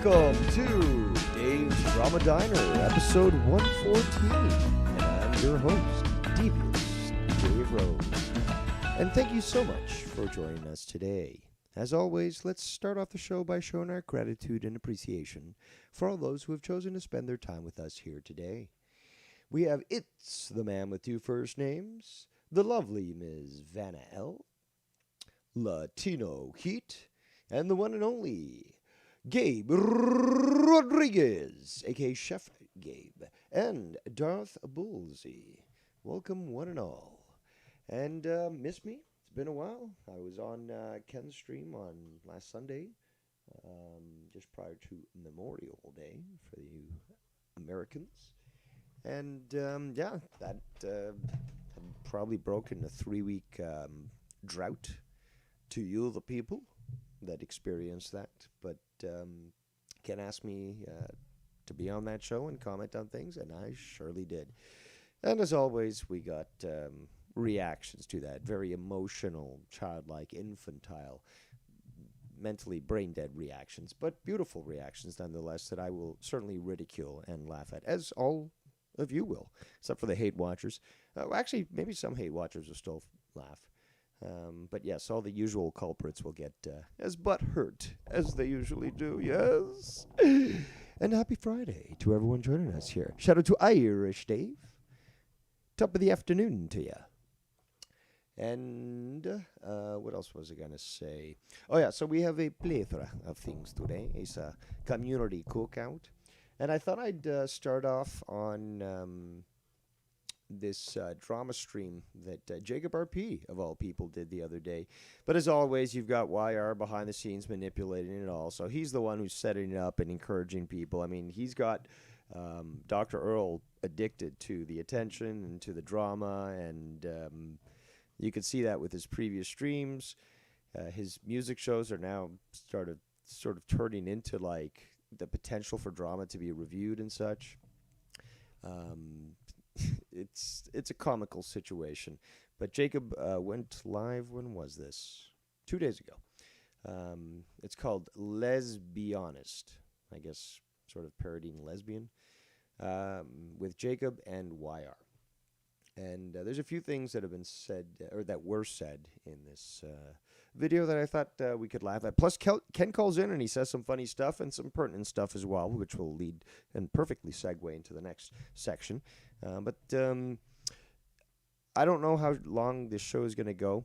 Welcome to Dave's Drama Diner, episode 114. And I'm your host, Devious Dave Rose. And thank you so much for joining us today. As always, let's start off the show by showing our gratitude and appreciation for all those who have chosen to spend their time with us here today. We have It's the Man with Two First Names, the lovely Ms. Vanna L., Latino Heat, and the one and only Gabe Rodriguez, a.k.a. Chef Gabe, and Darth Bullsey. Welcome, one and all. And miss me? It's been a while. I was on Ken's stream on last Sunday, just prior to Memorial Day for you Americans. And that had probably broken a 3-week drought to you, the people that experienced that. But Ken asked me to be on that show and comment on things, and I surely did. And as always, we got reactions to that. Very emotional, childlike, infantile, mentally brain-dead reactions, but beautiful reactions nonetheless that I will certainly ridicule and laugh at, as all of you will, except for the hate watchers. Actually, maybe some hate watchers will still laugh. But yes, all the usual culprits will get as butthurt as they usually do, yes. And happy Friday to everyone joining us here. Shout out to Irish Dave. Top of the afternoon to you. And what else was I going to say? Oh, yeah, so we have a plethora of things today. It's a community cookout. And I thought I'd start off on this drama stream that Jacob RP, of all people, did the other day. But as always, you've got YR behind the scenes manipulating it all. So he's the one who's setting it up and encouraging people. I mean, he's got Dr. Earl addicted to the attention and to the drama, and you can see that with his previous streams. His music shows are now sort of turning into like the potential for drama to be reviewed and such. It's a comical situation. But Jacob went live, when was this? 2 days ago. It's called Let's Be Honest, I guess, sort of parodying lesbian, with Jacob and YR. And there's a few things that have been said, or that were said in this video that I thought we could laugh at. Plus, Ken calls in and he says some funny stuff and some pertinent stuff as well, which will lead and perfectly segue into the next section. But I don't know how long this show is going to go,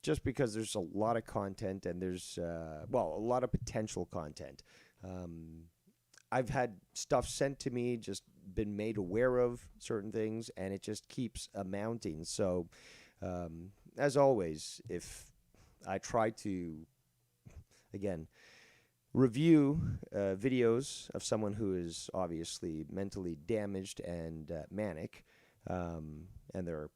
just because there's a lot of content and there's, a lot of potential content. I've had stuff sent to me, just been made aware of certain things, and it just keeps amounting. So, as always, if I try to, again, review videos of someone who is obviously mentally damaged and manic, and they're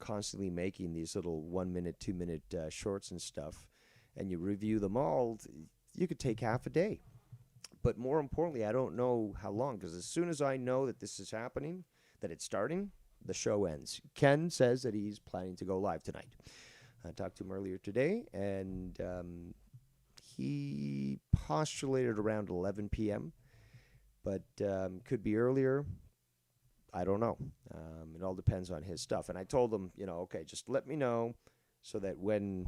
constantly making these little 1 minute, 2 minute shorts and stuff, and you review them all, you could take half a day. But more importantly, I don't know how long, because as soon as I know that this is happening, that it's starting, the show ends. Ken says that he's planning to go live tonight. I talked to him earlier today, and he postulated around 11 p.m., but could be earlier. I don't know. It all depends on his stuff. And I told him, okay, just let me know so that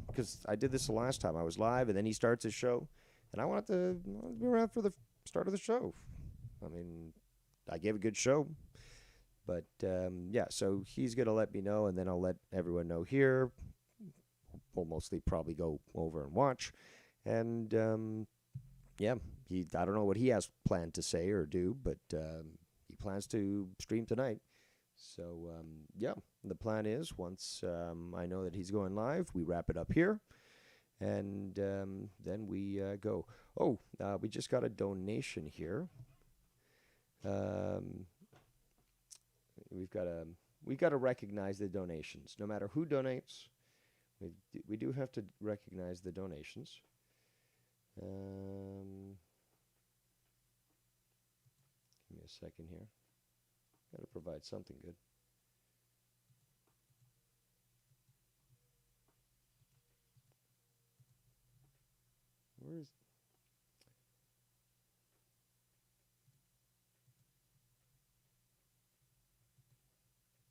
because I did this the last time I was live, and then he starts his show. And I wanted to be around for the start of the show. I mean, I gave a good show. But, so he's going to let me know, and then I'll let everyone know here. We'll mostly probably go over and watch. And, I don't know what he has planned to say or do, but he plans to stream tonight. So, the plan is once I know that he's going live, we wrap it up here. And then we go. Oh, we just got a donation here. We've got to recognize the donations. No matter who donates, we do have to recognize the donations. Give me a second here. Got to provide something good. Where is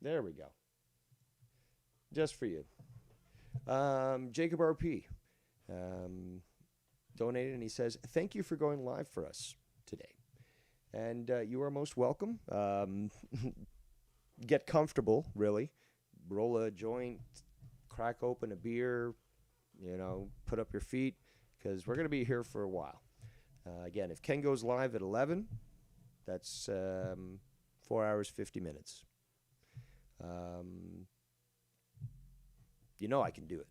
There we go. Just for you. Jacob RP donated, and he says, "Thank you for going live for us today. And you are most welcome. Get comfortable, really. Roll a joint, crack open a beer, put up your feet, because we're going to be here for a while. Again, if Ken goes live at 11, that's 4 hours, 50 minutes. I can do it.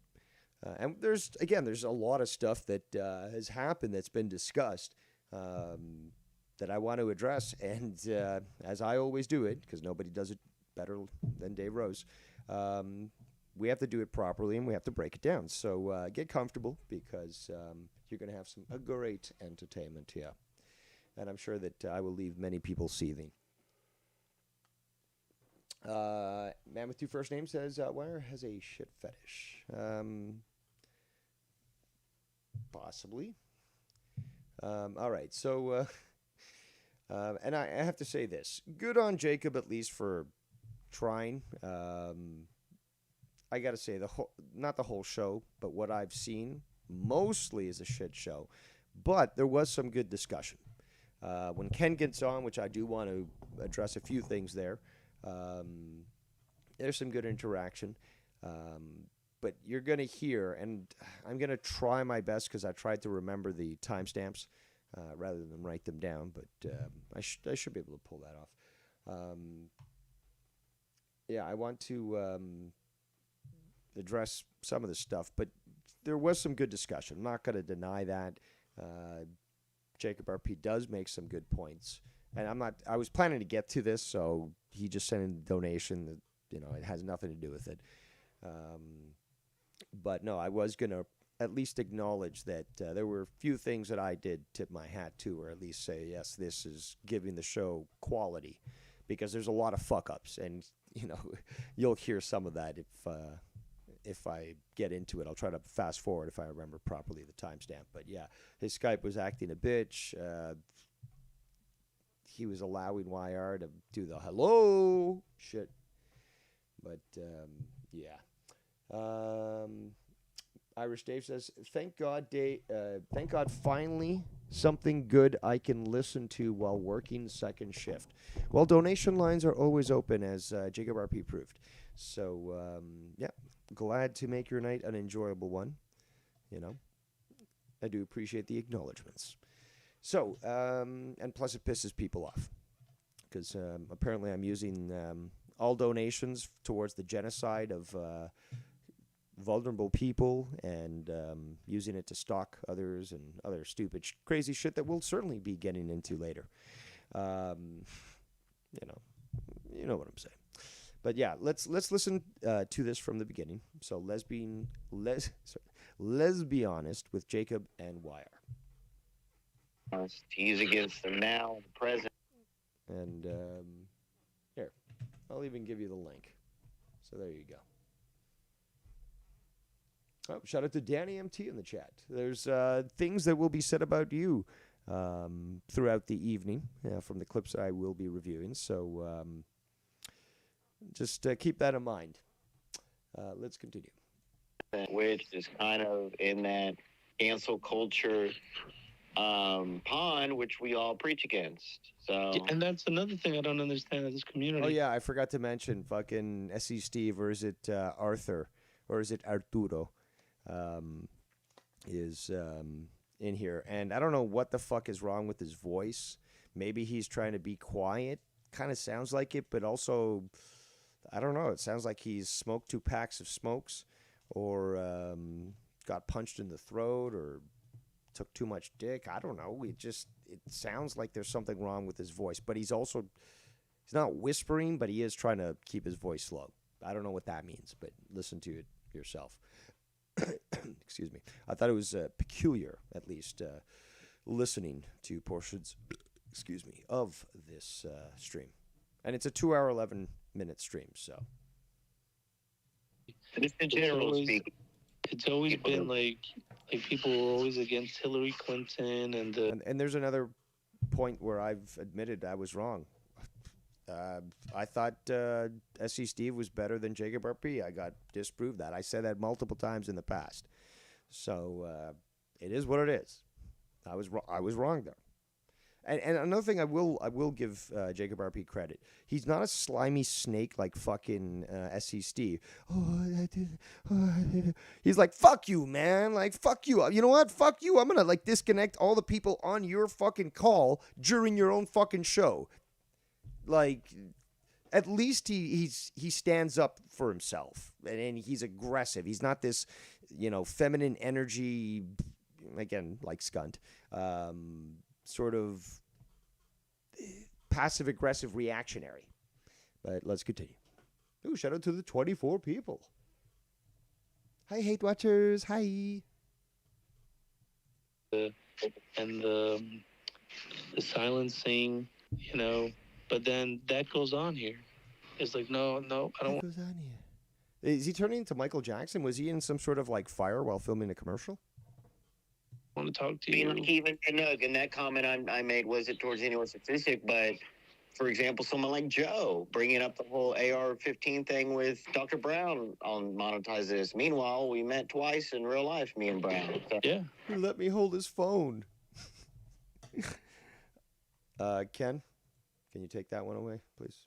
And there's a lot of stuff that has happened that's been discussed that I want to address. And as I always do it, because nobody does it better than Dave Rose, we have to do it properly and we have to break it down. So get comfortable, because you're going to have a great entertainment here. And I'm sure that I will leave many people seething. Man with two first names says, Wire has a shit fetish. Possibly. All right, so, and I have to say this. Good on Jacob, at least, for trying. I got to say, not the whole show, but what I've seen mostly is a shit show. But there was some good discussion. When Ken gets on, which I do want to address a few things there, there's some good interaction. But you're going to hear, and I'm going to try my best, because I tried to remember the timestamps rather than write them down, but I should be able to pull that off. Yeah, I want to address some of the stuff, but there was some good discussion. I'm not going to deny that. Jacob RP does make some good points, and I was planning to get to this, so he just sent in a donation that, it has nothing to do with it. But no, I was going to at least acknowledge that there were a few things that I did tip my hat to, or at least say, yes, this is giving the show quality, because there's a lot of fuck-ups, and, you'll hear some of that if I get into it. I'll try to fast forward if I remember properly the timestamp. But yeah, his Skype was acting a bitch. He was allowing YR to do the hello shit. But yeah. Irish Dave says, "Thank God, thank God, finally something good I can listen to while working second shift." Well, donation lines are always open, as Jacob RP proved. So yeah, glad to make your night an enjoyable one. I do appreciate the acknowledgments. So, and plus it pisses people off, because apparently I'm using all donations towards the genocide of vulnerable people, and using it to stalk others and other stupid, crazy shit that we'll certainly be getting into later. You know what I'm saying. But yeah, let's listen to this from the beginning. So let's be honest with Jacob and YR. To use against them now, the present. And here, I'll even give you the link. So there you go. Oh, shout out to Danny MT in the chat. There's things that will be said about you throughout the evening from the clips that I will be reviewing. So just keep that in mind. Let's continue. Which is kind of in that cancel culture pond, which we all preach against. So, and that's another thing I don't understand of this community. Oh yeah, I forgot to mention fucking SE Steve, or is it Arthur, or is it Arturo, is in here, and I don't know what the fuck is wrong with his voice. Maybe he's trying to be quiet. Kind of sounds like it, but also, I don't know. It sounds like he's smoked 2 packs of smokes, or got punched in the throat, or took too much dick. I don't know. It sounds like there's something wrong with his voice, but he's not whispering, but he is trying to keep his voice low. I don't know what that means, but listen to it yourself. Excuse me. I thought it was peculiar, at least, listening to portions, of this stream. And it's a 2 hour, 11-minute stream, so. Just in general speaking. It's always been like people were always against Hillary Clinton, and there's another point where I've admitted I was wrong. I thought SC Steve was better than Jacob RP. I got disproved that. I said that multiple times in the past. So it is what it is. I was wrong there. And another thing, I will give Jacob RP credit. He's not a slimy snake like fucking SC Steve. He's like, fuck you, man. Like, fuck you. You know what? Fuck you. I'm gonna like disconnect all the people on your fucking call during your own fucking show. Like, at least he stands up for himself, and he's aggressive. He's not this, feminine energy, again, like Skunt, sort of passive aggressive reactionary. But let's continue. Ooh, shout out to the 24 people. Hi, Hate Watchers. Hi. And the silencing, but then that goes on here. It's like, no, I don't What goes on here? Is he turning into Michael Jackson? Was he in some sort of like fire while filming a commercial? want to talk to I mean, you. like even in that comment I made, was it towards anyone specific? But for example, someone like Joe bringing up the whole AR-15 thing with Dr. Brown on Monetize This. Meanwhile, we met twice in real life, me and Brown. So. Yeah. He let me hold his phone. Ken, can you take that one away, please?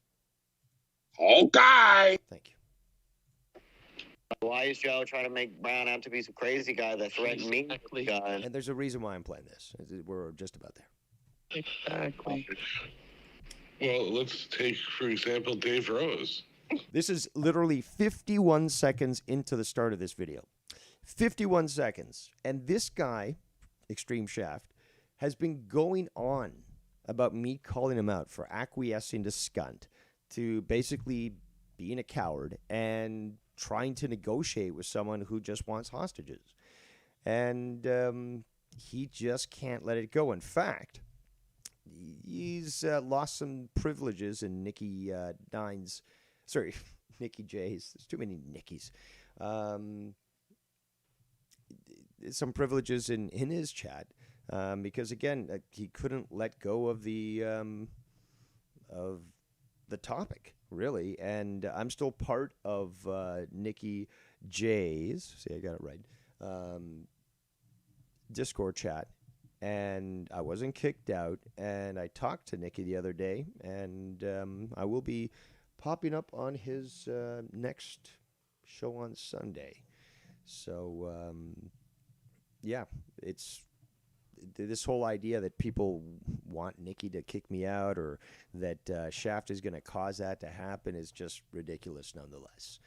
Okay. Thank you. Why is Joe trying to make Brown out to be some crazy guy that threatened me with a gun? And there's a reason why I'm playing this. We're just about there. Exactly. Well, let's take, for example, Dave Rose. This is literally 51 seconds into the start of this video. 51 seconds. And this guy, Extreme Shaft, has been going on about me calling him out for acquiescing to Skunt, to basically being a coward and trying to negotiate with someone who just wants hostages. And he just can't let it go. In fact, he's lost some privileges in Nikki Nikki J's. There's too many Nickies. Some privileges in his chat because, again, he couldn't let go of the topic, really. And I'm still part of Nikki J's. See, I got it right. Discord chat. And I wasn't kicked out. And I talked to Nikki the other day. And I will be popping up on his next show on Sunday. So, yeah, it's this whole idea that people want Nikki to kick me out or that Shaft is going to cause that to happen is just ridiculous nonetheless.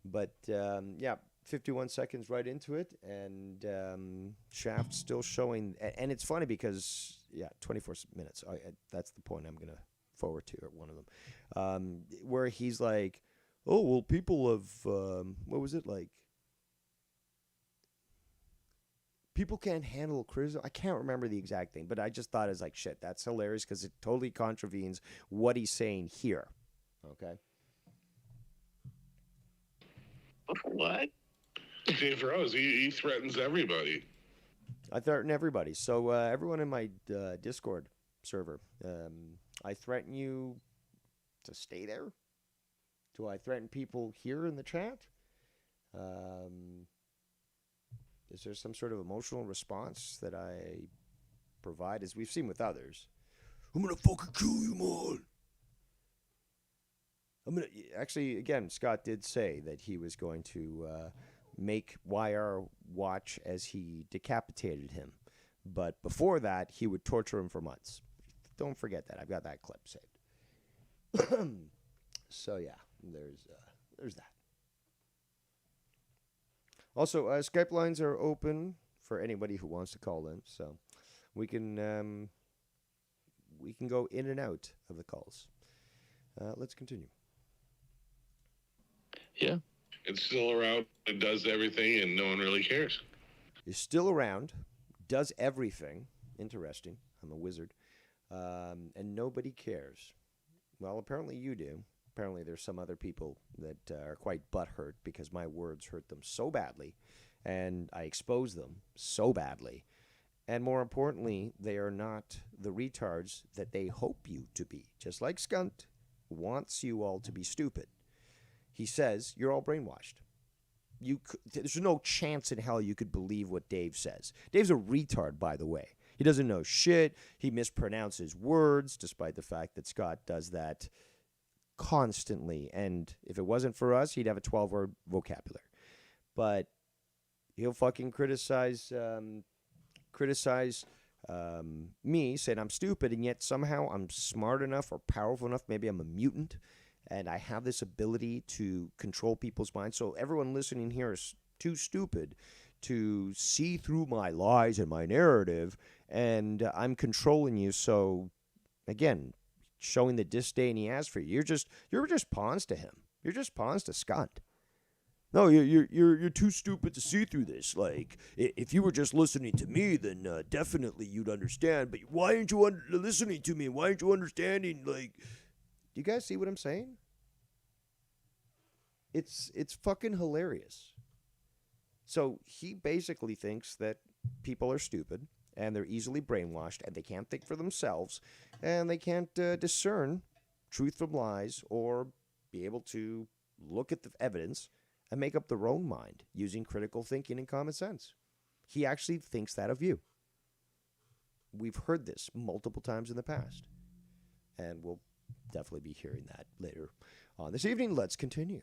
But, yeah, 51 seconds right into it, and Shaft still showing. And it's funny because, 24 minutes. That's the point I'm going to forward to, or one of them, where he's like, oh, well, people have, what was it, like, people can't handle criticism. I can't remember the exact thing, but I just thought it was like, shit, that's hilarious because it totally contravenes what he's saying here. Okay? What? Dave Rose, he threatens everybody. I threaten everybody. So everyone in my Discord server, I threaten you to stay there? Do I threaten people here in the chat? Is there some sort of emotional response that I provide, as we've seen with others? I'm going to fucking kill you, man. Actually, again, Scott did say that he was going to make YR watch as he decapitated him. But before that, he would torture him for months. Don't forget that. I've got that clip saved. So, yeah, there's that. Also, Skype lines are open for anybody who wants to call in, so we can go in and out of the calls. Let's continue. Yeah. It's still around. It does everything, and no one really cares. Is still around, does everything. Interesting. I'm a wizard. And nobody cares. Well, apparently you do. Apparently there's some other people that are quite butthurt because my words hurt them so badly, and I expose them so badly. And more importantly, they are not the retards that they hope you to be. Just like Skunt wants you all to be stupid. He says you're all brainwashed. There's no chance in hell you could believe what Dave says. Dave's a retard, by the way. He doesn't know shit. He mispronounces words, despite the fact that Scott does that constantly. And if it wasn't for us, he'd have a 12-word vocabulary. But he'll fucking criticize me, saying I'm stupid, and yet somehow I'm smart enough or powerful enough. Maybe I'm a mutant, and I have this ability to control people's minds. So everyone listening here is too stupid to see through my lies and my narrative, and I'm controlling you. So, again, showing the disdain he has for you. You're just pawns to him. You're just pawns to Scott. No, you're too stupid to see through this. Like, if you were just listening to me, then definitely you'd understand. But why aren't you listening to me? Why aren't you understanding? Like, do you guys see what I'm saying? It's fucking hilarious. So he basically thinks that people are stupid and they're easily brainwashed and they can't think for themselves and they can't discern truth from lies or be able to look at the evidence and make up their own mind using critical thinking and common sense. He actually thinks that of you. We've heard this multiple times in the past, and we'll definitely be hearing that later on this evening. Let's continue.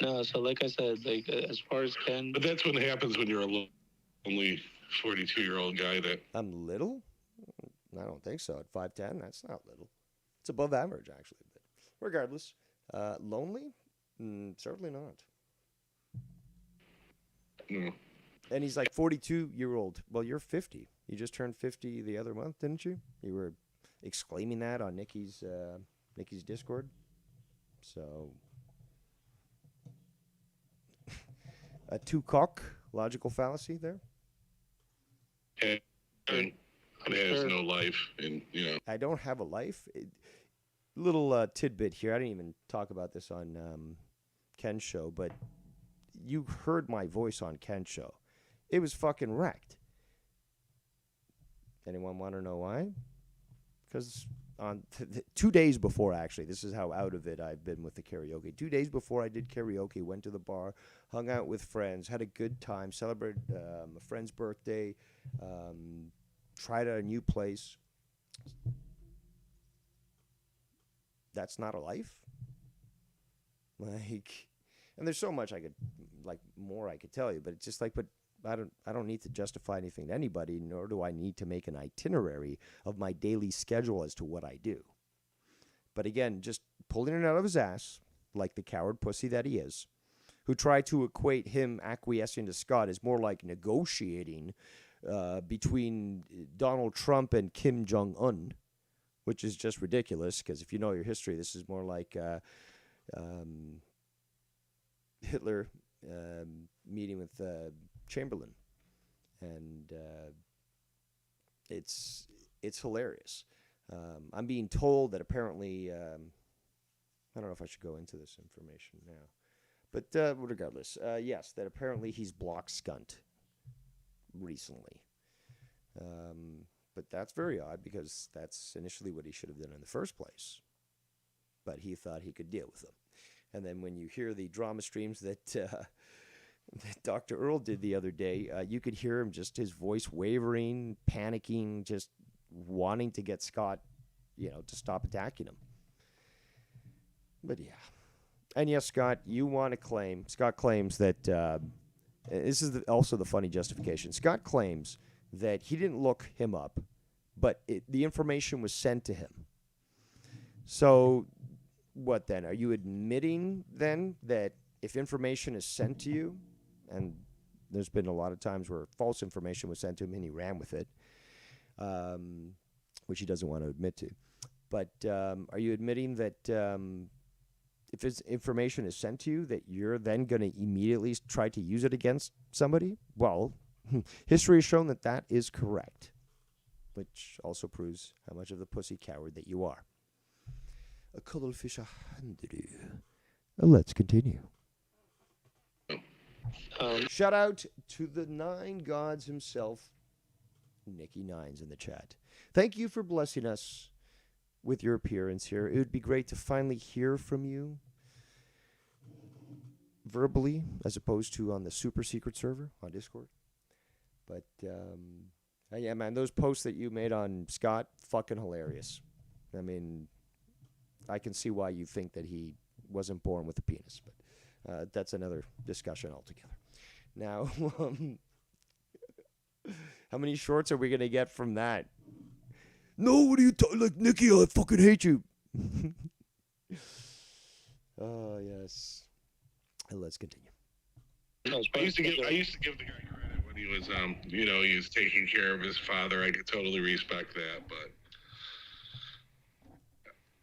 No, so like I said, like as far as Ken, But that's what happens when you're a only 42-year-old guy that. I'm little? I don't think so. At 5'10", that's not little. It's above average, actually. But regardless, lonely? Certainly not. No. And he's like 42-year-old. Well, you're 50. You just turned 50 the other month, didn't you? You were exclaiming that on Nikki's Discord. So, a two-cock logical fallacy there. And it has no life, and I don't have a life. Little tidbit here. I didn't even talk about this on Ken's show, but you heard my voice on Ken's show. It was fucking wrecked. Anyone want to know why? Because on 2 days before, actually, this is how out of it I've been with the karaoke. 2 days before I did karaoke, went to the bar, hung out with friends, had a good time, celebrated a friend's birthday, tried out a new place. That's not a life. Like, and there's so much I could, like, more I could tell you, but it's just like, but I don't need to justify anything to anybody, nor do I need to make an itinerary of my daily schedule as to what I do. But again, just pulling it out of his ass, like the coward pussy that he is, who tried to equate him acquiescing to Scott as more like negotiating between Donald Trump and Kim Jong-un, which is just ridiculous, because if you know your history, this is more like Hitler meeting with Chamberlain, and it's hilarious. I'm being told that apparently, I don't know if I should go into this information now, but regardless, yes, that apparently he's blocked Skunt recently. But that's very odd because that's initially what he should have done in the first place. But he thought he could deal with them. And then when you hear the drama streams that Dr. Earl did the other day, you could hear him, just his voice wavering, panicking, just wanting to get Scott, to stop attacking him. But yeah. And yes, Scott, Scott claims that, this is also the funny justification. Scott claims that he didn't look him up, but the information was sent to him. So what then? Are you admitting then that if information is sent to you, and there's been a lot of times where false information was sent to him and he ran with it, which he doesn't want to admit to, but are you admitting that if his information is sent to you, that you're then going to immediately try to use it against somebody? Well, history has shown that that is correct, which also proves how much of the pussy coward that you are. A cuddlefish 100. Let's continue. Shout out to the 9 gods himself, Nikki Nines in the chat. Thank you for blessing us with your appearance here. It would be great to finally hear from you verbally as opposed to on the super secret server on Discord. But yeah, man, those posts that you made on Scott, fucking hilarious. I mean, I can see why you think that he wasn't born with a penis, but that's another discussion altogether. Now, how many shorts are we gonna get from that? No, what are you talking like, Nikki? I fucking hate you. Oh yes. Let's continue. I used to give the guy credit when he was he was taking care of his father. I could totally respect that, but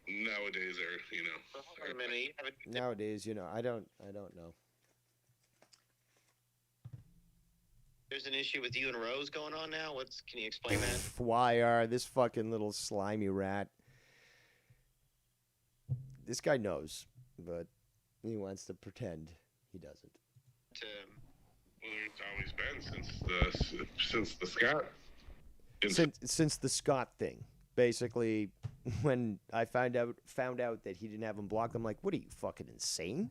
nowadays Wait a minute. Nowadays, I don't know. There's an issue with you and Rose going on now. Can you explain that? Why are this fucking little slimy rat? This guy knows, but he wants to pretend he doesn't. Well, it's always been since the Scott. Since the Scott thing, basically, when I found out that he didn't have him blocked, I'm like, what are you, fucking insane?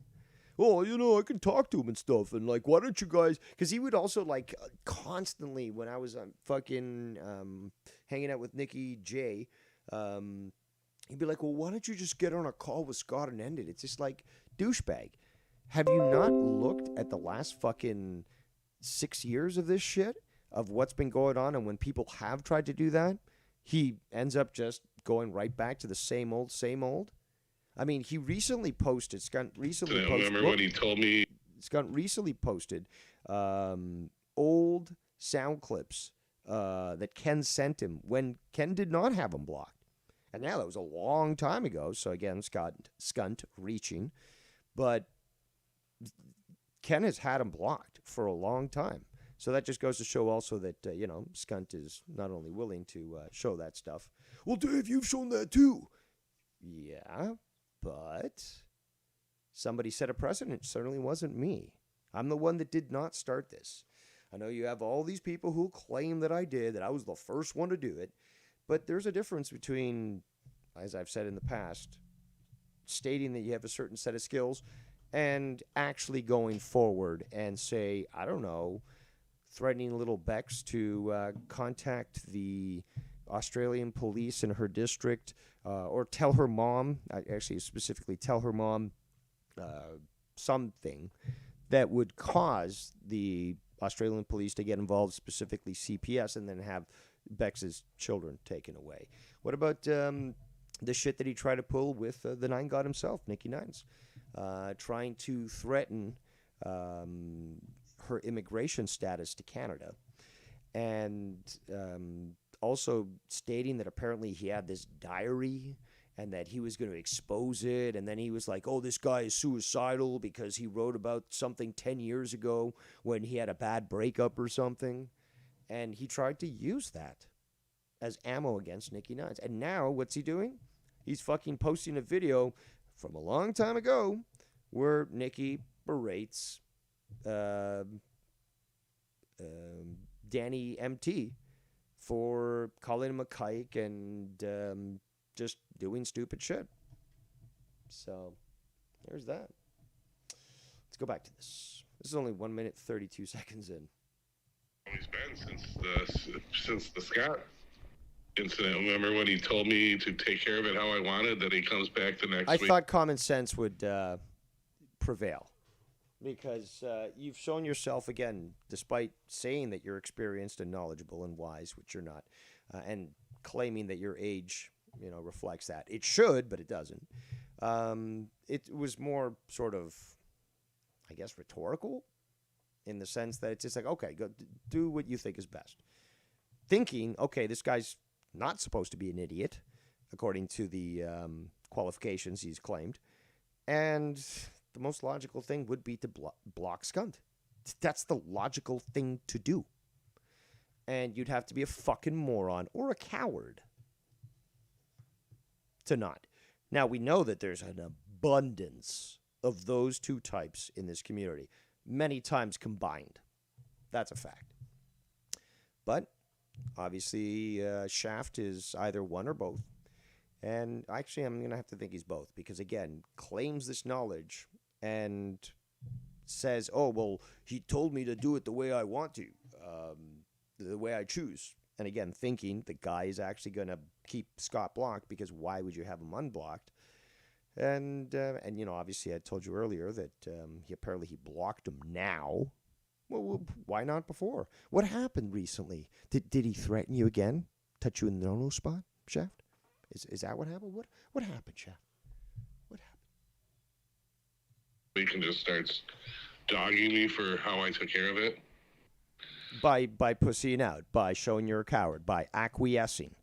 Oh, I can talk to him and stuff, and like, why don't you guys? Because he would also like constantly when I was fucking hanging out with Nikki J, he'd be like, well, why don't you just get on a call with Scott and end it? It's just like, douchebag. Have you not looked at the last fucking 6 years of this shit, of what's been going on, and when people have tried to do that, he ends up just going right back to the same old, same old? I mean, he recently posted, Scott recently posted... Remember when he told me... Scott recently posted old sound clips that Ken sent him when Ken did not have him blocked. And now that was a long time ago, so again, Skunt reaching. But Ken has had him blocked for a long time. So that just goes to show also that, Skunt is not only willing to show that stuff. Well, Dave, you've shown that too. Yeah, but somebody set a precedent. It certainly wasn't me. I'm the one that did not start this. I know you have all these people who claim that I did, that I was the first one to do it. But there's a difference between, as I've said in the past, stating that you have a certain set of skills and actually going forward and say, I don't know, threatening little Bex to contact the Australian police in her district or tell her mom, actually specifically tell her mom something that would cause the Australian police to get involved, specifically CPS, and then have Bex's children taken away. What about the shit that he tried to pull with the Nine God himself, Nikki Nines, trying to threaten her immigration status to Canada, and also stating that apparently he had this diary and that he was going to expose it, and then he was like, oh, this guy is suicidal because he wrote about something 10 years ago when he had a bad breakup or something. And he tried to use that as ammo against Nikki Nines. And now, what's he doing? He's fucking posting a video from a long time ago where Nikki berates Danny MT for calling him a kike and just doing stupid shit. So, there's that. Let's go back to this. This is only 1 minute 32 seconds in. Always been since the Scott incident. Remember when he told me to take care of it how I wanted, that he comes back the next week? I thought common sense would prevail, because you've shown yourself, again, despite saying that you're experienced and knowledgeable and wise, which you're not, and claiming that your age, reflects that. It should, but it doesn't. It was more sort of, I guess, rhetorical, in the sense that it's just like, okay, go do what you think is best. Thinking, okay, this guy's not supposed to be an idiot, according to the qualifications he's claimed. And the most logical thing would be to block Skunt. That's the logical thing to do. And you'd have to be a fucking moron or a coward to not. Now, we know that there's an abundance of those two types in this community, many times combined. That's a fact. But Obviously, Shaft is either one or both. And actually, I'm going to have to think he's both because, again, claims this knowledge and says, oh, well, he told me to do it the way I want to, the way I choose. And again, thinking the guy is actually going to keep Scott blocked because why would you have him unblocked? And obviously, I told you earlier that he blocked him now. Well, why not before? What happened recently? Did he threaten you again? Touch you in the no-no spot, Shaft? Is that what happened? What happened, Shaft? What happened? He can just start dogging me for how I took care of it. By pussying out, by showing you're a coward, by acquiescing.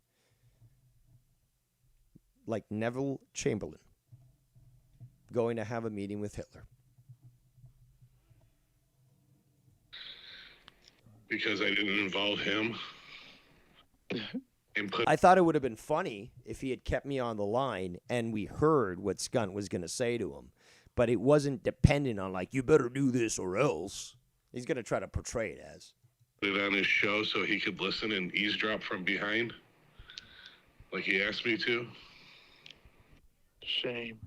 Like Neville Chamberlain going to have a meeting with Hitler. Because I didn't involve him. I thought it would have been funny if he had kept me on the line and we heard what Skunt was going to say to him. But it wasn't dependent on, like, you better do this or else. He's going to try to portray it as. Put it on his show so he could listen and eavesdrop from behind. Like he asked me to. Shame.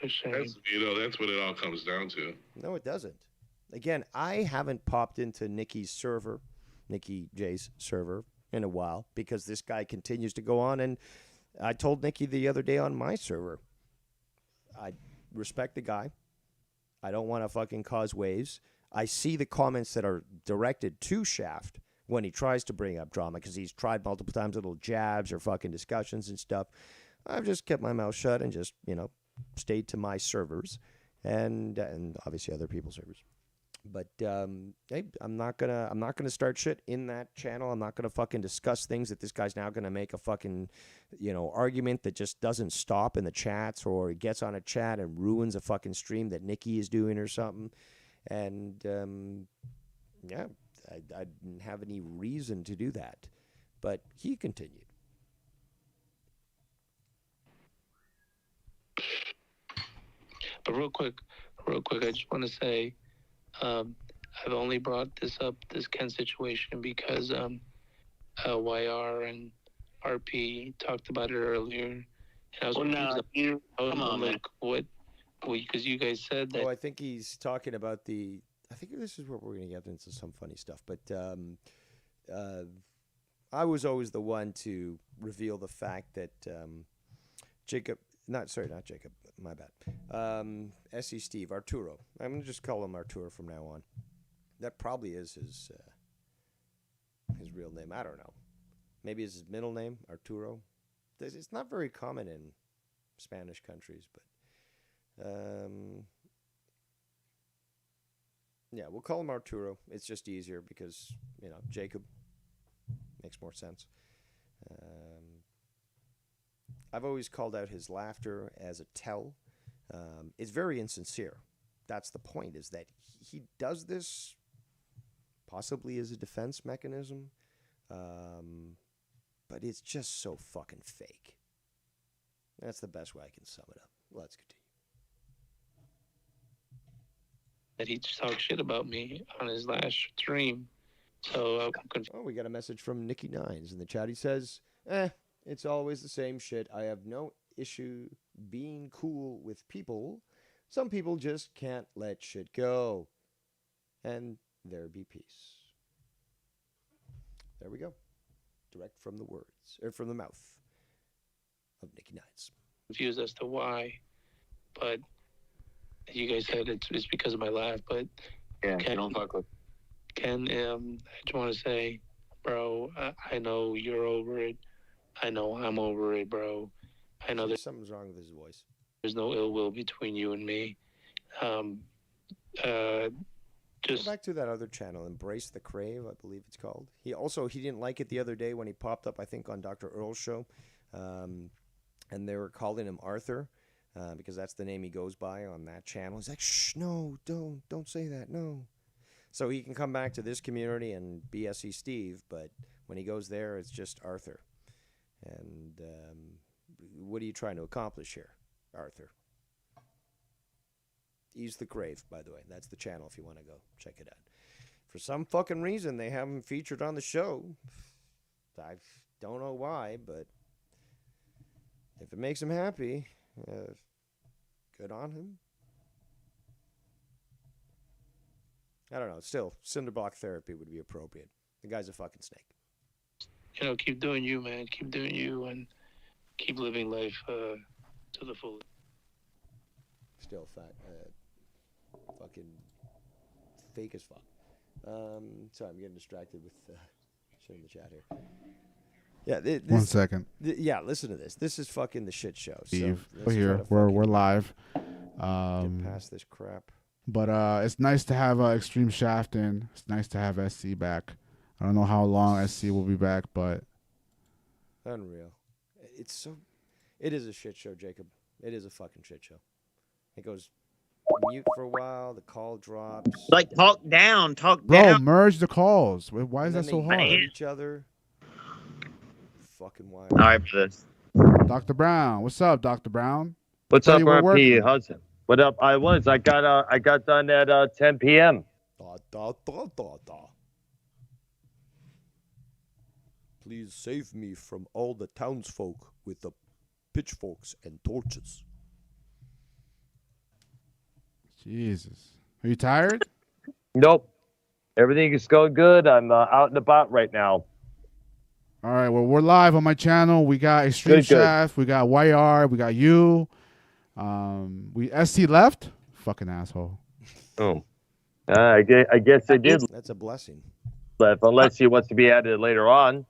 A shame. That's what it all comes down to. No, it doesn't. Again, I haven't popped into Nikki J's server, in a while because this guy continues to go on. And I told Nikki the other day on my server, I respect the guy. I don't want to fucking cause waves. I see the comments that are directed to Shaft when he tries to bring up drama because he's tried multiple times little jabs or fucking discussions and stuff. I've just kept my mouth shut and just, stayed to my servers and obviously other people's servers. But hey, I'm not gonna start shit in that channel. I'm not gonna fucking discuss things that this guy's now gonna make a fucking argument that just doesn't stop in the chats, or he gets on a chat and ruins a fucking stream that Nikki is doing or something. And yeah, I didn't have any reason to do that, but he continued. But real quick, I just want to say. I've only brought this Ken situation because YR and RP talked about it earlier. And I was come on, like, what? Because you guys said that. Oh, I think he's talking about I think this is where we're going to get into some funny stuff. But I was always the one to reveal the fact that not Jacob, my bad. SE Steve, Arturo. I'm going to just call him Arturo from now on. That probably is his real name. I don't know. Maybe it's his middle name, Arturo. It's not very common in Spanish countries, but yeah, we'll call him Arturo. It's just easier because, Jacob makes more sense. I've always called out his laughter as a tell. It's very insincere. That's the point, is that he does this possibly as a defense mechanism, but it's just so fucking fake. That's the best way I can sum it up. Let's continue. That he talked shit about me on his last stream. So we got a message from Nicky Nines in the chat. He says, it's always the same shit. I have no issue being cool with people. Some people just can't let shit go. And there be peace. There we go. Direct from the words, or from the mouth of Nicky Nines. Confused as to why, but you guys said it's because of my laugh, but yeah, don't fuck with Ken, I just want to say, bro, I know you're over it. I know I'm over it, bro. I know there's something's wrong with his voice. There's no ill will between you and me. Just go back to that other channel, Embrace the Crave, I believe it's called. He didn't like it the other day when he popped up, I think, on Dr. Earl's show, and they were calling him Arthur, because that's the name he goes by on that channel. He's like, shh, no, don't say that, no. So he can come back to this community and BSE Steve, but when he goes there, it's just Arthur. And what are you trying to accomplish here, Arthur? Ease the Crave, by the way. That's the channel if you want to go check it out. For some fucking reason, they haven't featured on the show. I don't know why, but if it makes him happy, good on him. I don't know. Still, Cinderblock therapy would be appropriate. The guy's a fucking snake. Keep doing you, man. Keep doing you, and keep living life to the fullest. Still fucking fake as fuck. Sorry, I'm getting distracted with shit in the chat here. Yeah, 1 second. Yeah, listen to this. This is fucking the shit show. Steve, So we're here. We're live. Get past this crap. But it's nice to have Extreme Shaft in. It's nice to have SC back. I don't know how long SC will be back, but Unreal. It is a shit show, Jacob. It is a fucking shit show. It goes mute for a while. The call drops. Like, talk down. bro, merge the calls. Why is And that then so they hard? yell at each other. Fucking wild. All right for this. Dr. Brown, what's up, Dr. Brown? What's Thought up, you were RP? working. How's it? What up? I got done at 10 p.m. Da, da, da, da, da. Please save me from all the townsfolk with the pitchforks and torches. Jesus. Are you tired? Nope. Everything is going good. I'm out and about right now. All right, well, we're live on my channel. We got Extreme Good. Shaft. We got YR. We got you. We SC left? Fucking asshole. Oh. I guess they did That's a blessing. left, unless he wants to be added later on.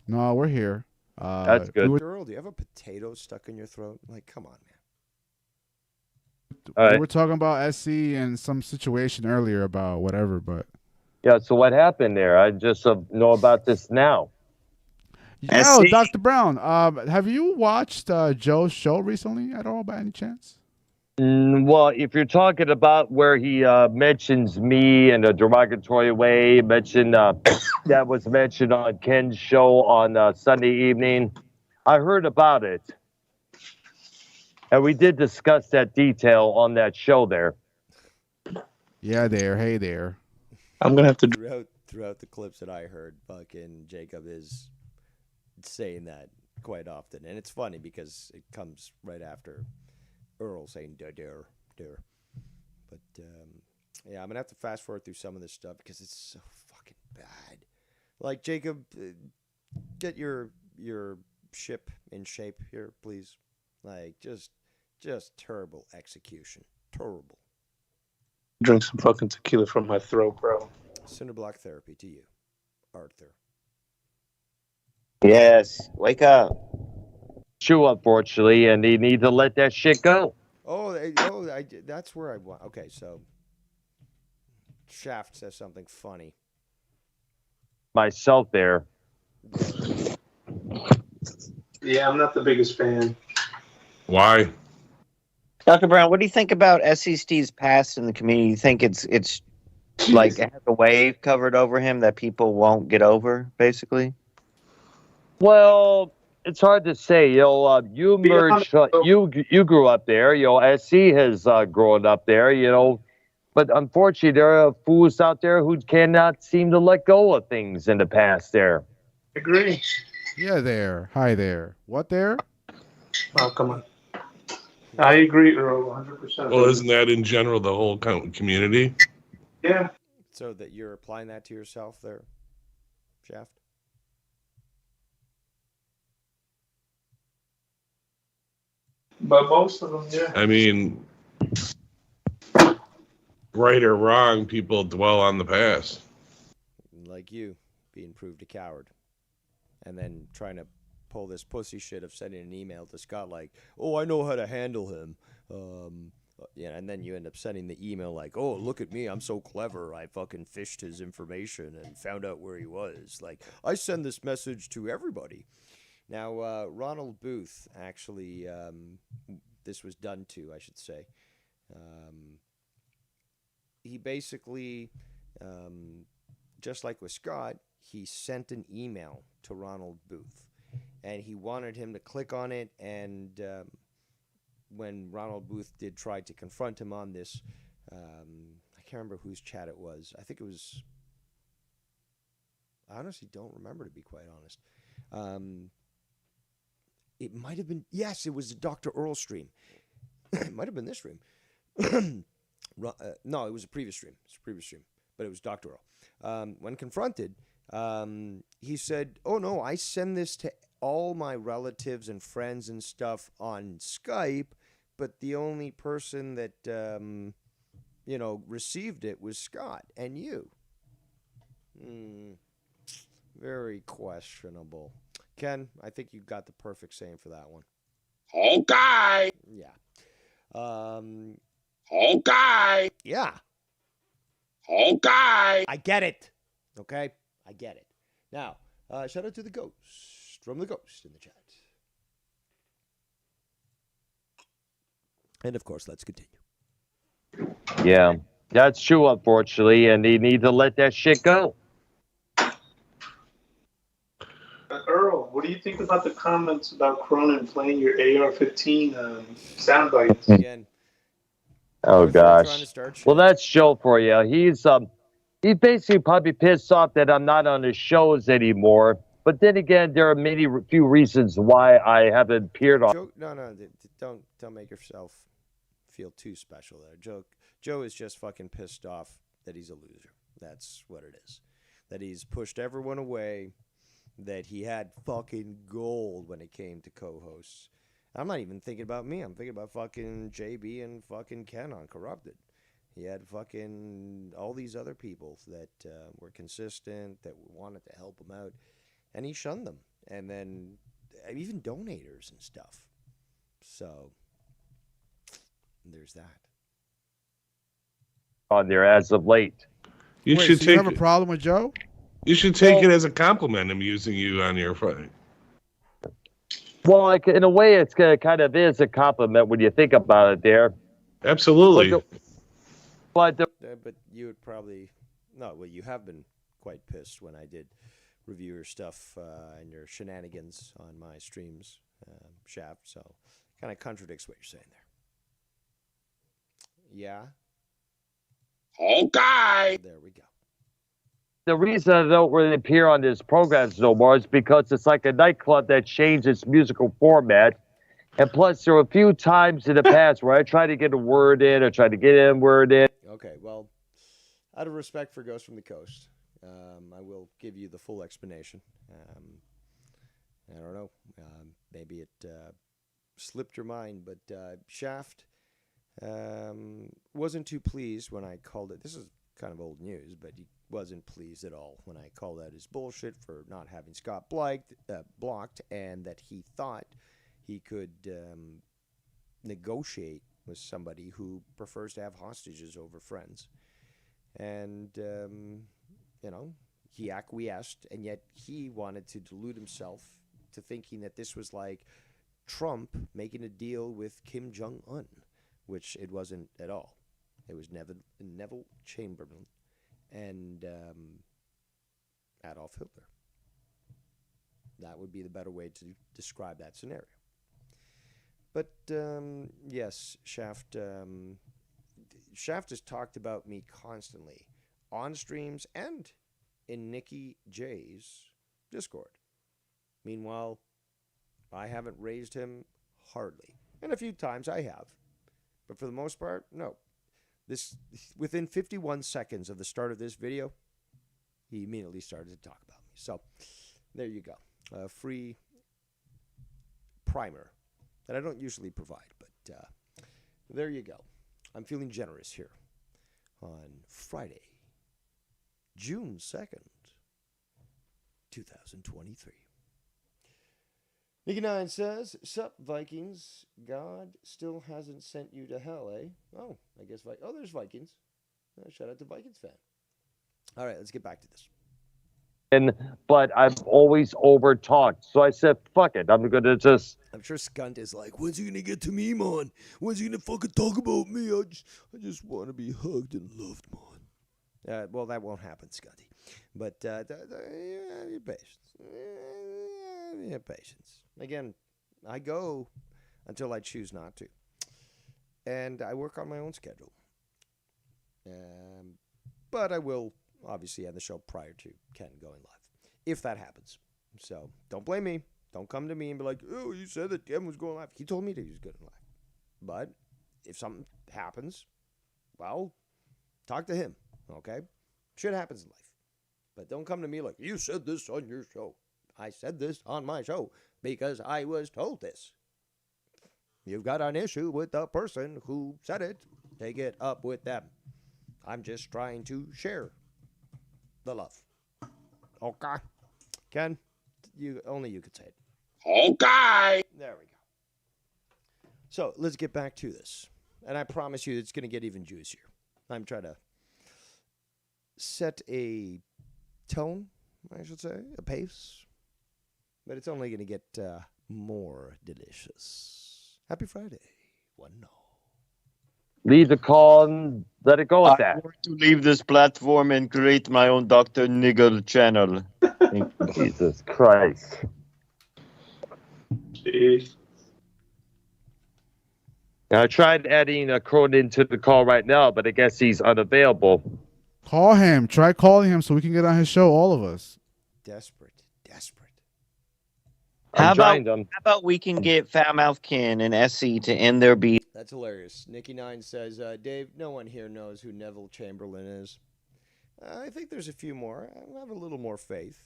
No, we're here. That's good. Girl, do you have a potato stuck in your throat? Like, come on, man. All We right. were talking about SC and some situation earlier about whatever, but Yeah, so what happened there? I just know about this now. oh, SC? Dr. Brown, have you watched Joe's show recently at all, by any chance? Well, if you're talking about where he mentions me in a derogatory way, that was mentioned on Ken's show on Sunday evening, I heard about it. And we did discuss that detail on that show there. Yeah, there. Hey, there. I'm gonna have to. Throughout the clips that I heard, fucking Jacob is saying that quite often, and it's funny because it comes right after Earl saying "dare." But yeah, I'm gonna have to fast forward through some of this stuff because it's so fucking bad. Like, Jacob, get your ship in shape here, please. Like, just terrible execution, terrible. Drink some fucking tequila from my throat, bro. Cinderblock therapy to you, Arthur. Yes. Wake up. True, unfortunately, and they need to let that shit go. That's where I want. Okay, so Shaft says something funny. Myself there. Yeah, I'm not the biggest fan. Why? Dr. Brown, what do you think about SEC's past in the community? You think it's like it has a wave covered over him that people won't get over, basically? Well, it's hard to say. You merged. You grew up there. SC has grown up there. But unfortunately, there are fools out there who cannot seem to let go of things in the past. There. Agree. Yeah, there. Hi, there. What there? Oh, come on. I agree, Earl, 100%. Well, isn't that in general the whole community? Yeah. So that you're applying that to yourself there, Shaft? But most of them, yeah. I mean, right or wrong, people dwell on the past. Like you, being proved a coward. And then trying to pull this pussy shit of sending an email to Scott like, oh, I know how to handle him. Yeah, and then you end up sending the email like, oh, look at me, I'm so clever. I fucking fished his information and found out where he was. Like, I send this message to everybody. Now, Ronald Booth, actually, this was done to, I should say. He basically, just like with Scott, he sent an email to Ronald Booth. And he wanted him to click on it, and when Ronald Booth did try to confront him on this, I can't remember whose chat it was. I think it was I honestly don't remember, to be quite honest. It might have been, yes, it was the Dr. Earl stream. It might have been this stream. No, it was a previous stream. But it was Dr. Earl. When confronted, he said, "Oh no, I send this to all my relatives and friends and stuff on Skype, but the only person that received it was Scott and you." Very questionable. Ken, I think you got the perfect saying for that one. Okay. Yeah. Okay. Yeah. Okay. I get it. Okay? I get it. Now, shout out to the ghost from the ghost in the chat. And of course, let's continue. Yeah, that's true, unfortunately, and they need to let that shit go. Earl, what do you think about the comments about Cronin playing your AR-15 sound bites? Again. Oh Trying to gosh. start shit. Well, that's Joe for you. He's basically probably pissed off that I'm not on his shows anymore. But then again, there are few reasons why I haven't appeared on. Don't make yourself feel too special there. Joe is just fucking pissed off that he's a loser. That's what it is. That he's pushed everyone away. That he had fucking gold when it came to co-hosts. I'm not even thinking about me. I'm thinking about fucking JB and fucking Ken on Corrupted. He had fucking all these other people that were consistent, that wanted to help him out, and he shunned them. And then even donators and stuff. So there's that. On there as of late. You have a problem with Joe? You should take it as a compliment. I'm using you on your phone. Well, like in a way, it's kind of is a compliment when you think about it. There, absolutely. But you would probably you have been quite pissed when I did review your stuff and your shenanigans on my streams, Shaft. So, kind of contradicts what you're saying there. Yeah. Okay. There we go. The reason I don't really appear on his programs no more is because it's like a nightclub that changed its musical format. And plus, there were a few times in the past where I tried to get a word in or tried to get a word in. Okay, well, out of respect for Ghost from the Coast, I will give you the full explanation. I don't know. Maybe it slipped your mind, but Shaft wasn't too pleased when I called it. This is kind of old news, but he wasn't pleased at all when I called out his bullshit for not having Scott blocked, and that he thought he could negotiate with somebody who prefers to have hostages over friends. And, he acquiesced, and yet he wanted to delude himself to thinking that this was like Trump making a deal with Kim Jong-un, which it wasn't at all. It was Neville Chamberlain and Adolf Hitler. That would be the better way to describe that scenario. But, yes, Shaft has talked about me constantly on streams and in Nikki J's Discord. Meanwhile, I haven't raised him hardly. And a few times I have. But for the most part, no. Within 51 seconds of the start of this video, he immediately started to talk about me. So, there you go. A free primer that I don't usually provide, but there you go. I'm feeling generous here on Friday, June 2nd, 2023. Nicky Nine says, "Sup, Vikings? God still hasn't sent you to hell, eh?" Oh, I guess there's Vikings. Shout out to Vikings fan. All right, let's get back to this. But I'm always over talked, so I said, "Fuck it, I'm gonna just." I'm sure Skunt is like, "When's he gonna get to me, man? When's he gonna fucking talk about me? I just want to be hugged and loved, man." Well, that won't happen, Scunty. But patience. Patience. Again, I go until I choose not to, and I work on my own schedule. But I will obviously end the show prior to Ken going live. if that happens. So don't blame me. Don't come to me and be like, oh, you said that Ken was going live. He told me that he was going live. But if something happens, well, talk to him, okay? Shit happens in life. But don't come to me like, you said this on your show. I said this on my show because I was told this. You've got an issue with the person who said it. Take it up with them. I'm just trying to share the love. Okay. Ken, only you could say it. Okay. There we go. So let's get back to this. And I promise you it's going to get even juicier. I'm trying to set a tone, I should say, a pace. But it's only going to get more delicious. Happy Friday. One and all. Leave the call and let it go with that. I'm going to leave this platform and create my own Dr. Niggle channel. Jesus Christ. Jeez. Now, I tried adding Cronin to the call right now, but I guess he's unavailable. Call him. Try calling him so we can get on his show, all of us. Desperate. How I'm trying them. about we can get Foulmouth Ken and SC to end their beef? That's hilarious. Nikki9 says, Dave, no one here knows who Neville Chamberlain is. I think there's a few more. I have a little more faith.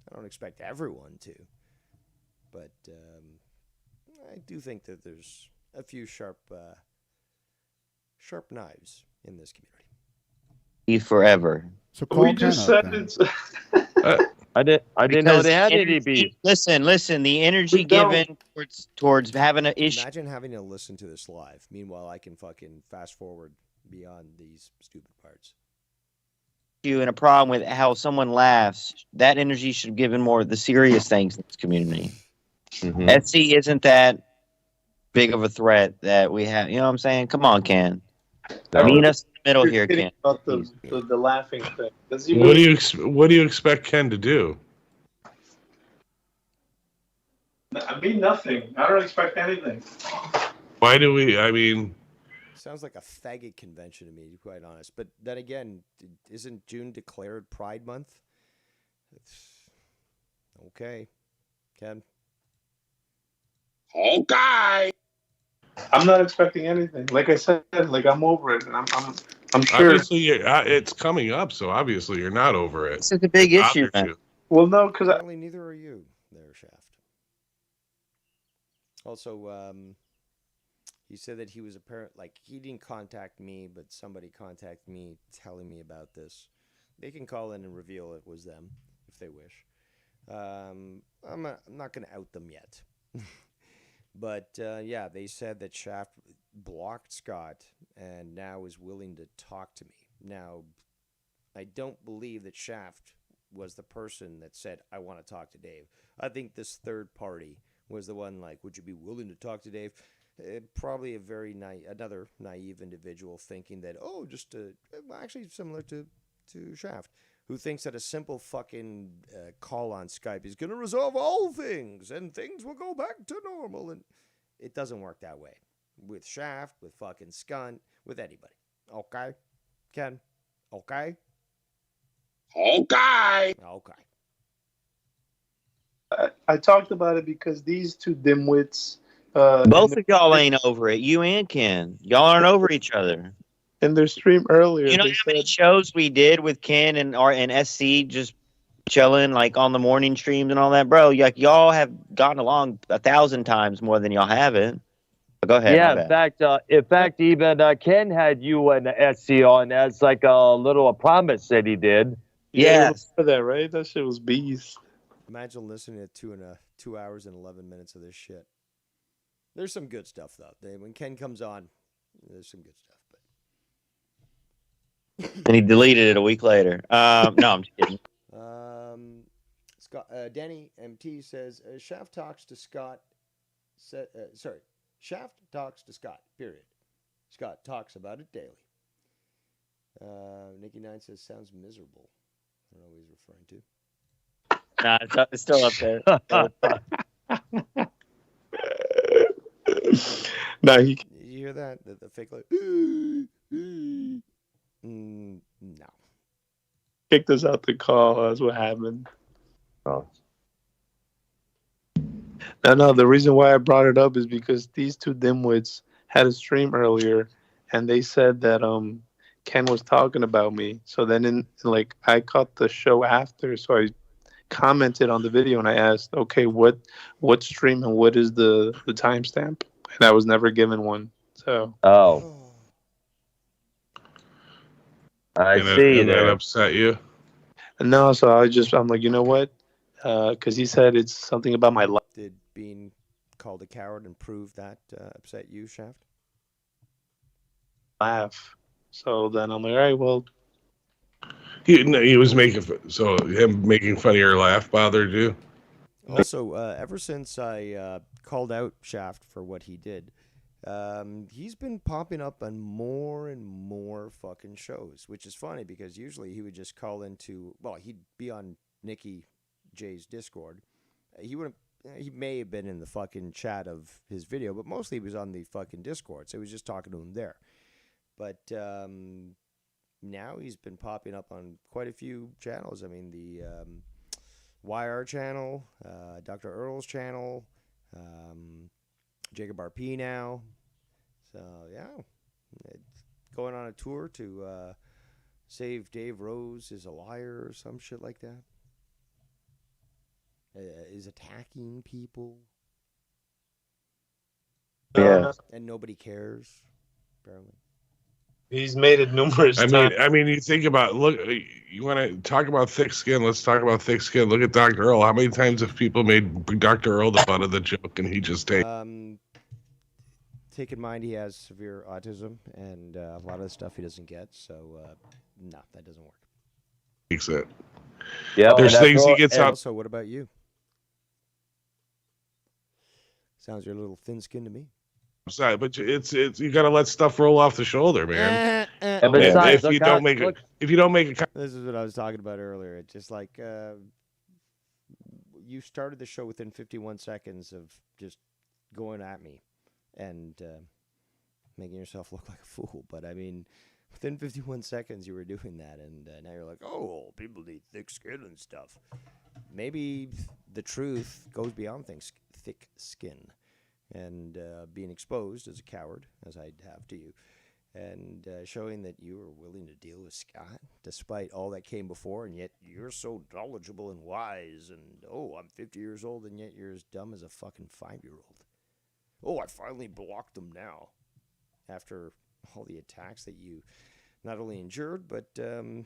I don't expect everyone to. But I do think that there's a few sharp knives in this community. Forever. So call We just said Ken up, it's. I didn't know they had any beef. Listen. The energy We don't. given towards having an issue. Imagine having to listen to this live. Meanwhile, I can fucking fast forward beyond these stupid parts. And a problem with how someone laughs. That energy should have given more of the serious things in this community. Mm-hmm. Etsy isn't that big of a threat that we have. You know what I'm saying? Come on, Ken. No. Meet us in the middle You're here, kidding Ken. about the laughing thing. Does he What really- do you expect Ken to do? I mean, nothing. I don't expect anything. Why do we? I mean, Sounds like a faggot convention to me, to be quite honest. But then again, isn't June declared Pride Month? Okay. Ken? Okay. I'm not expecting anything. Like I said, like I'm over it, and I'm sure. obviously it's coming up, so obviously you're not over it. This is a big issue, Obvious man. you. Well, no, because Apparently neither are you there, Shaft. Also, he said that he was he didn't contact me, but somebody contacted me telling me about this. They can call in and reveal it was them if they wish. I'm not going to out them yet. But yeah, they said that Shaft blocked Scott and now is willing to talk to me. Now, I don't believe that Shaft was the person that said, I want to talk to Dave. I think this third party was the one like, would you be willing to talk to Dave? Probably a very another naive individual thinking that, actually similar to Shaft, who thinks that a simple fucking call on Skype is going to resolve all things and things will go back to normal. And it doesn't work that way. With Shaft, with fucking Skunt, with anybody. Okay? Ken? Okay? Okay. Okay. I talked about it because these two dimwits. Both of y'all ain't over it. You and Ken. Y'all aren't over each other. in their stream earlier. You know they how many said, shows we did with Ken and SC just chilling like on the morning streams and all that, bro? Like y'all have gotten along 1,000 times more than y'all haven't. But go ahead. Yeah, my bad. in fact, even Ken had you and SC on as like a little promise that he did. yeah, Yes. you remember that, right? That shit was beast. Imagine listening to 2 hours and 11 minutes of this shit. There's some good stuff, though. When Ken comes on, there's some good stuff. But And he deleted it a week later. No, I'm just kidding. Scott, Danny MT says, Shaft talks to Scott. Shaft talks to Scott, period. Scott talks about it daily. Nikki9 says, sounds miserable. I don't know what he's referring to. Nah, it's still up there. No, he Did you hear that? The fake like, no. kicked us out the call. That's what happened. microphones. No. The reason why I brought it up is because these two dimwits had a stream earlier, and they said that Ken was talking about me. So then, like, I caught the show after, so I commented on the video and I asked, okay, what stream and what is the timestamp? And I was never given one. So Oh, I And see that there. upset you. no, so I'm like, you know what? Because he said it's something about my life. Did being called a coward and prove that upset you, Shaft? Laugh. So then I'm like, all right, well, He was making so him making fun of your laugh bothered you. Also, ever since I called out Shaft for what he did, he's been popping up on more and more fucking shows, which is funny because usually he would just call into, well, he'd be on Nikki J's Discord. He may have been in the fucking chat of his video, but mostly he was on the fucking Discord, so he was just talking to him there. But now he's been popping up on quite a few channels. I mean, the YR channel, Dr. Earl's channel, Jacob RP now. So, yeah, it's going on a tour to save Dave Rose is a liar or some shit like that. Is attacking people. Yeah. And nobody cares, apparently. he's made it numerous times. I mean, you think about you want to talk about thick skin? Let's talk about thick skin. Look at Dr. Earl. How many times have people made Dr. Earl the butt of the joke, and he just takes? Take in mind he has severe autism, and a lot of the stuff he doesn't get. So, no, that doesn't work. Takes it. Yeah, There's things he gets out. Also, what about you? Sounds you're a little thin-skinned to me. But it's you got to let stuff roll off the shoulder, man. And besides, if you don't make it, this is what I was talking about earlier. It's just like you started the show within 51 seconds of just going at me and making yourself look like a fool. But I mean, within 51 seconds, you were doing that, and now you're like, oh, people need thick skin and stuff. Maybe the truth goes beyond thick skin. And being exposed as a coward, as I have to you, and showing that you are willing to deal with Scott, despite all that came before, and yet you're so knowledgeable and wise, and, oh, I'm 50 years old, and yet you're as dumb as a fucking 5-year-old. Oh, I finally blocked them now, after all the attacks that you not only endured, but the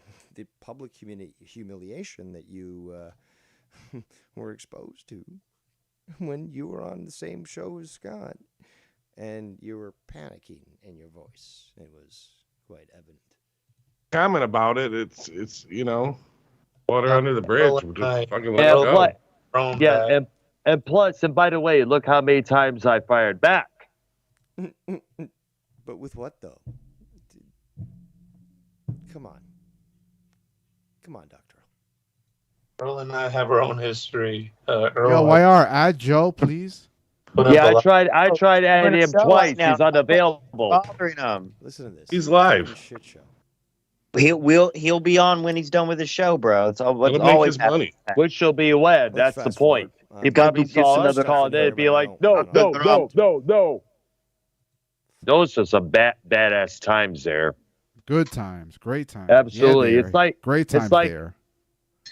public humiliation that you were exposed to. When you were on the same show as Scott, and you were panicking in your voice. It was quite evident. Comment about it. It's water under the bridge. We'll just fucking let it go. Yeah, and plus, and by the way, look how many times I fired back. But with what, though? Come on, Dr. Earl and I have our own history. Yo, YR, add Joe, please. Yeah, I tried adding him twice. He's unavailable. Bothering him. Listen to this. He's live. Shit show. He'll be on when he's done with the show, bro. It's always his money. Which will be when? That's the point. He probably saw another call and it'd be like, no. Those are some badass times there. Good times, great times. Absolutely, yeah, it's like great times there.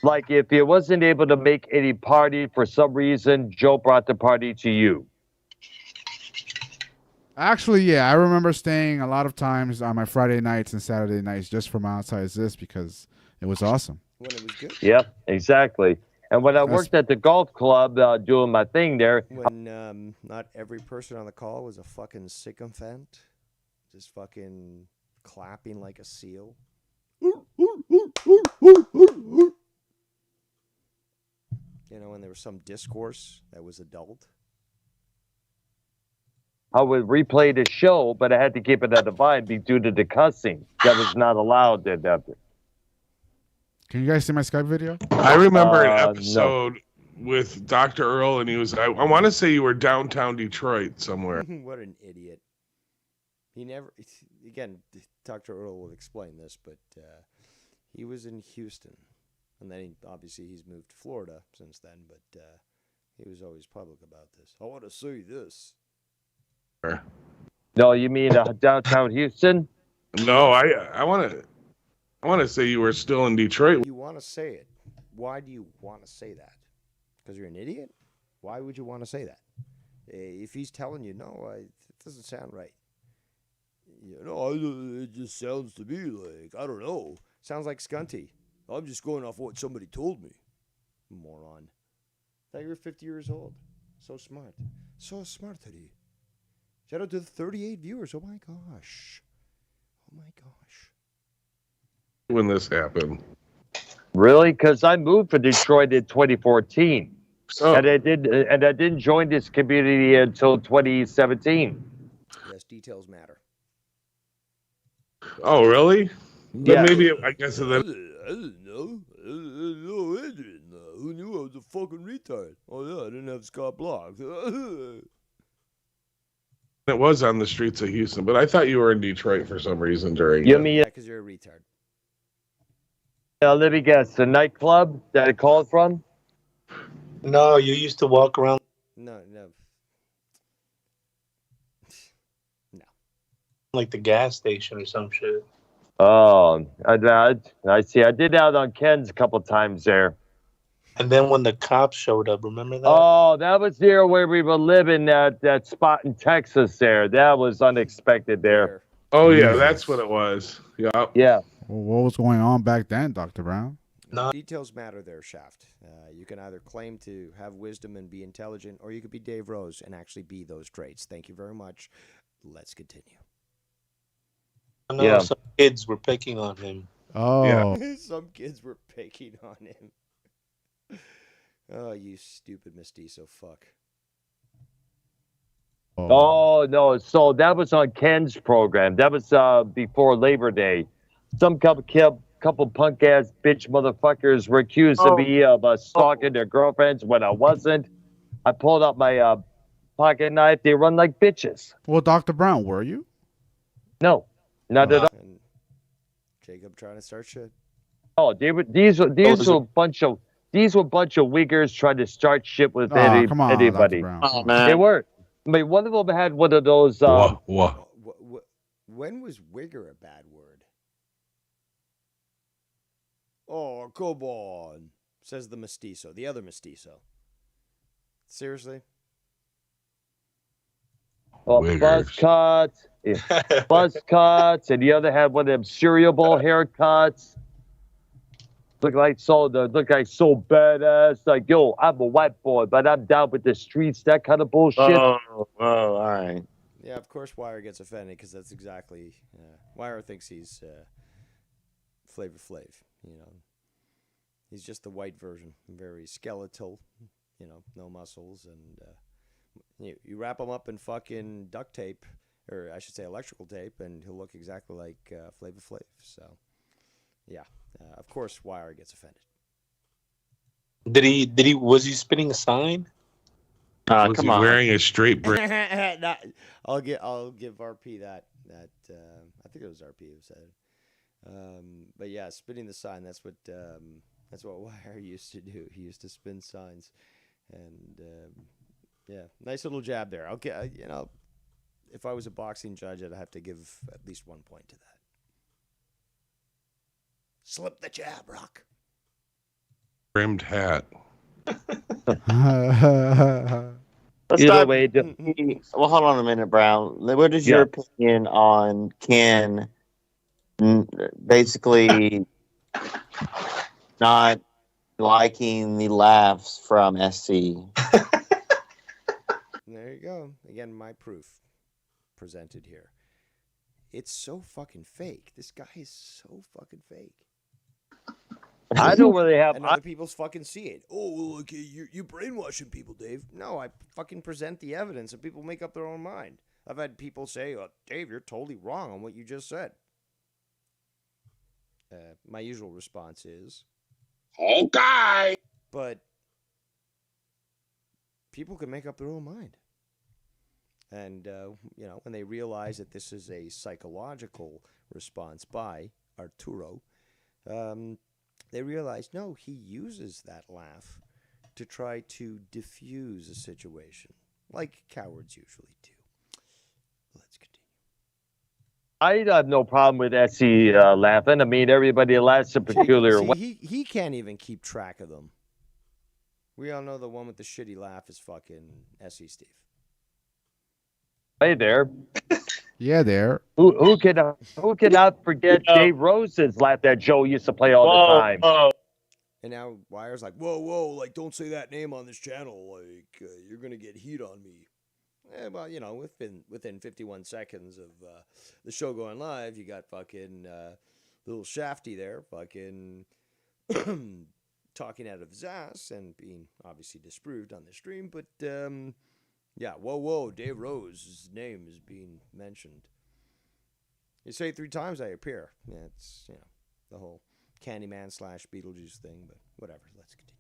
Like if you wasn't able to make any party for some reason, Joe brought the party to you. Actually, yeah, I remember staying a lot of times on my Friday nights and Saturday nights just from outside this because it was awesome. When it was good. Yep, exactly. And when I worked at the golf club doing my thing there. When not every person on the call was a fucking sycophant, just fucking clapping like a seal. When there was some discourse that was adult. I would replay the show, but I had to keep it at the vibe due to the cussing. That was not allowed at that. Can you guys see my Skype video? I remember an episode with Dr. Earl, and he was, I want to say you were downtown Detroit somewhere. What an idiot. He never, again, Dr. Earl will explain this, but he was in Houston. And then obviously he's moved to Florida since then, but he was always public about this. I want to say this. No, you mean downtown Houston? No, I want to say you were still in Detroit. You want to say it. Why do you want to say that? Because you're an idiot? Why would you want to say that? If he's telling you, no, it doesn't sound right. It just sounds to me like, I don't know. Sounds like Scunty. I'm just going off what somebody told me. Moron. I thought you were 50 years old. So smart. So smart, Teddy. Shout out to the 38 viewers. Oh my gosh. Oh my gosh. When this happened. Really? Because I moved from Detroit in 2014, Oh, and I didn't join this community until 2017. Yes, details matter. oh, really? Then Yeah. maybe I guess I then didn't know. I didn't know Adrian. Who knew I was a fucking retard? Oh yeah, I didn't have Scott blocked. it was on the streets of Houston, but I thought you were in Detroit for some reason during. You it. mean, Yeah, because you're a retard. let me guess, the nightclub that I called from? No, you used to walk around No. like the gas station or some shit. Oh, I see. I did out on Ken's a couple times there. And then when the cops showed up, remember that? Oh, that was there where we were living that spot in Texas there. That was unexpected there. Oh yeah, Jesus. that's what it was. Yeah. Yeah. What was going on back then, Dr. Brown? No. Details matter there, Shaft. You can either claim to have wisdom and be intelligent, or you could be Dave Rose and actually be those traits. Thank you very much. Let's continue. No, Yeah. some kids were picking on him. Oh, Yeah. Some kids were picking on him. Oh, you stupid mestizo fuck. Oh no! So that was on Ken's program. That was before Labor Day. Some couple punk ass bitch motherfuckers were accusing me of stalking their girlfriends when I wasn't. I pulled out my pocket knife. They run like bitches. Well, Dr. Brown, were you? No, not at all. And Jacob trying to start shit. Oh, these were a bunch of wiggers trying to start shit with Oh, come on, anybody. Dr. Brown. Oh, Come man. They were. I mean, one of them had one of those. Whoa. When was wigger a bad word? Oh, come on, says the mestizo, the other mestizo. Seriously? Buzz cuts, and the other had one of them cereal bowl haircuts. Look like so badass. Like, yo, I'm a white boy, but I'm down with the streets. That kind of bullshit. Oh, all right. Yeah, of course Wire gets offended because that's exactly... Wire thinks he's Flavor Flav, you know. He's just the white version. Very skeletal, you know, no muscles. And you wrap him up in fucking duct tape, or I should say electrical tape, and he'll look exactly like Flavor Flav. So, yeah. Of course Wire gets offended. Was he spinning a sign? Was Come he on. wearing a straight braid? I'll give RP that I think it was RP who said it. But yeah, spinning the sign, that's what Wire used to do. He used to spin signs, and yeah, nice little jab there. Okay, you know, if I was a boxing judge, I'd have to give at least 1 point to that. Slip the jab, Rock. Trimmed hat. Let's Either dive way, Well, hold on a minute, Brown. What is your opinion on Ken basically not liking the laughs from SC? There you go. Again, my proof presented here. It's so fucking fake. This guy is so fucking fake. I know where they have. And other people fucking see it. Oh, okay, you're brainwashing people, Dave. No, I fucking present the evidence and people make up their own mind. I've had people say, oh, Dave, you're totally wrong on what you just said. My usual response is, Okay. but people can make up their own mind. And, you know, when they realize that this is a psychological response by Arturo, they realized no, he uses that laugh to try to diffuse a situation, like cowards usually do. Let's continue. I have no problem with SE laughing. I mean, everybody laughs a peculiar See, way. he can't even keep track of them. We all know the one with the shitty laugh is fucking SE Steve. Hey there. Yeah, there. Who cannot forget Dave Rose's laugh that Joe used to play all the time? And now Wire's like, whoa, like don't say that name on this channel. Like you're gonna get heat on me. Well, you know, within 51 seconds of the show going live, you got fucking little Shafty there, fucking talking out of his ass and being obviously disproved on the stream. But yeah, whoa, Dave Rose's name is being mentioned. You say it 3 times, I appear. Yeah, it's the whole Candyman / Beetlejuice thing, but whatever. Let's continue.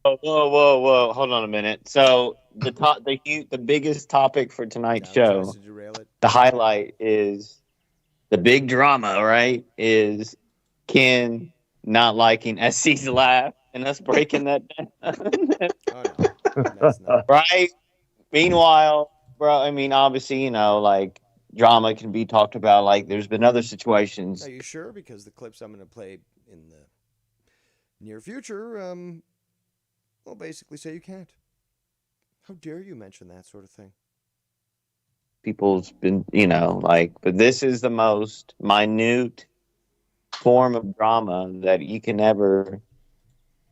Whoa! Hold on a minute. So the biggest topic for tonight's show, Tries to derail it. the highlight is the big drama, right? Is Ken not liking SC's laugh and us breaking that down. Oh no, that's not. Right? Meanwhile, bro, I mean, obviously, like drama can be talked about. Like, there's been other situations. Are you sure? Because the clips I'm going to play in the near future, will basically say you can't. How dare you mention that sort of thing? People's been, but this is the most minute form of drama that you can ever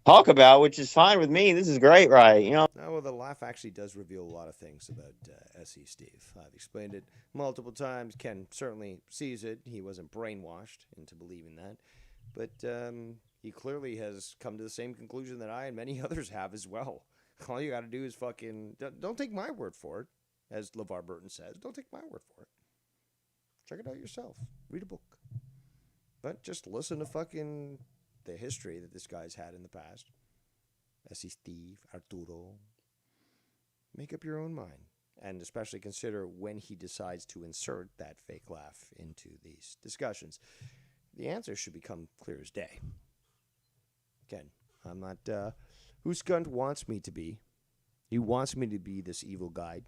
talk about, which is fine with me. This is great, right? Well, the laugh actually does reveal a lot of things about SE Steve. I've explained it multiple times. Ken certainly sees it. He wasn't brainwashed into believing that. But he clearly has come to the same conclusion that I and many others have as well. All you got to do is fucking... Don't take my word for it, as LeVar Burton says. Don't take my word for it. Check it out yourself. Read a book. But just listen to fucking the history that this guy's had in the past. SE Steve, Arturo. Make up your own mind. And especially consider when he decides to insert that fake laugh into these discussions. The answer should become clear as day. Again, I'm not who Skunt wants me to be. He wants me to be this evil guy,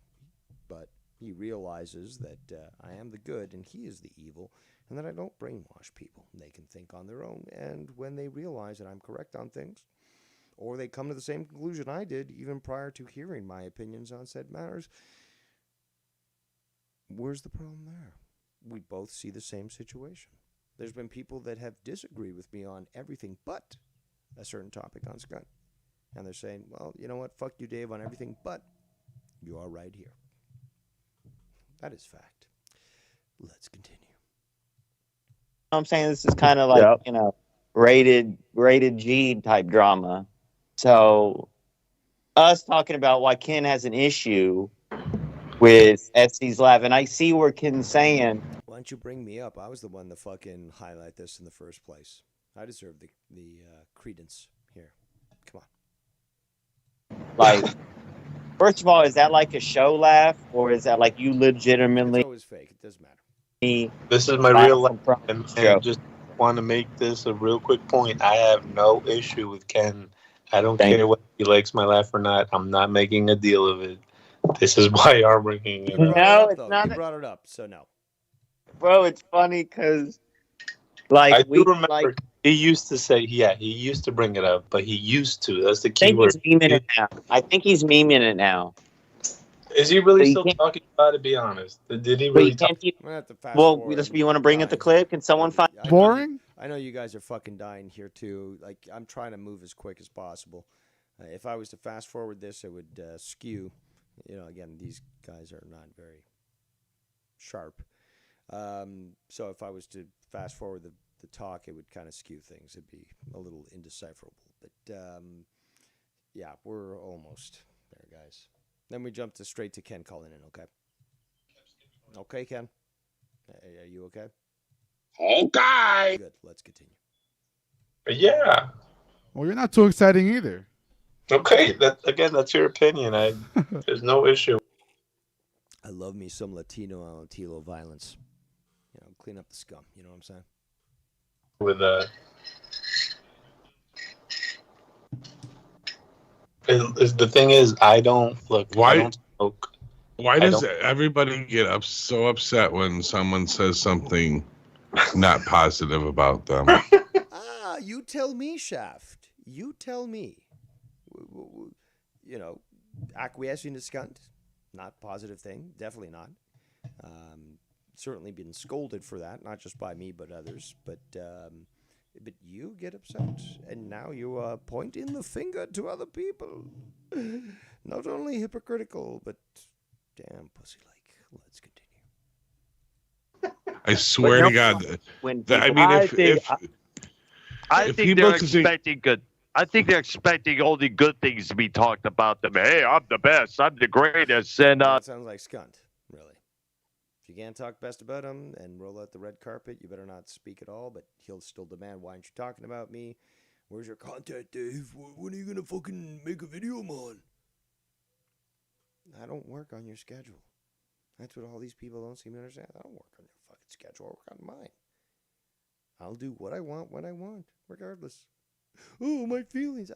but he realizes that I am the good and he is the evil, and that I don't brainwash people. They can think on their own, and when they realize that I'm correct on things, or they come to the same conclusion I did even prior to hearing my opinions on said matters, where's the problem there? We both see the same situation. There's been people that have disagreed with me on everything but a certain topic on Skunt. And they're saying, well, you know what? Fuck you, Dave, on everything but you are right here. That is fact. Let's continue. I'm saying this is kind of like, rated G type drama. So us talking about why Ken has an issue with SC's laugh, and I see where Ken's saying, why don't you bring me up? I was the one to fucking highlight this in the first place. I deserve the credence here. Come on. Like, first of all, is that like a show laugh, or is that like you legitimately? It's always fake. It doesn't matter. This is my real life, and just want to make this a real quick point. I have no issue with Ken. I don't care whether he likes my laugh or not. I'm not making a deal of it. This is why I'm bringing it up. No, it's not. You brought it up, so no. Bro, it's funny because, like, I do remember he used to say, he used to bring it up, but he used to. That's the key word. I think he's memeing it now. Is he really still talking about it? Be honest. Did he really talk? You want to bring up the clip? Can someone find boring? I know you guys are fucking dying here too. Like, I'm trying to move as quick as possible. If I was to fast forward this, it would skew. Again, these guys are not very sharp. So if I was to fast forward the talk, it would kind of skew things. It'd be a little indecipherable. But yeah, we're almost there, guys. Then we jump straight to Ken calling in, okay? Okay, Ken? Are you okay? Okay. Good, let's continue. Yeah. Well, you're not too exciting either. Okay, that's your opinion. There's no issue. I love me some Latino violence. Clean up the scum. You know what I'm saying? With The thing is, I don't look. I Why? don't smoke. Why I does don't. everybody get so upset when someone says something not positive about them? You tell me, Shaft. You tell me. You know, acquiescing to scunt, not positive thing. Definitely not. Um, Certainly been scolded for that, not just by me but others. But you get upset, and now you are pointing the finger to other people. Not only hypocritical, but damn pussy-like. Let's continue. I But swear no, to God, when I people, mean, I think I if think people they're can say, expecting good. I think they're expecting only good things to be talked about them. Hey, I'm the best. I'm the greatest. And That sounds like scunt, really. If you can't talk best about him and roll out the red carpet, you better not speak at all, but he'll still demand, why aren't you talking about me? Where's your content, Dave? When are you gonna fucking make a video, man? I don't work on your schedule. That's what all these people don't seem to understand. I don't work on your fucking schedule. I work on mine. I'll do what I want when I want, regardless. Oh, my feelings.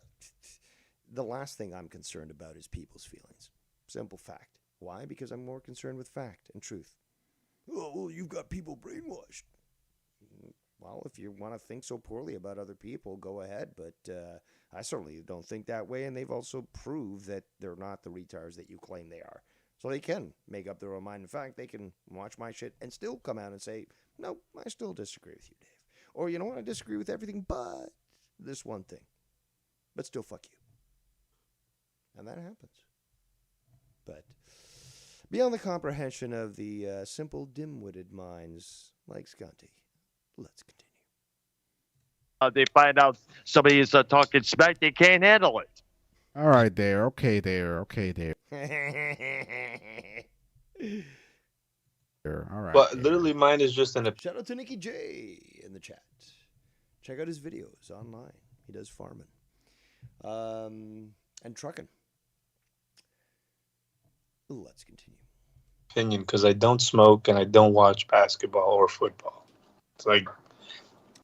The last thing I'm concerned about is people's feelings. Simple fact. Why? Because I'm more concerned with fact and truth. Oh, well, you've got people brainwashed. Well, if you want to think so poorly about other people, go ahead. But I certainly don't think that way. And they've also proved that they're not the retards that you claim they are. So they can make up their own mind. In fact, they can watch my shit and still come out and say, no, I still disagree with you, Dave. Or, you know what, I disagree with everything but this one thing. But still, fuck you. And that happens. But beyond the comprehension of the simple, dim-witted minds like Scanty, let's continue. they find out somebody is talking smack, they can't handle it. All right, there. Okay, there. Okay, there. All right. But There. literally, mine is just an. Shout out to Nikki J in the chat. Check out his videos online. He does farming and trucking. Let's continue. Opinion because I don't smoke and I don't watch basketball or football. It's like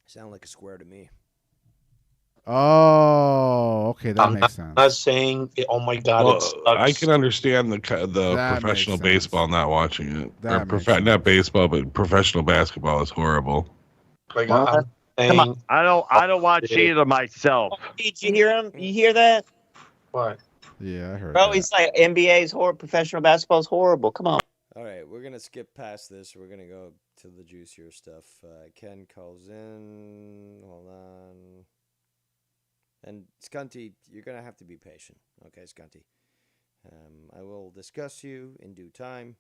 Sound like a square to me. Oh, okay. That I'm makes not sense. saying, oh my god, it well, I sucks. can understand the That makes professional sense. baseball not watching it, or That makes sense. not baseball, but professional basketball is horrible. Like What? I'm Come on. saying, I don't watch either myself. Did you hear him? You hear that? what? Yeah, I heard Bro, that. he's like, NBA's horrible, professional basketball's horrible. Come on. All right, we're going to skip past this. We're going to go to the juicier stuff. Ken calls in. Hold on. And Scunty, you're going to have to be patient. Okay, Scunty. I will discuss you in due time.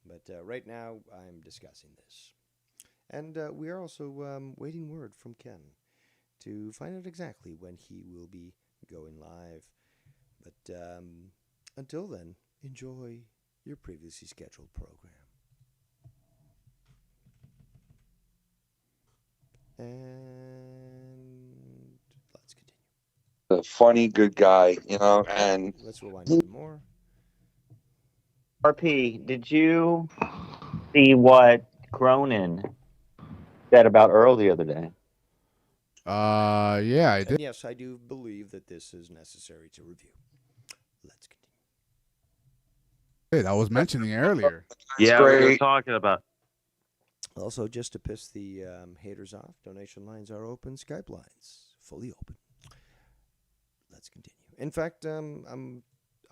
But right now, I'm discussing this. And we are also waiting word from Ken to find out exactly when he will be going live. But until then, enjoy your previously scheduled program. And let's continue. A funny, good guy, you know, and Let's rewind even more. RP, did you see what Cronin said about Earl the other day? Yeah, I did. And yes, I do believe that this is necessary to review. Let's continue. I was mentioning earlier. Yeah, we were great. talking about. Also, just to piss the haters off, donation lines are open. Skype lines fully open. Let's continue. In fact, I'm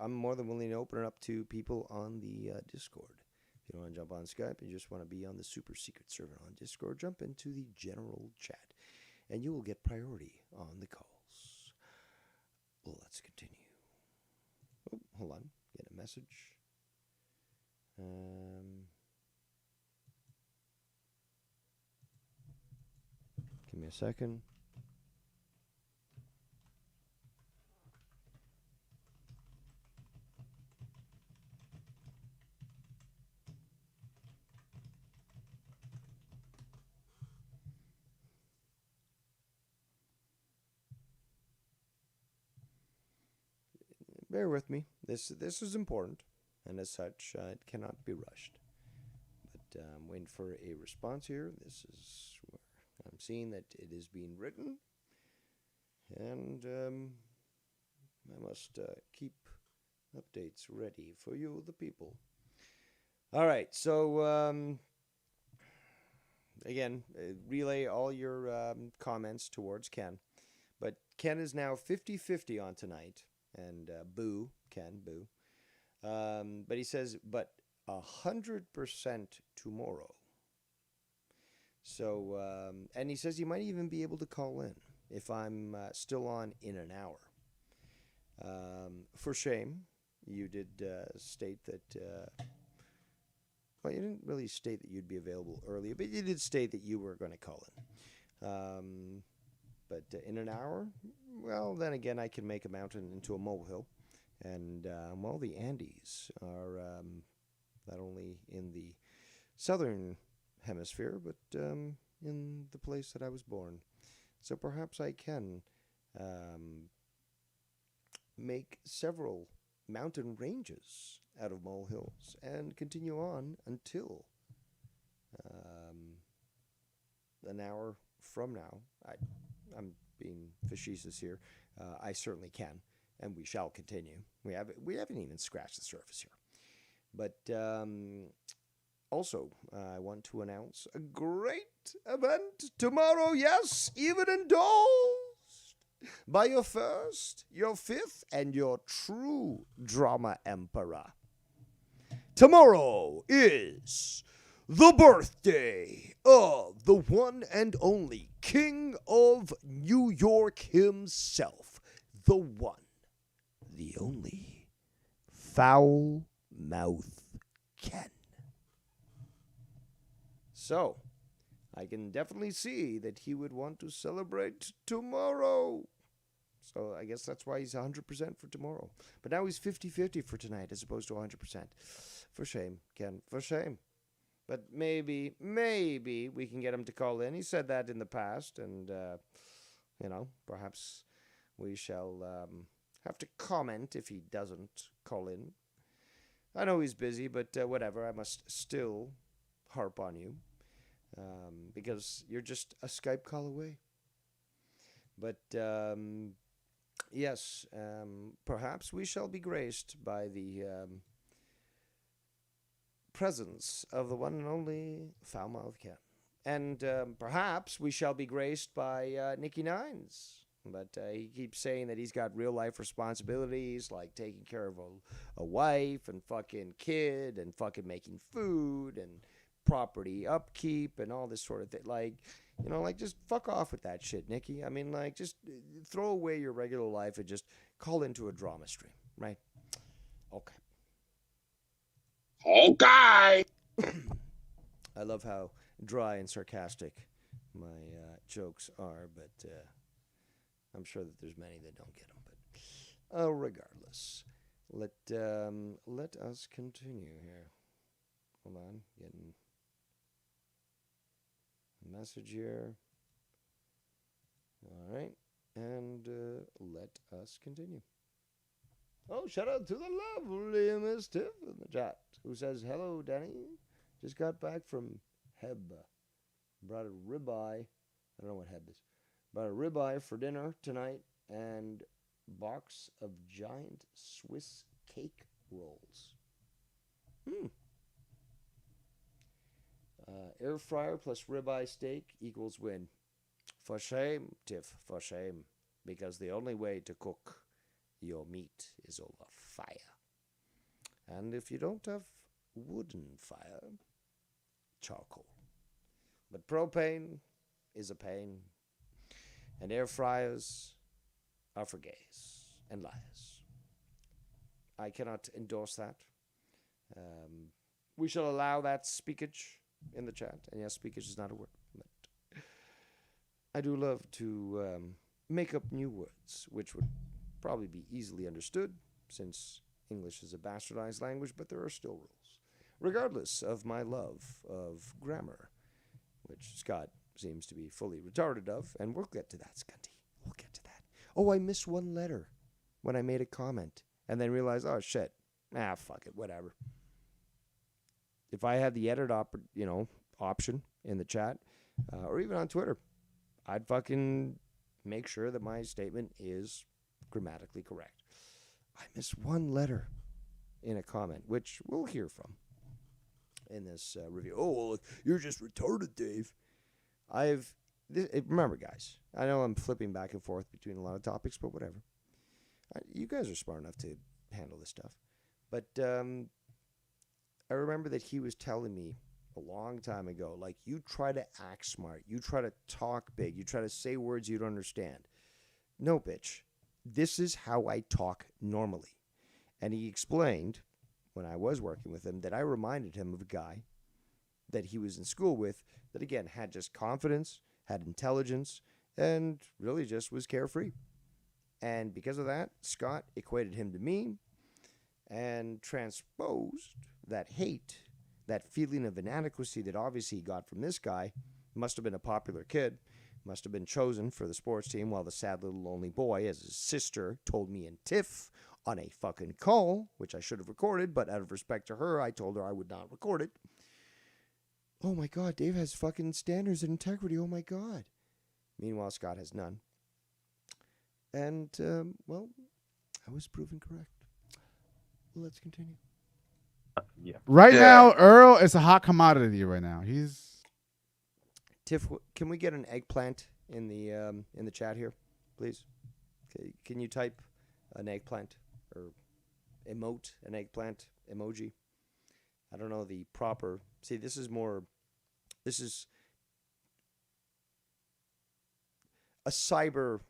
more than willing to open it up to people on the Discord. If you don't want to jump on Skype and you just want to be on the super secret server on Discord, jump into the general chat, and you will get priority on the calls. Let's continue. Oh, hold on. Get a message. Give me a second. Bear with me. This is important, and as such, it cannot be rushed. But I'm waiting for a response here. This is where I'm seeing that it is being written, and I must keep updates ready for you, the people. All right, so again, relay all your comments towards Ken. But Ken is now 50-50 on tonight. And boo, Ken, boo. But he says, but 100% tomorrow. So, and he says he might even be able to call in if I'm still on in an hour. For shame, you did state that. Well, you didn't really state that you'd be available earlier, but you did state that you were going to call in. But in an hour, well, then again, I can make a mountain into a molehill. And, well, the Andes are not only in the southern hemisphere, but in the place that I was born. So perhaps I can make several mountain ranges out of molehills and continue on until an hour from now. I'm being facetious here. I certainly can, and we shall continue. We haven't even scratched the surface here. But also, I want to announce a great event tomorrow. Yes, even endorsed by your first, your fifth, and your true drama emperor. Tomorrow is the birthday of the one and only King of New York himself, the one, the only, Foul Mouth Ken. So, I can definitely see that he would want to celebrate tomorrow. So I guess that's why he's 100% for tomorrow. But now he's 50-50 for tonight as opposed to 100%. For shame, Ken. For shame. But maybe we can get him to call in. He said that in the past, and, perhaps we shall have to comment if he doesn't call in. I know he's busy, but whatever. I must still harp on you because you're just a Skype call away. But, yes, perhaps we shall be graced by the presence of the one and only Foulmouth Ken. And perhaps we shall be graced by Nicky Nines. But he keeps saying that he's got real life responsibilities, like taking care of a wife and fucking kid and fucking making food and property upkeep and all this sort of thing. Like, just fuck off with that shit, Nicky. I mean, just throw away your regular life and just call into a drama stream, right? Okay. Okay. I love how dry and sarcastic my jokes are, but I'm sure that there's many that don't get them. But regardless, let us continue here. Hold on, getting a message here. All right, and let us continue. Oh, shout out to the lovely Miss Tiff in the chat, who says, hello, Danny. Just got back from Heb. Brought a ribeye. I don't know what Heb is. Brought a ribeye for dinner tonight and box of giant Swiss cake rolls. Air fryer plus ribeye steak equals win. For shame, Tiff, for shame. Because the only way to cook your meat is over fire. And if you don't have wooden fire, charcoal. But propane is a pain. And air fryers are for gays and liars. I cannot endorse that. We shall allow that speakage in the chat. And yes, speakage is not a word. But I do love to make up new words, which would probably be easily understood, since English is a bastardized language, but there are still rules. Regardless of my love of grammar, which Scott seems to be fully retarded of, and we'll get to that, Scotty. We'll get to that. Oh, I missed one letter when I made a comment, and then realized, oh, shit. Fuck it, whatever. If I had the edit option in the chat, or even on Twitter, I'd fucking make sure that my statement is grammatically correct. I missed one letter in a comment, which we'll hear from in this review. Oh, well, you're just retarded, Dave. Remember, guys, I know I'm flipping back and forth between a lot of topics, but whatever. You guys are smart enough to handle this stuff. But I remember that he was telling me a long time ago, like, you try to act smart, you try to talk big, you try to say words you don't understand. No, bitch. This is how I talk normally. And he explained, when I was working with him, that I reminded him of a guy that he was in school with that, again, had just confidence, had intelligence, and really just was carefree. And because of that, Scott equated him to me and transposed that hate, that feeling of inadequacy that obviously he got from this guy. Must have been a popular kid, must have been chosen for the sports team, while the sad little lonely boy, as his sister told me in TIFF on a fucking call, which I should have recorded, but out of respect to her, I told her I would not record it. Oh my God, Dave has fucking standards and integrity. Oh my God. Meanwhile, Scott has none. And, well, I was proven correct. Let's continue. Yeah. Right now, Earl is a hot commodity right now. He's Tiff, can we get an eggplant in the chat here, please? Okay, can you type an eggplant or emote an eggplant emoji? I don't know the proper. See, this is a cyber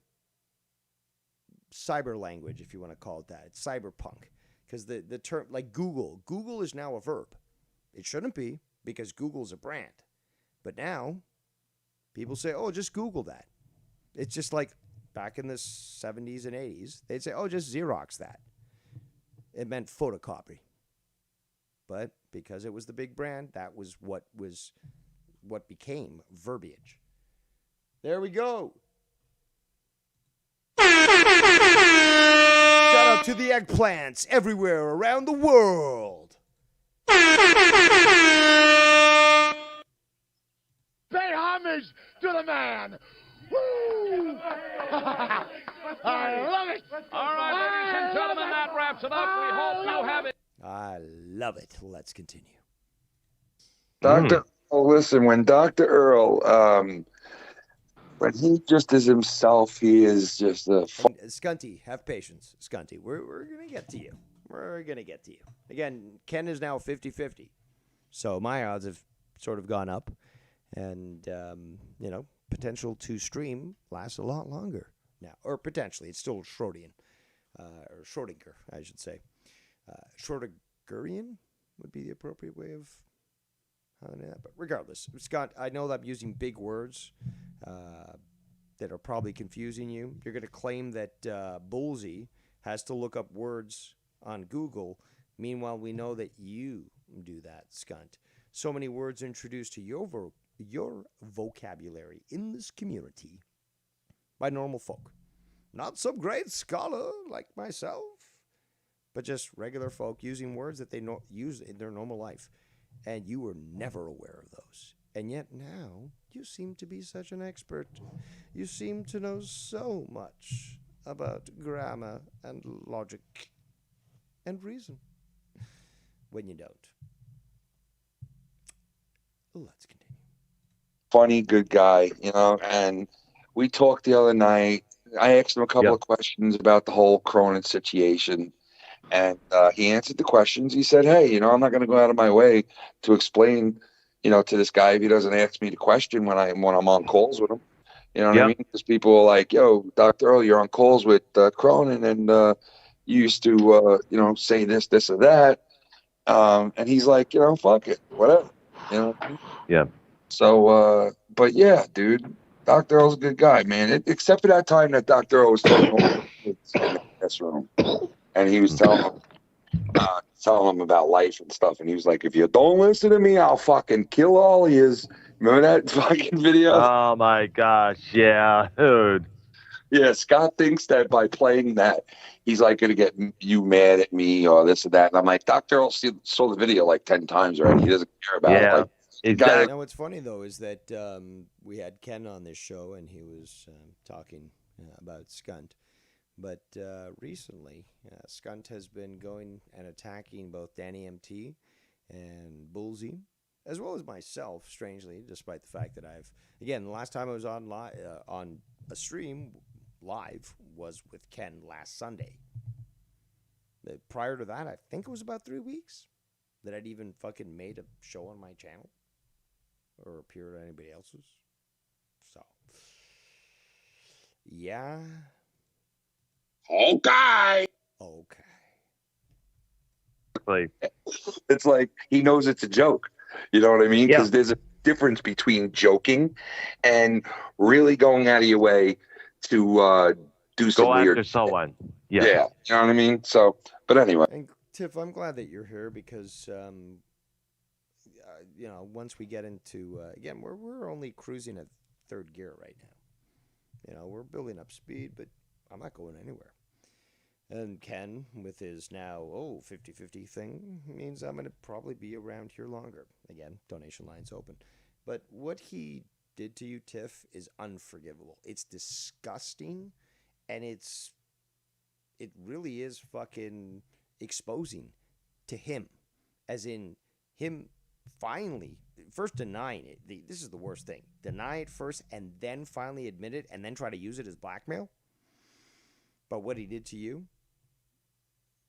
language, if you want to call it that. It's cyberpunk. Because the term, like Google is now a verb. It shouldn't be, because Google's a brand. But now, people say, oh, just Google that. It's just like back in the 70s and 80s, they'd say, oh, just Xerox that. It meant photocopy. But because it was the big brand, that was what became verbiage. There we go. Shout out to the eggplants everywhere around the world. Pay homage to the man. Woo! I love it. All right, ladies and gentlemen, that wraps it up. We hope you have it. I love it. Let's continue. Dr. Oh, listen, when Dr. Earl, when he just is himself, he is just a... Scunty, have patience. Scunty, we're going to get to you. We're going to get to you. Again, Ken is now 50-50. So my odds have sort of gone up. And, potential to stream lasts a lot longer now. Or potentially. It's still Schrodian. Or Schrodinger, I should say. Schrodingerian would be the appropriate way of that. But regardless, Scott, I know that I'm using big words that are probably confusing you. You're going to claim that Bullseye has to look up words on Google. Meanwhile, we know that you do that, Scunt. So many words introduced to your vocabulary in this community by normal folk. Not some great scholar like myself, but just regular folk using words that they use in their normal life. And you were never aware of those. And yet now, you seem to be such an expert. You seem to know so much about grammar and logic and reason. When you don't. Let's continue. Funny, good guy, and we talked the other night. I asked him a couple of questions about the whole Cronin situation, and he answered the questions. He said, hey, I'm not going to go out of my way to explain, to this guy if he doesn't ask me the question when I'm on calls with him. You know what I mean? Because people are like, yo, Dr. Earl, you're on calls with Cronin, and you used to, say this or that. And he's like, fuck it, whatever. Yeah. So, but yeah, dude, Dr. Earl's a good guy, man. Except for that time that Dr. Earl was talking in the test room, and he was telling him about life and stuff, and he was like, if you don't listen to me, I'll fucking kill all of yous. Remember that fucking video? Oh my gosh, yeah, dude. Yeah, Scott thinks that by playing that, he's like going to get you mad at me or this or that. And I'm like, Dr. Earl saw the video like 10 times already. He doesn't care about it. Like, exactly. Now, what's funny, though, is that we had Ken on this show, and he was talking about Scunt. But recently, Skunt has been going and attacking both Danny MT and Bullsy, as well as myself, strangely, despite the fact that again, the last time I was on on a stream live was with Ken last Sunday. Prior to that, I think it was about 3 weeks that I'd even fucking made a show on my channel or appeared on anybody else's. So, yeah. Okay. It's like he knows it's a joke. You know what I mean? Because there's a difference between joking and really going out of your way to do some Go weird after someone. Yeah. You know what I mean? So, but anyway. And Tiff, I'm glad that you're here because, you know, once we get into, again, we're only cruising at third gear right now. You know, we're building up speed, but I'm not going anywhere. And Ken, with his now, 50-50 thing, means I'm going to probably be around here longer. Again, donation line's open. But what he did to you, Tiff, is unforgivable. It's disgusting, and it really is fucking exposing to him. As in, him finally, first denying it. This is the worst thing. Deny it first, and then finally admit it, and then try to use it as blackmail. But what he did to you,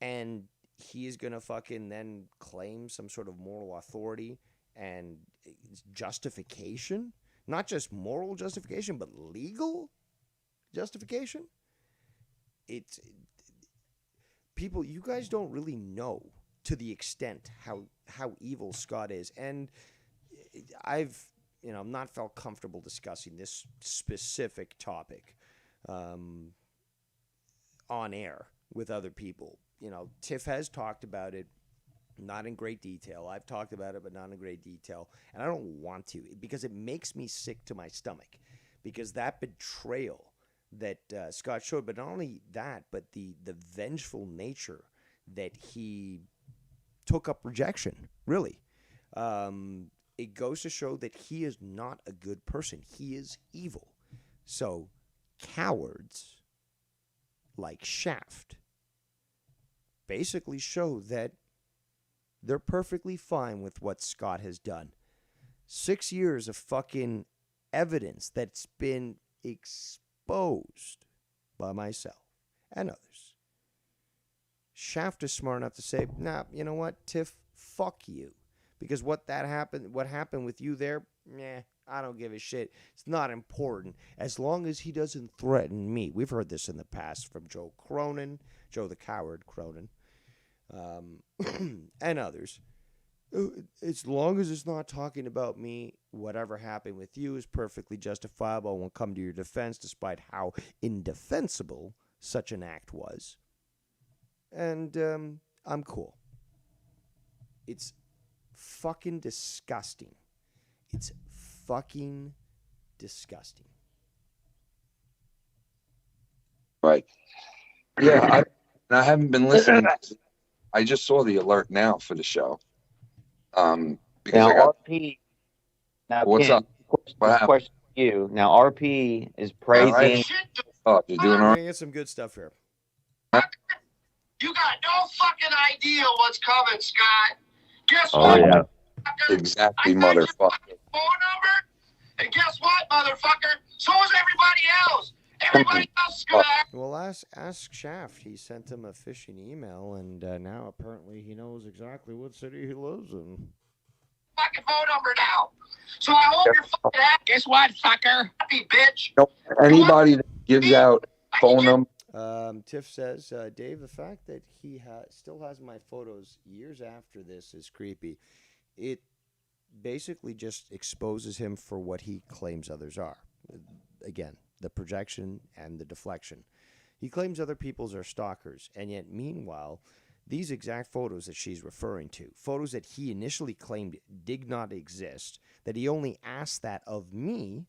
and he is going to fucking then claim some sort of moral authority and justification. Not just moral justification, but legal justification. It's people, you guys don't really know to the extent how evil Scott is. And I've, not felt comfortable discussing this specific topic on air with other people. Tiff has talked about it, not in great detail. I've talked about it, but not in great detail. And I don't want to, because it makes me sick to my stomach. Because that betrayal that Scott showed, but not only that, but the vengeful nature that he took up rejection, really. It goes to show that he is not a good person. He is evil. So, cowards like Shaft basically show that they're perfectly fine with what Scott has done. 6 years of fucking evidence that's been exposed by myself and others. Shaft is smart enough to say, nah, you know what, Tiff, fuck you. Because what happened with you there, I don't give a shit. It's not important. As long as he doesn't threaten me. We've heard this in the past from Joe the Coward Cronin, and others. As long as it's not talking about me, whatever happened with you is perfectly justifiable. I won't come to your defense, despite how indefensible such an act was. And I'm cool. It's fucking disgusting. It's fucking disgusting. Right. Yeah, I haven't been listening. I just saw the alert now for the show. Because now, I got RP. Now, what's Ken, up? What happened? question for you. Now, RP is praising. Right. Oh, you're doing all We're right. gonna get some good stuff here. You got no fucking idea what's coming, Scott. Guess Oh, what? yeah. Exactly, I got your motherfucker. fucking phone number, and guess what, motherfucker? So is everybody else. Everybody else is gonna act. Well, ask Shaft. He sent him a phishing email, and now apparently he knows exactly what city he lives in. Fucking phone number now. So I hope you're fucking happy. Guess what, fucker? Happy bitch. No, anybody that gives out phone number. Tiff says, Dave, the fact that he still has my photos years after this is creepy. It basically just exposes him for what he claims others are. Again, the projection and the deflection. He claims other people's are stalkers, and yet, meanwhile, these exact photos that she's referring to, photos that he initially claimed did not exist, that he only asked that of me,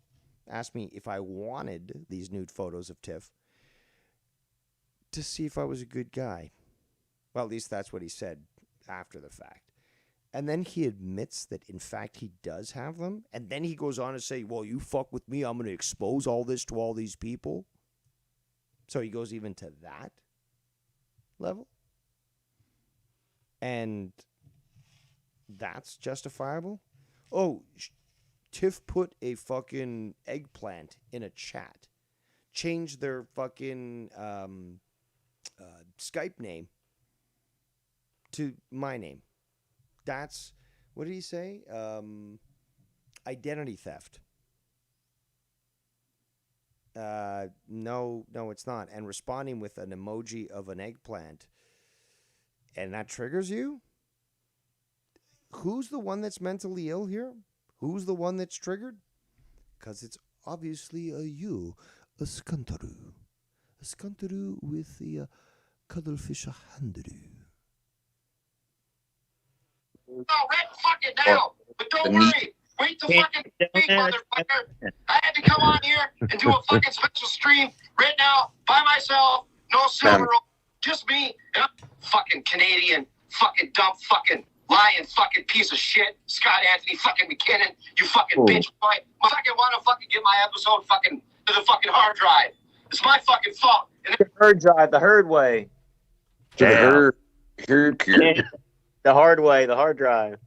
asked me if I wanted these nude photos of Tiff, to see if I was a good guy. Well, at least that's what he said after the fact. And then he admits that, in fact, he does have them. And then he goes on to say, well, you fuck with me, I'm going to expose all this to all these people. So he goes even to that level? And that's justifiable? Oh, Tiff put a fucking eggplant in a chat. Changed their fucking Skype name to my name. That's, what did he say? Identity theft. No, it's not. And responding with an emoji of an eggplant, and that triggers you? Who's the one that's mentally ill here? Who's the one that's triggered? Because it's obviously you, a skuntaroo. A skuntaroo with the cuddlefish handoo. Oh, right fucking now. But don't worry. Wait till fucking week, motherfucker. I had to come on here and do a fucking special stream right now by myself. No silver roll. Just me. And I'm fucking Canadian. Fucking dumb fucking lying fucking piece of shit. Scott Anthony fucking McKinnon. You fucking bitch boy. I fucking want to fucking get my episode fucking to the fucking hard drive. It's my fucking fault. And The herd drive, the herd way. To the herd. The hard way, the hard drive.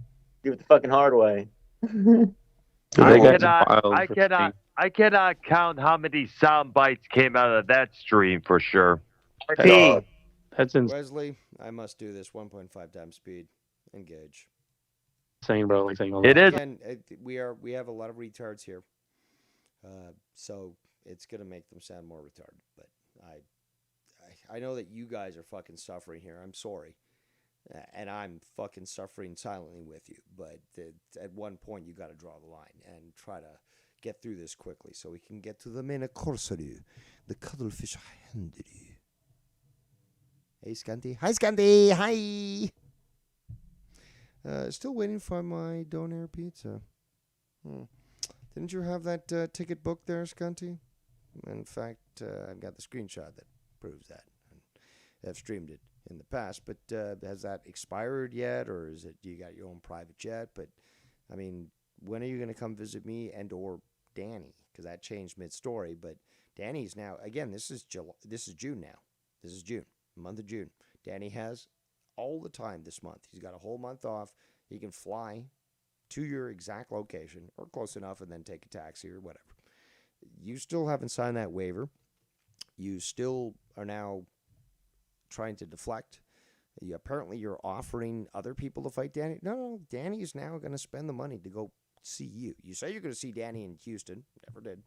Do it the fucking hard way. I cannot count how many sound bites came out of that stream for sure. That's Wesley, I must do this 1.5 times speed. Engage. insane, bro. Like saying all It that. is. Again, we have a lot of retards here, so it's gonna make them sound more retarded. But I know that you guys are fucking suffering here. I'm sorry, and I'm fucking suffering silently with you. But at one point, you got to draw the line and try to get through this quickly, so we can get to the main coursery, the cuddlefish handy. Hey, Scanty. Hi, Scanty. Hi. Still waiting for my Donair pizza. Didn't you have that ticket booked there, Scanty? In fact, I've got the screenshot that proves that. I've streamed it in the past, but has that expired yet, or is it you got your own private jet? But I mean, when are you going to come visit me and or Danny? Because that changed mid-story. But Danny's now again. This is June now. This is June, month of June. Danny has all the time this month. He's got a whole month off. He can fly to your exact location or close enough, and then take a taxi or whatever. You still haven't signed that waiver. You still are now trying to deflect. Apparently, you're offering other people to fight Danny. No, Danny is now going to spend the money to go see you. You say you're going to see Danny in Houston. Never did.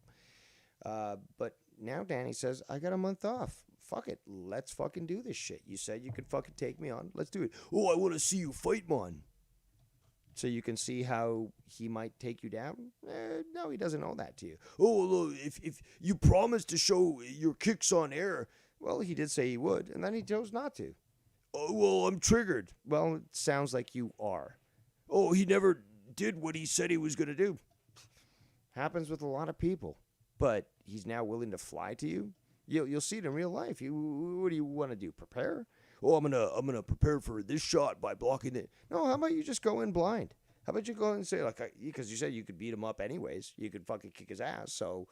But now Danny says, I got a month off. Fuck it. Let's fucking do this shit. You said you could fucking take me on. Let's do it. Oh, I want to see you fight, man. So you can see how he might take you down? No, he doesn't owe that to you. Oh, look, if you promised to show your kicks on air, well, he did say he would, and then he chose not to. Oh, well, I'm triggered. Well, it sounds like you are. Oh, he never did what he said he was going to do. Happens with a lot of people. But he's now willing to fly to you. You'll see it in real life. What do you want to do? Prepare? Oh, I'm gonna prepare for this shot by blocking it. No, how about you just go in blind? How about you go and say, like, because you said you could beat him up anyways. You could fucking kick his ass. So,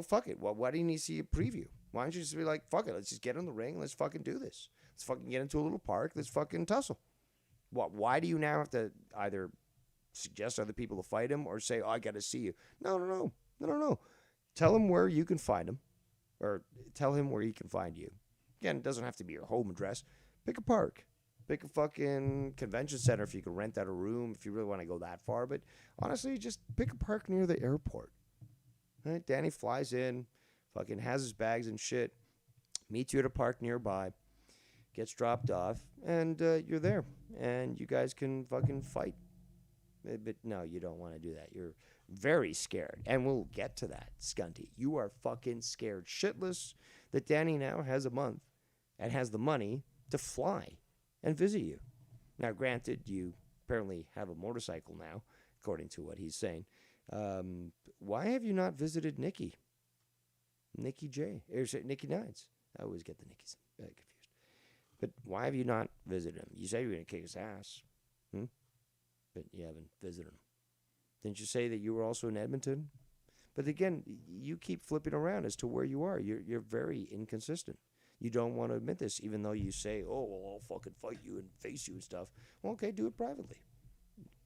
fuck it. Well, why do you need to see a preview? Why don't you just be like, fuck it, let's just get in the ring. Let's fucking do this. Let's fucking get into a little park. Let's fucking tussle. Why do you now have to either suggest other people to fight him or say, oh, I got to see you? No. Tell him where you can find him, or tell him where he can find you. Again, it doesn't have to be your home address. Pick a park. Pick a fucking convention center if you can rent out a room, if you really want to go that far. But honestly, just pick a park near the airport. Right? Danny flies in, fucking has his bags and shit, meets you at a park nearby, gets dropped off, and you're there. And you guys can fucking fight. But no, you don't want to do that. You're very scared. And we'll get to that, Scunty. You are fucking scared shitless that Danny now has a month and has the money to fly and visit you. Now, granted, you apparently have a motorcycle now, according to what he's saying. Why have you not visited Nikki? Nikki J. Or Nikki Nines. I always get the Nickies confused. But why have you not visited him? You said you were going to kick his ass. But you haven't visited him. Didn't you say that you were also in Edmonton? But again, you keep flipping around as to where you are. You're very inconsistent. You don't want to admit this, even though you say, "Oh, well, I'll fucking fight you and face you and stuff." Well, okay, do it privately.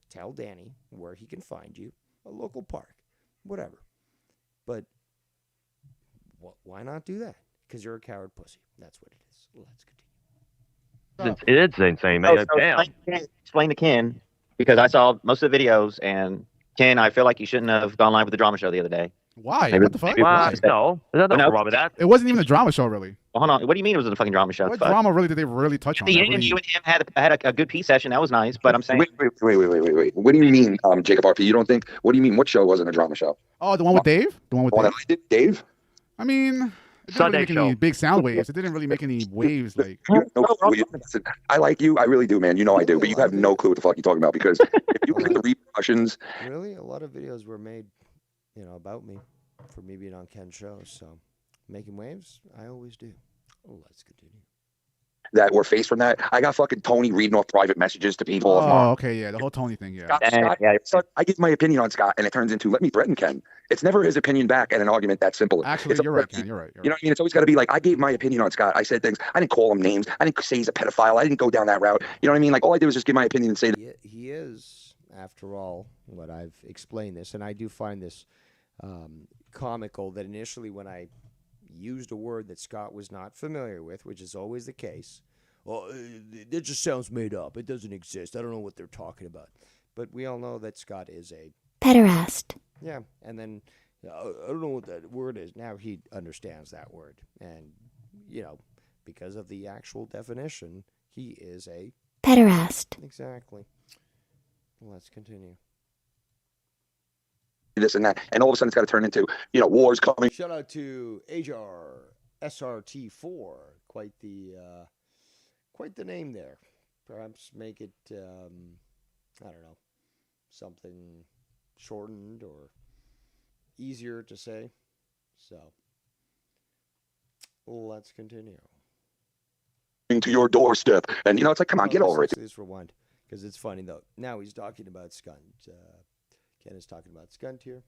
Tell Danny where he can find you, a local park, whatever. But why not do that? Because you're a coward pussy. That's what it is. Let's continue. It's insane, man. Damn. Explain to Ken, because I saw most of the videos, and Ken, I feel like you shouldn't have gone live with the drama show the other day. Why? Maybe, What the fuck? maybe Why? No, there's nothing wrong with that. It wasn't even a drama show, really. Well, hold on. What do you mean it was a fucking drama show? What drama really did they really touch on? The That end, really- you and him had a good pea session. That was nice, but I'm saying. Wait. What do you mean, Jacob RP? You don't think? What do you mean? What show wasn't a drama show? Oh, the one with Dave? The one with The one Dave? that I did, Dave? I mean, it didn't Sunday really make any show. big sound waves. It didn't really make any waves. Like, Listen, I like you. I really do, man. You know I do. But you have no clue what the fuck you're talking about, because if you read the repercussions. Really? A lot of videos were made, about me for me being on Ken's show. So, making waves, I always do. Let's continue. That were faced from that. I got fucking Tony reading off private messages to people. oh, okay, yeah, the whole Tony thing, yeah. Scott, I give my opinion on Scott, and it turns into let me threaten Ken. It's never his opinion back and an argument that simple. Actually, It's you're right, Ken. You're right. You know what I mean? It's always got to be like, I gave my opinion on Scott. I said things. I didn't call him names. I didn't say he's a pedophile. I didn't go down that route. You know what I mean? Like, all I did was just give my opinion and say that. He is, after all, what I've explained this, and I do find this comical that initially when I used a word that Scott was not familiar with, which is always the case, well, it just sounds made up. It doesn't exist. I don't know what they're talking about. But we all know that Scott is a pederast. Yeah, and then I don't know what that word is. Now he understands that word. And, because of the actual definition, he is a pederast. Exactly. Let's continue. This and that, and all of a sudden it's got to turn into, wars coming. Shout out to Ajar SRT4. Quite the name there. Perhaps make it, I don't know, something shortened or easier to say. So, let's continue. To your doorstep, and it's like, come on, get over it. Let's rewind, because it's funny though. Now he's talking about Skunt. Ken is talking about Skunt here.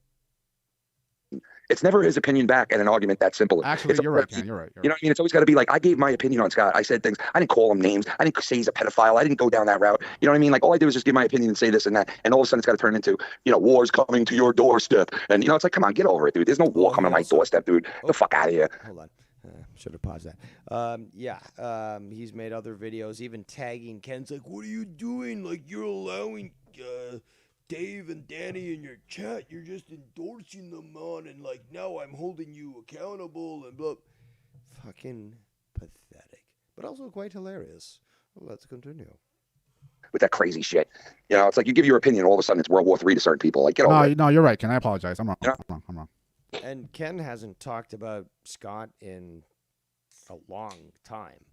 It's never his opinion back and an argument that simple. Actually, you're right, Ken. You're right. You know what I mean? It's always got to be like, I gave my opinion on Scott. I said things. I didn't call him names. I didn't say he's a pedophile. I didn't go down that route. You know what I mean? Like, all I did was just give my opinion and say this and that. And all of a sudden it's got to turn into, wars coming to your doorstep. And, it's like, come on, get over it, dude. There's no war coming to my doorstep, dude. Get the fuck out of here. Hold on. Should have paused that. He's made other videos, even tagging Ken's like, what are you doing? Like, you're allowing Dave and Danny in your chat. You're just endorsing them on, and like, now I'm holding you accountable and blah. Fucking pathetic. But also quite hilarious. Let's continue. With that crazy shit. It's like you give your opinion, all of a sudden it's World War III to certain people. Like, get over it. No, you're right, Ken. I apologize. I'm wrong. I'm wrong. And Ken hasn't talked about Scott in a long time.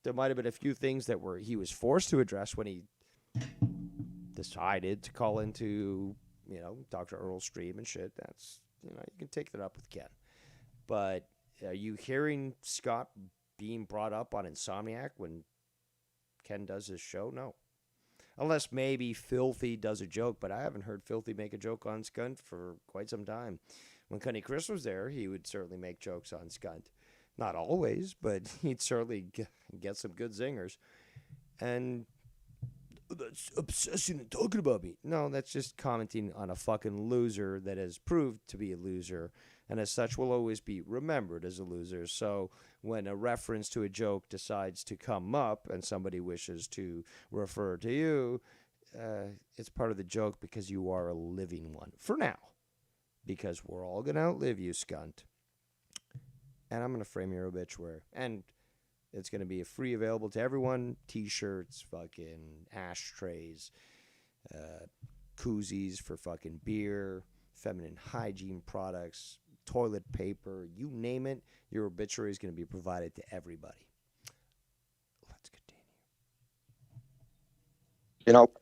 There might have been a few things that he was forced to address when he decided to call into, Dr. Earl's stream and shit. That's, you can take that up with Ken. But are you hearing Scott being brought up on Insomniac when Ken does his show? No. Unless maybe Filthy does a joke, but I haven't heard Filthy make a joke on Skunt for quite some time. When Cunny Chris was there, he would certainly make jokes on Skunt. Not always, but he'd certainly get some good zingers. And that's obsessing and talking about me. No, that's just commenting on a fucking loser that has proved to be a loser, and as such will always be remembered as a loser. So when a reference to a joke decides to come up and somebody wishes to refer to you, it's part of the joke because you are a living one. For now. Because we're all going to outlive you, Skunt. And I'm going to frame your obituary. And it's going to be free available to everyone. T-shirts, fucking ashtrays, koozies for fucking beer, feminine hygiene products, toilet paper, you name it, your obituary is going to be provided to everybody. Let's continue.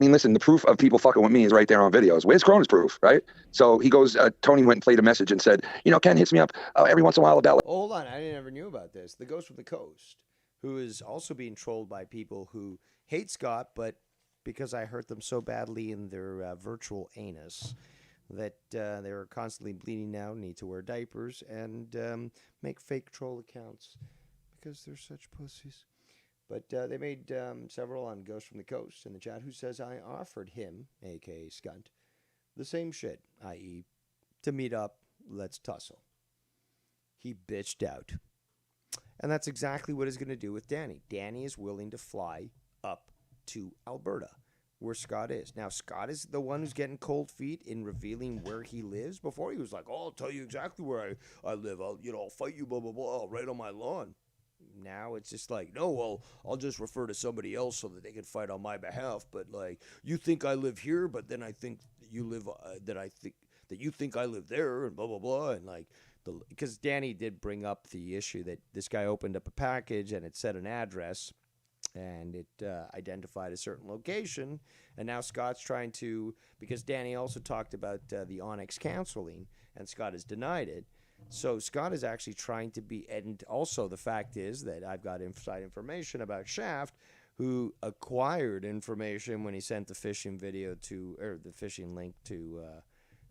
Listen, the proof of people fucking with me is right there on videos. Where's Cronus proof, right? So he goes, Tony went and played a message and said, Ken hits me up every once in a while about... Oh, hold on, I never knew about this. The Ghost from the Coast, who is also being trolled by people who hate Scott, but because I hurt them so badly in their virtual anus, that they're constantly bleeding out, need to wear diapers, and make fake troll accounts because they're such pussies. But they made several on Ghost from the Coast in the chat who says I offered him, aka Skunt, the same shit, i.e., to meet up, let's tussle. He bitched out. And that's exactly what he's going to do with Danny. Danny is willing to fly up to Alberta, where Scott is. Now, Scott is the one who's getting cold feet in revealing where he lives. Before, he was like, oh, I'll tell you exactly where I live. I'll fight you, blah, blah, blah, right on my lawn. Now it's just like, no, well, I'll just refer to somebody else so that they can fight on my behalf. But, like, you think I live here, but then I think you live, that you think I live there, and blah, blah, blah. And, like, because Danny did bring up the issue that this guy opened up a package and it said an address and it identified a certain location. And now Scott's trying to, because Danny also talked about the Onyx counseling and Scott has denied it. So Scott is actually trying to be, and also the fact is that I've got inside information about Shaft, who acquired information when he sent the phishing video to, or the phishing link to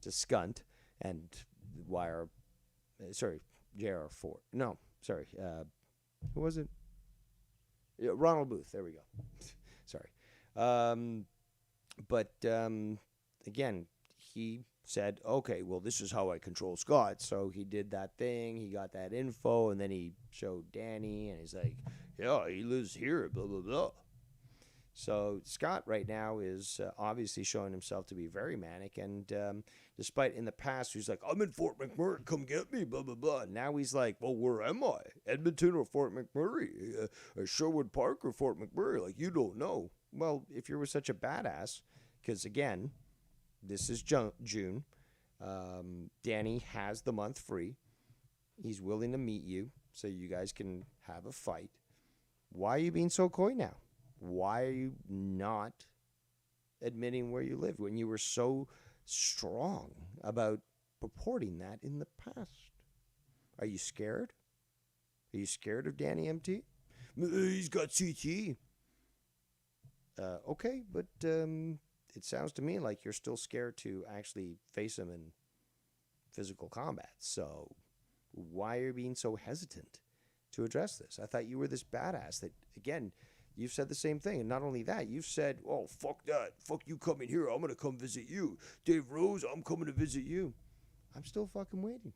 Skunt and Wire. Sorry, JR4. No, sorry. Who was it? Yeah, Ronald Booth. There we go. Sorry. But again, he said, okay, well, this is how I control Scott. So he did that thing. He got that info, and then he showed Danny, and he's like, yeah, he lives here, blah, blah, blah. So Scott right now is obviously showing himself to be very manic, and despite in the past he's like, I'm in Fort McMurray, come get me, blah, blah, blah. Now he's like, well, where am I? Edmonton or Fort McMurray? Sherwood Park or Fort McMurray? Like, you don't know. Well, if you were such a badass, because again, this is June. Danny has the month free. He's willing to meet you so you guys can have a fight. Why are you being so coy now? Why are you not admitting where you live when you were so strong about purporting that in the past? Are you scared? Are you scared of Danny MT? He's got CT. Okay, but it sounds to me like you're still scared to actually face him in physical combat. So why are you being so hesitant to address this? I thought you were this badass that, again, you've said the same thing. And not only that, you've said, oh, fuck that. Fuck you coming here. I'm going to come visit you. Dave Rose, I'm coming to visit you. I'm still fucking waiting.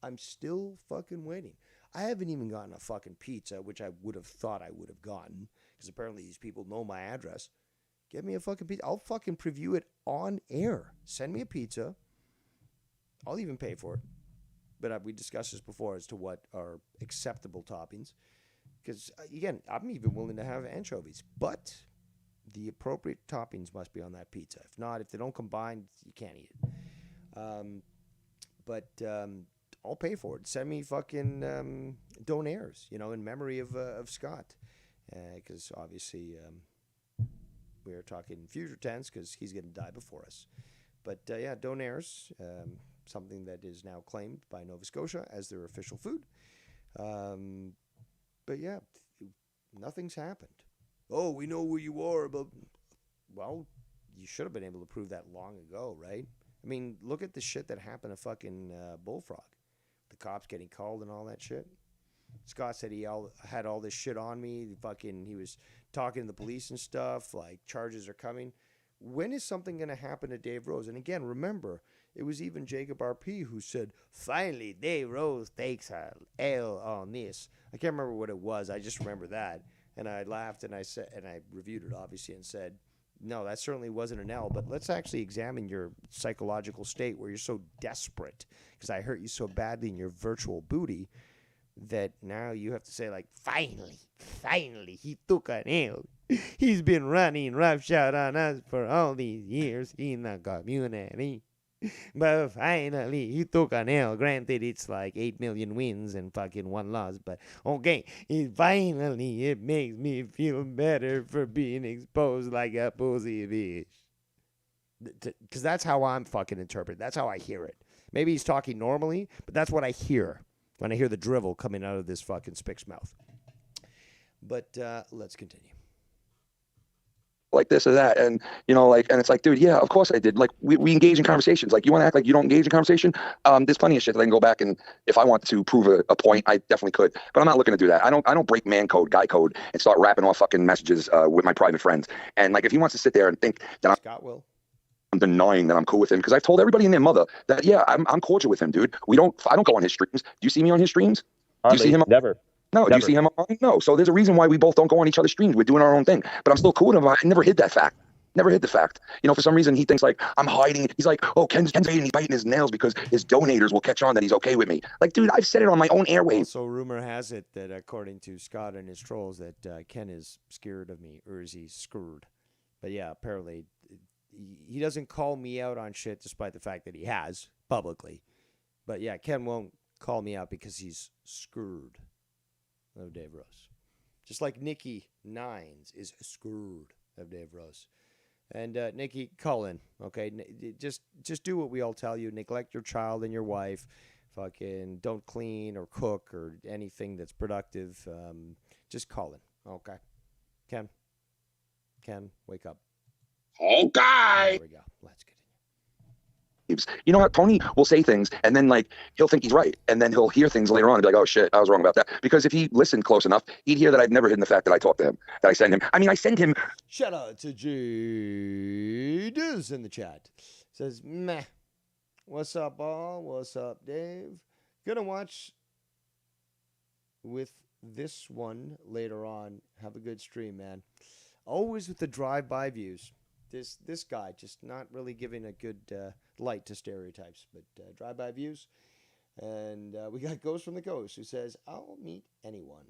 I'm still fucking waiting. I haven't even gotten a fucking pizza, which I would have thought I would have gotten, because apparently these people know my address. Get me a fucking pizza. I'll fucking preview it on air. Send me a pizza. I'll even pay for it. But we discussed this before as to what are acceptable toppings. Because, again, I'm even willing to have anchovies. But the appropriate toppings must be on that pizza. If not, if they don't combine, you can't eat it. But I'll pay for it. Send me fucking donaires, in memory of Scott. Because, obviously, we're talking future tense because he's going to die before us. But, yeah, donaires, something that is now claimed by Nova Scotia as their official food. But yeah, nothing's happened. Oh, we know where you are, but, well, you should have been able to prove that long ago, right? I mean, look at the shit that happened to fucking Bullfrog. The cops getting called and all that shit. Scott said he had all this shit on me. He was talking to the police and stuff, like charges are coming. When is something going to happen to Dave Rose? And again, remember, it was even Jacob RP who said, finally, Dave Rose takes a L on this. I can't remember what it was. I just remember that. And I laughed and I said, and I reviewed it, obviously, and said, no, that certainly wasn't an L. But let's actually examine your psychological state where you're so desperate because I hurt you so badly in your virtual booty that now you have to say, like, finally, he took an L. He's been running roughshod on us for all these years in the community. But finally, he took an L. Granted, it's like 8 million wins and fucking 1 loss. But, okay, finally, it makes me feel better for being exposed like a pussy bitch. Because that's how I'm fucking interpreting. That's how I hear it. Maybe he's talking normally, but that's what I hear when I hear the drivel coming out of this fucking spick's mouth. But let's continue. like this or that, and like, and it's like, dude, yeah, of course I did. Like, we engage in conversations. Like, you want to act like you don't engage in conversation? There's plenty of shit that I can go back, and if I want to prove a point, I definitely could. But I'm not looking to do that. I don't break man code, guy code, and start rapping off fucking messages with my private friends. And like, if he wants to sit there and think that Scott will. I'm denying that I'm cool with him, because I've told everybody and their mother that, yeah, I'm cordial with him, dude. I don't go on his streams. Do you see me on his streams? Do you see him? Never. No. Do you see him online? No. So there's a reason why we both don't go on each other's streams. We're doing our own thing. But I'm still cool with him. I never hid that fact. Never hid the fact. For some reason he thinks like I'm hiding. He's like, oh, Ken's hating, he's biting his nails because his donators will catch on that he's okay with me. Like, dude, I've said it on my own airwaves. So rumor has it that according to Scott and his trolls that Ken is scared of me, or is he screwed? But yeah, apparently he doesn't call me out on shit despite the fact that he has publicly. But yeah, Ken won't call me out because he's screwed of Dave Rose. Just like Nikki Nines is screwed of Dave Rose. And Nikki, call in, okay? Just do what we all tell you. Neglect your child and your wife. Fucking don't clean or cook or anything that's productive. Just call in, okay? Ken, wake up. Okay. There we go. Let's get it. You know what? Tony will say things, and then like he'll think he's right, and then he'll hear things later on and be like, "Oh shit, I was wrong about that." Because if he listened close enough, he'd hear that I've never hidden the fact that I talked to him, that I send him. I mean, I send him. Shout out to G Diz in the chat. Says, meh. What's up, all? What's up, Dave? Gonna watch with this one later on. Have a good stream, man. Always with the drive-by views. This guy just not really giving a good light to stereotypes, but drive-by views. And we got Ghost from the Coast who says, I'll meet anyone.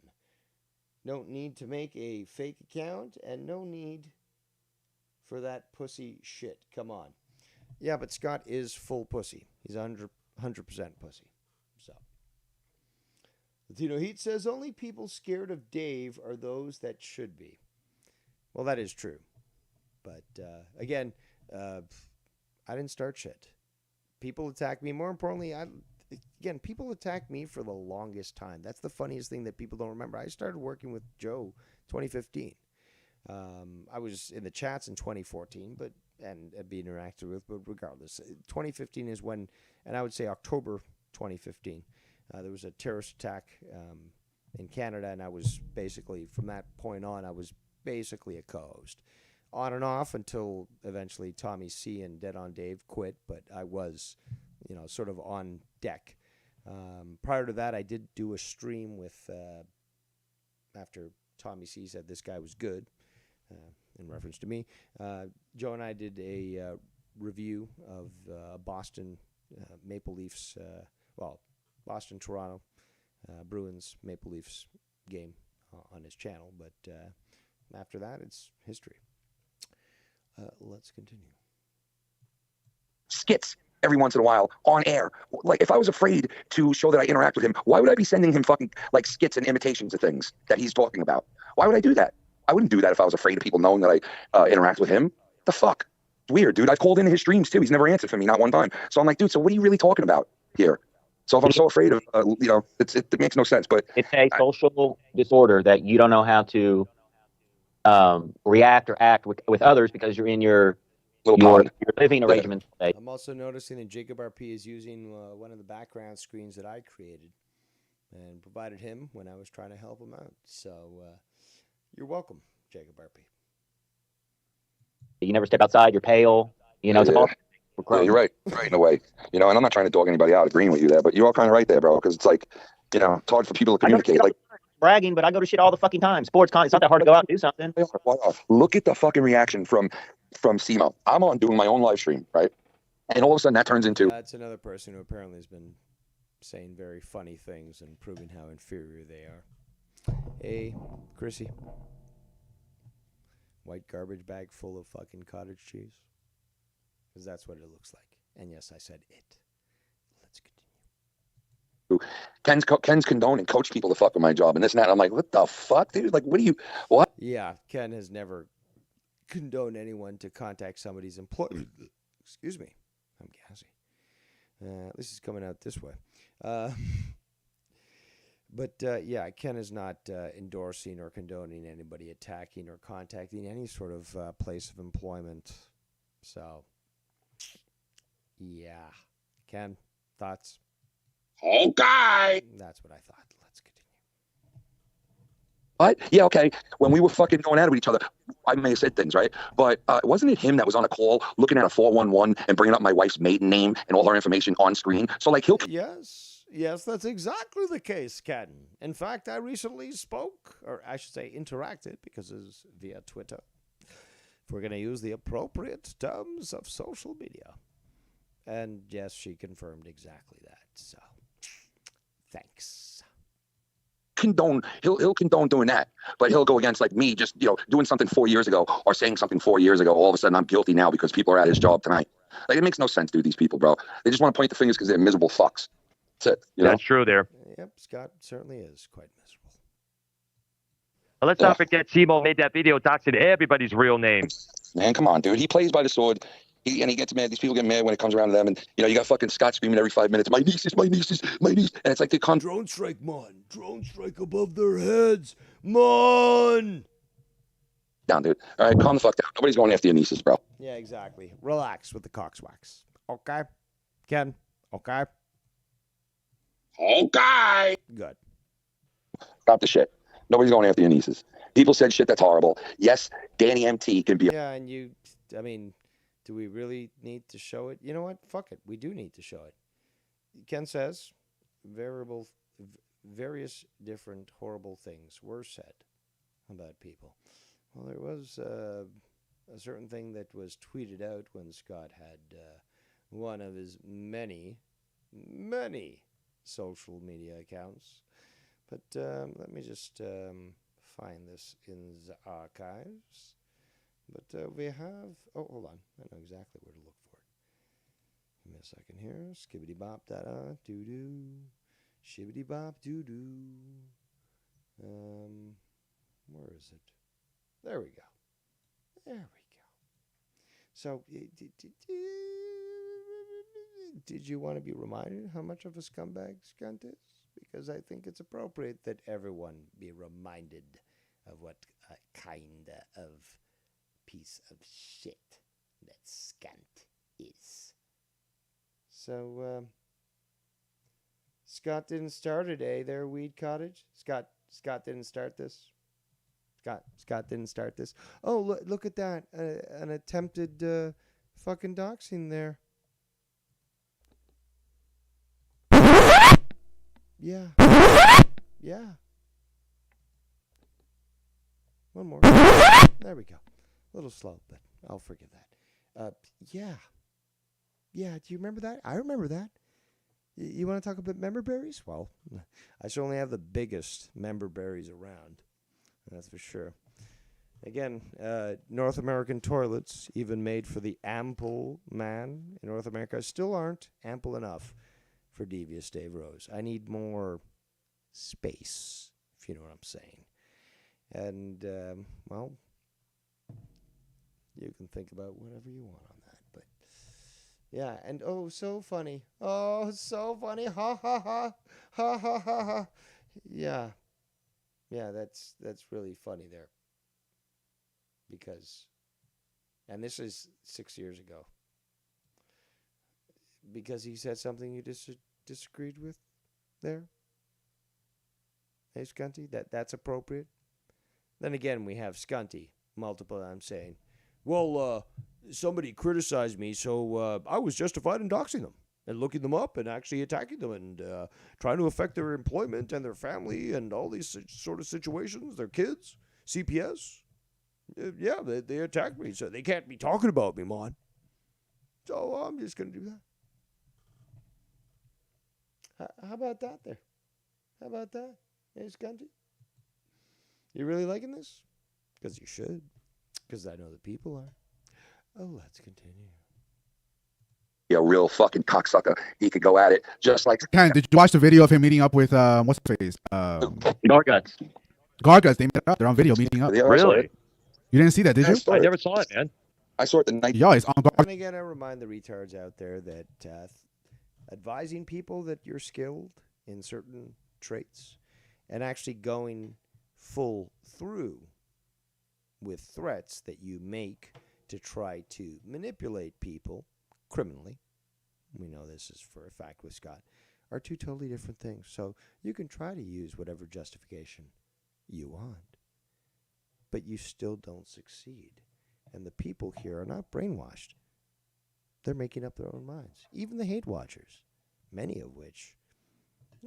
Don't need to make a fake account, and no need for that pussy shit. Come on. Yeah, but Scott is full pussy. He's 100% pussy. So. Latino Heat says, only people scared of Dave are those that should be. Well, that is true. But, again, I didn't start shit. People attack me. More importantly, people attack me for the longest time. That's the funniest thing that people don't remember. I started working with Joe 2015. I was in the chats in 2014, and being interacted with, but regardless. 2015 is when, and I would say October 2015, there was a terrorist attack in Canada, and I was basically, from that point on, I was basically a co-host. On and off until eventually Tommy C and Dead on Dave quit, but I was, sort of on deck. Prior to that, I did do a stream with, after Tommy C said this guy was good, in reference to me, Joe and I did a review of Boston Maple Leafs, Boston-Toronto Bruins Maple Leafs game on his channel, but after that, it's history. Let's continue. Skits every once in a while on air. Like, if I was afraid to show that I interact with him, why would I be sending him fucking like skits and imitations of things that he's talking about? Why would I do that? I wouldn't do that if I was afraid of people knowing that I interact with him. The fuck? It's weird, dude. I've called into his streams too. He's never answered for me, not one time. So I'm like, dude, so what are you really talking about here? So if I'm so afraid of, it makes no sense. But it's a social disorder that you don't know how to react or act with others because you're in your living arrangement. I'm also noticing that Jacob RP is using one of the background screens that I created and provided him when I was trying to help him out. So you're welcome, Jacob RP. You never step outside. You're pale. It's all. Yeah, you're right in a way. And I'm not trying to dog anybody out agreeing with you there, but you are kind of right there, bro. Because it's like, it's hard for people to communicate. Like, bragging, but I go to shit all the fucking time. Sports con, it's not that hard to go out and do something. Look at the fucking reaction from SEMO. I'm on doing my own live stream, right? And all of a sudden that turns into... That's another person who apparently has been saying very funny things and proving how inferior they are. Hey, Chrissy. White garbage bag full of fucking cottage cheese. Because that's what it looks like. And yes, I said it. Let's continue. Ken's condoning coach people to fuck with my job and this and that. I'm like, what the fuck, dude? Like, what? Yeah, Ken has never condoned anyone to contact somebody's employee. Excuse me. I'm gassy. This is coming out this way. But yeah, Ken is not endorsing or condoning anybody attacking or contacting any sort of place of employment. So, yeah. Ken, thoughts? Okay. That's what I thought. Let's continue. What? Yeah, okay. When we were fucking going at it with each other, I may have said things, right? But wasn't it him that was on a call looking at a 411 and bringing up my wife's maiden name and all her information on screen? So, like, he'll. Yes, that's exactly the case, Ken. In fact, I recently spoke, or I should say interacted, because it's via Twitter. If we're going to use the appropriate terms of social media. And yes, she confirmed exactly that. So, thanks. He'll condone doing that, but he'll go against like me just doing something 4 years ago or saying something 4 years ago. All of a sudden I'm guilty now because people are at his job tonight. Like, it makes no sense, dude. These people, bro, they just want to point the fingers because they're miserable fucks. That's it. That's true there. Yep, Scott certainly is quite miserable. But let's not forget Simo made that video doxing everybody's real name. Man, come on, dude. He plays by the sword. He gets mad. These people get mad when it comes around to them. And, you got fucking Scott screaming every 5 minutes, my nieces, my nieces, my niece. And it's like they come. Drone strike, mon. Drone strike above their heads. Mon. Down, dude. All right, calm the fuck down. Nobody's going after your nieces, bro. Yeah, exactly. Relax with the cockswax. Okay? Ken? Okay? Okay. Good. Stop the shit. Nobody's going after your nieces. People said shit that's horrible. Yes, Danny MT can be. Yeah, and do we really need to show it? You know what? Fuck it. We do need to show it. Ken says various different horrible things were said about people. Well, there was a certain thing that was tweeted out when Scott had one of his many social media accounts. But let me just find this in the archives. But we have... Oh, hold on. I know exactly where to look for it. Give me a second here. Skibbity bop da da doo doo. Shibbity bop doo doo. Where is it? There we go. There we go. So, did you want to be reminded how much of a scumbag Skunt is? Because I think it's appropriate that everyone be reminded of what kind of piece of shit that Skunt is. So, Scott didn't start it, eh? There, Weed Cottage. Scott didn't start this. Scott didn't start this. Oh, look at that! An attempted fucking doxing there. Yeah. Yeah. One more. There we go. A little slow, but I'll forgive that. Yeah. Yeah, do you remember that? I remember that. You want to talk about member berries? Well, I certainly have the biggest member berries around. That's for sure. Again, North American toilets, even made for the ample man in North America, still aren't ample enough for Devious Dave Rose. I need more space, if you know what I'm saying. And, well, you can think about whatever you want on that. But, yeah, and oh, so funny. Oh, so funny. Ha, ha, ha. Ha, ha, ha, ha. Yeah. Yeah, that's really funny there. Because, and this is 6 years ago. Because he said something you disagreed with there? Hey, Skunty, that's appropriate? Then again, we have Skunty, multiple times saying, well, somebody criticized me, so I was justified in doxing them and looking them up and actually attacking them and trying to affect their employment and their family and all these sort of situations, their kids, CPS. Yeah, they attacked me, so they can't be talking about me, man. So I'm just going to do that. How about that there? How about that? Hey, Skunty? You really liking this? Because you should. Because I know the people are. Oh, let's continue. A real fucking cocksucker. He could go at it just like. Ken, did you watch the video of him meeting up with what's his face? Garguts. Garguts. They met up. They're on video meeting up. Yeah, really? You didn't see that, did you? I never saw it, man. I saw it the night. Yo, it's on Garguts. And again, I remind the retards out there that advising people that you're skilled in certain traits and actually going full through with threats that you make to try to manipulate people criminally, we know this is for a fact with Scott, are two totally different things. So you can try to use whatever justification you want, but you still don't succeed. And the people here are not brainwashed. They're making up their own minds. Even the hate watchers, many of which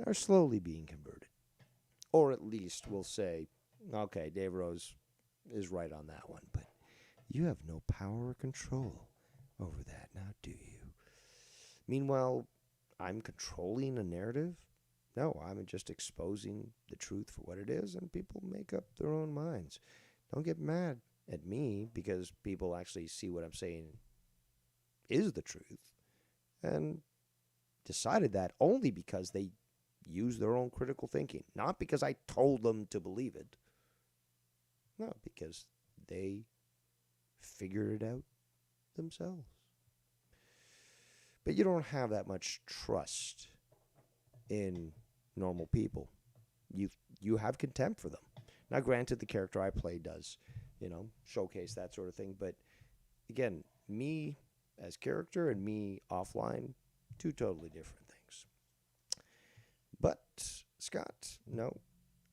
are slowly being converted. Or at least will say, okay, Dave Rose is right on that one, but you have no power or control over that now, do you? Meanwhile, I'm controlling a narrative? No, I'm just exposing the truth for what it is, and people make up their own minds. Don't get mad at me because people actually see what I'm saying is the truth and decided that only because they use their own critical thinking, not because I told them to believe it. No, because they figured it out themselves. But you don't have that much trust in normal people. You have contempt for them. Now, granted, the character I play does, showcase that sort of thing. But again, me as character and me offline, two totally different things. But Scott, no,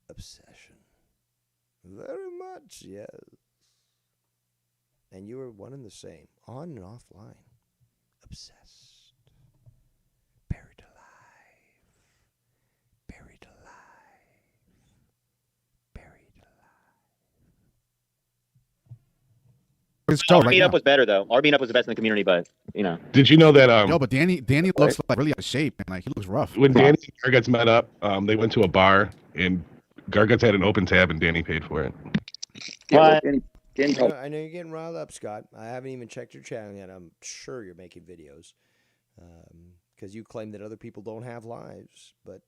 obsession. Very much, yes. And you are one and the same, on and offline. Obsessed. Buried alive. Buried alive. Buried Our meetup was better though. Our meetup was the best in the community, but Did you know that? Yo, but Danny looks like really out of shape, and like he looks rough. When Danny and Garguts met up, they went to a bar, and Garguts had an open tab, and Danny paid for it. Yeah, I know you're getting riled up, Scott. I haven't even checked your channel yet. I'm sure you're making videos because you claim that other people don't have lives. But,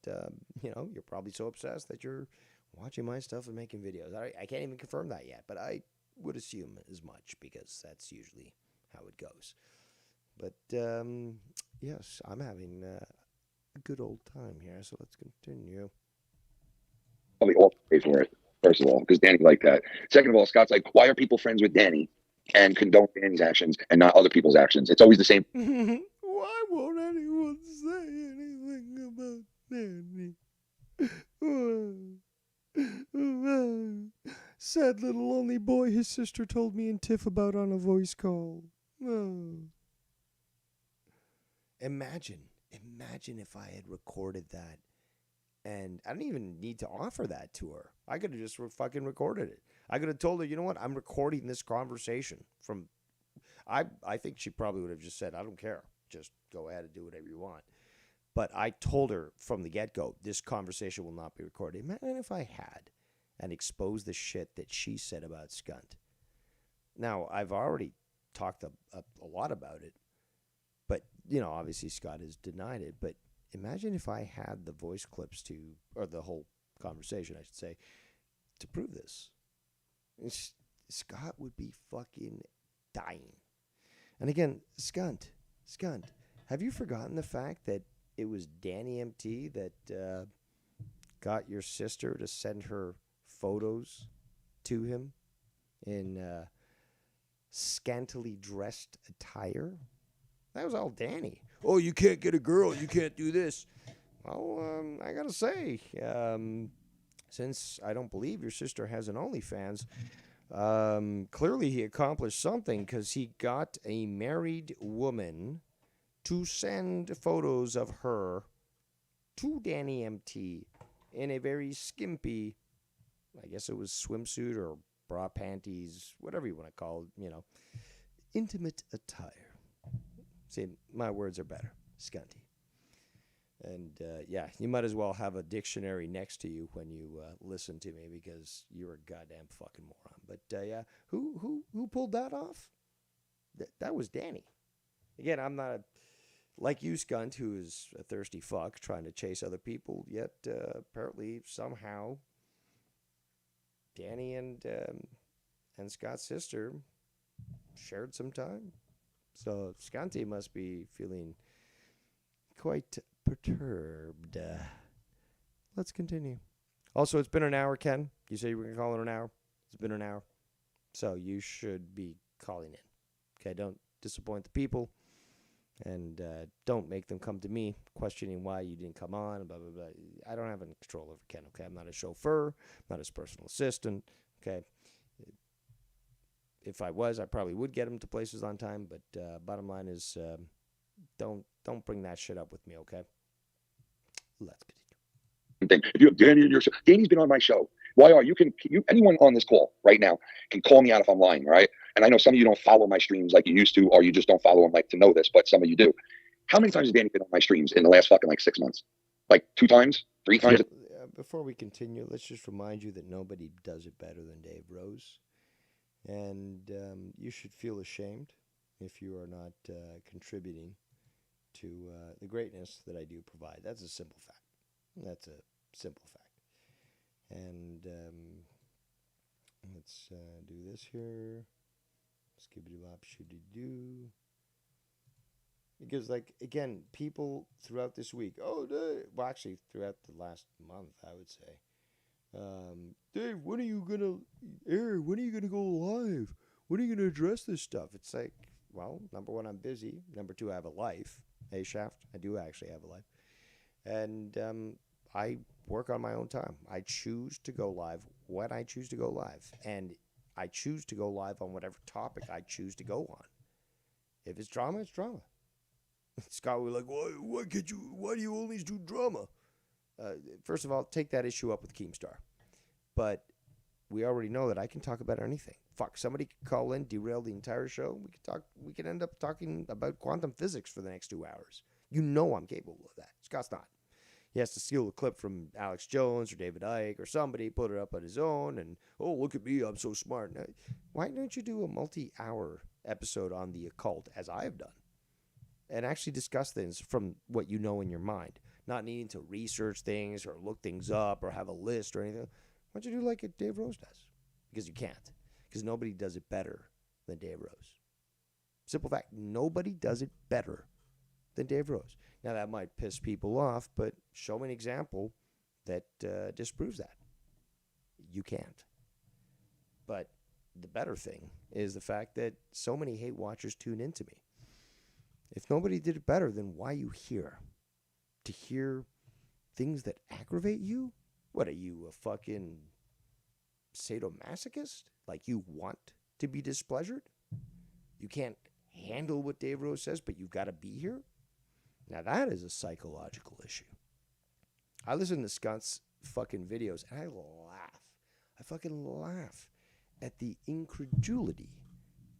you're probably so obsessed that you're watching my stuff and making videos. I can't even confirm that yet, but I would assume as much because that's usually how it goes. But, yes, I'm having a good old time here, so let's continue. Probably all pay for it, first of all, because Danny liked that. Second of all, Scott's like, why are people friends with Danny and condone Danny's actions and not other people's actions? It's always the same. Why won't anyone say anything about Danny? Sad little lonely boy his sister told me and Tiff about on a voice call. Imagine if I had recorded that. And I didn't even need to offer that to her. I could have just fucking recorded it. I could have told her, you know what? I'm recording this conversation from... I think she probably would have just said, I don't care. Just go ahead and do whatever you want. But I told her from the get-go, this conversation will not be recorded. Imagine if I had and exposed the shit that she said about Skunt. Now, I've already talked a lot about it. But, obviously Scott has denied it. But imagine if I had the voice clips or the whole conversation, I should say, to prove this. Scott would be fucking dying. And again, Skunt, have you forgotten the fact that it was Danny MT that got your sister to send her photos to him in scantily dressed attire? That was all Danny. Oh, you can't get a girl. You can't do this. Well, I got to say, since I don't believe your sister has an OnlyFans, clearly he accomplished something because he got a married woman to send photos of her to Danny MT in a very skimpy, I guess it was swimsuit or bra panties, whatever you want to call it, intimate attire. See, my words are better. Skunty. And, you might as well have a dictionary next to you when you listen to me because you're a goddamn fucking moron. But, who pulled that off? That was Danny. Again, I'm not like you, Skunt, who is a thirsty fuck trying to chase other people, yet apparently somehow Danny and Scott's sister shared some time. So Scanty must be feeling quite perturbed. Let's continue. Also, it's been an hour, Ken. You said you were going to call it an hour. It's been an hour. So you should be calling in. Okay, don't disappoint the people. And don't make them come to me questioning why you didn't come on, blah, blah, blah. I don't have any control over Ken, okay? I'm not a chauffeur. I'm not his personal assistant, okay? If I was, I probably would get him to places on time. But bottom line is don't bring that shit up with me, okay? Let's continue. If you have Danny in your show, Danny's been on my show. YR, anyone on this call right now can call me out if I'm lying, right? And I know some of you don't follow my streams like you used to, or you just don't follow them like to know this, but some of you do. How many times has Danny been on my streams in the last fucking 6 months? 2 times? 3 times? Before we continue, let's just remind you that nobody does it better than Dave Rose. And you should feel ashamed if you are not contributing to the greatness that I do provide. That's a simple fact. That's a simple fact. And let's do this here. Skibbity-bop, shooty-doo. Because, again, people throughout this week, actually throughout the last month, I would say, Dave, when are you gonna air? When are you gonna go live? When are you gonna address this stuff? It's like, well, number one, I'm busy. Number two, I have a life. Hey, Shaft, I do actually have a life. And I work on my own time. I choose to go live when I choose to go live. And I choose to go live on whatever topic I choose to go on. If it's drama, it's drama. Scott will be like, why do you always do drama? First of all, take that issue up with Keemstar. But we already know that I can talk about anything. Fuck, somebody could call in, derail the entire show. We could end up talking about quantum physics for the next 2 hours. You know I'm capable of that. Scott's not. He has to steal a clip from Alex Jones or David Icke or somebody, put it up on his own, and, oh, look at me, I'm so smart. Now, why don't you do a multi-hour episode on the occult, as I have done, and actually discuss things from what you know in your mind, not needing to research things or look things up or have a list or anything? Why don't you do like Dave Rose does? Because you can't. Because nobody does it better than Dave Rose. Simple fact, nobody does it better than Dave Rose. Now, that might piss people off, but show me an example that disproves that. You can't. But the better thing is the fact that so many hate watchers tune into me. If nobody did it better, then why are you here? To hear things that aggravate you? What, are you a fucking sadomasochist? Like you want to be displeasured? You can't handle what Dave Rose says, but you've got to be here? Now that is a psychological issue. I listen to Scott's fucking videos and I laugh. I fucking laugh at the incredulity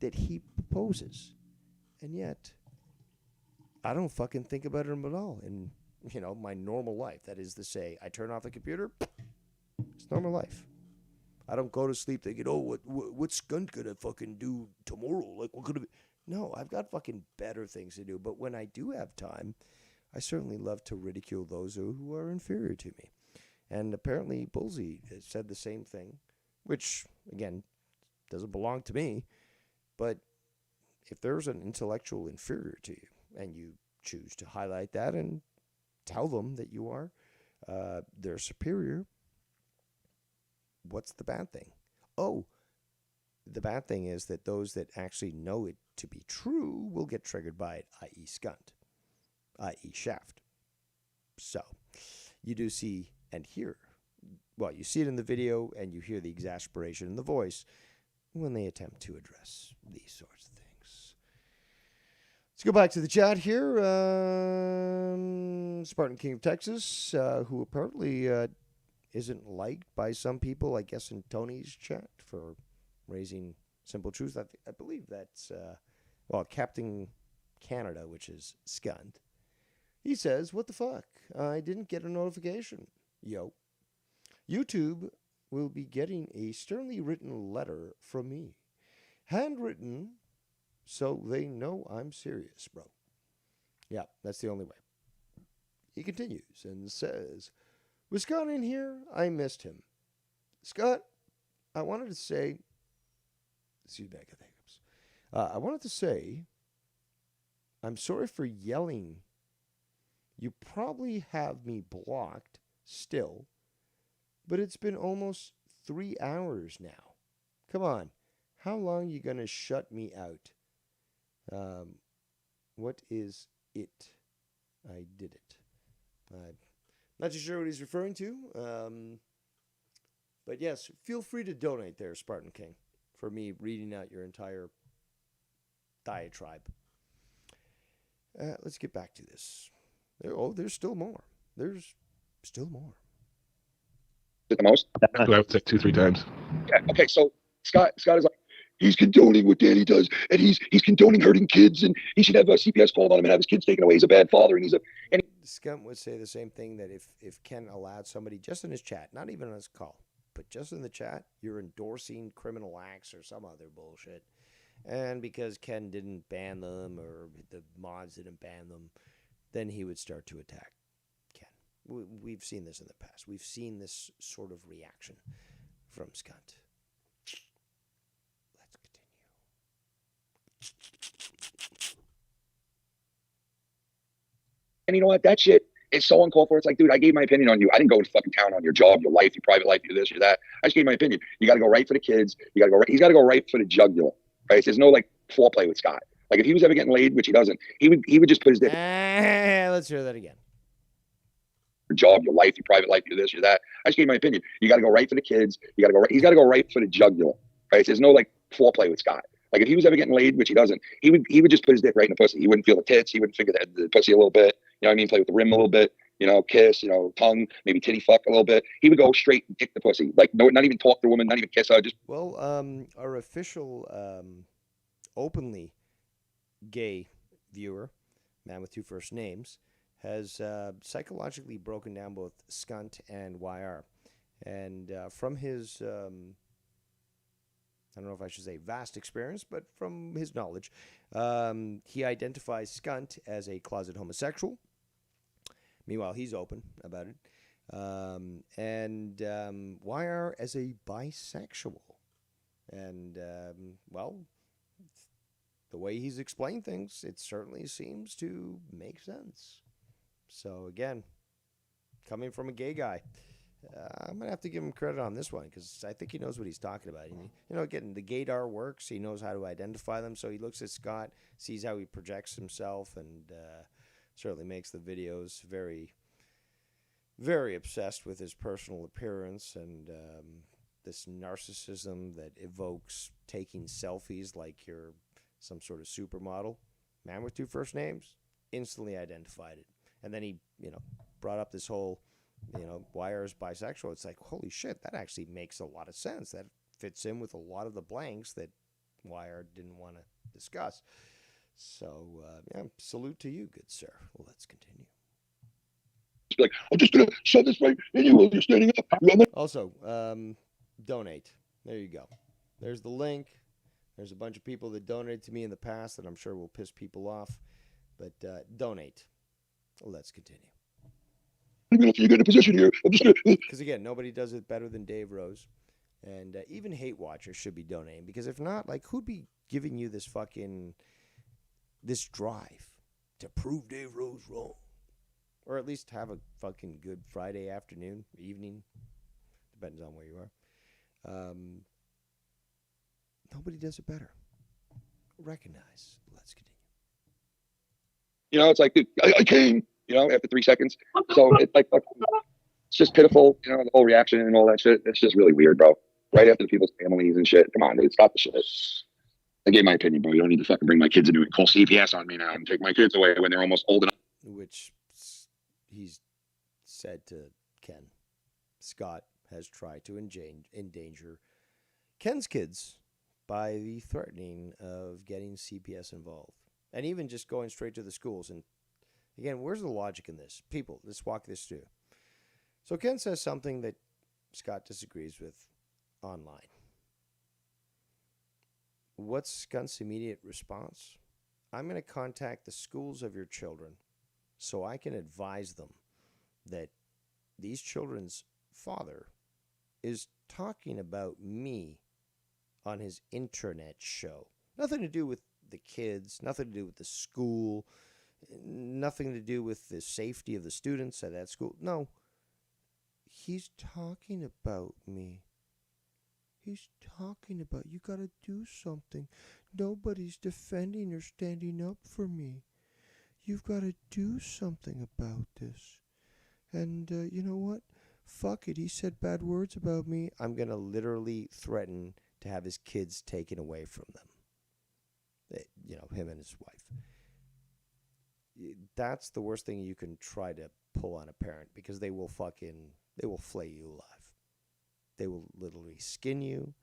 that he poses. And yet, I don't fucking think about him at all in, my normal life. That is to say, I turn off the computer, it's normal life. I don't go to sleep thinking, oh, what's Skunt gonna fucking do tomorrow? Like, what could it be? No, I've got fucking better things to do. But when I do have time, I certainly love to ridicule those who are inferior to me. And apparently Bullseye has said the same thing, which, again, doesn't belong to me. But if there's an intellectual inferior to you, and you choose to highlight that and tell them that you are their superior, what's the bad thing? Oh, the bad thing is that those that actually know it to be true will get triggered by it, i.e. Skunt, i.e. Shaft. So, you do see and hear, well, you see it in the video and you hear the exasperation in the voice when they attempt to address these sorts of things. Let's go back to the chat here. Spartan King of Texas, who apparently isn't liked by some people, I guess, in Tony's chat for raising simple truth. I believe that's, Captain Canada, which is Skunt. He says, what the fuck? I didn't get a notification. Yo. YouTube will be getting a sternly written letter from me. Handwritten, so they know I'm serious, bro. Yeah, that's the only way. He continues and says, with Scott in here, I missed him. Scott, I wanted to say, excuse me, I got the hiccups. I wanted to say, I'm sorry for yelling. You probably have me blocked still, But it's been almost 3 hours now. Come on. How long you going to shut me out? What is it? I did it. I'm not too sure what he's referring to. But yes, feel free to donate there, Spartan King, for me reading out your entire diatribe. Let's get back to this. There's still more. There's still more. The most? I would say 2-3 times. Yeah. Okay, so Scott is like, he's condoning what Danny does, and he's condoning hurting kids, and he should have a CPS called on him and have his kids taken away. He's a bad father, and Scum would say the same thing, that if Ken allowed somebody just in his chat, not even on his call, but just in the chat, you're endorsing criminal acts or some other bullshit. And because Ken didn't ban them or the mods didn't ban them, then he would start to attack Ken. We've seen this in the past. We've seen this sort of reaction from Skunt. Let's continue. And you know what? That shit is so uncalled for. It's like, dude, I gave my opinion on you. I didn't go to fucking town on your job, your life, your private life, your this, your that. I just gave my opinion. You got to go right for the kids. You got to go right. He's got to go right for the jugular. Right? There's no like foreplay with Scott. Like if he was ever getting laid, which he doesn't, he would just put his dick. Let's hear that again. Your job, your life, your private life, your this, your that. I just gave my opinion. You got to go right for the kids. You got to go right. He's got to go right for the jugular. Right? There's no like foreplay with Scott. Like if he was ever getting laid, which he doesn't, he would just put his dick right in the pussy. He wouldn't feel the tits. He wouldn't finger the pussy a little bit. You know what I mean? Play with the rim a little bit. You know, kiss. You know, tongue, maybe titty fuck a little bit. He would go straight and dick the pussy. Like no, not even talk to the woman, not even kiss her. Just our official openly gay viewer, man with two first names, has psychologically broken down both Skunt and YR, and from his I don't know if I should say vast experience, but from his knowledge, he identifies Skunt as a closet homosexual. Meanwhile, he's open about it. And YR as a bisexual. And, well, the way he's explained things, it certainly seems to make sense. So, again, coming from a gay guy, I'm going to have to give him credit on this one because I think he knows what he's talking about. You know, again, the gaydar works. He knows how to identify them. So he looks at Scott, sees how he projects himself, and certainly makes the videos very, very obsessed with his personal appearance and this narcissism that evokes taking selfies like you're some sort of supermodel. Man with two first names instantly identified it. And then he, brought up this whole, YR is bisexual. It's like, holy shit, that actually makes a lot of sense. That fits in with a lot of the blanks that YR didn't want to discuss. So, salute to you, good sir. Well, let's continue. Like, I'm just going to shove this right in you while you're standing up. Also, donate. There you go. There's the link. There's a bunch of people that donated to me in the past that I'm sure will piss people off. But donate. Let's continue. Even if you get in a position here, I'm just going to... Because, again, nobody does it better than Dave Rose. And even hate watchers should be donating. Because if not, like, who'd be giving you this this drive to prove Dave Rose wrong? Or at least have a fucking good Friday afternoon, evening. Depends on where you are. Nobody does it better. Recognize. Let's continue. It's like, dude, I came, after 3 seconds. So it's like, it's just pitiful, the whole reaction and all that shit. It's just really weird, bro. Right after the people's families and shit. Come on, dude, stop the shit. I gave my opinion, bro. You don't need to fucking bring my kids into it. Call CPS on me now and take my kids away when they're almost old enough. Which he's said to Ken. Scott has tried to endanger Ken's kids by the threatening of getting CPS involved. And even just going straight to the schools. And again, where's the logic in this? People, let's walk this through. So Ken says something that Scott disagrees with online. What's Scunt's immediate response? I'm going to contact the schools of your children so I can advise them that these children's father is talking about me on his internet show. Nothing to do with the kids, nothing to do with the school, nothing to do with the safety of the students at that school. No. He's talking about me. He's talking about you gotta do something. Nobody's defending or standing up for me. You've got to do something about this. And you know what? Fuck it. He said bad words about me. I'm going to literally threaten to have his kids taken away from them. Him and his wife. That's the worst thing you can try to pull on a parent, because they will flay you alive. They will literally skin you,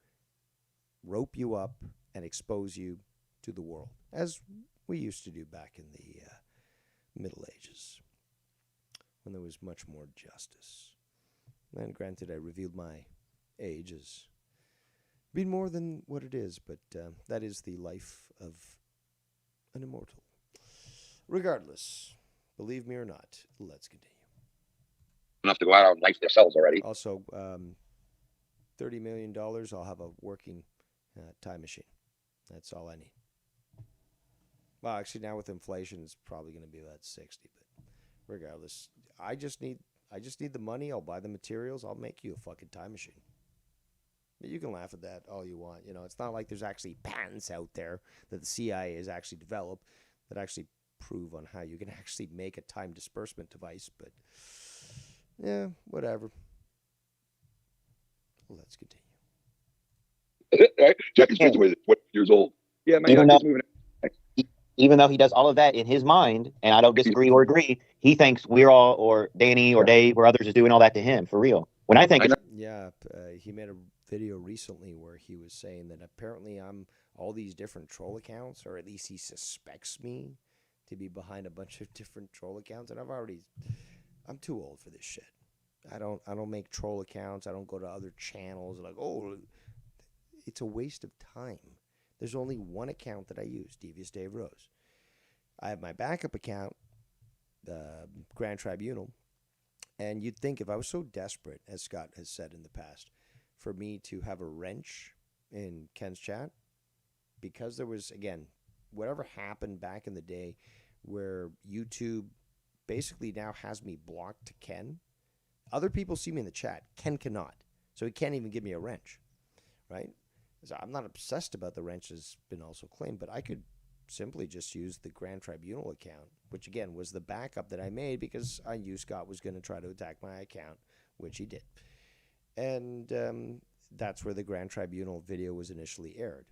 rope you up, and expose you to the world, as we used to do back in the Middle Ages, when there was much more justice. And granted, I revealed my age as being more than what it is, but that is the life of an immortal. Regardless, believe me or not, let's continue. Enough to go out and life themselves already. Also, $30 million, I'll have a working time machine. That's all I need. Well, actually, now with inflation, it's probably going to be about 60. But regardless, I just need the money. I'll buy the materials. I'll make you a fucking time machine. You can laugh at that all you want. It's not like there's actually patents out there that the CIA has actually developed that actually prove on how you can actually make a time disbursement device. But yeah, whatever. Let's continue. Right? Jackie's graduated 20 years old. Yeah, man, Jackie's moving. Even though he does all of that in his mind, and I don't disagree or agree, he thinks we're all, or Danny or Dave or others is doing all that to him, for real. When I think he made a video recently where he was saying that apparently I'm all these different troll accounts, or at least he suspects me to be behind a bunch of different troll accounts, and I'm too old for this shit. I don't make troll accounts. I don't go to other channels like, it's a waste of time. There's only one account that I use, Devious Dave Rose. I have my backup account, Grand Tribunal, and you'd think if I was so desperate, as Scott has said in the past, for me to have a wrench in Ken's chat, because there was, again, whatever happened back in the day where YouTube basically now has me blocked to Ken. Other people see me in the chat. Ken cannot. So he can't even give me a wrench, right? So I'm not obsessed about the wrench has been also claimed, but I could simply just use the Grand Tribunal account, which again was the backup that I made because I knew Scott was going to try to attack my account, which he did. And that's where the Grand Tribunal video was initially aired.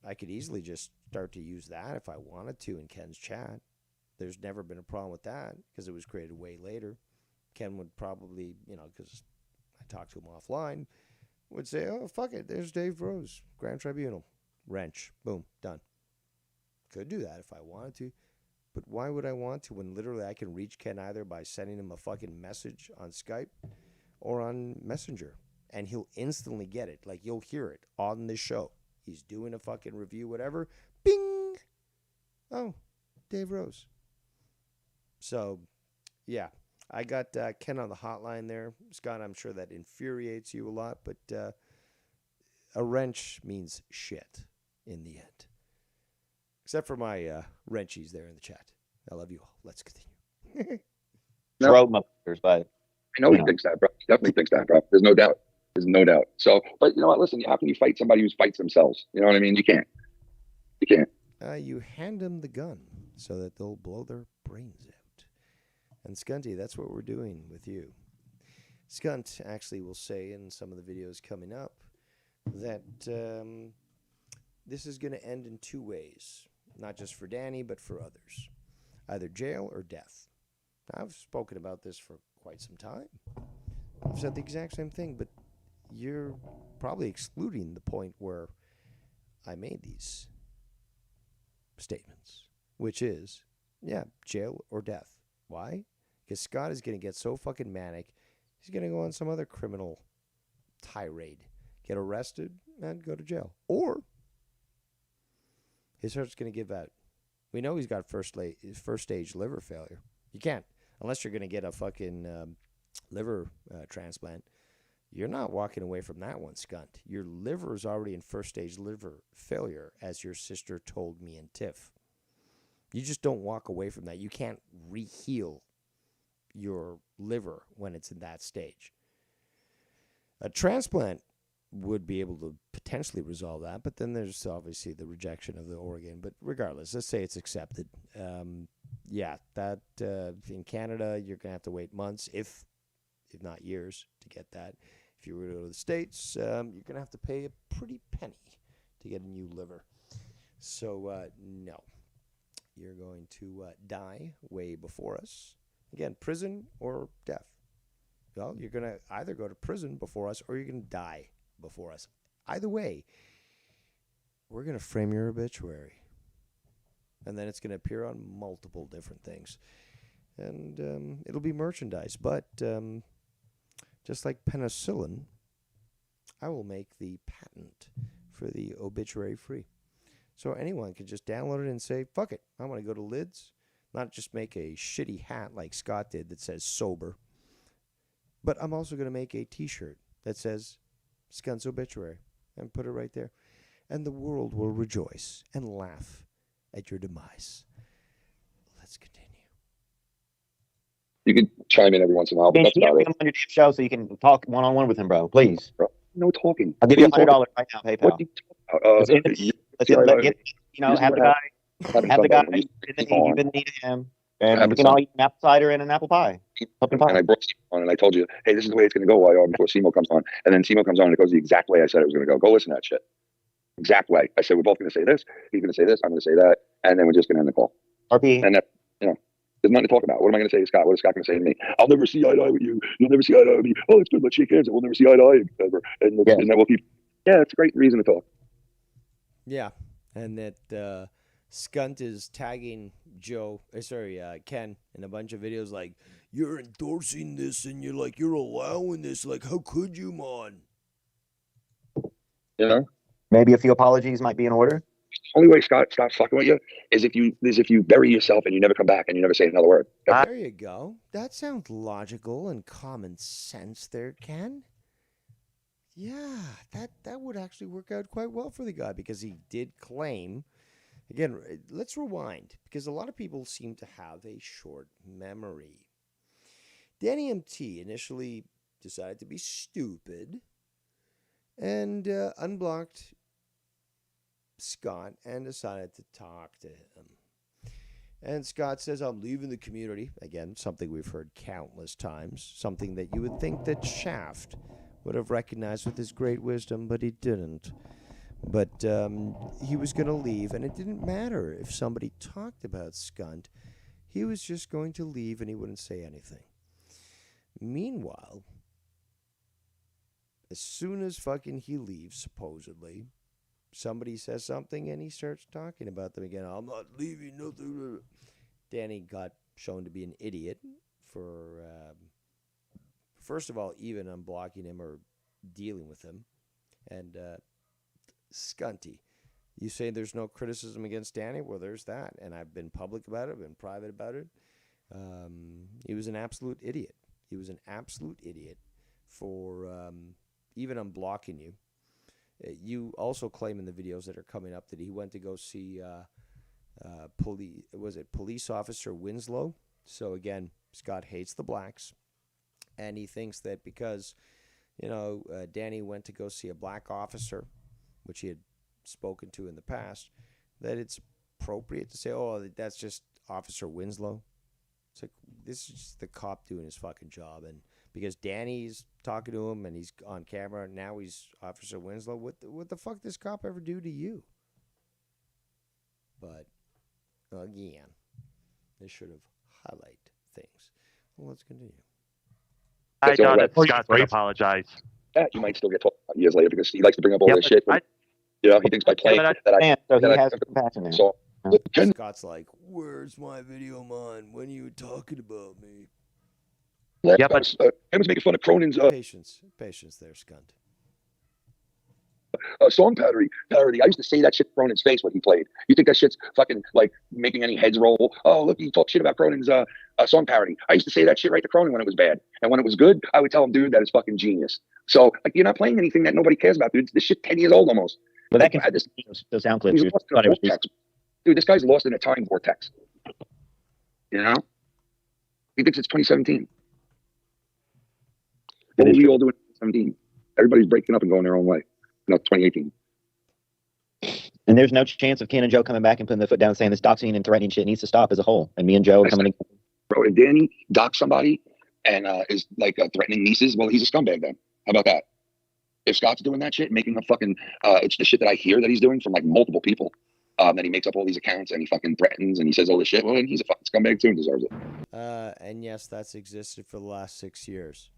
I could easily just start to use that if I wanted to in Ken's chat. There's never been a problem with that because it was created way later. Ken would probably, because I talked to him offline, would say, oh, fuck it, there's Dave Rose, Grand Tribunal, wrench, boom, done. Could do that if I wanted to, but why would I want to when literally I can reach Ken either by sending him a fucking message on Skype or on Messenger, and he'll instantly get it. Like, you'll hear it on this show. He's doing a fucking review, whatever, bing! Oh, Dave Rose. So, yeah. I got Ken on the hotline there. Scott, I'm sure that infuriates you a lot, but a wrench means shit in the end. Except for my wrenchies there in the chat. I love you all. Let's continue. Throw motherfuckers, but I know he thinks that, bro. He definitely thinks that, bro. There's no doubt. There's no doubt. So, but you know what? Listen, how can you fight somebody who fights themselves? You know what I mean? You can't. You can't. You hand them the gun so that they'll blow their brains out. And Scunty, that's what we're doing with you. Skunt actually will say in some of the videos coming up that this is going to end in two ways. Not just for Danny, but for others. Either jail or death. Now, I've spoken about this for quite some time. I've said the exact same thing, but you're probably excluding the point where I made these statements, which is, yeah, jail or death. Why? Because Scott is going to get so fucking manic, he's going to go on some other criminal tirade, get arrested, and go to jail. Or his heart's going to give out. We know he's got first stage liver failure. You can't, unless you're going to get a fucking liver transplant. You're not walking away from that one, Skunt. Your liver is already in first stage liver failure, as your sister told me in TIFF. You just don't walk away from that. You can't re-heal your liver when it's in that stage. A transplant would be able to potentially resolve that, but then there's obviously the rejection of the organ. But regardless, let's say it's accepted. Yeah, that in Canada, you're going to have to wait months, if not years, to get that. If you were to go to the States, you're going to have to pay a pretty penny to get a new liver. So, no. You're going to die way before us. Again, prison or death. Well, you're going to either go to prison before us or you're going to die before us. Either way, we're going to frame your obituary. And then it's going to appear on multiple different things. And it'll be merchandise. But just like penicillin, I will make the patent for the obituary free. So anyone can just download it and say, fuck it, I want to go to Lids. Not just make a shitty hat like Scott did that says sober. But I'm also going to make a t-shirt that says Scunt's obituary and put it right there. And the world will rejoice and laugh at your demise. Let's continue. You can chime in every once in a while, but that's about it. Him on your show so you can talk one-on-one with him, bro. Please. Bro, no talking. I'll give you $100 right now, PayPal. What are you talking about? Have the guy, you've been needing him, and we can all eat an apple cider and an apple pie. And I brought Simo on, and I told you, hey, this is the way it's going to go before Simo comes on. And then Simo comes on, and it goes the exact way I said it was going to go. Go listen to that shit. Exact way. I said, we're both going to say this. He's going to say this. I'm going to say that. And then we're just going to end the call. RP. And that, there's nothing to talk about. What am I going to say to Scott? What is Scott going to say to me? I'll never see eye to eye with you. You'll never see eye to eye with me. Oh, it's good. Let's shake hands. We'll never see eye to eye ever. And isn't that what people? Yeah, it's a great reason to talk. Yeah, and that Skunt is tagging Ken in a bunch of videos like, you're endorsing this and you're allowing this. Like, how could you, man? Maybe a few apologies might be in order. The only way Scott stops fucking with you is if you bury yourself and you never come back and you never say another word. There you go. That sounds logical and common sense there, Ken. Yeah, that would actually work out quite well for the guy because he did claim. Again, let's rewind because a lot of people seem to have a short memory. Danny MT initially decided to be stupid and unblocked Scott and decided to talk to him. And Scott says, I'm leaving the community. Again, something we've heard countless times. Something that you would think that Shaft would have recognized with his great wisdom, but he didn't. But he was going to leave, and it didn't matter if somebody talked about Skunt. He was just going to leave, and he wouldn't say anything. Meanwhile, as soon as fucking he leaves, supposedly, somebody says something, and he starts talking about them again. I'm not leaving, nothing. Danny got shown to be an idiot for, first of all, even unblocking him or dealing with him. And Scunty, you say there's no criticism against Danny? Well, there's that. And I've been public about it, I've been private about it. He was an absolute idiot. He was an absolute idiot for even unblocking you. You also claim in the videos that are coming up that he went to go see police officer Winslow. So again, Scott hates the blacks, and he thinks that because Danny went to go see a black officer, which he had spoken to in the past, that it's appropriate to say, oh, that's just Officer Winslow. It's like, this is just the cop doing his fucking job, and because Danny's talking to him and he's on camera, and now he's Officer Winslow. What the fuck does cop ever do to you? But again, they should have highlighted things. Well, let's continue. I doubt that Scott's going to apologize. Yeah, you might still get talked about years later because he likes to bring up all this shit. He thinks by playing he has compassion now. So Scott's like, where's my video, man? When are you talking about me? Yeah, but I was making fun of Cronin's patience there, Skunt. Song parody. I used to say that shit to Cronin's face when he played. You think that shit's fucking like making any heads roll? Oh, look, he talks shit about Cronin's song parody. I used to say that shit right to Cronin when it was bad, and when it was good, I would tell him, dude, that is fucking genius. So like, you're not playing anything that nobody cares about, dude. This shit 10 years old almost. But that can those sound clips. Dude, this guy's lost in a time vortex. He thinks it's 2017. What were we all doing in 2017? Everybody's breaking up and going their own way. 2018. And there's no chance of Ken and Joe coming back and putting their foot down and saying this doxing and threatening shit needs to stop as a whole. And me and Joe coming together. Bro, if Danny docs somebody and is like threatening nieces, well, he's a scumbag then. How about that? If Scott's doing that shit, making up fucking, it's the shit that I hear that he's doing from like multiple people. That he makes up all these accounts and he fucking threatens and he says all this shit. Well, then he's a fucking scumbag too and deserves it. And yes, that's existed for the last 6 years.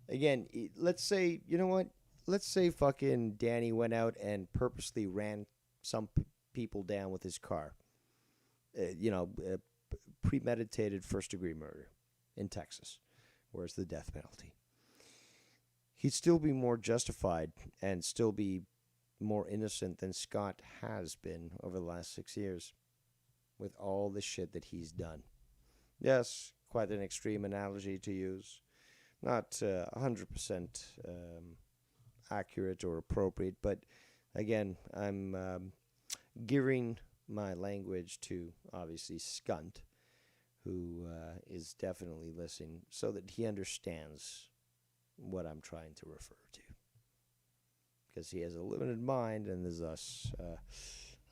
Again, let's say, you know what? Let's say fucking Danny went out and purposely ran some people down with his car. Premeditated first-degree murder in Texas. Where's the death penalty? He'd still be more justified and still be more innocent than Scott has been over the last 6 years with all the shit that he's done. Yes, quite an extreme analogy to use. Not 100% accurate or appropriate, but again, I'm gearing my language to, obviously, Skunt, who is definitely listening so that he understands what I'm trying to refer to. Because he has a limited mind, and as us,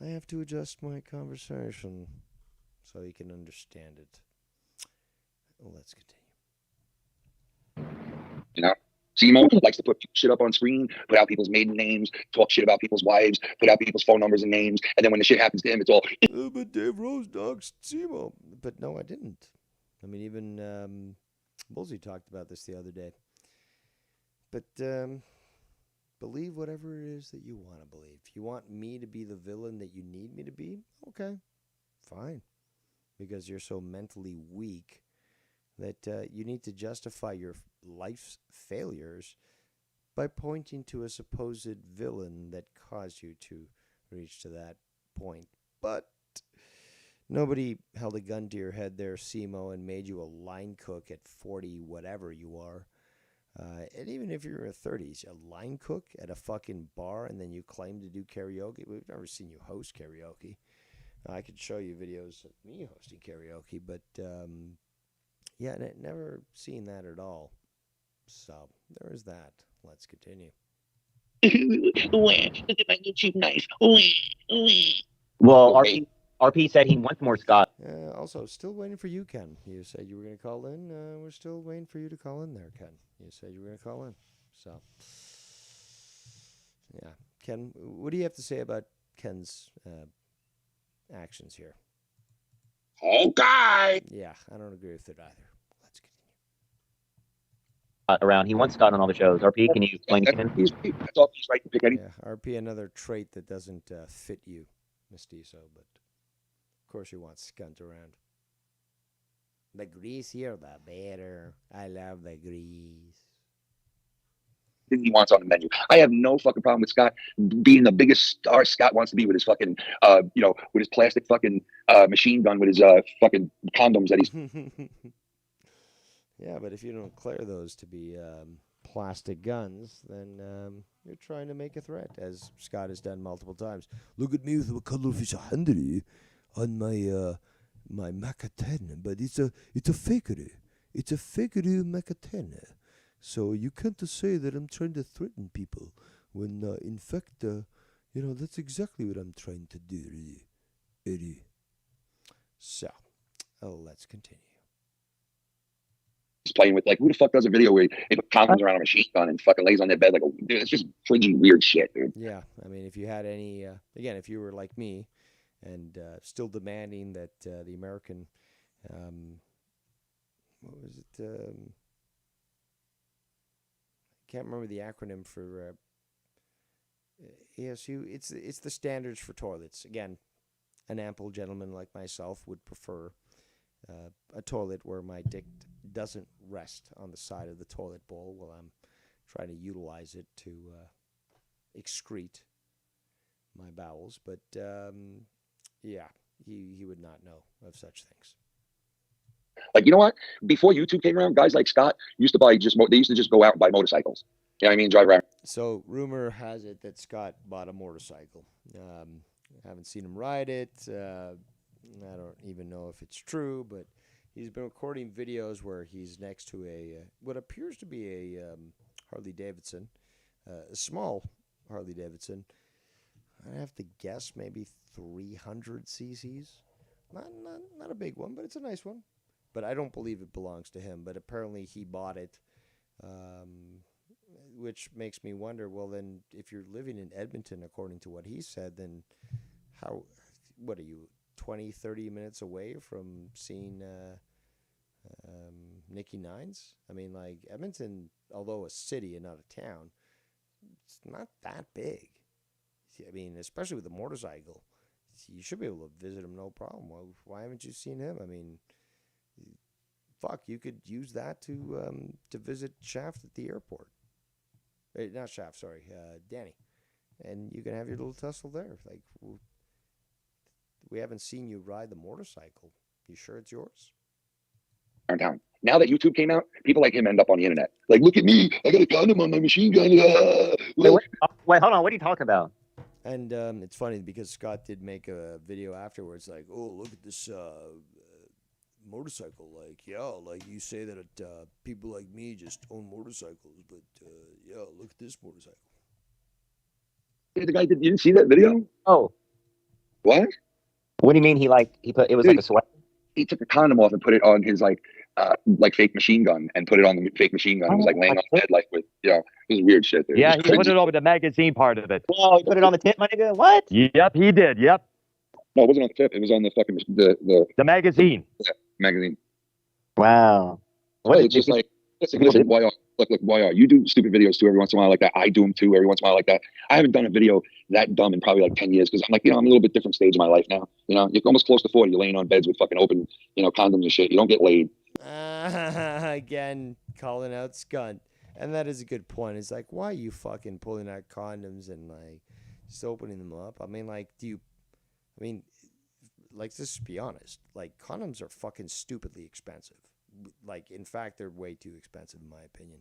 I have to adjust my conversation so he can understand it. Let's continue. You know, Simo likes to put shit up on screen, put out people's maiden names, talk shit about people's wives, put out people's phone numbers and names, and then when the shit happens to him, it's all. But Dave Rose dogs Simo. But no, I didn't. I mean, even Bullseye talked about this the other day. But believe whatever it is that you want to believe. If you want me to be the villain that you need me to be, okay, fine. Because you're so mentally weak that you need to justify your life's failures by pointing to a supposed villain that caused you to reach to that point. But nobody held a gun to your head there, Simo, and made you a line cook at 40, whatever you are. And even if you're in your 30s, a line cook at a fucking bar and then you claim to do karaoke. We've never seen you host karaoke. I could show you videos of me hosting karaoke, but yeah, never seen that at all. So there is that. Let's continue. Look at my YouTube knife. Well, RP said he wants more Scott. Also, still waiting for you, Ken. You said you were going to call in. We're still waiting for you to call in there, Ken. You said you were going to call in. So, yeah. Ken, what do you have to say about Ken's actions here? Okay. Yeah, I don't agree with it either. Let's continue. Around. He wants Scott on all the shows. RP, can you explain to him? That's all he's right to pick any. Yeah, RP, another trait that doesn't fit you, Mestizo, but of course you want Skunt around. The greasier, the better. I love the grease. He wants on the menu. I have no fucking problem with Scott being the biggest star Scott wants to be with his fucking, with his plastic fucking machine gun with his fucking condoms that he's. Yeah, but if you don't clear those to be plastic guns, then you're trying to make a threat, as Scott has done multiple times. Look at me with a cuttlefish handy on my my Mac-10, but it's a fakery. It's a fakery Mac-10. So you can't say that I'm trying to threaten people when, in fact, that's exactly what I'm trying to do, Eddie. So, let's continue. He's playing with, like, who the fuck does a video where he put condoms around a machine gun and fucking lays on their bed like a, dude, it's just cringy, weird shit, dude. Yeah, I mean, if you had any, again, if you were like me and still demanding that the American, what was it, can't remember the acronym for ASU. It's the standards for toilets. Again, an ample gentleman like myself would prefer a toilet where my dick doesn't rest on the side of the toilet bowl while I'm trying to utilize it to excrete my bowels. But yeah, he would not know of such things. Like, you know what? Before YouTube came around, guys like Scott used to buy they used to just go out and buy motorcycles. You know what I mean? Drive around. So rumor has it that Scott bought a motorcycle. I haven't seen him ride it. I don't even know if it's true, but he's been recording videos where he's next to a what appears to be a Harley Davidson. A small Harley Davidson. I have to guess maybe 300 cc's. Not a big one, but it's a nice one. But I don't believe it belongs to him. But apparently he bought it, which makes me wonder. Well, then, if you're living in Edmonton, according to what he said, then what are you, 20, 30 minutes away from seeing Nikki Nines? I mean, like, Edmonton, although a city and not a town, it's not that big. I mean, especially with a motorcycle, you should be able to visit him no problem. Why haven't you seen him? I mean, fuck, you could use that to visit Shaft at the airport. Not Shaft, sorry, Danny. And you can have your little tussle there. Like, we haven't seen you ride the motorcycle. You sure it's yours? Town. Now that YouTube came out, people like him end up on the internet. Like, look at me, I got a condom on my machine gun. Wait, hold on. What are you talking about? And it's funny because Scott did make a video afterwards, like, oh, look at this motorcycle. Like, yeah, like you say that people like me just own motorcycles, but yeah, look at this motorcycle. The guy you didn't see that video? Oh. What? What do you mean he put it was like a sweat? He took the condom off and put it on his like fake machine gun and put it on the fake machine gun. He was like laying on the bed like with, it was weird shit, dude. Yeah, he put it over the magazine part of it. Well, he put it on the tip, my nigga. What? Yep, he did. Yep. No, it wasn't on the tip. It was on the fucking the magazine. Yeah, magazine. Wow. What? It's just like listen, look, YR, you do stupid videos too every once in a while like that. I do them too every once in a while like that. I haven't done a video that dumb in probably like 10 years because I'm like, I'm a little bit different stage of my life now. You're almost close to 40. You're laying on beds with fucking open, condoms and shit. You don't get laid. Again, calling out Skunt. And that is a good point. It's like, why are you fucking pulling out condoms and like just opening them up? I mean, like, let's just be honest. Like, condoms are fucking stupidly expensive. Like, in fact, they're way too expensive in my opinion.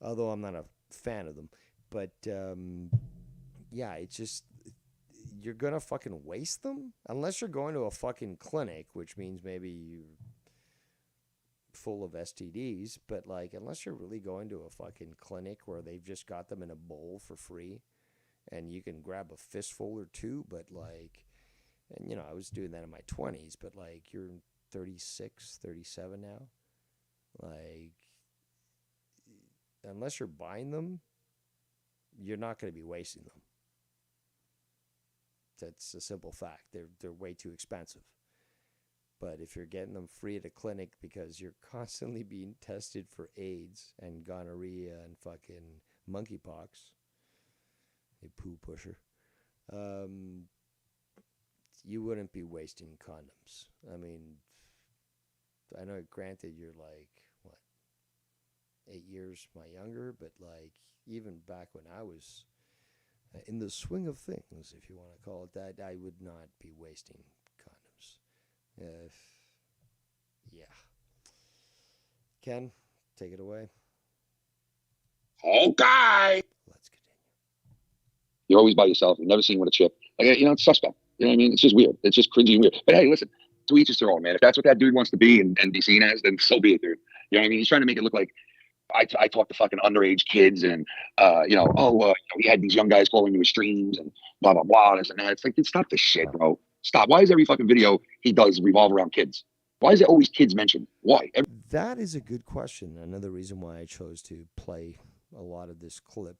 Although I'm not a fan of them. But, yeah, it's just, you're going to fucking waste them? Unless you're going to a fucking clinic, which means maybe you're full of STDs. But, like, unless you're really going to a fucking clinic where they've just got them in a bowl for free and you can grab a fistful or two, but, like, and, I was doing that in my 20s, but, like, you're 36, 37 now. Like, unless you're buying them, you're not going to be wasting them. That's a simple fact. They're way too expensive. But if you're getting them free at a clinic because you're constantly being tested for AIDS and gonorrhea and fucking monkeypox, a poo pusher, you wouldn't be wasting condoms. I mean, I know, granted, you're like, 8 years my younger, but like, even back when I was in the swing of things, if you want to call it that, I would not be wasting condoms. Yeah. Ken, take it away. Okay. Let's continue. You're always by yourself. You've never seen with a chick. Like, it's suspect. You know what I mean? It's just weird. It's just cringy and weird. But hey, listen, to each his own, man. If that's what that dude wants to be and be seen as, then so be it, dude. You know what I mean? He's trying to make it look like I talk to fucking underage kids and, he had these young guys calling to his streams and blah, blah, blah. This and that. It's like, dude, stop this shit, bro. Stop. Why is every fucking video he does revolve around kids? Why is there always kids mentioned? Why? That is a good question. Another reason why I chose to play a lot of this clip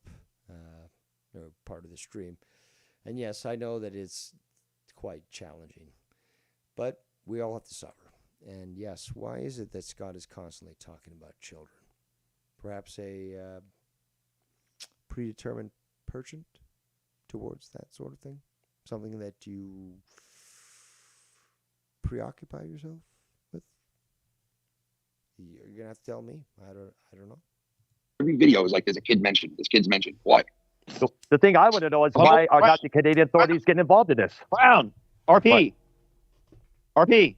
or part of the stream. And yes, I know that it's quite challenging, but we all have to suffer. And yes, why is it that Scott is constantly talking about children? Perhaps a predetermined penchant towards that sort of thing? Something that you preoccupy yourself with? You're going to have to tell me. I don't know. Every video is like there's a kid mentioned. This kid's mentioned. Why? The thing I want to know is why are not the Canadian authorities getting involved in this? Brown. RP. What? RP.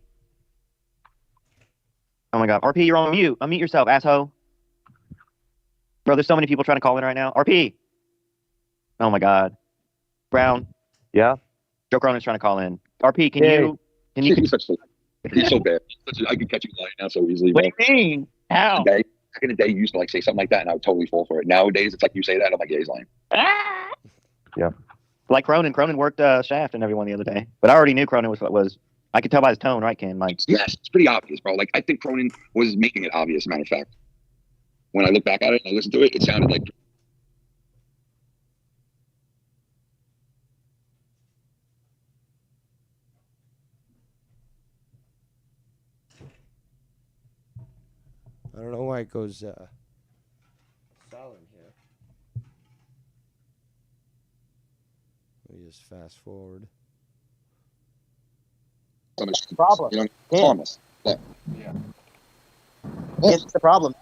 Oh my God. RP, you're on mute. Unmute yourself, asshole. Bro, there's so many people trying to call in right now. RP. Oh my God. Brown. Yeah. Joe Cronin's trying to call in. RP, can you? He's so bad. I could catch you lying now so easily. What do you mean? How? Okay. back in the day, you used to like say something like that, and I would totally fall for it. Nowadays, it's like you say that, I'm like, yeah, he's lying. Yeah. Like Cronin worked Shaft and everyone the other day, but I already knew Cronin was. I could tell by his tone, right, Ken? Like, yes, it's pretty obvious, bro. Like, I think Cronin was making it obvious. Matter of fact, when I look back at it and I listen to it, it sounded like. I don't know why it goes silent here. Let me just fast forward. problem. You know, Ken. harmless. Yeah. It's the problem.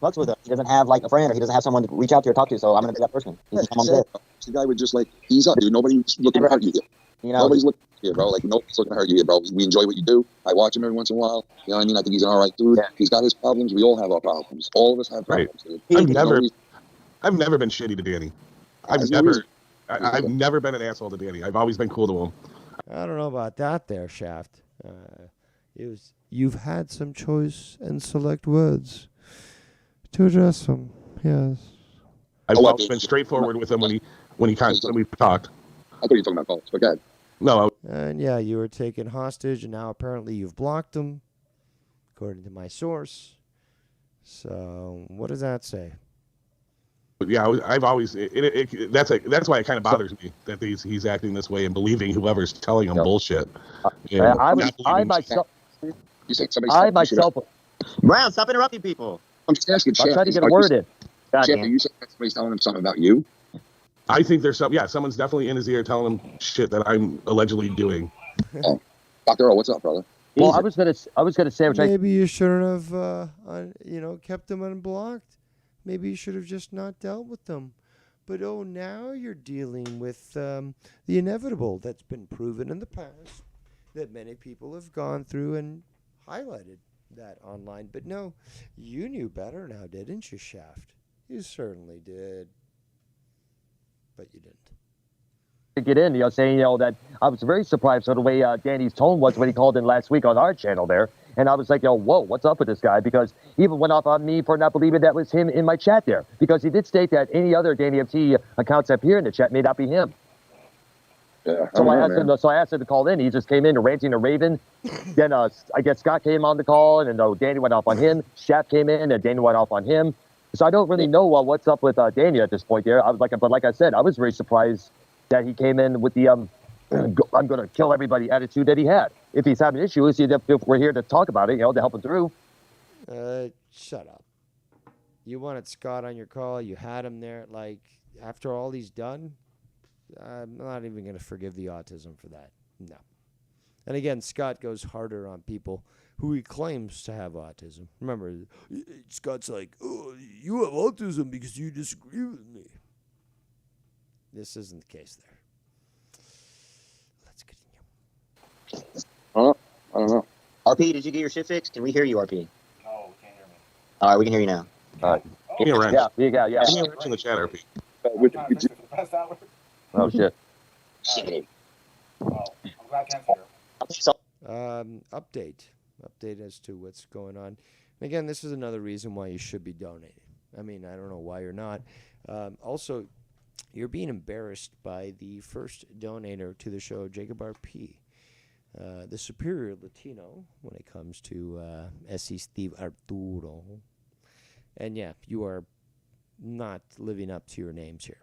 Fucks with him. He doesn't have like a friend, or he doesn't have someone to reach out to or talk to. So I'm gonna be that person. He's my mom's dad. The guy would just like ease up, dude. Nobody's looking to hurt you here. You know, nobody's looking here, bro. Like nobody's looking to hurt you here, bro. We enjoy what you do. I watch him every once in a while. You know what I mean? I think he's an all right dude. Yeah. He's got his problems. We all have our problems. All of us have problems. Dude. I've never been shitty to Danny. I've never been an asshole to Danny. I've always been cool to him. I don't know about that there, Shaft. You've had some choice and select words to address them. Yes. I've always been straightforward with him when we talked. I thought you were talking about calls, but go ahead. No. And yeah, you were taken hostage, and now apparently you've blocked them, according to my source. So what does that say? Yeah, I've always that's why it kind of bothers me that he's acting this way and believing whoever's telling him bullshit. I myself. Brown, stop interrupting people. I'm just asking. I'm trying to get a word in. Are you saying that somebody's telling him something about you? I think there's someone's definitely in his ear telling him shit that I'm allegedly doing. Oh, Dr. Earl, what's up, brother? Well, I was gonna say, maybe you shouldn't have, kept them unblocked. Maybe you should have just not dealt with them. But now you're dealing with the inevitable that's been proven in the past that many people have gone through and highlighted that online. But no, you knew better now, didn't you, Shaft? You certainly did. But you didn't. To get in, saying, that I was very surprised at the way Danny's tone was when he called in last week on our channel there. And I was like, whoa, what's up with this guy? Because he even went off on me for not believing that was him in my chat there. Because he did state that any other Danny MT accounts up here in the chat may not be him. Yeah, so I asked him to call in. He just came in ranting and raving. Then I guess Scott came on the call, and then Danny went off on him. Shaft came in, and Danny went off on him. So I don't really know what's up with Danny at this point there. But like I said, I was very surprised that he came in with the I'm going to kill everybody attitude that he had. If he's having issues, if we're here to talk about it, to help him through. Shut up. You wanted Scott on your call. You had him there. Like, after all he's done, I'm not even going to forgive the autism for that. No. And again, Scott goes harder on people who he claims to have autism. Remember, Scott's like, oh, you have autism because you disagree with me. This isn't the case there. Let's continue. I don't know. RP, did you get your shit fixed? Can we hear you, RP? No, we can't hear me. All right, we can hear you now. All right. Give me a wrench. Yeah. Give me a wrench in the chat, RP. Oh, shit. Well, I'm glad Ken's here. Update as to what's going on. And again, this is another reason why you should be donating. I mean, I don't know why you're not. Also, you're being embarrassed by the first donator to the show, Jacob RP, the superior Latino when it comes to SC Steve Arturo. And yeah, you are not living up to your names here.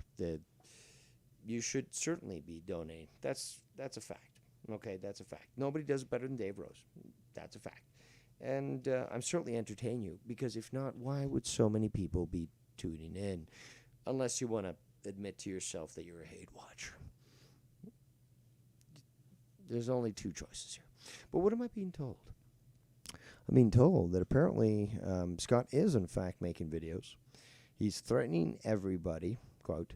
You should certainly be donating. That's a fact. Okay, that's a fact. Nobody does it better than Dave Rose. That's a fact. And I'm certainly entertaining you, because if not, why would so many people be tuning in? Unless you want to admit to yourself that you're a hate watcher. There's only two choices here. But what am I being told? I'm being told that apparently Scott is, in fact, making videos. He's threatening everybody, quote,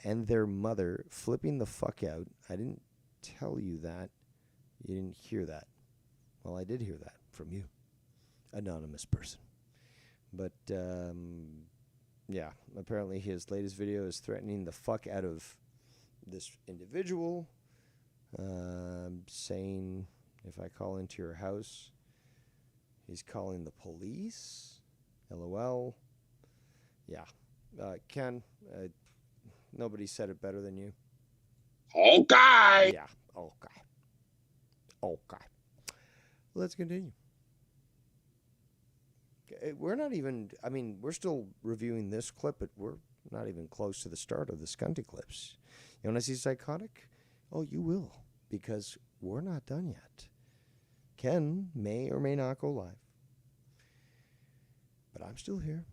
and their mother, flipping the fuck out. I didn't tell you that. You didn't hear that. Well, I did hear that from you, anonymous person. But, yeah, apparently his latest video is threatening the fuck out of this individual, saying if I call into your house, he's calling the police. LOL. Yeah. Ken, nobody said it better than you. Okay. Yeah. Okay. Okay. Let's continue. We're not even, I mean, we're still reviewing this clip, but we're not even close to the start of the Skunty clips. You want to see Psychotic? Oh, you will, because we're not done yet. Ken may or may not go live, but I'm still here.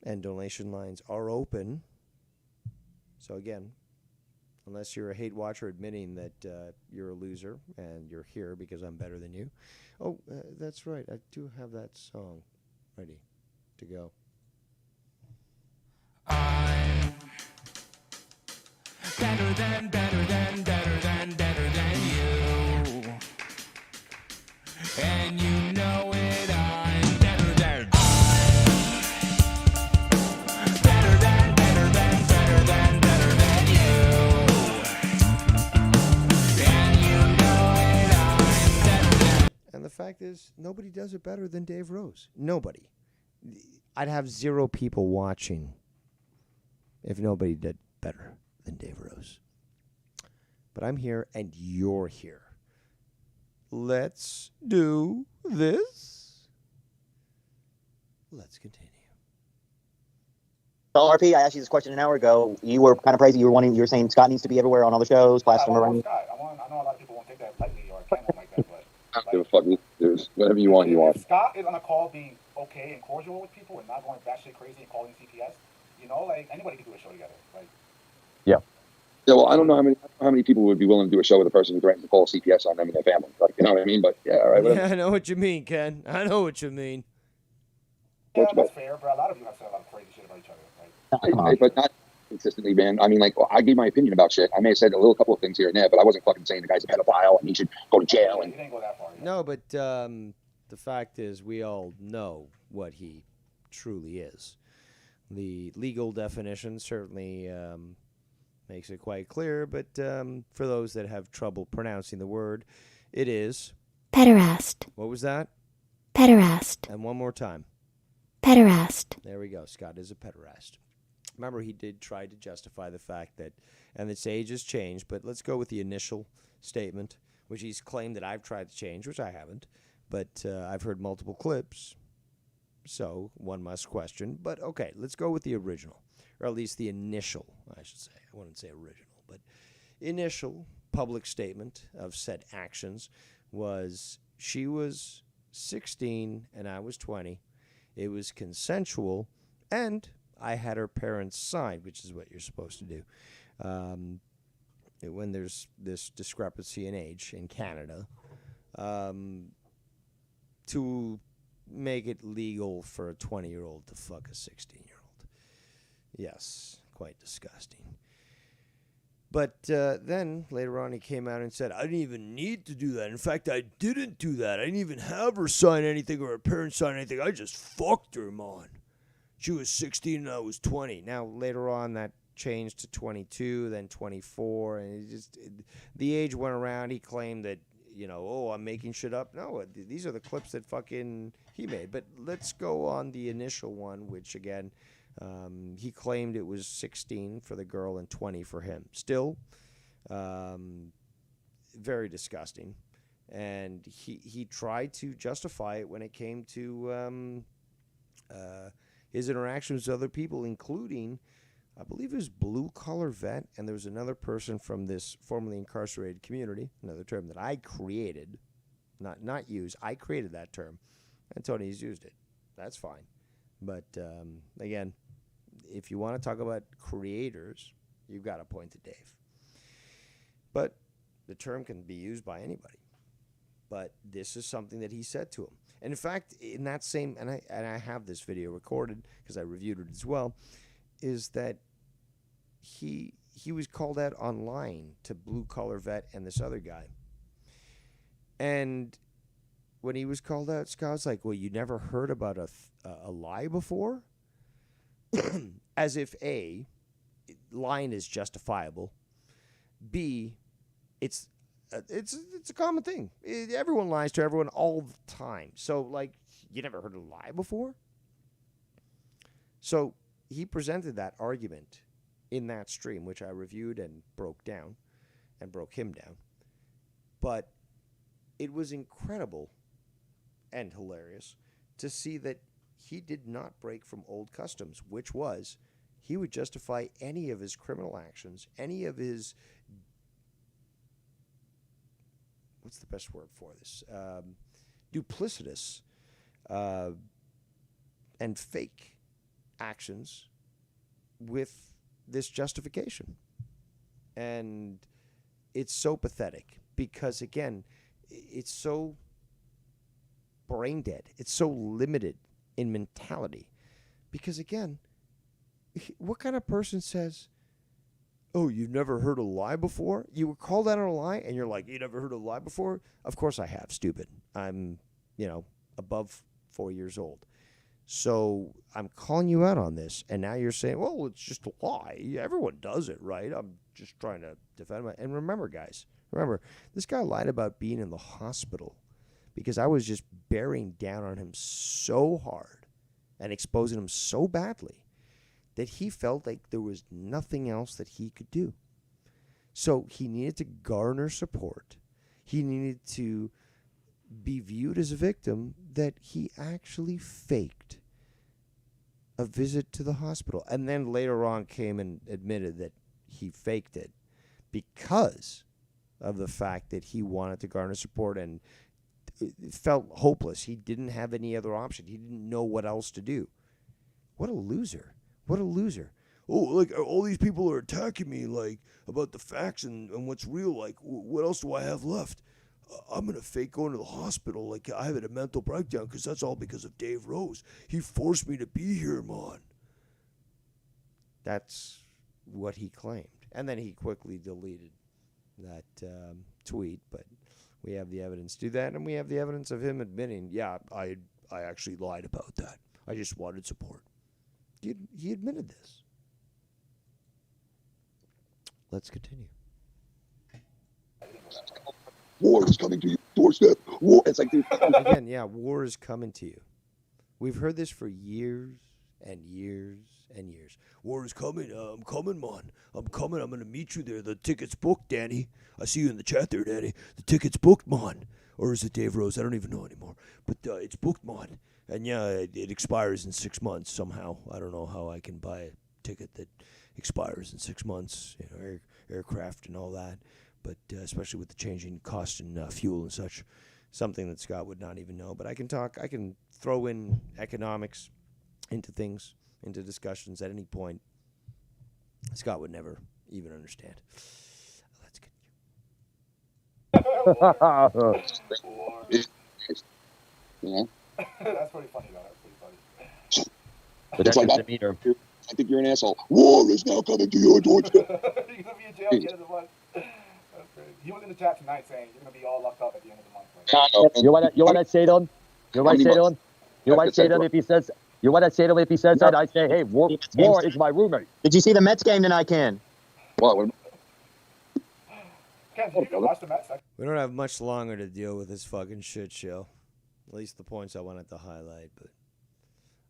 And donation lines are open. So again, unless you're a hate watcher admitting that you're a loser and you're here because I'm better than you. Oh, that's right. I do have that song ready to go. I'm better than you. And you know it, I'm better than. And the fact is, nobody does it better than Dave Rose. Nobody. I'd have 0 people watching if nobody did better than Dave Rose. But I'm here and you're here. Let's do this. Let's continue. So RP, I asked you this question an hour ago. You were kind of crazy. You were saying Scott needs to be everywhere on all the shows. Class him around. Scott. I know a lot of people won't take that lightly or Ken won't like that, but I don't give a fuck. There's whatever you want, you want. if Scott is on a call being okay and cordial with people and not going batshit crazy and calling CPS, you know, like anybody can do a show together. Like, Yeah, well, I don't know how many people would be willing to do a show with a person who threatens to call CPS on them and their family. Like, you know what I mean? But yeah, all right. Yeah, I know what you mean, Ken. I know what you mean. yeah, that's fair, but a lot of you have said a lot of crazy shit about each other. But not consistently, man. I mean, like, I gave my opinion about shit. I may have said a couple of things here and there, but I wasn't fucking saying the guy's a pedophile and he should go to jail. And You didn't go that far. Yet. No, but the fact is we all know what he truly is. The legal definition certainly makes it quite clear, but for those that have trouble pronouncing the word, it is... Pederast. What was that? Pederast. And one more time. Pederast. There we go. Scott is a pederast. Remember, he did try to justify the fact that, and its age has changed, but let's go with the initial statement, which he's claimed that I've tried to change, which I haven't, but I've heard multiple clips, so one must question. But okay, let's go with the original, or at least the initial, I should say. I wouldn't say original, but initial public statement of said actions was she was 16 and I was 20. It was consensual, and I had her parents sign, which is what you're supposed to do. When there's this discrepancy in age in Canada, to make it legal for a 20-year-old to fuck a 16-year-old. Yes, quite disgusting. But then, later on, he came out and said, I didn't even need to do that. In fact, I didn't do that. I didn't even have her sign anything or her parents sign anything. I just fucked her, man. She was 16 and I was 20. Now, later on, that changed to 22, then 24. And the age went around. He claimed that, I'm making shit up. No, these are the clips that fucking he made. But let's go on the initial one, which, again... he claimed it was 16 for the girl and 20 for him. Still, very disgusting. And he tried to justify it when it came to his interactions with other people, including, I believe it was Blue Collar Vet, and there was another person from this formerly incarcerated community, another term that I created, not used. I created that term, and Tony's used it. That's fine. But, again, if you want to talk about creators, you've got to point to Dave. But the term can be used by anybody. But this is something that he said to him. And in fact, in that same, and I have this video recorded because I reviewed it as well, is that he was called out online to Blue Collar Vet and this other guy. And when he was called out, Scott was like, well, you never heard about a lie before? As if A, lying is justifiable. B, it's a common thing. Everyone lies to everyone all the time. So, like, you never heard a lie before? So he presented that argument in that stream, which I reviewed and broke down and broke him down. But it was incredible and hilarious to see that he did not break from old customs, which was he would justify any of his criminal actions, any of his, what's the best word for this, duplicitous and fake actions with this justification. And it's so pathetic because, again, it's so brain dead. It's so limited in mentality. Because, again, what kind of person says, oh, you've never heard a lie before? You were called out on a lie, and you're like, you never heard a lie before? Of course I have, stupid. I'm, above 4 years old. So I'm calling you out on this, and now you're saying, well, it's just a lie. Everyone does it, right? I'm just trying to defend my... And remember, guys, this guy lied about being in the hospital because I was just bearing down on him so hard and exposing him so badly that he felt like there was nothing else that he could do. So he needed to garner support. He needed to be viewed as a victim that he actually faked a visit to the hospital. And then later on came and admitted that he faked it because of the fact that he wanted to garner support and felt hopeless. He didn't have any other option. He didn't know what else to do. What a loser. What a loser. Oh, like, all these people are attacking me, like, about the facts and what's real. Like, what else do I have left? I'm going to fake going to the hospital like I had a mental breakdown because that's all because of Dave Rose. He forced me to be here, man. That's what he claimed. And then he quickly deleted that tweet, but we have the evidence to do that, and we have the evidence of him admitting, yeah, I actually lied about that. I just wanted support. He admitted this. Let's continue. War is coming to your doorstep. War. It's like, dude. Again, yeah, war is coming to you. We've heard this for years and years and years. War is coming. I'm coming, man. I'm coming. I'm going to meet you there. The ticket's booked, Danny. I see you in the chat there, Danny. The ticket's booked, man. Or is it Dave Rose? I don't even know anymore. But it's booked, man. And yeah, it expires in 6 months somehow. I don't know how I can buy a ticket that expires in 6 months. Aircraft and all that. But especially with the changing cost in fuel and such, something that Scott would not even know. But I can throw in economics into things, into discussions at any point. Scott would never even understand. Let's Yeah. That's pretty funny, though. That's pretty funny. But that's like just a meter. I think you're an asshole. War is now coming to your doorstep. You're going to be in jail at the end of the month. That's crazy. He was in the chat tonight saying you're going to be all locked up at the end of the month. Right? You want to say to him? You want to say to him? You want to say to him if he says? You want to say to him if he says that? I say, hey, War is my roommate. Did you see the Mets game tonight, Ken? What? Ken, did you watch the Mets? We don't have much longer to deal with this fucking shit show. At least the points I wanted to highlight, but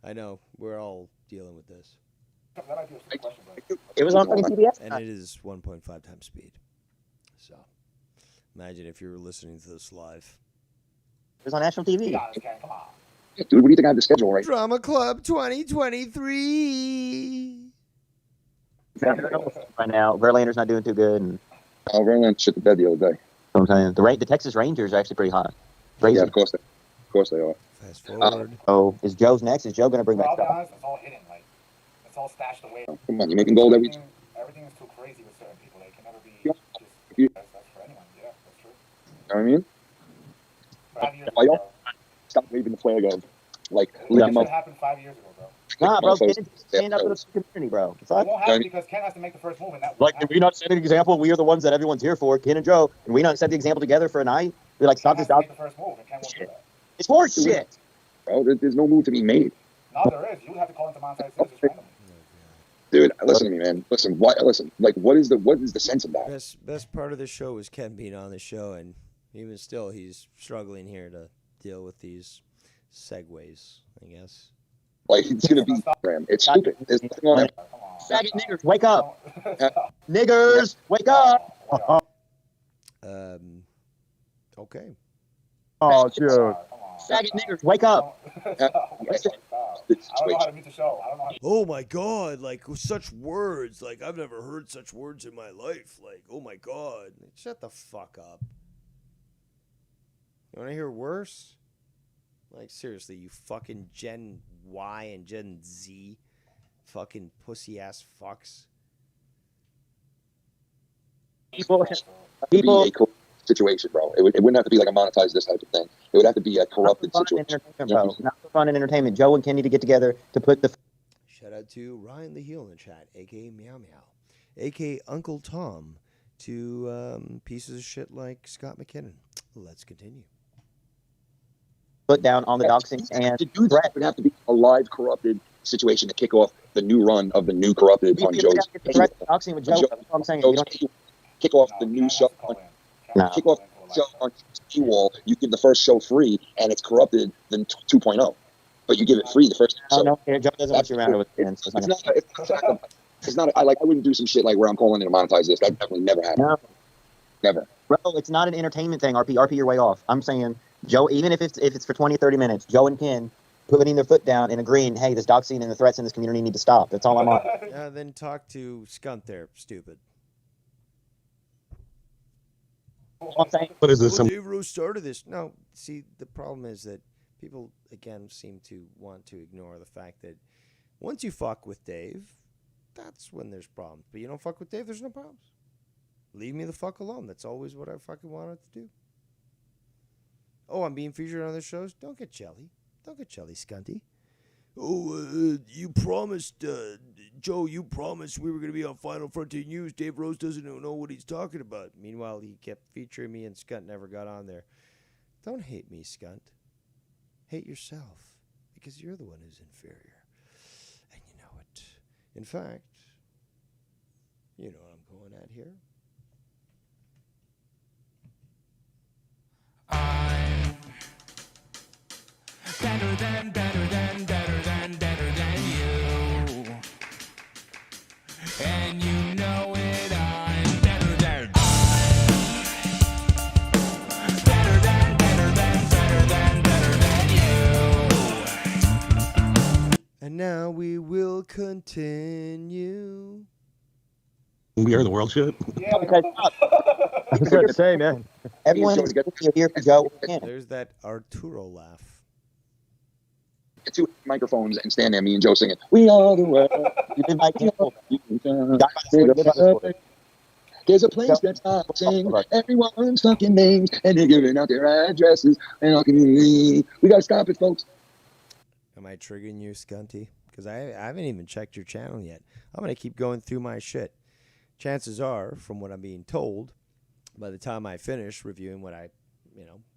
I know we're all dealing with this. That might be a question, It was on fucking CBS. And it is 1.5 times speed. So imagine if you were listening to this live. It was on national TV. Be honest, Ken, come on. Dude, what do you think I have the schedule right? Drama Club 2023. Right now, Verlander's not doing too good. And Verlander shit the bed the other day. I'm saying the Texas Rangers are actually pretty hot. Crazy. Yeah, of course they are. Fast forward. Oh, is Joe's next? Is Joe going to bring Well, back I'll be stuff? honest, it's all hidden. Like, it's all stashed away. Come on, you're making gold every. Everything is too crazy with certain people. They can never be Yeah. just. That's for anyone. Yeah, that's true. You know what I mean? 5 years Why ago, y'all stop waving the flag of like bro. lick That him should up. happened 5 years ago, bro. Nah, bro. Motherfuckers. Ken, stand up for the community, bro. It won't happen because Ken has to make the first move, and that Like, won't if we not set an example, we are the ones that everyone's here for, Ken and Joe, and we not set the example together for a night. We like stop Ken this has to out. make the first move, and Ken won't do that. It's horse shit. Bro, there's no move to be made. No, there is. You would have to call into monetized scissors randomly. Dude, listen to me, man. Listen, like, what is the sense of that? Best part of the show was Ken being on the show, and even still, he's struggling here to deal with these segues, I guess. Like it's gonna be Instagram. It's stupid. There's nothing on it. Faggot niggers, wake up! Niggers, wake up! Okay. Oh, dude. Faggot niggers, wake up! Oh my god, like such words. Like I've never heard such words in my life. Like, oh my god. Shut the fuck up. You wanna hear worse? Like seriously, you fucking Gen Y and Gen Z fucking pussy ass fucks. People. Be a corrupt situation, bro. It wouldn't have to be like a monetize this type of thing. It would have to be a corrupted situation. Bro. Not for fun and entertainment. Joe and Ken need to get together to put the. Shout out to Ryan the Heel in the chat, aka Meow Meow, aka Uncle Tom, to pieces of shit like Scott McKinnon. Let's continue. Foot down on the doxing and to do that, it would have to be a live corrupted situation to kick off the new run of the new corrupted on Joe's. Doxing with Joe. That's what I'm saying. Kick off the new show. Kick off the show on Wall. You give the first show free, and it's corrupted than 2.0. But you give it free the first. Oh no, Joe doesn't want you around with it. It's not. I wouldn't do some shit like where I'm calling in to monetize this. That definitely never happened. No. Never. Bro, it's not an entertainment thing. RP, you're way off. I'm saying, Joe, even if it's for 20, 30 minutes, Joe and Ken putting their foot down and agreeing, hey, this doxing and the threats in this community need to stop. That's all I'm on. Then talk to Skunt there, stupid. I'm saying. What is this? Well, Dave Rose started this. No, see, the problem is that people, again, seem to want to ignore the fact that once you fuck with Dave, that's when there's problems. But you don't fuck with Dave, there's no problems. Leave me the fuck alone. That's always what I fucking wanted to do. Oh, I'm being featured on other shows? Don't get jelly. Don't get jelly, Scunty. Oh, you promised, Joe, you promised we were going to be on Final Frontier News. Dave Rose doesn't know what he's talking about. Meanwhile, he kept featuring me and Skunt never got on there. Don't hate me, Skunt. Hate yourself, because you're the one who's inferior. And you know it. In fact, you know what I'm going at here? I'm better than you. And you know it, I'm better than you. And now we will continue. We are the world shit. Yeah, I was going to say, man. Everyone is here for Joe. There's that Arturo laugh. Two microphones and stand there, me and Joe singing, "We are the world." There's a place that's saying everyone's fucking names and they're giving out their addresses in our community. We gotta stop it, folks. Am I triggering you, Scunty? Because I haven't even checked your channel yet. I'm gonna keep going through my shit. Chances are, from what I'm being told, by the time I finish reviewing what I,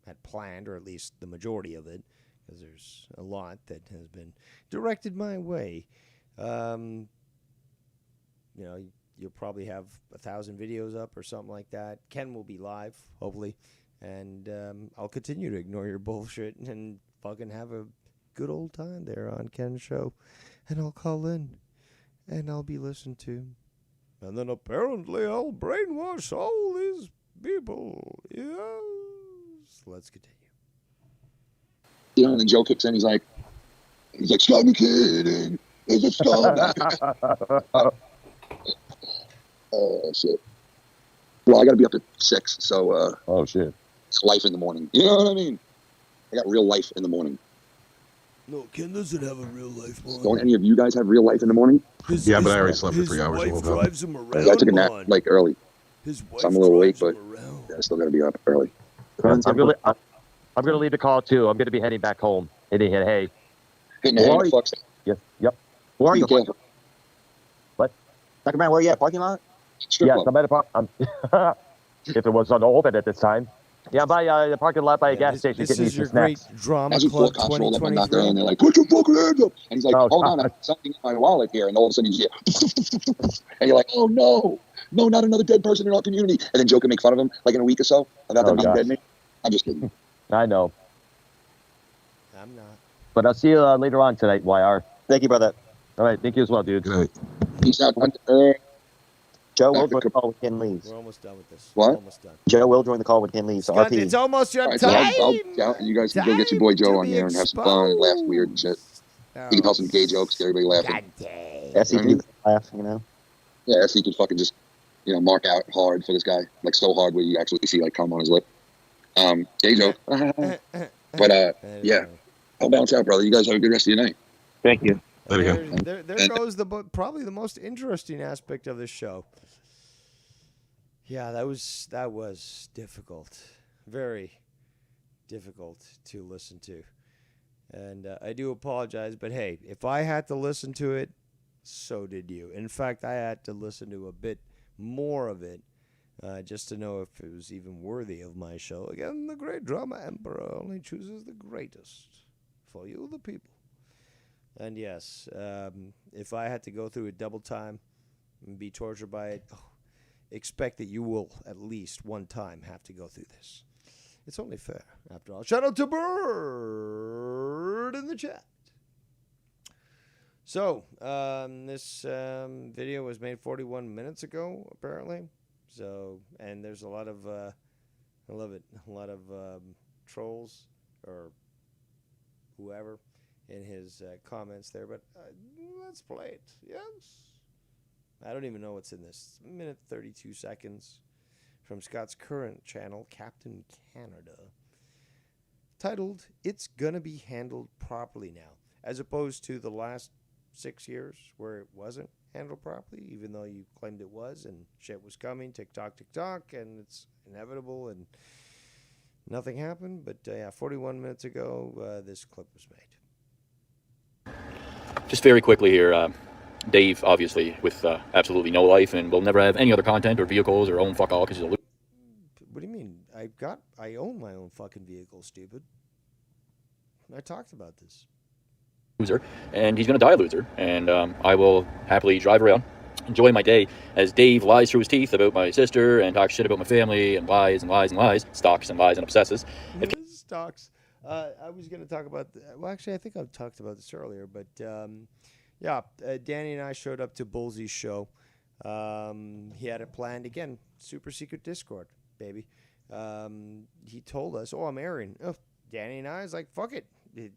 had planned, or at least the majority of it, because there's a lot that has been directed my way, you'll probably have 1,000 videos up or something like that. Ken will be live, hopefully, and I'll continue to ignore your bullshit and fucking have a good old time there on Ken's show, and I'll call in, and I'll be listened to. And then apparently I'll brainwash all these people. Yes. Let's continue. And then Joe kicks in. He's like, "Scott McKinnon is a scumbag." Oh shit. Well, I got to be up at 6, so. Oh shit. It's life in the morning. You know what I mean? I got real life in the morning. No, Ken doesn't have a real life morning. Don't any of you guys have real life in the morning? But I already slept for 3 hours. His wife drives him around. I took a nap like early. His wife so I'm a little awake, but around. I still got to be up early. I'm gonna leave the call too. I'm gonna be heading back home. Hitting hay. Hitting hay. Fuck. Yep. Where are you? What? Dr. Brown, where are you at? Parking lot? Yes, I'm at a park. If it was open at this time. Yeah, by the parking lot by a gas station. This getting is your some snacks. great drama club 2023. And they're like, "Put your fucking hands up!" And he's like, "Hold on, I have something in my wallet here." And all of a sudden he's here, and you're like, "Oh no, not another dead person in our community!" And then Joe can make fun of him like in a week or so about them being dead. Man, I'm just kidding. I know. I'm not. But I'll see you later on tonight, YR. Thank you, brother. All right, thank you as well, dude. Good night. Peace out. Joe will join the call when Ken leaves. We're almost done with this. What? Almost done. Joe will join the call when Ken leaves. So Scott, RP. it's almost your All right, time. so I'll out, and you guys can go get your boy Joe to on be there and have some fun and laugh weird and shit. He can tell some gay jokes, get everybody laughing. SC can laugh, you know. Yeah, SC can fucking just, mark out hard for this guy, like so hard where you actually see like cum on his lip. Gay joke. But yeah, I'll bounce out, brother. You guys have a good rest of your night. Thank you. There goes probably the most interesting aspect of this show. Yeah, that was difficult, very difficult to listen to, and I do apologize. But hey, if I had to listen to it, so did you. In fact, I had to listen to a bit more of it just to know if it was even worthy of my show. Again, the great drama emperor only chooses the greatest for you, the people. And yes, if I had to go through it double time and be tortured by it, expect that you will at least one time have to go through this. It's only fair, after all. Shout out to Bird in the chat. So, this video was made 41 minutes ago, apparently. So, and there's a lot of, I love it, a lot of trolls or whoever in his comments there. But let's play it, yes? I don't even know what's in this. A minute 32 seconds from Scott's current channel, Captain Canada, titled, "It's Gonna Be Handled Properly Now," as opposed to the last 6 years where it wasn't handled properly, even though you claimed it was and shit was coming, tick-tock, and it's inevitable and nothing happened. But yeah, 41 minutes ago, this clip was made. Just very quickly here, Dave, obviously, with absolutely no life and will never have any other content or vehicles or own fuck all because he's a loser. What do you mean? I own my own fucking vehicle, stupid. I talked about this. Loser, and he's going to die a loser, and I will happily drive around, enjoy my day as Dave lies through his teeth about my sister and talks shit about my family and lies and lies and lies, stalks and lies and obsesses. Stocks. I was going to talk about, well, actually, I think I've talked about this earlier, but yeah, Danny and I showed up to Bullsy's show. He had it planned, again, super secret Discord, baby. He told us, I'm airing. Danny and I was like, fuck it.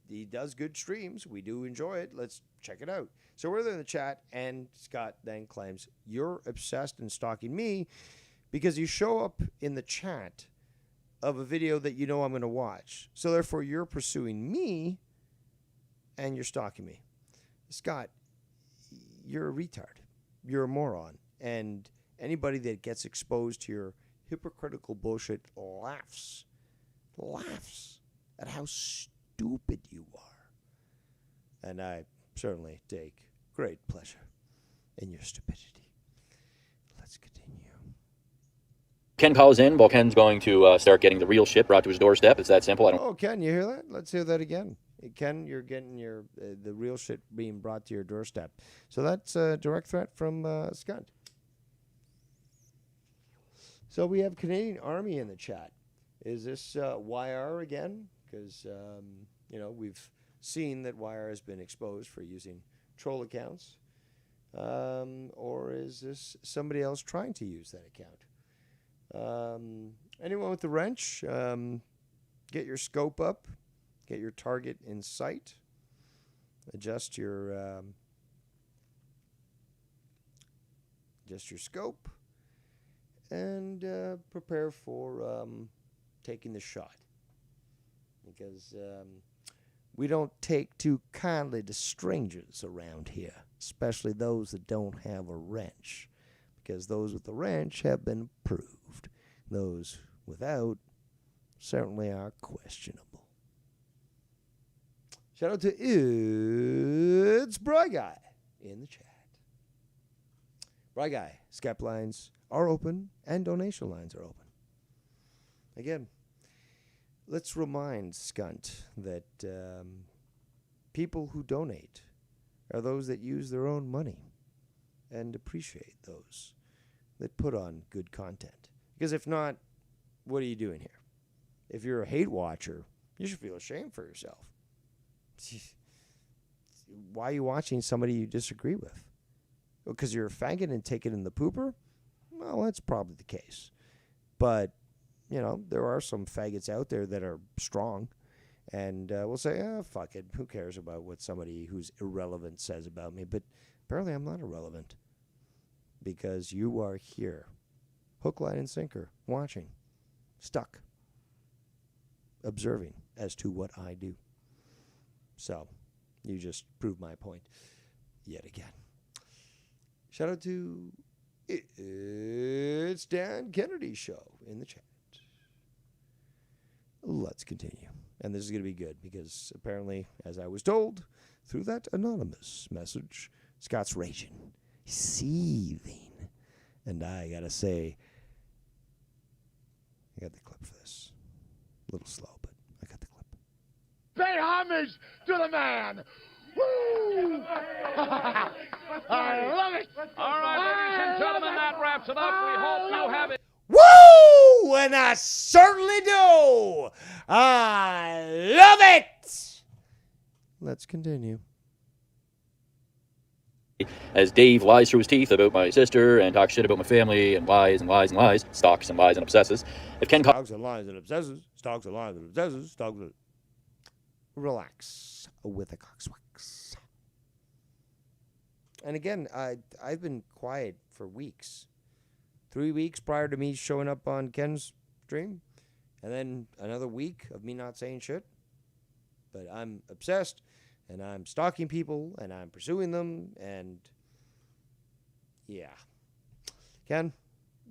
He does good streams. We do enjoy it. Let's check it out. So we're there in the chat, and Scott then claims, you're obsessed and stalking me because you show up in the chat of a video that you know I'm going to watch. So therefore, you're pursuing me, and you're stalking me. Scott, you're a retard. You're a moron. And anybody that gets exposed to your hypocritical bullshit laughs at how stupid you are. And I certainly take great pleasure in your stupidity. Let's continue. Ken calls in while Ken's going to start getting the real shit brought to his doorstep. It's that simple. I don't. Oh, Ken, you hear that? Let's hear that again. Ken, you're getting your the real shit being brought to your doorstep. So that's a direct threat from Scott. So we have Canadian Army in the chat. Is this YR again? Because, we've seen that YR has been exposed for using troll accounts. Or is this somebody else trying to use that account? Anyone with the wrench, get your scope up. Get your target in sight. Adjust your scope, and prepare for taking the shot. Because we don't take too kindly to strangers around here, especially those that don't have a wrench. Because those with the wrench have been proved. Those without certainly are questionable. Shout out to It's Bry Guy in the chat. Bry Guy, Skype lines are open and donation lines are open. Again, let's remind Skunt that people who donate are those that use their own money and appreciate those that put on good content. Because if not, what are you doing here? If you're a hate watcher, you should feel ashamed for yourself. why are you watching somebody you disagree with? Because you're a faggot and take it in the pooper? Well, that's probably the case. But, there are some faggots out there that are strong. And we'll say, fuck it. Who cares about what somebody who's irrelevant says about me? But apparently I'm not irrelevant. Because you are here. Hook, line, and sinker. Watching. Stuck. Observing as to what I do. So, you just proved my point yet again. Shout out to It's Dan Kennedy Show in the chat. Let's continue. And this is going to be good because apparently, as I was told, through that anonymous message, Scott's raging. He's seething. And I got to say, I got the clip for this. A little slow, but I got the clip. Pay homage to the man. Woo! I love it. All right, ladies and gentlemen, that wraps it up. We hope you have it. Woo! And I certainly do. I love it. Let's continue. As Dave lies through his teeth about my sister and talks shit about my family and lies and lies and lies, stalks and lies and obsesses. If Ken Stalks and lies and obsesses. Stalks and lies and obsesses. Stalks and... Relax with a cockswax. And again, I've been quiet for weeks. 3 weeks prior to me showing up on Ken's stream. And then another week of me not saying shit. But I'm obsessed. And I'm stalking people. And I'm pursuing them. And yeah. Ken,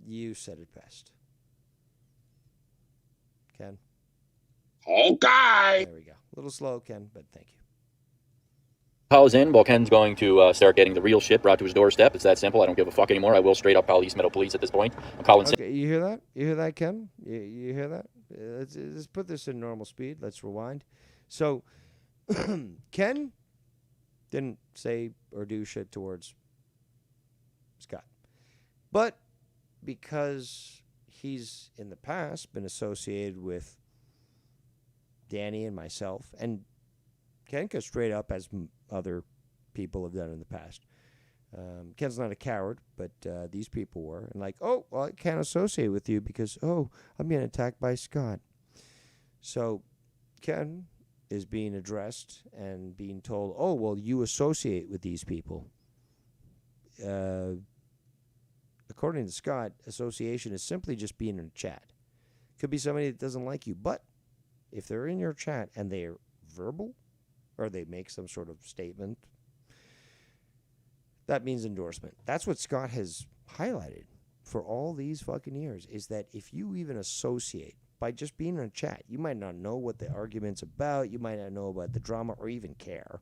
you said it best. Ken? Okay. There we go. A little slow, Ken, but thank you. calls in, well, Ken's going to start getting the real shit brought to his doorstep. It's that simple. I don't give a fuck anymore. I will straight up call East Meadow Police at this point. I'm calling. Okay, you hear that? You hear that, Ken? You hear that? Let's put this in normal speed. Let's rewind. So, Ken didn't say or do shit towards Scott. But because he's in the past been associated with Danny and myself, and Ken goes straight up as other people have done in the past. Ken's not a coward, but these people were. And like, oh, well, I can't associate with you because, oh, I'm being attacked by Scott. So Ken is being addressed and being told, oh, well, you associate with these people. According to Scott, association is simply just being in a chat. Could be somebody that doesn't like you, but if they're in your chat and they're verbal or they make some sort of statement, that means endorsement. That's what Scott has highlighted for all these fucking years, is that if you even associate by just being in a chat, you might not know what the argument's about, you might not know about the drama or even care.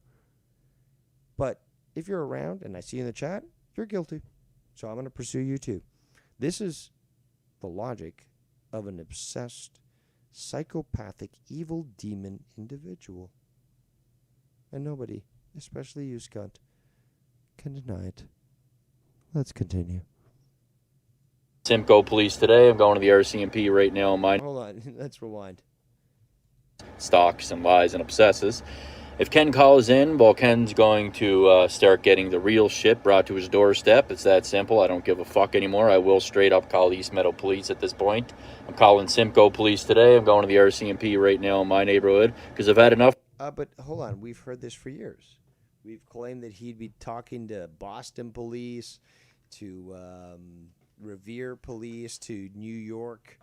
But if you're around and I see you in the chat, you're guilty. So I'm going to pursue you too. This is the logic of an obsessed, psychopathic, evil demon individual. And nobody, especially you, Scott, can deny it. Let's continue. Simcoe Police today. I'm going to the RCMP right now. Hold on, let's rewind. Stalks and lies and obsesses. If Ken calls in, well, Ken's going to start getting the real shit brought to his doorstep. It's that simple. I don't give a fuck anymore. I will straight up call East Meadow Police at this point. I'm calling Simcoe Police today. I'm going to the RCMP right now in my neighborhood because I've had enough. But hold on, we've heard this for years. We've claimed that he'd be talking to Boston police, to Revere police, to New York,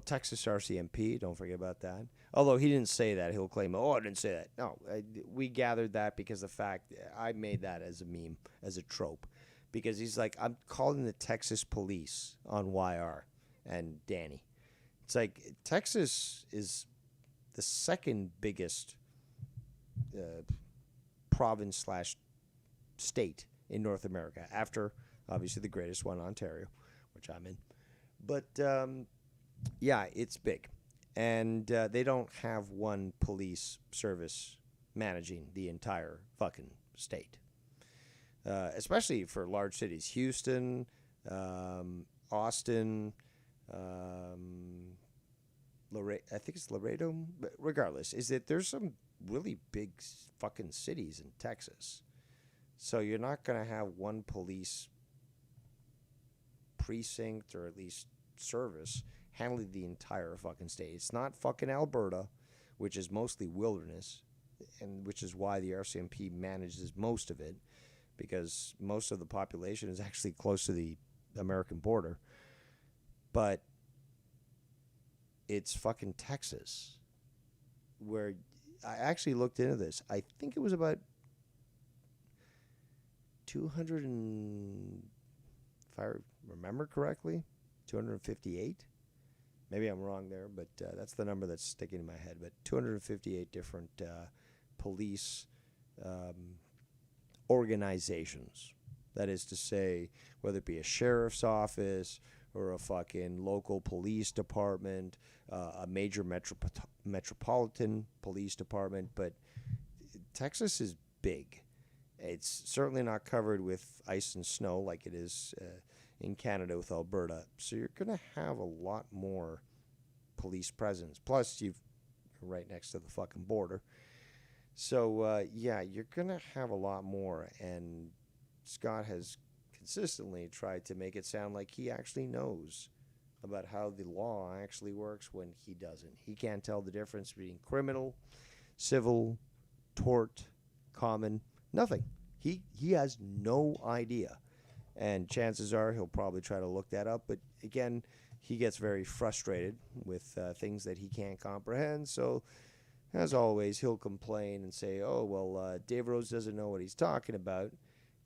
Texas RCMP. Don't forget about that. Although he didn't say that, he'll claim, oh, I didn't say that. No, we gathered that because the fact I made that as a meme, as a trope, because he's like, I'm calling the Texas police on YR and Danny. It's like Texas is the second biggest province / state in North America, after obviously the greatest one, Ontario, which I'm in. But yeah, it's big. And they don't have one police service managing the entire fucking state. Especially for large cities. Houston, Austin, I think it's Laredo. But regardless, is that there's some really big fucking cities in Texas. So you're not going to have one police precinct or at least service handling the entire fucking state. It's not fucking Alberta, which is mostly wilderness, and which is why the RCMP manages most of it, because most of the population is actually close to the American border. But it's fucking Texas, where I actually looked into this. I think it was about 200 and, if I remember correctly, 258. Maybe I'm wrong there, but that's the number that's sticking in my head. But 258 different police organizations. That is to say, whether it be a sheriff's office or a fucking local police department, a major metropolitan police department. But Texas is big. It's certainly not covered with ice and snow like it is in Canada with Alberta. So you're going to have a lot more police presence. Plus, you're right next to the fucking border. So, yeah, you're going to have a lot more. And Scott has consistently tried to make it sound like he actually knows about how the law actually works when he doesn't. He can't tell the difference between criminal, civil, tort, common, nothing. He has no idea. And chances are he'll probably try to look that up. But again, he gets very frustrated with things that he can't comprehend. So, as always, he'll complain and say, oh, well, Dave Rose doesn't know what he's talking about.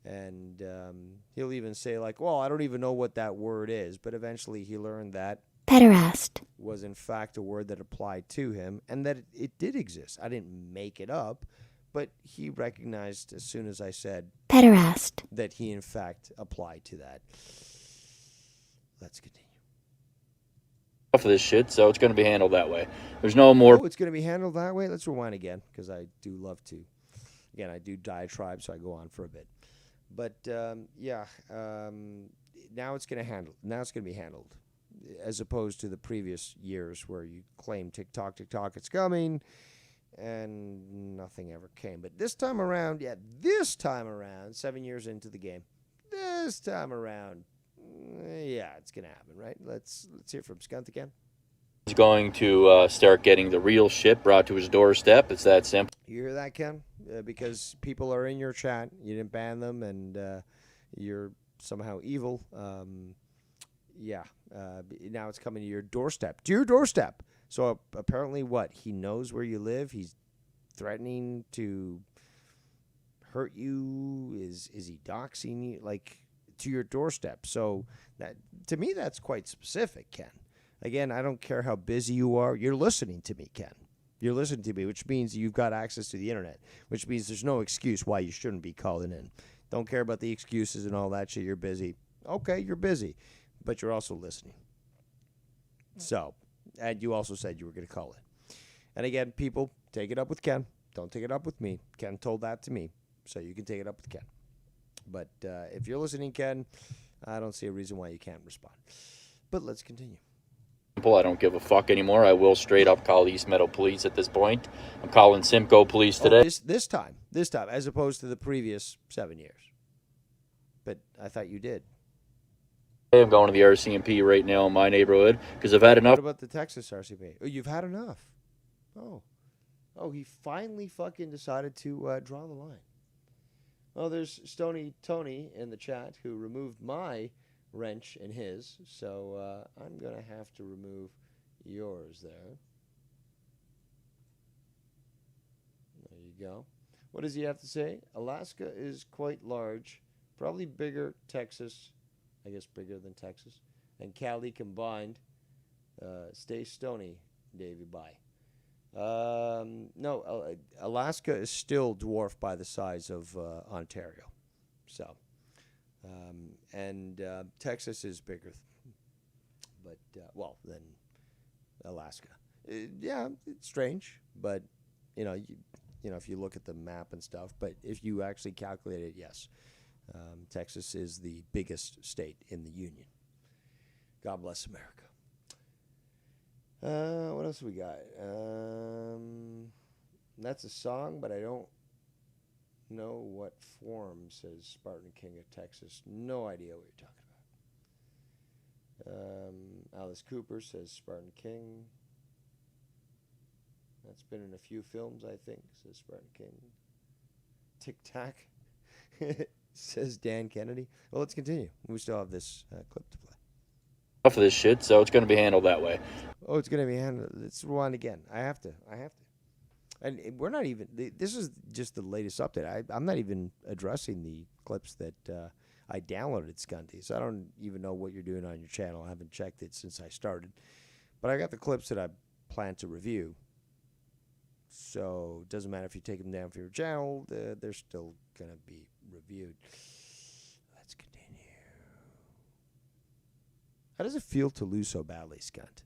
And he'll even say, like, well, I don't even know what that word is. But eventually he learned that pederast was, in fact, a word that applied to him and that it did exist. I didn't make it up. But he recognized as soon as I said pederast that he, in fact, applied to that. Let's continue. Off of this shit, so it's going to be handled that way. There's no more. Oh, it's going to be handled that way? Let's rewind again, because I do love to. Again, I do diatribe, so I go on for a bit. But, yeah, now it's going to be handled, as opposed to the previous years where you claim tick-tock, it's coming, and nothing ever came. But this time around, 7 years into the game, this time around, yeah, it's going to happen, right? Let's hear from Skunt again. He's going to start getting the real shit brought to his doorstep. It's that simple. You hear that, Ken? Because people are in your chat. You didn't ban them, and you're somehow evil. Now it's coming to your doorstep. To your doorstep. So apparently what? He knows where you live. He's threatening to hurt you. Is he doxing you? Like, to your doorstep. So that, to me, that's quite specific, Ken. Again, I don't care how busy you are. You're listening to me, Ken. You're listening to me, which means you've got access to the internet, which means there's no excuse why you shouldn't be calling in. Don't care about the excuses and all that shit. You're busy. Okay, you're busy, but you're also listening. So, and you also said you were going to call in. And again, people, take it up with Ken. Don't take it up with me. Ken told that to me, so you can take it up with Ken. But if you're listening, Ken, I don't see a reason why you can't respond. But let's continue. I don't give a fuck anymore. I will straight up call East Meadow Police at this point. I'm calling Simcoe Police today. This time, as opposed to the previous 7 years. But I thought you did. I'm going to the RCMP right now in my neighborhood because I've had enough. What about the Texas RCMP? Oh, you've had enough. Oh, he finally fucking decided to draw the line. Well, there's Stony Tony in the chat who removed my wrench in his, so I'm going to have to remove yours there. There you go. What does he have to say? Alaska is quite large, probably bigger Texas, I guess bigger than Texas, and Cali combined. Stay stony, Davey, bye. No, Alaska is still dwarfed by the size of Ontario. So, and Texas is bigger, but, than Alaska. Yeah, it's strange, but, you know, if you look at the map and stuff, but if you actually calculate it, yes, Texas is the biggest state in the Union. God bless America. What else we got? That's a song, but I don't know what form, says Spartan King of Texas. No idea what you're talking about. Alice Cooper says Spartan King. That's been in a few films, I think, says Spartan King. Tic Tac, says Dan Kennedy. Well, let's continue. We still have this clip to play. Enough of this shit, so it's going to be handled that way. Oh, it's going to be handled. Let's rewind again. I have to. And we're not even. This is just the latest update. I'm not even addressing the clips that I downloaded, Scunty. So I don't even know what you're doing on your channel. I haven't checked it since I started. But I got the clips that I plan to review. So it doesn't matter if you take them down for your channel. They're still going to be reviewed. Let's continue. How does it feel to lose so badly, Scunt?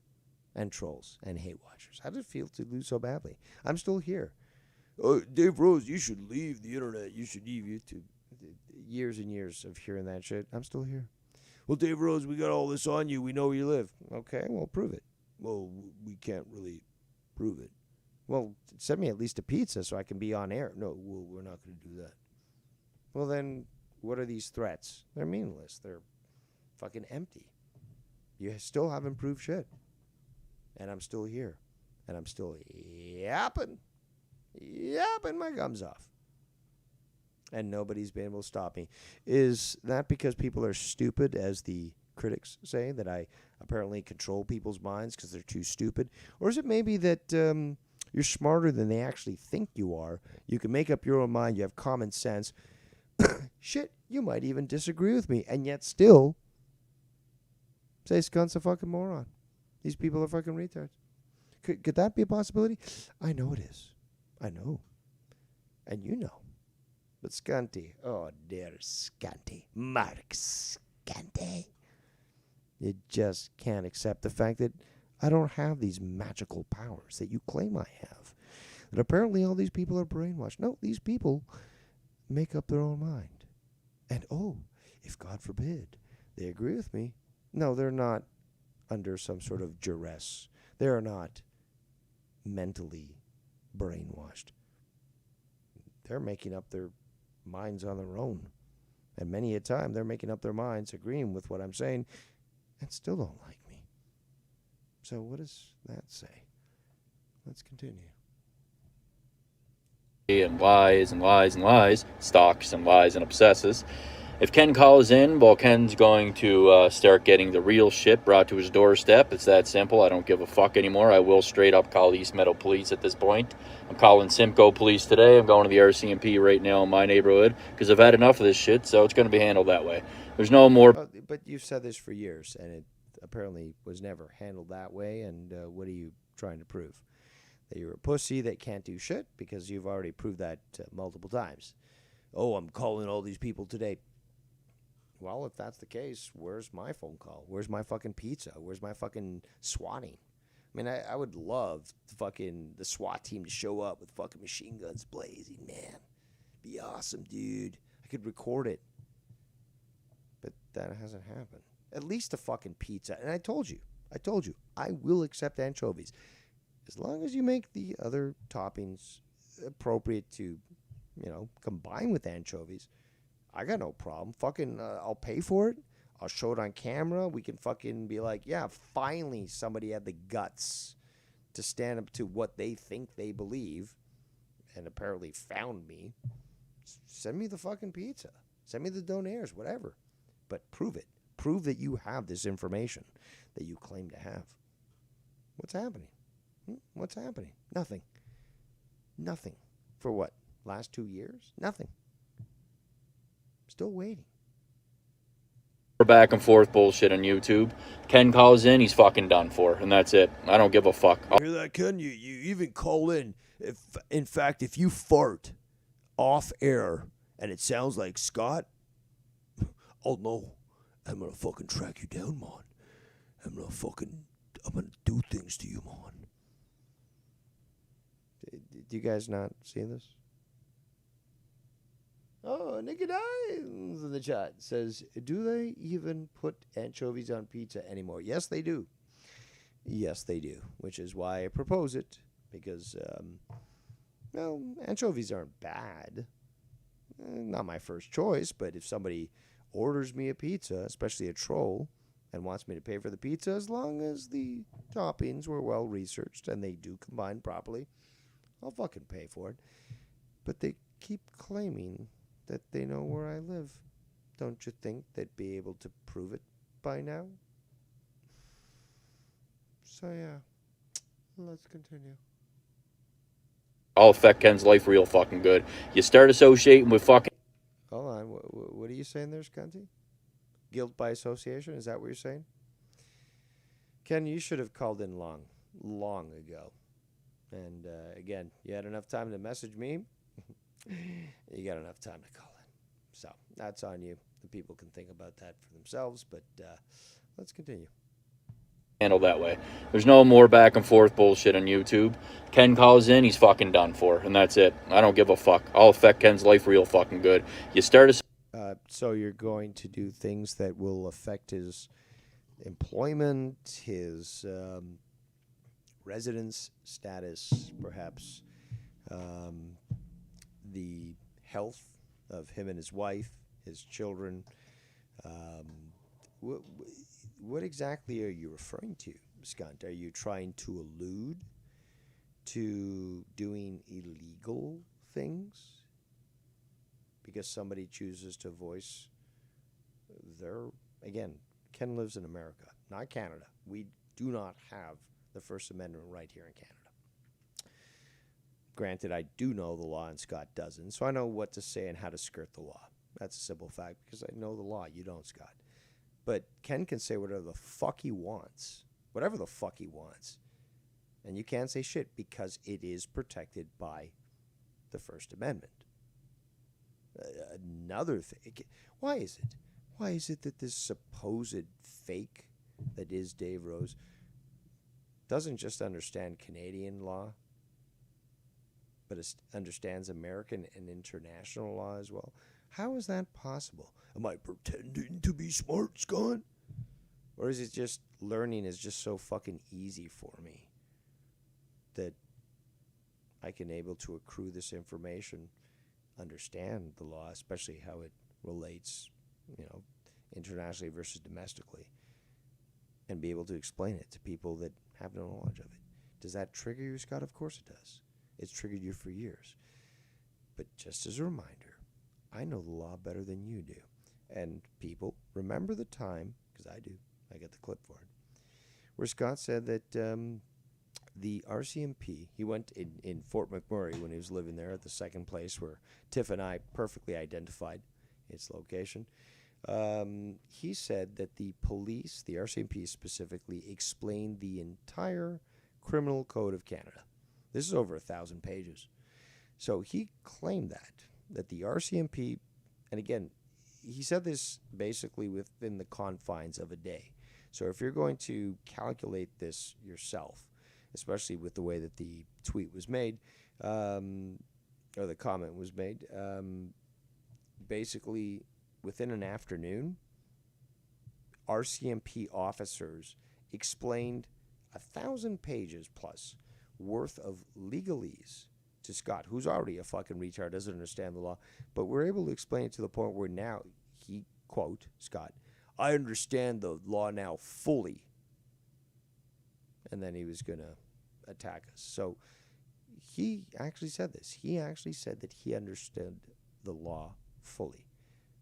And trolls and hate watchers. How does it feel to lose so badly? I'm still here. Oh, Dave Rose, you should leave the internet. You should leave YouTube. Years and years of hearing that shit. I'm still here. Well, Dave Rose, we got all this on you. We know where you live. Okay, well, prove it. Well, we can't really prove it. Well, send me at least a pizza so I can be on air. No, we're not going to do that. Well, then, what are these threats? They're meaningless. They're fucking empty. You still haven't proved shit. And I'm still here. And I'm still yapping my gums off. And nobody's been able to stop me. Is that because people are stupid, as the critics say, that I apparently control people's minds because they're too stupid? Or is it maybe that you're smarter than they actually think you are? You can make up your own mind. You have common sense. Shit, you might even disagree with me. And yet still say Scunt's a fucking moron. These people are fucking retards. Could that be a possibility? I know it is. I know. And you know. But Scunty, oh dear Scunty, Mark Scunty. You just can't accept the fact that I don't have these magical powers that you claim I have. That apparently all these people are brainwashed. No, these people make up their own mind. And oh, if God forbid they agree with me, no, they're not under some sort of duress. They are not mentally brainwashed. They're making up their minds on their own. And many a time they're making up their minds, agreeing with what I'm saying, and still don't like me. So what does that say? Let's continue. And lies and lies and lies, stalks and lies and obsesses. If Ken calls in, well, Ken's going to start getting the real shit brought to his doorstep. It's that simple. I don't give a fuck anymore. I will straight up call East Meadow Police at this point. I'm calling Simcoe Police today. I'm going to the RCMP right now in my neighborhood because I've had enough of this shit, so it's going to be handled that way. There's no more... But you've said this for years, and it apparently was never handled that way, and what are you trying to prove? That you're a pussy that can't do shit? Because you've already proved that multiple times. Oh, I'm calling all these people today. Well, if that's the case, where's my phone call? Where's my fucking pizza? Where's my fucking swatting? I mean, I would love the SWAT team to show up with fucking machine guns blazing, man. Be awesome, dude. I could record it. But that hasn't happened. At least a fucking pizza. And I told you, I will accept anchovies. As long as you make the other toppings appropriate to, combine with anchovies, I got no problem. Fucking, I'll pay for it. I'll show it on camera. We can fucking be like, yeah, finally somebody had the guts to stand up to what they think they believe and apparently found me. Send me the fucking pizza. Send me the donaires, whatever. But prove it. Prove that you have this information that you claim to have. What's happening? What's happening? Nothing. Nothing. For what? Last 2 years? Nothing. Still waiting. back and forth bullshit on YouTube. Ken calls in, he's fucking done for, and that's it. I don't give a fuck. You hear that, Ken? You even call in. In fact, if you fart off air and it sounds like Scott, oh no, I'm gonna fucking track you down, man. I'm gonna do things to you, man. Do you guys not see this? Oh, Nicodemus in the chat says, do they even put anchovies on pizza anymore? Yes, they do. Yes, they do, which is why I propose it, because, Well, anchovies aren't bad. Not my first choice, but if somebody orders me a pizza, especially a troll, and wants me to pay for the pizza, as long as the toppings were well researched and they do combine properly, I'll fucking pay for it. But they keep claiming that they know where I live. Don't you think they'd be able to prove it by now? So yeah, let's continue. I'll affect Ken's life real fucking good. You start associating with fucking. Hold on, what are you saying there, Scunty? Guilt by association? Is that what you're saying? Ken, you should have called in long ago. And again, you had enough time to message me. You got enough time to call in. So that's on you. The people can think about that for themselves, but let's continue. Handle that way. There's no more back and forth bullshit on YouTube. Ken calls in, he's fucking done for, and that's it. I don't give a fuck. I'll affect Ken's life real fucking good. You start a. So you're going to do things that will affect his employment, his residence status, perhaps the health of him and his wife, his children. What exactly are you referring to, Skunt? Are you trying to allude to doing illegal things because somebody chooses to voice their... Again, Ken lives in America, not Canada. We do not have the First Amendment right here in Canada. Granted, I do know the law and Scott doesn't, so I know what to say and how to skirt the law. That's a simple fact because I know the law. You don't, Scott. But Ken can say whatever the fuck he wants. Whatever the fuck he wants. And you can't say shit because it is protected by the First Amendment. Another thing. Why is it? Why is it that this supposed fake that is Dave Rose doesn't just understand Canadian law, but understands American and international law as well? How is that possible? Am I pretending to be smart, Scott? Or is it just learning is just so fucking easy for me that I can able to accrue this information, understand the law, especially how it relates, internationally versus domestically, and be able to explain it to people that have no knowledge of it? Does that trigger you, Scott? Of course it does. It's triggered you for years. But just as a reminder, I know the law better than you do. And people, remember the time, because I do, I got the clip for it, where Scott said that the RCMP, he went in Fort McMurray when he was living there at the second place where Tiff and I perfectly identified its location. He said that the police, the RCMP specifically, explained the entire criminal code of Canada. This is over 1,000 pages. So he claimed that the RCMP, and again, he said this basically within the confines of a day. So if you're going to calculate this yourself, especially with the way that the tweet was made, or the comment was made, basically within an afternoon, RCMP officers explained 1,000 pages plus worth of legalese to Scott, who's already a fucking retard, doesn't understand the law, but we're able to explain it to the point where now he, quote, Scott, I understand the law now fully. And then he was going to attack us. So he actually said this. He actually said that he understood the law fully,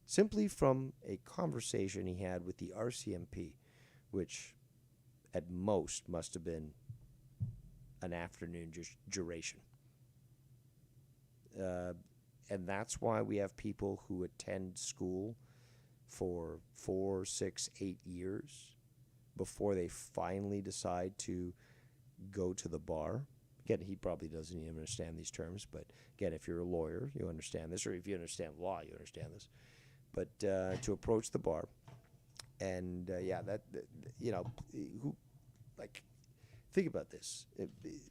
simply from a conversation he had with the RCMP, which at most must have been an afternoon duration. And that's why we have people who attend school for 4, 6, 8 years before they finally decide to go to the bar. Again, he probably doesn't even understand these terms, but again, if you're a lawyer, you understand this, or if you understand law, you understand this. But to approach the bar, and think about this.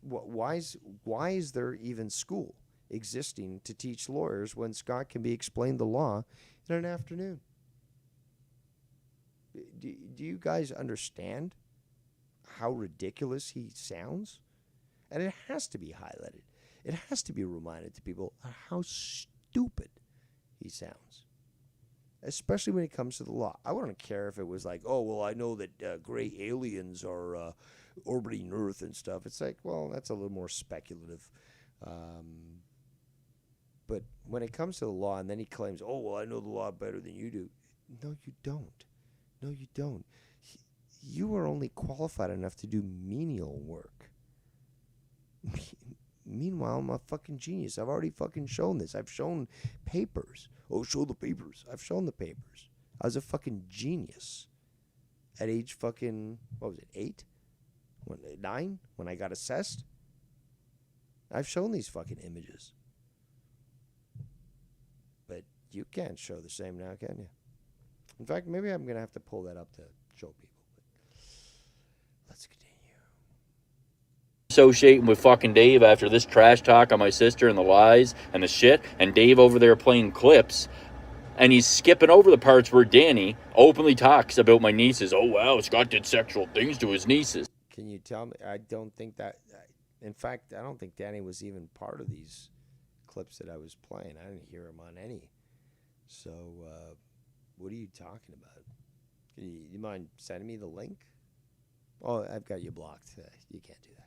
Why is there even school existing to teach lawyers when Scott can be explained the law in an afternoon? Do you guys understand how ridiculous he sounds? And it has to be highlighted. it has to be reminded to people how stupid he sounds, especially when it comes to the law. I wouldn't care if it was like, oh, well, I know that gray aliens are orbiting Earth and stuff. It's like, well, that's a little more speculative. But when it comes to the law, and then he claims, oh, well, I know the law better than you do. No, you don't. No, you don't. You are only qualified enough to do menial work. Meanwhile, I'm a fucking genius. I've already fucking shown this. I've shown papers. Oh, show the papers. I've shown the papers. I was a fucking genius at age fucking, what was it, 8? 9? When I got assessed? I've shown these fucking images. But you can't show the same now, can you? In fact, maybe I'm going to have to pull that up to show people. But let's continue. Associating with fucking Dave after this trash talk on my sister and the lies and the shit, and Dave over there playing clips, and he's skipping over the parts where Danny openly talks about my nieces. Oh, wow, Scott did sexual things to his nieces. Can you tell me? I don't think that... In fact, I don't think Danny was even part of these clips that I was playing. I didn't hear him on any. So, what are you talking about? You mind sending me the link? Oh, I've got you blocked. You can't do that.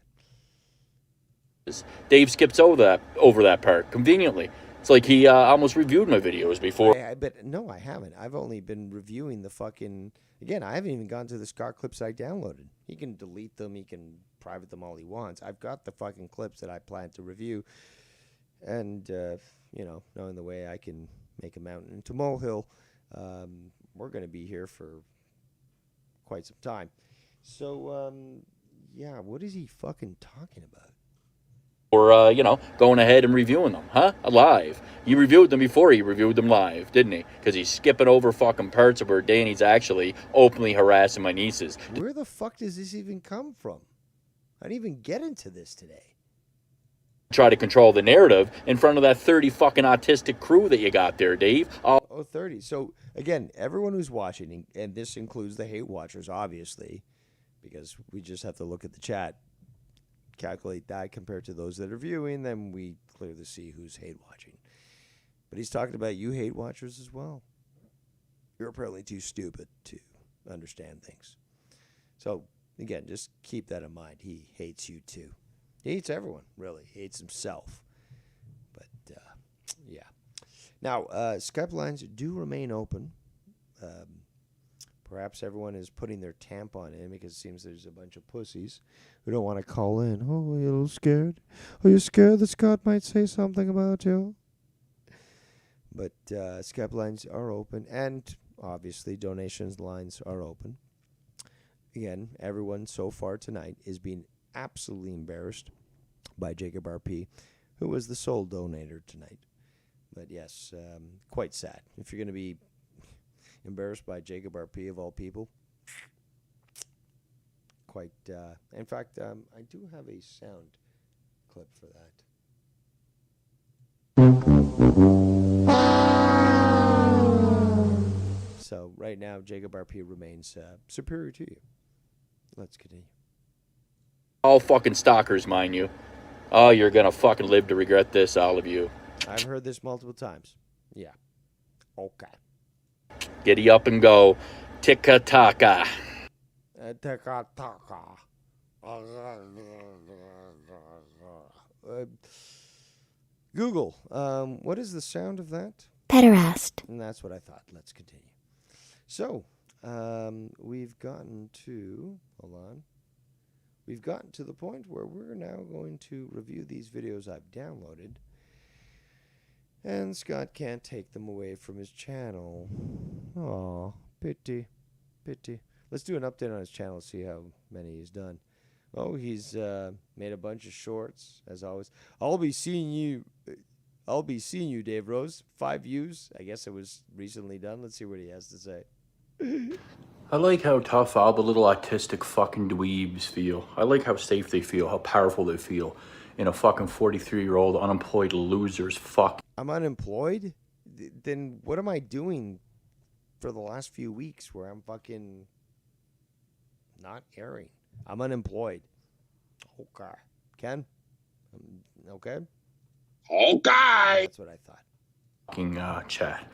Dave skips over that part conveniently. It's like he almost reviewed my videos before. But no, I haven't. I've only been reviewing the fucking... Again, I haven't even gone to the Scott clips I downloaded. He can delete them. He can private them all he wants. I've got the fucking clips that I plan to review. And, knowing the way I can make a mountain into molehill, we're going to be here for quite some time. So, yeah, what is he fucking talking about? Or, going ahead and reviewing them, huh? Live. He reviewed them before he reviewed them live, didn't he? Because he's skipping over fucking parts of where Danny's actually openly harassing my nieces. Where the fuck does this even come from? I didn't even get into this today. Try to control the narrative in front of that 30 fucking autistic crew that you got there, Dave. 30. So, again, everyone who's watching, and this includes the hate watchers, obviously, because we just have to look at the chat, calculate that compared to those that are viewing, then we clearly see who's hate watching. But he's talking about you hate watchers as well. You're apparently too stupid to understand things. So, again, just keep that in mind. He hates you too. He hates everyone, really. He hates himself. But, yeah. Now, Skype lines do remain open. Perhaps everyone is putting their tampon in because it seems there's a bunch of pussies who don't want to call in. Oh, are you a little scared? Are you scared that Scott might say something about you? But Skype lines are open, and obviously donations lines are open. Again, everyone so far tonight is being absolutely embarrassed by Jacob RP, who was the sole donator tonight. But yes, quite sad. If you're going to be embarrassed by Jacob RP of all people, quite... in fact, I do have a sound clip for that. So right now, Jacob RP remains superior to you. Let's continue. All fucking stalkers, mind you. Oh, you're gonna fucking live to regret this, all of you. I've heard this multiple times. Yeah. Okay. Giddy up and go. Tika-taka. Tika-taka. Google, what is the sound of that? Pederast. And that's what I thought. Let's continue. So, we've gotten to... Hold on. We've gotten to the point where we're now going to review these videos I've downloaded. And Scott can't take them away from his channel. Aw, pity. Pity. Let's do an update on his channel, see how many he's done. Oh, he's made a bunch of shorts, as always. I'll be seeing you, Dave Rose. 5 views. I guess it was recently done. Let's see what he has to say. I like how tough all the little autistic fucking dweebs feel. I like how safe they feel, how powerful they feel in a fucking 43-year-old unemployed loser's fuck. I'm unemployed? Then what am I doing for the last few weeks where I'm fucking not airing? I'm unemployed. Okay. Ken? Okay? Okay. That's what I thought. Fucking chat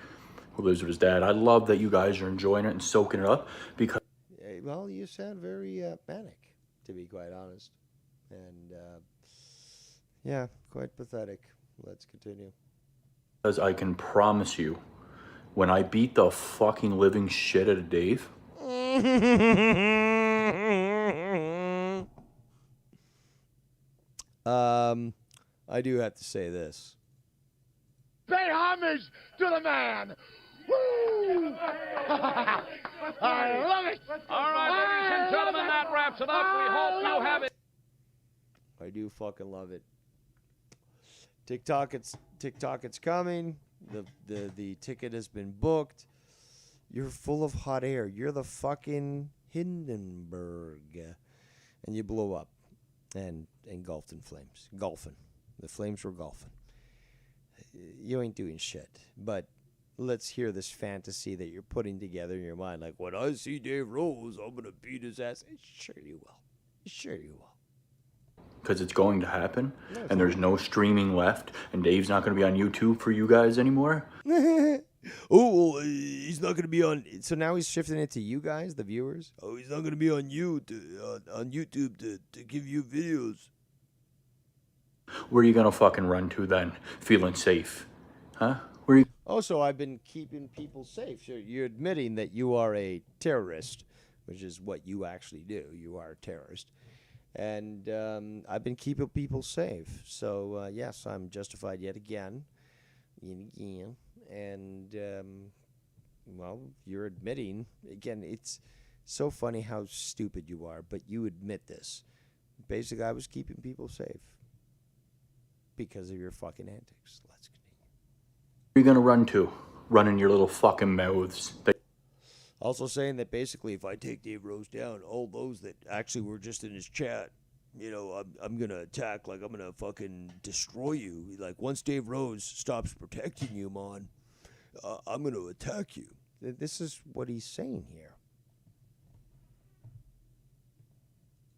who lives with his dad. I love that you guys are enjoying it and soaking it up because Well, you sound very manic, to be quite honest. And, yeah, quite pathetic. Let's continue. I can promise you, when I beat the fucking living shit out of Dave, I do have to say this. Pay homage to the man. Woo! I love it. All right, ladies and gentlemen, that wraps it up. We hope you have it. I do fucking love it. TikTok, it's coming. The ticket has been booked. You're full of hot air. You're the fucking Hindenburg, and you blow up and engulfed in flames. Golfing. The flames were golfing. You ain't doing shit. But let's hear this fantasy that you're putting together in your mind. Like, when I see Dave Rose, I'm gonna beat his ass. Sure you will. Sure you will. because it's going to happen, and there's no streaming left, and Dave's not going to be on YouTube for you guys anymore. Oh, well, he's not going to be on. So now he's shifting it to you guys, the viewers. Oh, he's not going to be on YouTube to give you videos. Where are you going to fucking run to then, feeling safe? Huh? Where are you? Oh, so I've been keeping people safe. So you're admitting that you are a terrorist, which is what you actually do. You are a terrorist. And I've been keeping people safe. So, yes, I'm justified yet again. And, well, you're admitting. Again, it's so funny how stupid you are, but you admit this. Basically, I was keeping people safe because of your fucking antics. Let's continue. Where are you going to run to? Running your little fucking mouths. Also saying that basically if I take Dave Rose down, all those that actually were just in his chat, you know, I'm going to attack, like I'm going to fucking destroy you. Like once Dave Rose stops protecting you, man, I'm going to attack you. This is what he's saying here.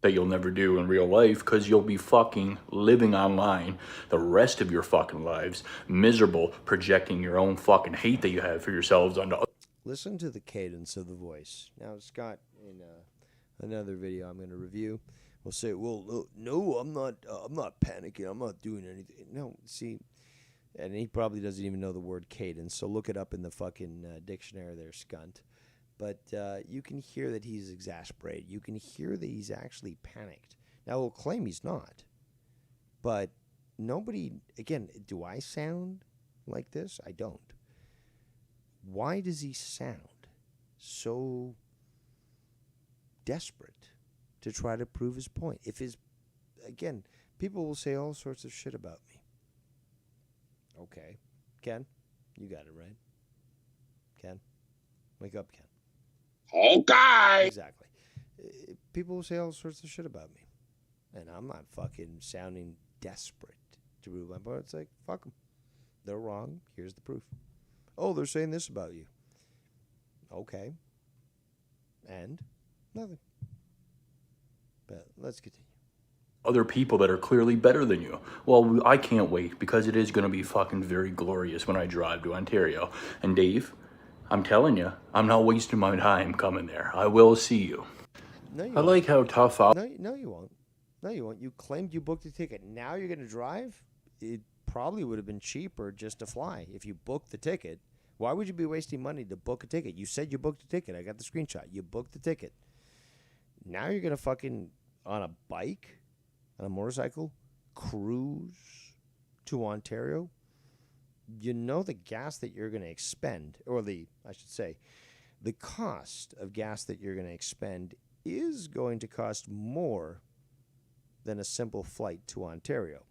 That you'll never do in real life because you'll be fucking living online the rest of your fucking lives, miserable, projecting your own fucking hate that you have for yourselves onto others. Listen to the cadence of the voice. Now, Scott, in another video I'm going to review, will say, well, no, I'm not panicking. I'm not doing anything. No, see, and he probably doesn't even know the word cadence, so look it up in the fucking dictionary there, scunt. But you can hear that he's exasperated. You can hear that he's actually panicked. Now, he'll claim he's not. But nobody, again, do I sound like this? I don't. Why does he sound so desperate to try to prove his point? Again, people will say all sorts of shit about me. Okay. Ken, you got it, right? Ken? Wake up, Ken. Okay. Exactly. People will say all sorts of shit about me. And I'm not fucking sounding desperate to prove my point. It's like, fuck them. They're wrong. Here's the proof. Oh, they're saying this about you. Okay. And nothing. But let's continue. Other people that are clearly better than you. Well, I can't wait because it is going to be fucking very glorious when I drive to Ontario. And Dave, I'm telling you, I'm not wasting my time coming there. I will see you. No, you I won't. like how tough I'll... No, you won't. No, you won't. You claimed you booked a ticket. Now you're going to drive? It probably would have been cheaper just to fly if you booked the ticket. Why would you be wasting money to book a ticket? You said you booked a ticket. I got the screenshot. You booked the ticket. Now you're going to fucking, on a bike, on a motorcycle, cruise to Ontario? You know the gas that you're going to expend, or the cost of gas that you're going to expend is going to cost more than a simple flight to Ontario.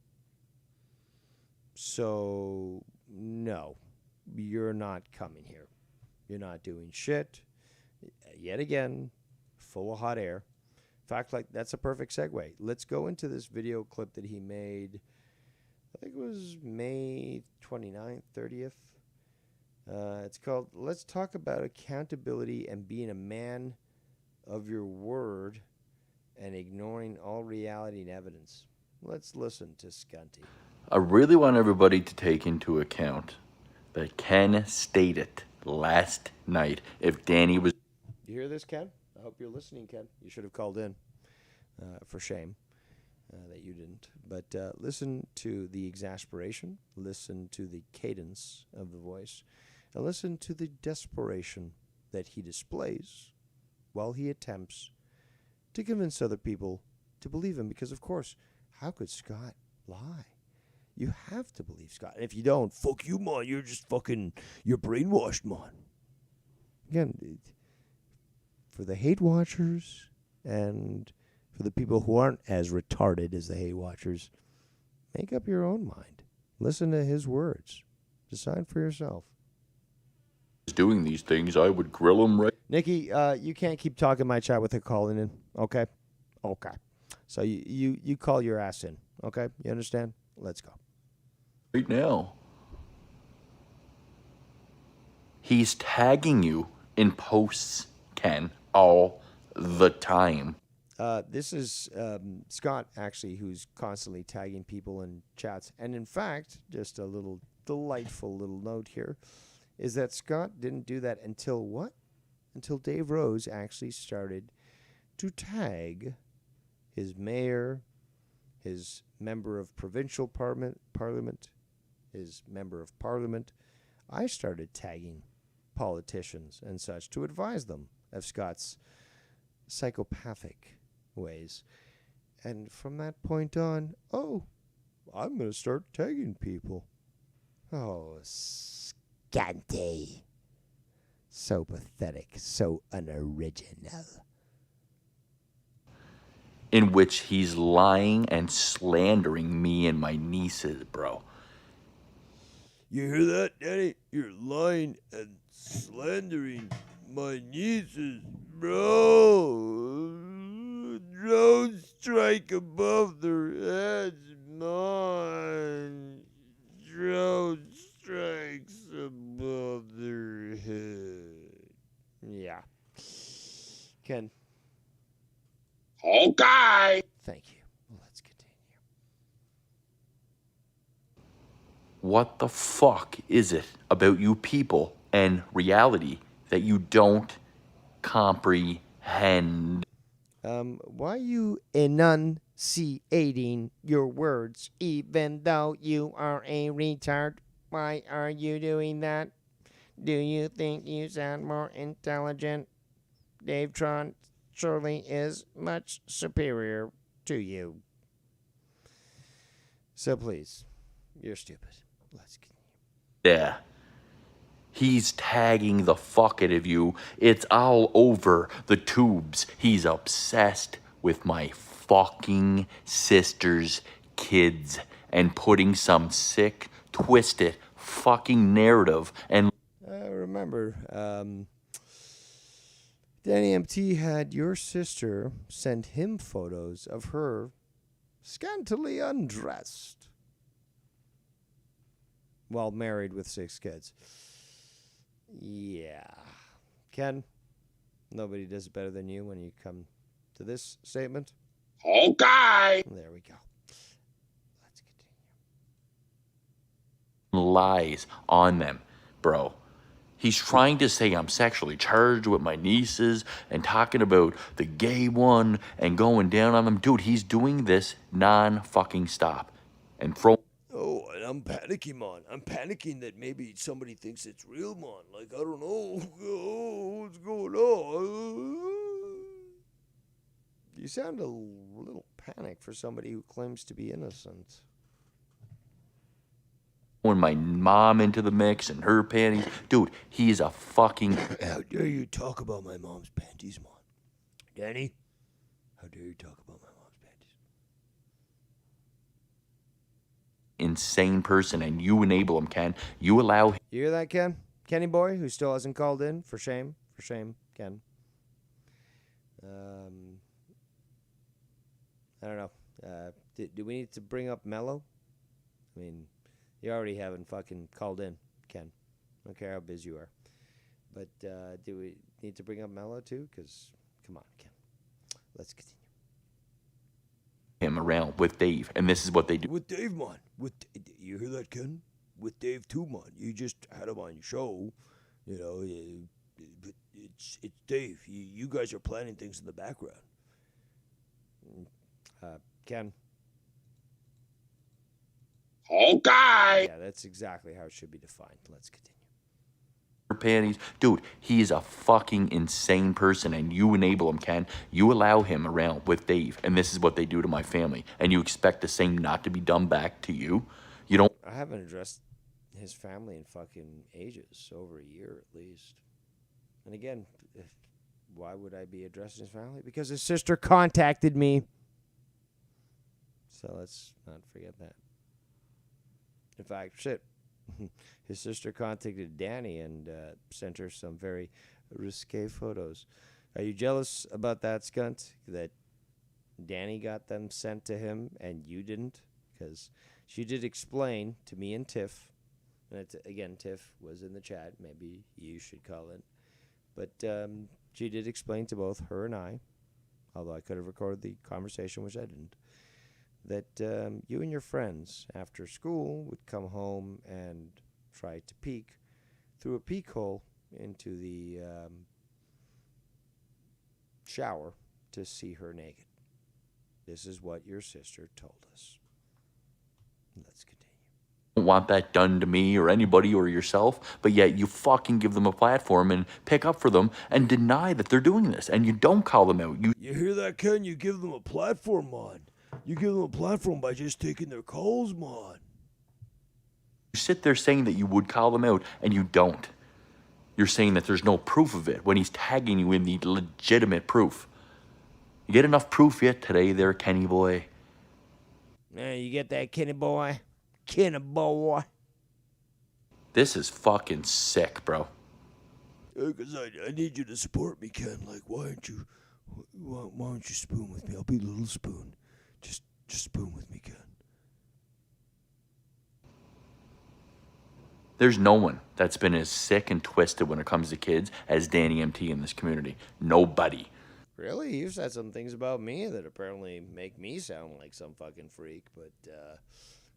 So, no, you're not coming here. You're not doing shit. Yet again, full of hot air. In fact, like, that's a perfect segue. Let's go into this video clip that he made, I think it was May 29th, 30th. It's called, Let's Talk About Accountability and Being a Man of Your Word and Ignoring All Reality and Evidence. Let's listen to Skunty. I really want everybody to take into account that Ken stated last night if Danny was. You hear this, Ken? I hope you're listening, Ken. You should have called in. For shame that you didn't. But listen to the exasperation, listen to the cadence of the voice, and listen to the desperation that he displays while he attempts to convince other people to believe him. Because, of course, how could Scott lie? You have to believe Scott. And if you don't, fuck you, man. You're just fucking, you're brainwashed, man. Again, for the hate watchers and for the people who aren't as retarded as the hate watchers, make up your own mind. Listen to his words. Decide for yourself. Doing these things, I would grill him right. Nikki, you can't keep talking my chat with her calling in, okay? Okay. So you call your ass in, okay? You understand? Let's go. Right now. He's tagging you in posts, Ken, all the time. This is Scott, actually, who's constantly tagging people in chats. And in fact, just a little delightful little note here, is that Scott didn't do that until what? Until Dave Rose actually started to tag his mayor, his member of provincial parliament, his member of parliament. I started tagging politicians and such to advise them of Scott's psychopathic ways. And from that point on, I'm going to start tagging people. Oh, Scanty. So pathetic, so unoriginal. In which he's lying and slandering me and my nieces, bro. You hear that, Daddy? You're lying and slandering my nieces, bro. Drone strike above their heads, man. Drone strikes above their head. Yeah. Ken. Okay. Thank you. Let's continue. What the fuck is it about you people and reality that you don't comprehend? Why you enunciating your words even though you are a retard? Why are you doing that? Do you think you sound more intelligent? Dave Tron surely is much superior to you. So please, you're stupid. Let's continue. Yeah. He's tagging the fuck out of you. It's all over the tubes. He's obsessed with my fucking sister's kids and putting some sick, twisted fucking narrative and Remember, Danny MT had your sister send him photos of her scantily undressed while married with 6 kids. Yeah. Ken, nobody does it better than you when you come to this statement. Okay. There we go. lies on them, bro. He's trying to say I'm sexually charged with my nieces and talking about the gay one and going down on them. Dude, he's doing this non-fucking stop. And Oh, and I'm panicking, man. I'm panicking that maybe somebody thinks it's real, man. Like, I don't know. Oh, what's going on? You sound a little panicked for somebody who claims to be innocent. when my mom into the mix and her panties. Dude, he's a fucking... How dare you talk about my mom's panties, man? Danny? How dare you talk about my mom's panties? insane person, and you enable him, Ken. You allow him. You hear that, Ken? Kenny boy, who still hasn't called in? For shame, Ken. I don't know. Do we need to bring up Mello? I mean, you already haven't fucking called in, Ken. I don't care how busy you are. But do we need to bring up Mello too? Because, come on, Ken. Let's continue. him around with Dave, and this is what they do. With Dave, man. You hear that, Ken? With Dave too, man. You just had him on your show, you know. But it's Dave. You guys are planning things in the background. Ken. Okay. Yeah, that's exactly how it should be defined. Let's continue. Panties. Dude, he is a fucking insane person, and you enable him, Ken. You allow him around with Dave, and this is what they do to my family, and you expect the same not to be done back to you? You don't. I haven't addressed his family in fucking ages, over a year at least. And again, why would I be addressing his family? Because his sister contacted me. So let's not forget that. In fact, shit. His sister contacted Danny and sent her some very risque photos. Are you jealous about that, Skunt? That Danny got them sent to him and you didn't? Because she did explain to me and Tiff, and again, Tiff was in the chat. Maybe you should call in. But she did explain to both her and I, although I could have recorded the conversation, which I didn't, that you and your friends after school would come home and try to peek through a peek hole into the shower to see her naked. This is what your sister told us. Let's continue. Don't want that done to me or anybody or yourself, but yet you fucking give them a platform and pick up for them and deny that they're doing this, and you don't call them out. You hear that, Ken? You give them a platform, man. You give them a platform by just taking their calls, man. You sit there saying that you would call them out, and you don't. You're saying that there's no proof of it when he's tagging you in the legitimate proof. You get enough proof yet today there, Kenny boy? You get that, Kenny boy? Kenny boy. This is fucking sick, bro. Because I need you to support me, Ken. Like, why don't you spoon with me? I'll be a little spoon. Just spoon with me, Ken. There's no one that's been as sick and twisted when it comes to kids as Danny MT in this community. Nobody. Really? You've said some things about me that apparently make me sound like some fucking freak, but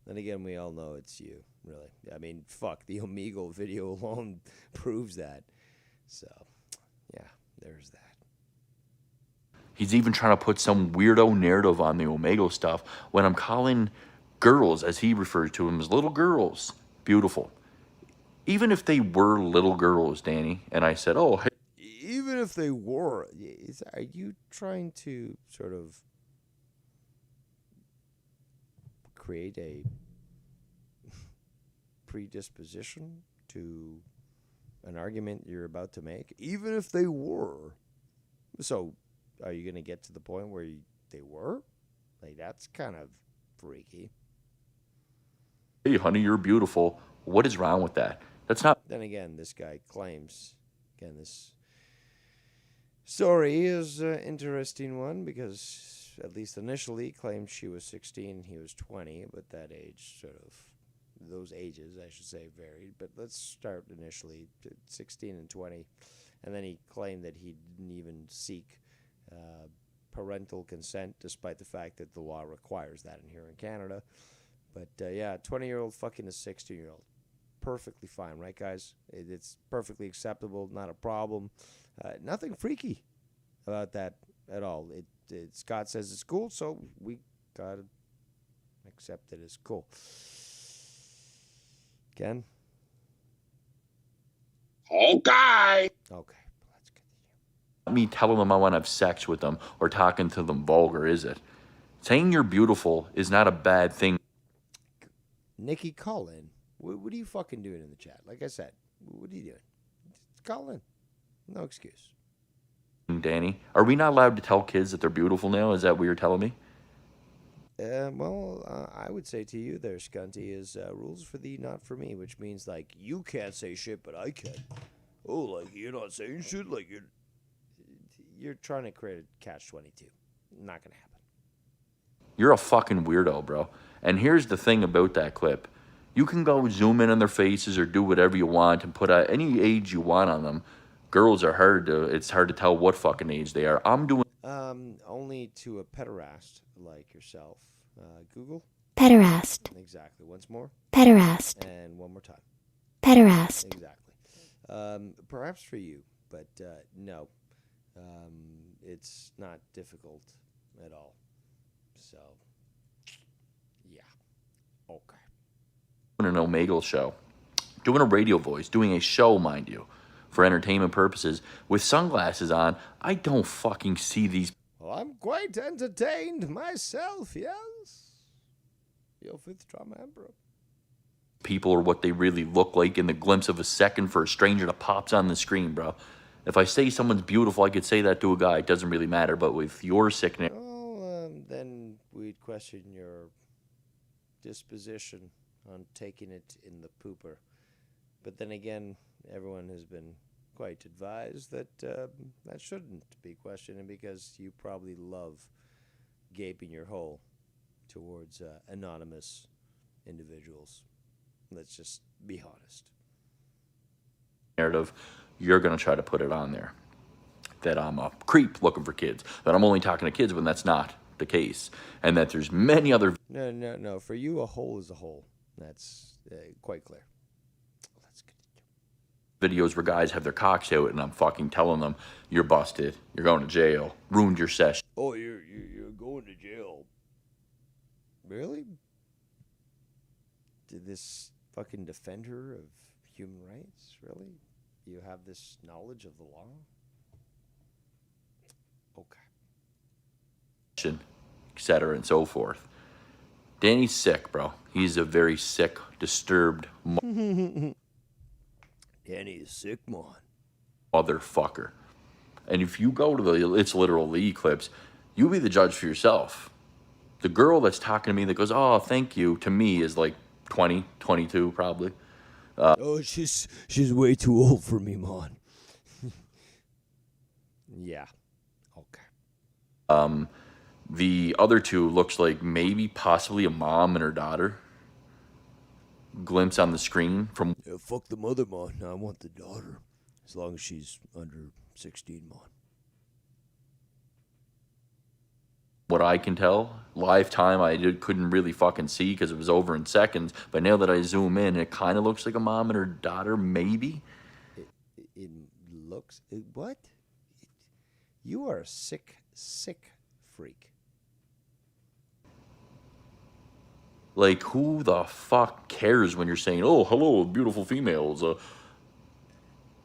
then again, we all know it's you, really. I mean, fuck, the Omegle video alone proves that. So, yeah, there's that. He's even trying to put some weirdo narrative on the Omegle stuff when I'm calling girls, as he referred to them as little girls, beautiful. Even if they were little girls, Danny, and I said, oh, hey. Even if they were, are you trying to sort of create a predisposition to an argument you're about to make? Even if they were. So, are you going to get to the point where they were? Like, that's kind of freaky. Hey, honey, you're beautiful. What is wrong with that? That's not. Then again, this guy claims, again, this story is an interesting one because, at least initially, claimed she was 16, he was 20, but that age those ages, I should say, varied. But let's start initially, 16 and 20. And then he claimed that he didn't even seek parental consent, despite the fact that the law requires that in here in Canada. But, 20-year-old fucking a 16-year-old. Perfectly fine, right, guys? It's perfectly acceptable, not a problem. Nothing freaky about that at all. Scott says it's cool, so we gotta accept it as cool. Ken? Okay. Me telling them I want to have sex with them or talking to them vulgar, is it? Saying you're beautiful is not a bad thing. Nikki, call in. What are you fucking doing in the chat? Like I said, what are you doing? Just call in. No excuse. Danny, are we not allowed to tell kids that they're beautiful now? Is that what you're telling me? I would say to you there, Scunty, is rules for thee, not for me, which means, like, you can't say shit, but I can. Oh, like, you're not saying shit? Like, you're trying to create a catch-22. Not going to happen. You're a fucking weirdo, bro. And here's the thing about that clip. You can go zoom in on their faces or do whatever you want and put any age you want on them. Girls are it's hard to tell what fucking age they are. I'm doing... only to a pederast like yourself. Google? Pederast. Exactly. Once more? Pederast. And one more time. Pederast. Exactly. Perhaps for you, but no. It's not difficult at all. So, yeah. Okay. Doing an Omegle show, doing a radio voice, doing a show, mind you, for entertainment purposes, with sunglasses on. I don't fucking see these Well, I'm quite entertained myself, yes. Your fifth drama emperor. people or what they really look like in the glimpse of a second for a stranger that pops on the screen, bro. If I say someone's beautiful, I could say that to a guy. It doesn't really matter. But with your sickness, Well, then we'd question your disposition on taking it in the pooper. But then again, everyone has been quite advised that that shouldn't be questioned because you probably love gaping your hole towards anonymous individuals. Let's just be honest. narrative, you're going to try to put it on there that I'm a creep looking for kids, that I'm only talking to kids when that's not the case, and that there's many other No. For you, a hole is a hole. That's quite clear. videos where guys have their cocks out and I'm fucking telling them, you're busted, you're going to jail, ruined your session. Oh, you're going to jail. Really? Did this fucking defender of human rights, really? You have this knowledge of the law? Okay. Etc. and so forth. Danny's sick, bro. He's a very sick, disturbed Danny is sick, man. motherfucker. And if you go to the It's Literal Lee clips, you be the judge for yourself. The girl that's talking to me that goes, oh, thank you, to me is like 20, 22 probably. Oh, she's way too old for me, man. Yeah. Okay. The other two looks like maybe possibly a mom and her daughter. Glimpse on the screen from Yeah, fuck the mother, man. I want the daughter. As long as she's under 16, man. what I can tell. Live time couldn't really fucking see because it was over in seconds. But now that I zoom in, it kind of looks like a mom and her daughter, maybe. It looks... what? You are a sick freak. Like, who the fuck cares when you're saying, oh, hello, beautiful females?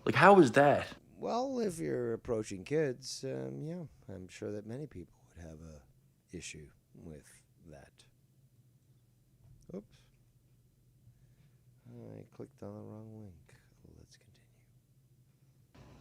Like, how is that? Well, if you're approaching kids, yeah, I'm sure that many people would have a issue with that. Oops. I clicked on the wrong link. Let's continue.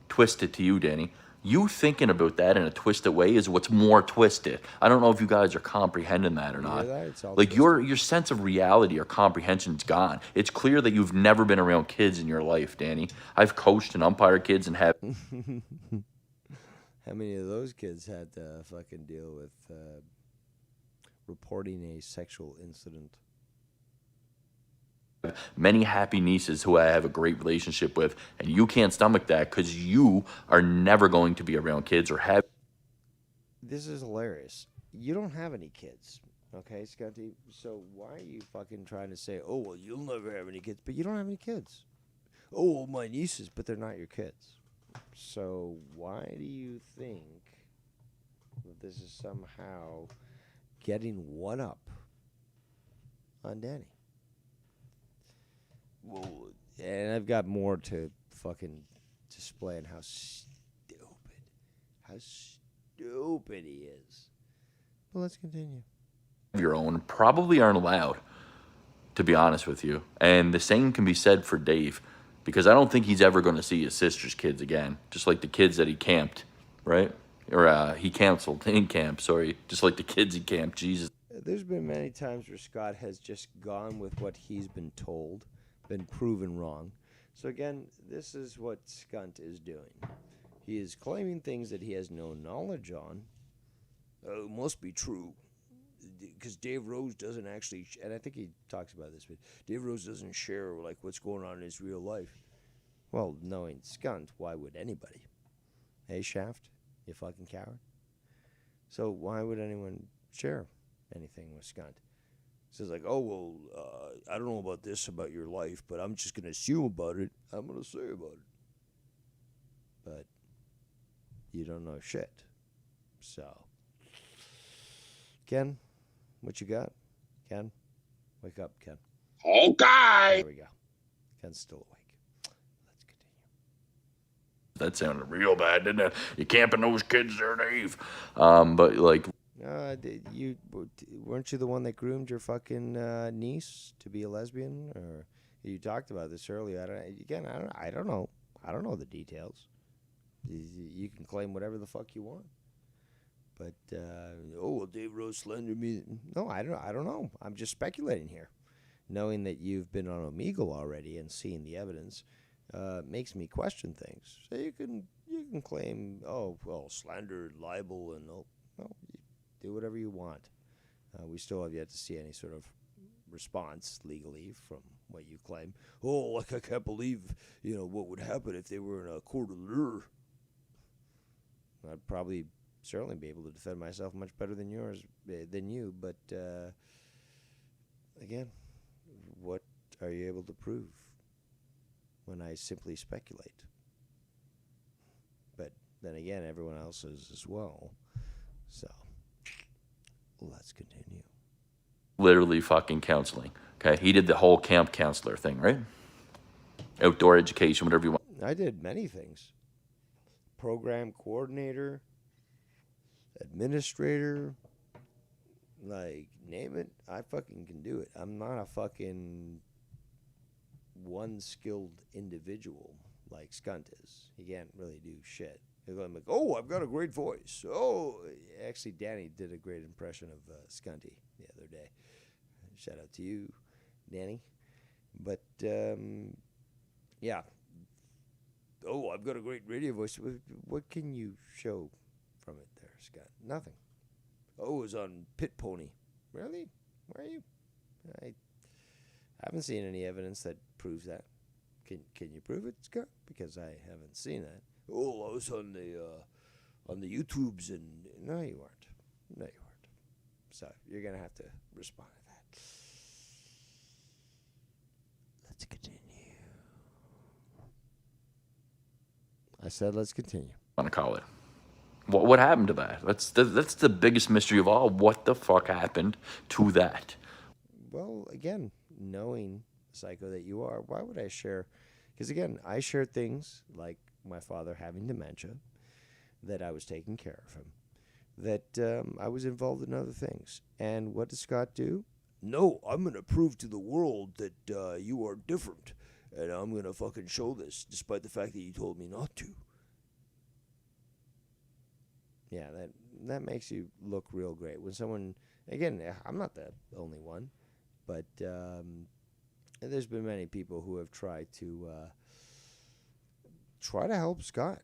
Twisted to you, Danny. You thinking about that in a twisted way is what's more twisted. I don't know if you guys are comprehending that or not. Yeah, it's all like your sense of reality or comprehension's gone. It's clear that you've never been around kids in your life, Danny. I've coached and umpired kids and have. How many of those kids had to fucking deal with reporting a sexual incident? Many happy nieces who I have a great relationship with, and you can't stomach that because you are never going to be around kids or have. This is hilarious. You don't have any kids, okay, Scotty? So why are you fucking trying to say, oh, well, you'll never have any kids, but you don't have any kids? Oh, well, my nieces, but they're not your kids. So why do you think that this is somehow getting one up on Danny? Well, and I've got more to fucking display on how stupid he is. But let's continue. Your own probably aren't allowed, to be honest with you. And the same can be said for Dave, because I don't think he's ever going to see his sister's kids again, just like the kids that he camped, right? Or he canceled in camp, sorry. Just like the kids he camped, Jesus. There's been many times where Scott has just gone with what he's been told, been proven wrong. So again, this is what Skunt is doing. He is claiming things that he has no knowledge on. Oh, it must be true. Because Dave Rose doesn't actually, and I think he talks about this, but Dave Rose doesn't share like what's going on in his real life. Well, knowing Skunt, why would anybody? Hey, Shaft, you fucking coward. So why would anyone share anything with Skunt? Says like, oh, well, I don't know about this about your life, but I'm just going to assume about it. I'm going to say about it. But you don't know shit. So, Ken, what you got? Ken, wake up, Ken. Okay. There we go. Ken's still awake. That sounded real bad, didn't it? You camping those kids there, Dave. But like, Weren't you the one that groomed your fucking niece to be a lesbian? Or you talked about this earlier. I don't know. I don't know the details. You can claim whatever the fuck you want. But well, Dave Rose slandered me. No, I don't know. I'm just speculating here. Knowing that you've been on Omegle already and seeing the evidence makes me question things. So you can claim, oh well, slander, libel, and no, you do whatever you want. We still have yet to see any sort of response legally from what you claim. Oh, like I can't believe what would happen if they were in a court of law. I'd probably certainly be able to defend myself much better than you. But again, what are you able to prove when I simply speculate? But then again, everyone else is as well. So let's continue. literally fucking counseling. Okay, he did the whole camp counselor thing, right? Outdoor education, whatever you want. I did many things. Program coordinator, administrator, like, name it, I fucking can do it. I'm not a fucking one-skilled individual like Skunt is. He can't really do shit. He's like, oh, I've got a great voice. Oh, actually, Danny did a great impression of Skunty the other day. Shout out to you, Danny. But, yeah. Oh, I've got a great radio voice. What can you show from it there, Scott? Nothing. Oh, it was on Pit Pony. Really? Where are you? I haven't seen any evidence that proves that. Can you prove it, Scott? Because I haven't seen that. Oh, I was on the YouTubes and no, you weren't. No, you weren't. So you're gonna have to respond to that. Let's continue. I said let's continue. Want to call it? What happened to that? That's the biggest mystery of all. What the fuck happened to that? Well, again, knowing the psycho that you are, why would I share? Because again, I share things like my father having dementia, that I was taking care of him, that I was involved in other things. And what does Scott do? No, I'm going to prove to the world that you are different. And I'm going to fucking show this, despite the fact that you told me not to. Yeah, that makes you look real great. When someone, again, I'm not the only one, but there's been many people who have tried to help Scott.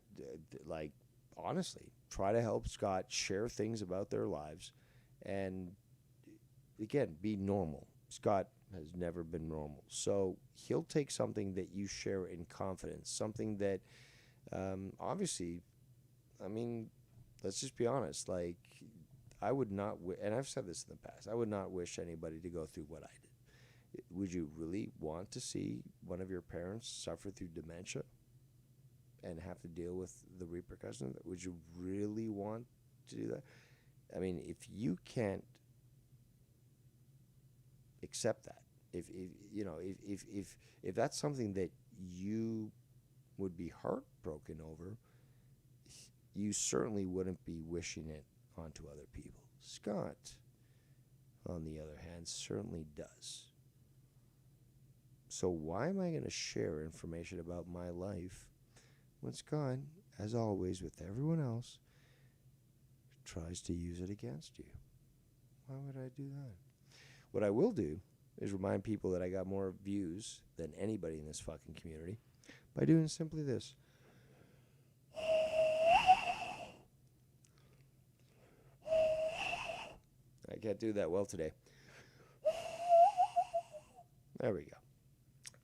Like, honestly, try to help Scott share things about their lives. And, again, be normal. Scott has never been normal. So he'll take something that you share in confidence, something that, obviously, I mean, let's just be honest. Like, I would not, and I've said this in the past, I would not wish anybody to go through what I did. Would you really want to see one of your parents suffer through dementia and have to deal with the repercussions? Would you really want to do that? I mean, if you can't accept that, if that's something that you would be heartbroken over, you certainly wouldn't be wishing it onto other people. Scott, on the other hand, certainly does. So why am I going to share information about my life when Scott, as always with everyone else, tries to use it against you? Why would I do that? What I will do is remind people that I got more views than anybody in this fucking community by doing simply this. I can't do that well today. There we go.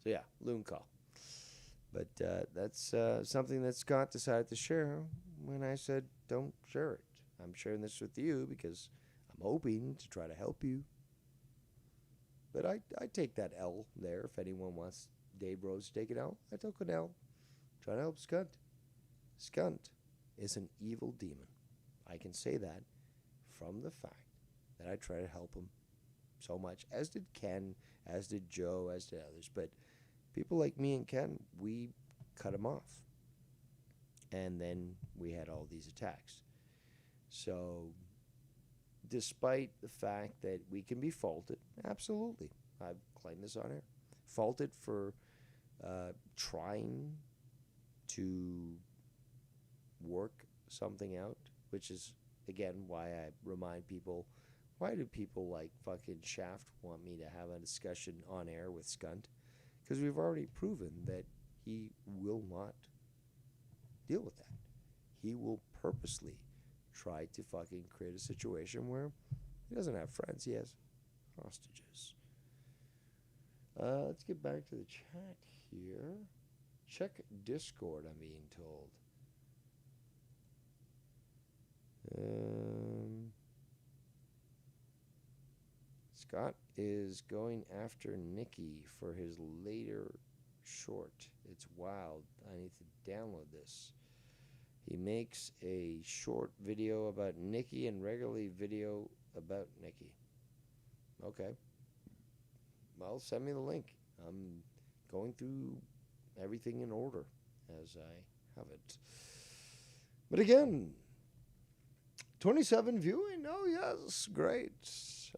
So yeah, loon call. But that's something that Scott decided to share when I said don't share it. I'm sharing this with you because I'm hoping to try to help you. But I take that L there. If anyone wants Dave Rose to take an L, I took an L. Trying to help Skunt. Skunt is an evil demon. I can say that from the fact that I try to help him so much, as did Ken, as did Joe, as did others. But people like me and Ken, we cut him off. And then we had all these attacks. So, despite the fact that we can be faulted, absolutely, I've claimed this on air, faulted for trying to work something out, which is, again, why I remind people, why do people like fucking Shaft want me to have a discussion on air with Skunt? Because we've already proven that he will not deal with that. He will purposely try to fucking create a situation where he doesn't have friends, he has hostages. Let's get back to the chat here. Check Discord, I'm being told. Scott is going after Nikki for his later short. It's wild. I need to download this. He makes a short video about Nikki and regularly video about Nikki. Okay. Well, send me the link. I'm going through everything in order as I have it. But again, 27 viewing. Oh, yes. Great.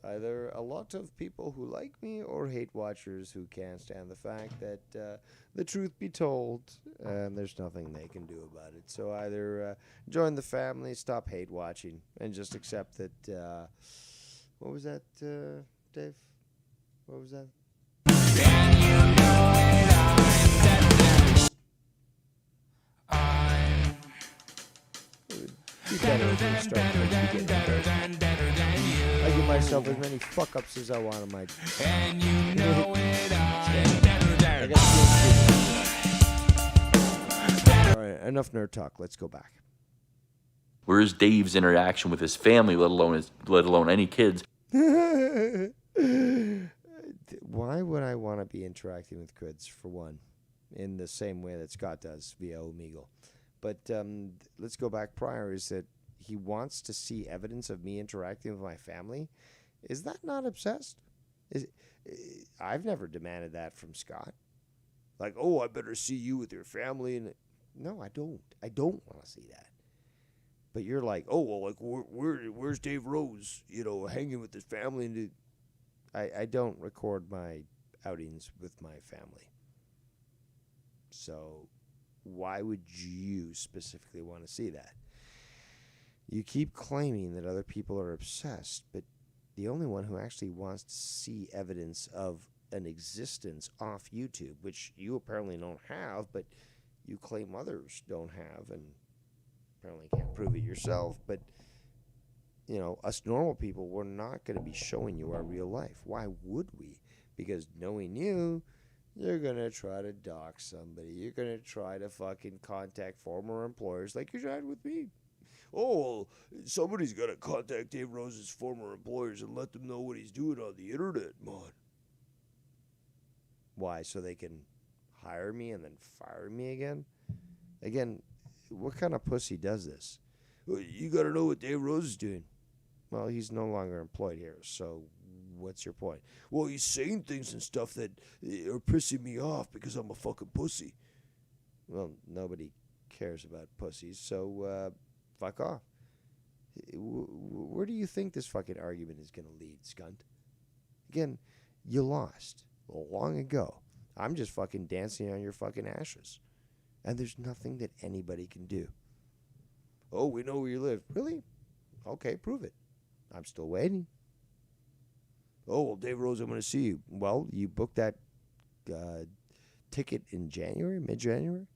Either a lot of people who like me or hate watchers who can't stand the fact that the truth be told, and there's nothing they can do about it. So either join the family, stop hate watching, and just accept that. What was that, Dave? What was that? I give myself as many fuck ups as I want on my. And you know it, I'm better than. Alright, enough nerd talk. Let's go back. Where's Dave's interaction with his family, let alone any kids? Why would I want to be interacting with kids, for one, in the same way that Scott does via Omegle? But let's go back prior, is that he wants to see evidence of me interacting with my family. Is that not obsessed? I've never demanded that from Scott. Like, oh, I better see you with your family. And no, I don't. I don't want to see that. But you're like, oh, well, like, where's Dave Rose, hanging with his family? And I don't record my outings with my family. So why would you specifically want to see that? You keep claiming that other people are obsessed, but the only one who actually wants to see evidence of an existence off YouTube, which you apparently don't have, but you claim others don't have, and apparently can't prove it yourself. But, us normal people, we're not going to be showing you our real life. Why would we? Because knowing you, you're going to try to dox somebody. You're going to try to fucking contact former employers like you tried with me. Oh, well, somebody's got to contact Dave Rose's former employers and let them know what he's doing on the internet, man. Why? So they can hire me and then fire me again? Again, what kind of pussy does this? Well, you got to know what Dave Rose is doing. Well, he's no longer employed here, so what's your point? Well, he's saying things and stuff that are pissing me off because I'm a fucking pussy. Well, nobody cares about pussies, so fuck off. Where do you think this fucking argument is going to lead, Skunt? Again, you lost long ago. I'm just fucking dancing on your fucking ashes. And there's nothing that anybody can do. Oh, we know where you live. Really? Okay, prove it. I'm still waiting. Oh, well, Dave Rose, I'm going to see you. Well, you booked that ticket in January, mid-January?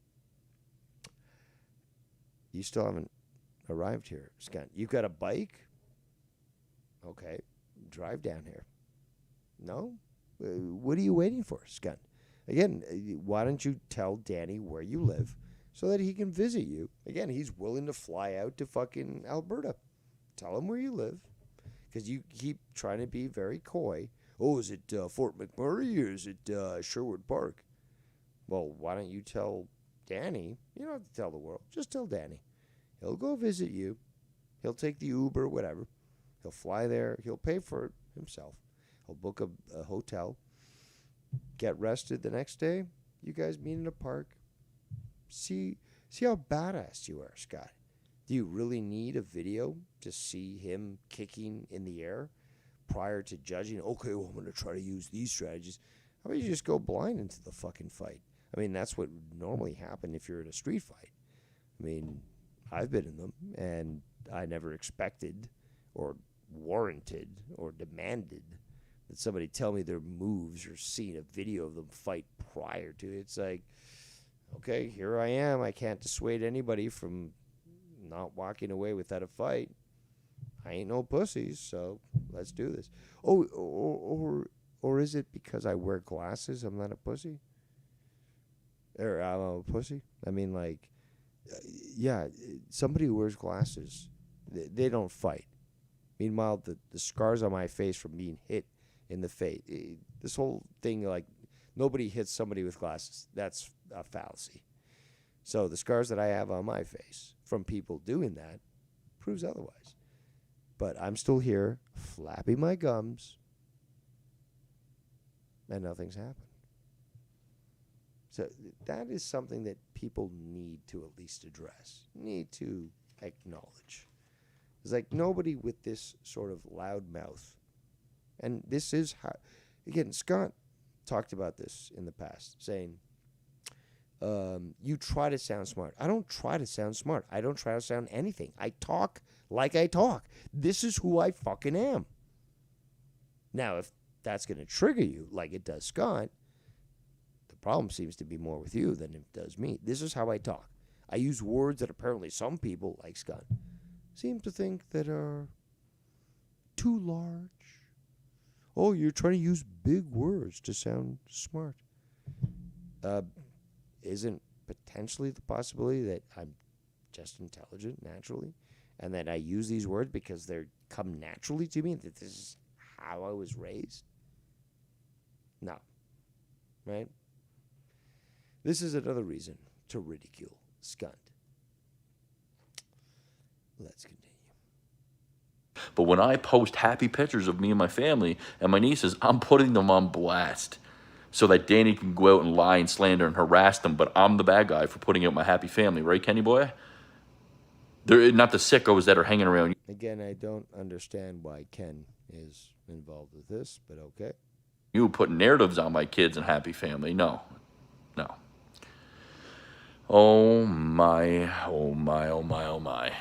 You still haven't arrived here, Scott. You've got a bike? Okay, drive down here. No? What are you waiting for, Scott? Again, why don't you tell Danny where you live so that he can visit you? Again, he's willing to fly out to fucking Alberta. tell them where you live, because you keep trying to be very coy. Oh, is it Fort McMurray or is it Sherwood Park? Well, why don't you tell Danny? You don't have to tell the world. Just tell Danny. He'll go visit you. He'll take the Uber, whatever. He'll fly there. He'll pay for it himself. He'll book a hotel. Get rested the next day. You guys meet in a park. See how badass you are, Scott. Do you really need a video to see him kicking in the air prior to judging? Okay, well, I'm going to try to use these strategies. How about you just go blind into the fucking fight? I mean, that's what would normally happen if you're in a street fight. I mean, I've been in them, and I never expected or warranted or demanded that somebody tell me their moves or seen a video of them fight prior to it. It's like, okay, here I am. I can't dissuade anybody from not walking away without a fight. I ain't no pussies, so let's do this. Oh, or is it because I wear glasses I'm not a pussy? Or I'm a pussy? I mean, like, yeah, somebody who wears glasses, they don't fight. Meanwhile, the scars on my face from being hit in the face, this whole thing, like, nobody hits somebody with glasses. That's a fallacy. So the scars that I have on my face from people doing that proves otherwise. But I'm still here, flapping my gums, and nothing's happened. So that is something that people need to at least address, need to acknowledge. It's like nobody with this sort of loud mouth. And this is how, again, Scott talked about this in the past, saying, you try to sound smart. I don't try to sound smart. I don't try to sound anything. I talk like I talk. This is who I fucking am. Now, if that's going to trigger you like it does Scott, the problem seems to be more with you than it does me. This is how I talk. I use words that apparently some people, like Scott, seem to think that are too large. Oh, you're trying to use big words to sound smart. Isn't potentially the possibility that I'm just intelligent naturally, and that I use these words because they come naturally to me, that this is how I was raised? No. Right? This is another reason to ridicule Scott. Let's continue. But when I post happy pictures of me and my family and my nieces, I'm putting them on blast so that Danny can go out and lie and slander and harass them. But I'm the bad guy for putting out my happy family, right, Kenny boy? They're not the sickos that are hanging around. Again, I don't understand why Ken is involved with this, but okay. You put narratives on my kids and happy family. No. Oh my, oh my, oh my, oh my.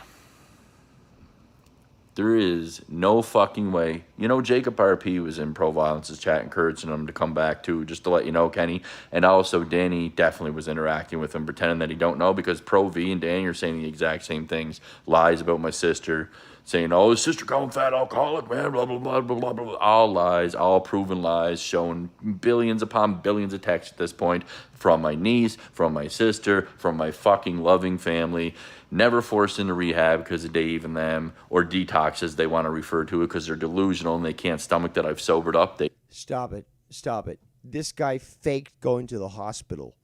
There is no fucking way. You know, Jacob RP was in Pro Violence's chat encouraging him to come back too, just to let you know, Kenny. And also, Danny definitely was interacting with him, pretending that he don't know, because Pro V and Danny are saying the exact same things. Lies about my sister, saying, oh, his sister called him fat alcoholic, man, blah, blah, blah, blah, blah, blah. All lies, all proven lies, showing billions upon billions of texts at this point from my niece, from my sister, from my fucking loving family. Never forced into rehab because of Dave and them, or detox as they want to refer to it, because they're delusional and they can't stomach that I've sobered up. Stop it. This guy faked going to the hospital,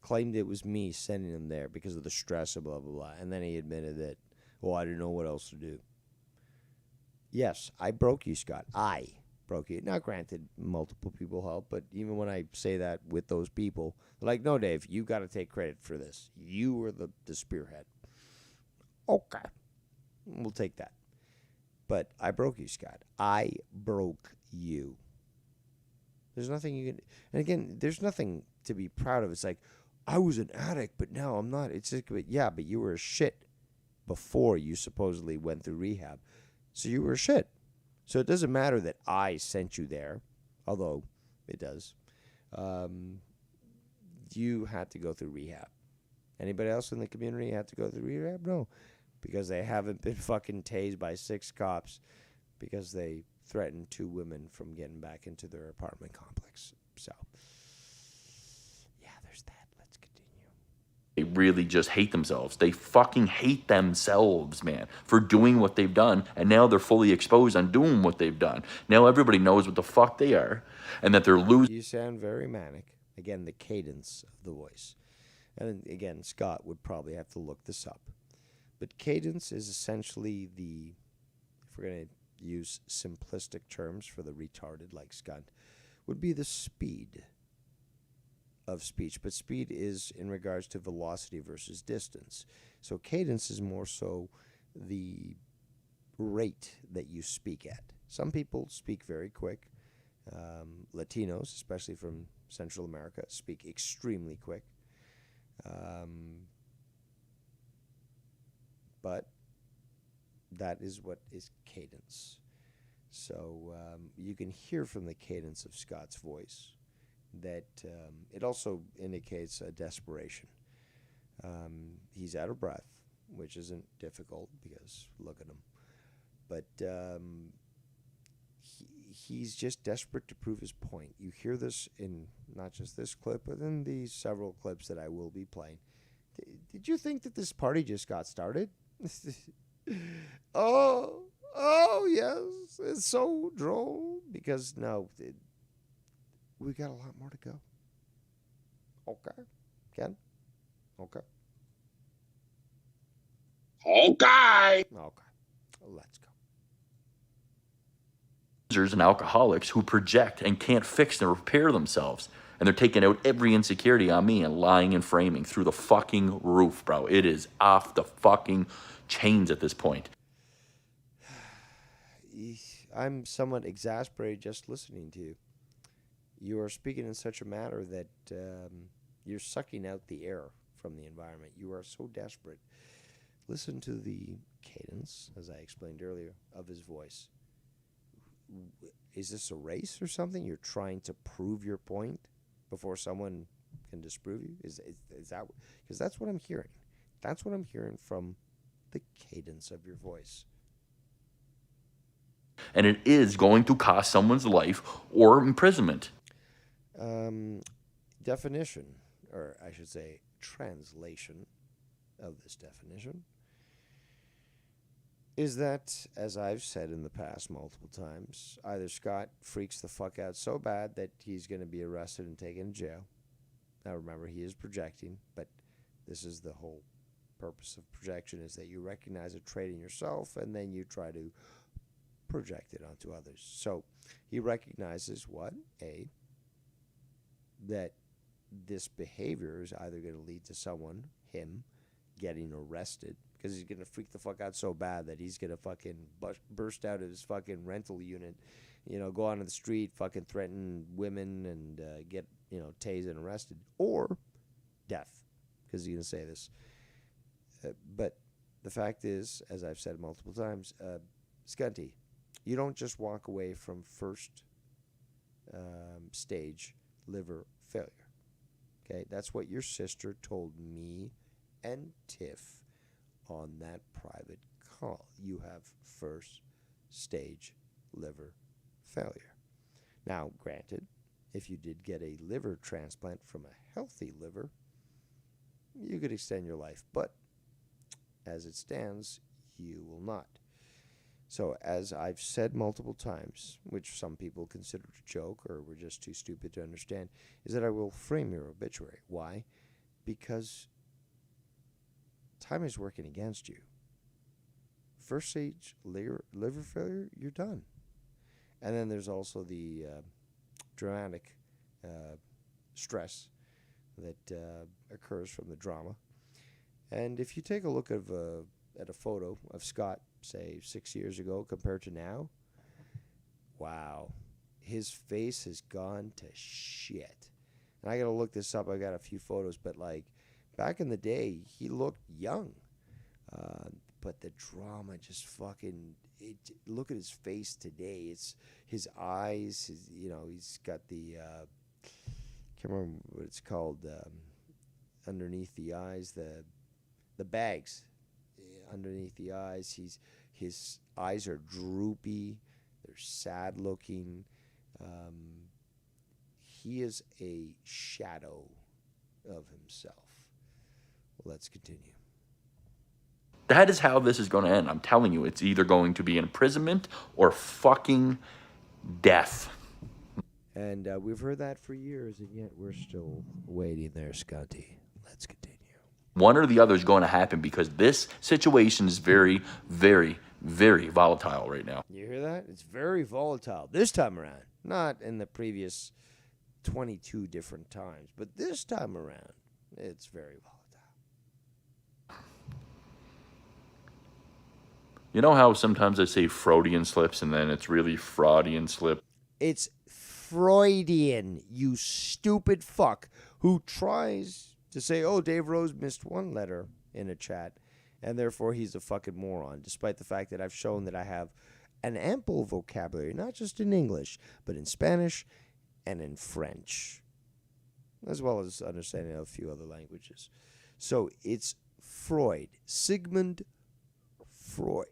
claimed it was me sending him there because of the stress and blah, blah, blah. And then he admitted that, well, I didn't know what else to do. Yes, I broke you, Scott. I broke you. Now, granted, multiple people helped, but even when I say that with those people, they're like, no, Dave, you got to take credit for this. You were the spearhead. Okay. We'll take that. But I broke you, Scott. I broke you. There's nothing you can... And again, there's nothing to be proud of. It's like, I was an addict, but now I'm not. It's like, yeah, but you were a shit before you supposedly went through rehab. So you were a shit. So it doesn't matter that I sent you there, although it does. You had to go through rehab. Anybody else in the community had to go through rehab? No, because they haven't been fucking tased by 6 cops because they threatened 2 women from getting back into their apartment complex. So, yeah, there's that. Let's continue. They really just hate themselves. They fucking hate themselves, man, for doing what they've done. And now they're fully exposed on doing what they've done. Now everybody knows what the fuck they are and that they're losing. You sound very manic. Again, the cadence of the voice. And again, Scott would probably have to look this up. But cadence is essentially the, if we're going to use simplistic terms for the retarded like Scott, would be the speed of speech. But speed is in regards to velocity versus distance. So cadence is more so the rate that you speak at. Some people speak very quick. Latinos, especially from Central America, speak extremely quick. But that is what is cadence. So you can hear from the cadence of Scott's voice that it also indicates a desperation. He's out of breath, which isn't difficult because look at him. But he's just desperate to prove his point. You hear this in not just this clip, but in the several clips that I will be playing. Did you think that this party just got started? Oh, yes. It's so droll. Because, no, we got a lot more to go. Okay. Ken? Okay. Okay. Let's go. Users and alcoholics who project and can't fix and repair themselves. And they're taking out every insecurity on me and lying and framing through the fucking roof, bro. It is off the fucking chains at this point. I'm somewhat exasperated just listening to you. You are speaking in such a manner that you're sucking out the air from the environment. You are so desperate. Listen to the cadence, as I explained earlier, of his voice. Is this a race or something? You're trying to prove your point before someone can disprove you? Is that, because that's what I'm hearing. That's what I'm hearing from the cadence of your voice. And it is going to cost someone's life or imprisonment. Definition, or I should say translation of this definition, is that, as I've said in the past multiple times, either Scott freaks the fuck out so bad that he's going to be arrested and taken to jail. Now remember, he is projecting, but this is the whole purpose of projection, is that you recognize a trait in yourself and then you try to project it onto others. So he recognizes what? A, that this behavior is either going to lead to someone, him, getting arrested, because he's going to freak the fuck out so bad that he's going to fucking burst out of his fucking rental unit, go onto the street, fucking threaten women and get, tased and arrested, or death, because he's going to say this. But the fact is, as I've said multiple times, Scunty, you don't just walk away from first stage liver failure. Okay, that's what your sister told me and Tiff on that private call. You have first stage liver failure. Now, granted, if you did get a liver transplant from a healthy liver, you could extend your life, but as it stands, you will not. So, as I've said multiple times, which some people consider a joke or were just too stupid to understand, is that I will frame your obituary. Why? Because time is working against you. First stage liver failure, you're done. And then there's also the dramatic stress that occurs from the drama. And if you take a look at a photo of Scott, say 6 years ago compared to now, wow, his face has gone to shit. And I gotta look this up. I got a few photos, but like back in the day, he looked young. But the drama just fucking, look at his face today. It's his eyes, he's got the, can't remember what it's called, underneath the eyes, the bags underneath the eyes. His eyes are droopy. They're sad looking. He is a shadow of himself. Let's continue. That is how this is going to end. I'm telling you, it's either going to be imprisonment or fucking death. And we've heard that for years, and yet we're still waiting there, Scotty. Let's continue. One or the other is going to happen because this situation is very, very, very volatile right now. You hear that? It's very volatile this time around. Not in the previous 22 different times, but this time around, it's very volatile. You know how sometimes I say Freudian slips and then it's really Fraudian slip? It's Freudian, you stupid fuck, who tries to say, oh, Dave Rose missed one letter in a chat, and therefore he's a fucking moron, despite the fact that I've shown that I have an ample vocabulary, not just in English, but in Spanish and in French, as well as understanding a few other languages. So it's Freud, Sigmund Freud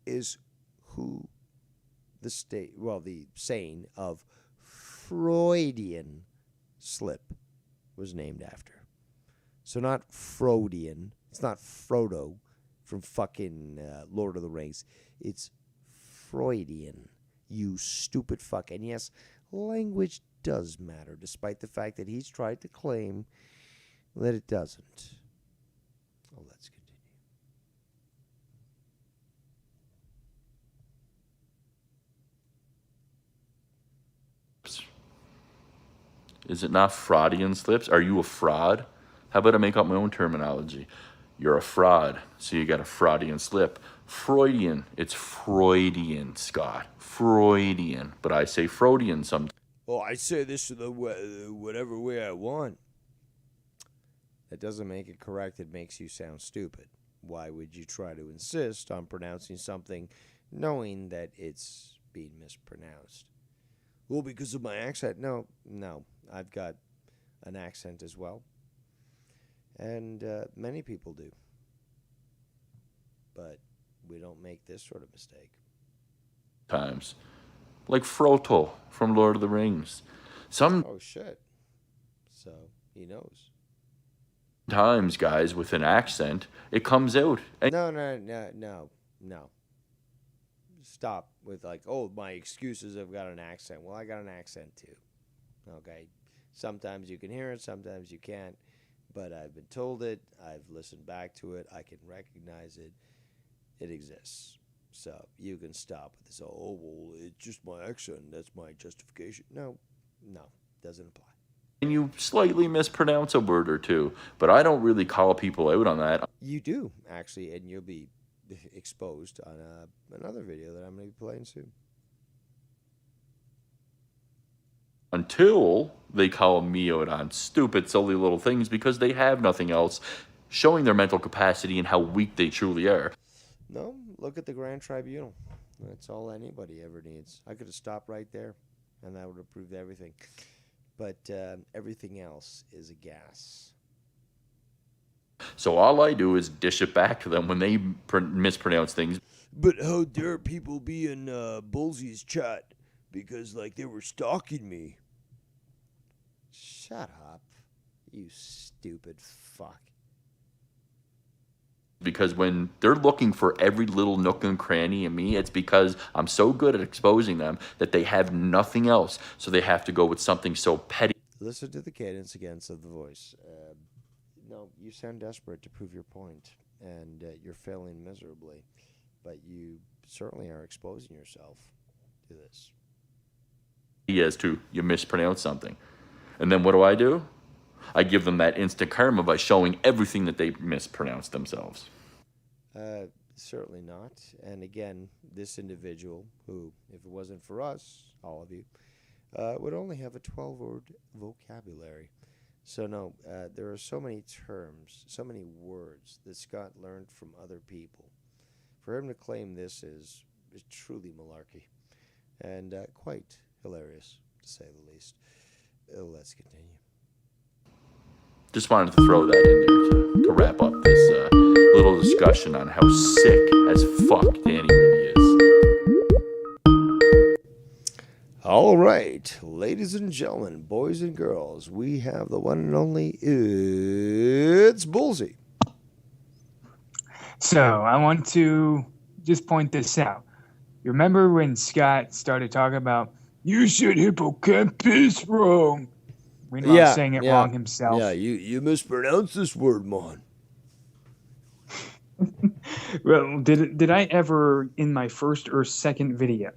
is who the saying of Freudian slip was named after. So not Freudian. It's not Frodo from fucking Lord of the Rings. It's Freudian, you stupid fuck. And yes, language does matter, despite the fact that he's tried to claim that it doesn't. Oh, let's continue. Is it not Fraudian slips? Are you a fraud? How about I make up my own terminology? You're a fraud, so you got a Fraudian slip. Freudian, it's Freudian, Scott. Freudian, but I say Freudian sometimes. Oh, I say this the whatever way I want. That doesn't make it correct. It makes you sound stupid. Why would you try to insist on pronouncing something knowing that it's being mispronounced? Well, because of my accent. No. I've got an accent as well. And many people do. But we don't make this sort of mistake. Times. Like Frodo from Lord of the Rings. Oh, shit. So, he knows. Sometimes, guys, with an accent, it comes out. No. Stop with like, oh, my excuses, I've got an accent. Well, I got an accent too. Okay? Sometimes you can hear it, sometimes you can't. But I've been told it. I've listened back to it. I can recognize it. It exists. So you can stop with this. Oh, well, it's just my accent. That's my justification. No, doesn't apply. And you slightly mispronounce a word or two, but I don't really call people out on that. You do, actually, and you'll be exposed on another video that I'm going to be playing soon. Until they call me out on stupid, silly little things because they have nothing else, showing their mental capacity and how weak they truly are. No, look at the Grand Tribunal. That's all anybody ever needs. I could have stopped right there, and that would have proved everything. But everything else is a gas. So all I do is dish it back to them when they mispronounce things. But how dare people be in Bullsy's chat because, like, they were stalking me? Shut up, you stupid fuck. Because when they're looking for every little nook and cranny in me, it's because I'm so good at exposing them that they have nothing else. So they have to go with something so petty. Listen to the cadence again of the voice. No, you sound desperate to prove your point, and you're failing miserably. But you certainly are exposing yourself to this. As to you mispronounce something. And then what do? I give them that instant karma by showing everything that they mispronounced themselves. Certainly not. And again, this individual, who, if it wasn't for us, all of you, would only have a 12-word vocabulary. So no, there are so many terms, so many words that Scott learned from other people. For him to claim this is truly malarkey, and quite hilarious, to say the least. Let's continue. Just wanted to throw that in there to wrap up this little discussion on how sick as fuck Danny really is. All right, ladies and gentlemen, boys and girls, we have the one and only, it's Bullseye. So I want to just point this out. You remember when Scott started talking about, you said hippocampus wrong? Meanwhile, saying it wrong himself. Yeah, you mispronounced this word, man. Well, did I ever, in my first or second video,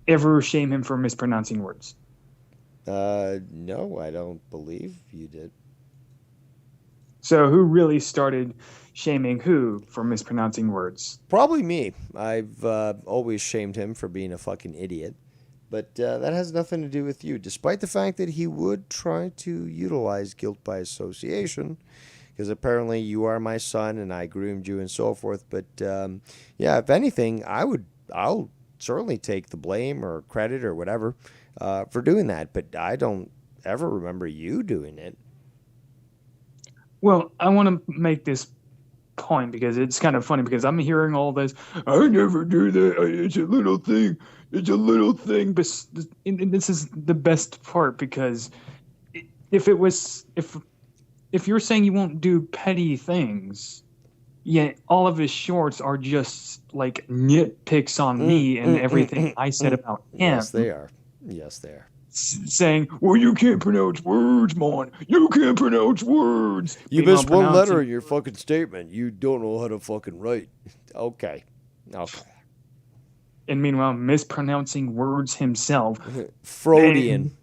ever shame him for mispronouncing words? No, I don't believe you did. So who really started shaming who for mispronouncing words? Probably me. I've always shamed him for being a fucking idiot. But that has nothing to do with you, despite the fact that he would try to utilize guilt by association, because apparently you are my son and I groomed you and so forth. But yeah, if anything, I'll certainly take the blame or credit or whatever for doing that. But I don't ever remember you doing it. Well, I want to make this point because it's kind of funny because I'm hearing all this. I never do that. It's a little thing. It's a little thing. But and this is the best part because if you're saying you won't do petty things, yet all of his shorts are just like nitpicks on me and everything I said about him. Yes, they are. Yes, they are. Saying, well, you can't pronounce words, man. You can't pronounce words. You missed one letter in your fucking statement. You don't know how to fucking write. Okay. And meanwhile, mispronouncing words himself. Freudian.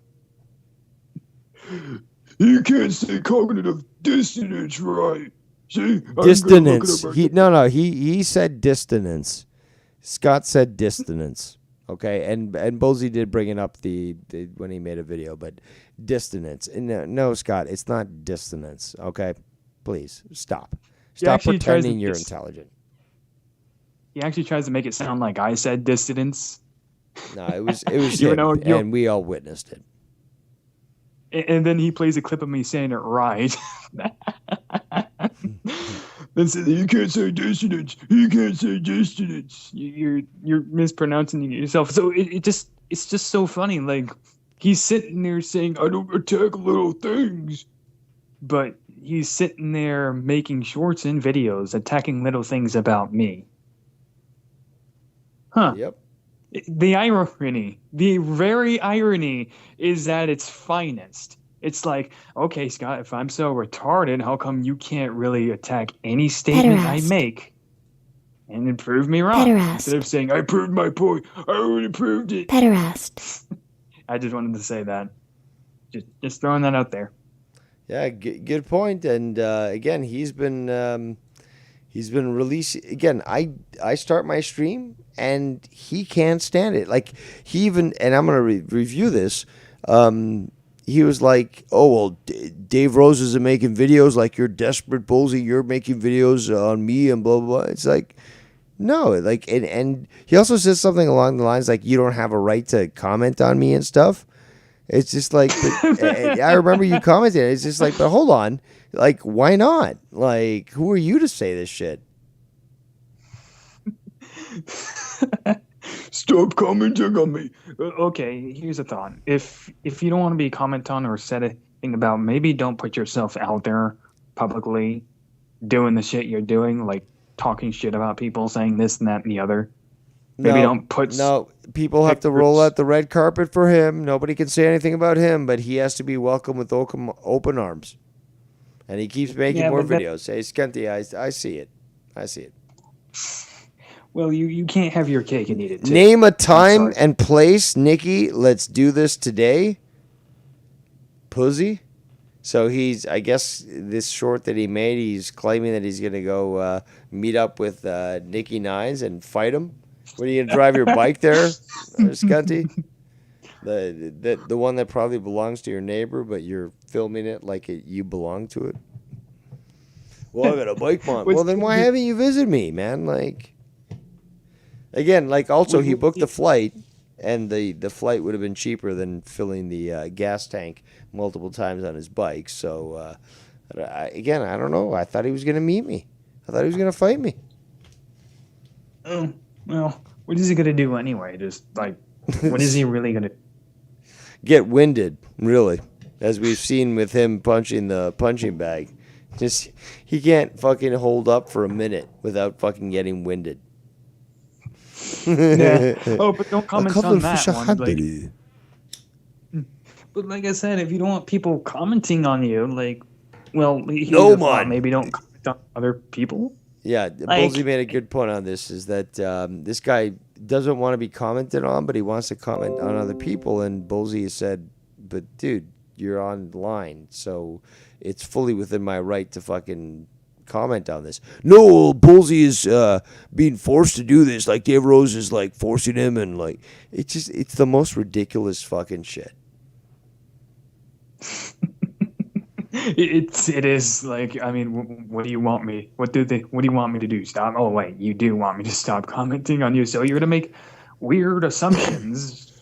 You can't say cognitive dissonance right. See? Dissonance. He said dissonance. Scott said dissonance. Okay, and Bullseye did bring it up the when he made a video, but dissonance. No, Scott, it's not dissonance. Okay, please stop. Stop pretending you're intelligent. He actually tries to make it sound like I said dissonance. No, it was him, and we all witnessed it. And then he plays a clip of me saying it right. Then said, you can't say dissonance. You can't say dissonance. You're mispronouncing yourself. So it's just so funny. Like he's sitting there saying, I don't attack little things, but he's sitting there making shorts and videos attacking little things about me. Huh. Yep. The irony, the very irony, is at its finest. It's like, okay, Scott, if I'm so retarded, how come you can't really attack any statement I make and then prove me wrong? Instead of saying, I proved my point. I already proved it. Pederast. I just wanted to say that. Just throwing that out there. Yeah, good point. And again, he's been released. Again, I start my stream and he can't stand it. Like he even, and I'm going to review this. He was like, oh, well, Dave Rose isn't making videos like you're desperate, Bullseye. You're making videos on me and blah, blah, blah. It's like, no. Like, and he also says something along the lines like, you don't have a right to comment on me and stuff. It's just like, I remember you commented. It's just like, but hold on. Like, why not? Like, who are you to say this shit? Stop commenting on me. Okay, here's a thought. If you don't want to be commented on or said anything about, maybe don't put yourself out there publicly doing the shit you're doing, like talking shit about people, saying this and that and the other. Maybe don't put... No, people have to roll out the red carpet for him. Nobody can say anything about him, but he has to be welcomed with open arms. And he keeps making more videos. Hey, Skunty, I see it. I see it. Well, you can't have your cake and eat it too. Name a time and place, Nikki. Let's do this today. Pussy. So I guess this short that he made, he's claiming that he's going to go meet up with Nikki Nines and fight him. What, are you going to drive your bike there, Scunty? The one that probably belongs to your neighbor, but you're filming it like you belong to it? Well, I got a bike mom. Well, then why haven't you visited me, man? Like... Again, like also he booked the flight, and the flight would have been cheaper than filling the gas tank multiple times on his bike. So, again, I don't know. I thought he was going to meet me. I thought he was going to fight me. Oh, well, what is he going to do anyway? Just like, what is he really going to... get winded, really, as we've seen with him punching the punching bag. Just he can't fucking hold up for a minute without fucking getting winded. Yeah. Oh, but don't comment cover on for that one. Shahadri. But like I said, if you don't want people commenting on you, like, well, here's No, the thought. man. Maybe don't comment on other people. Yeah, Like- Bullseye made a good point on this, is that this guy doesn't want to be commented on, but he wants to comment on other people. And Bullseye said, but dude, you're online, so it's fully within my right to fucking comment on this. No, Bullseye is being forced to do this. Like, Dave Rose is, like, forcing him, and, like, it's the most ridiculous fucking shit. It is like, I mean, what do you want me? What do you want me to do? Stop? Oh wait, you do want me to stop commenting on you? So you're gonna make weird assumptions.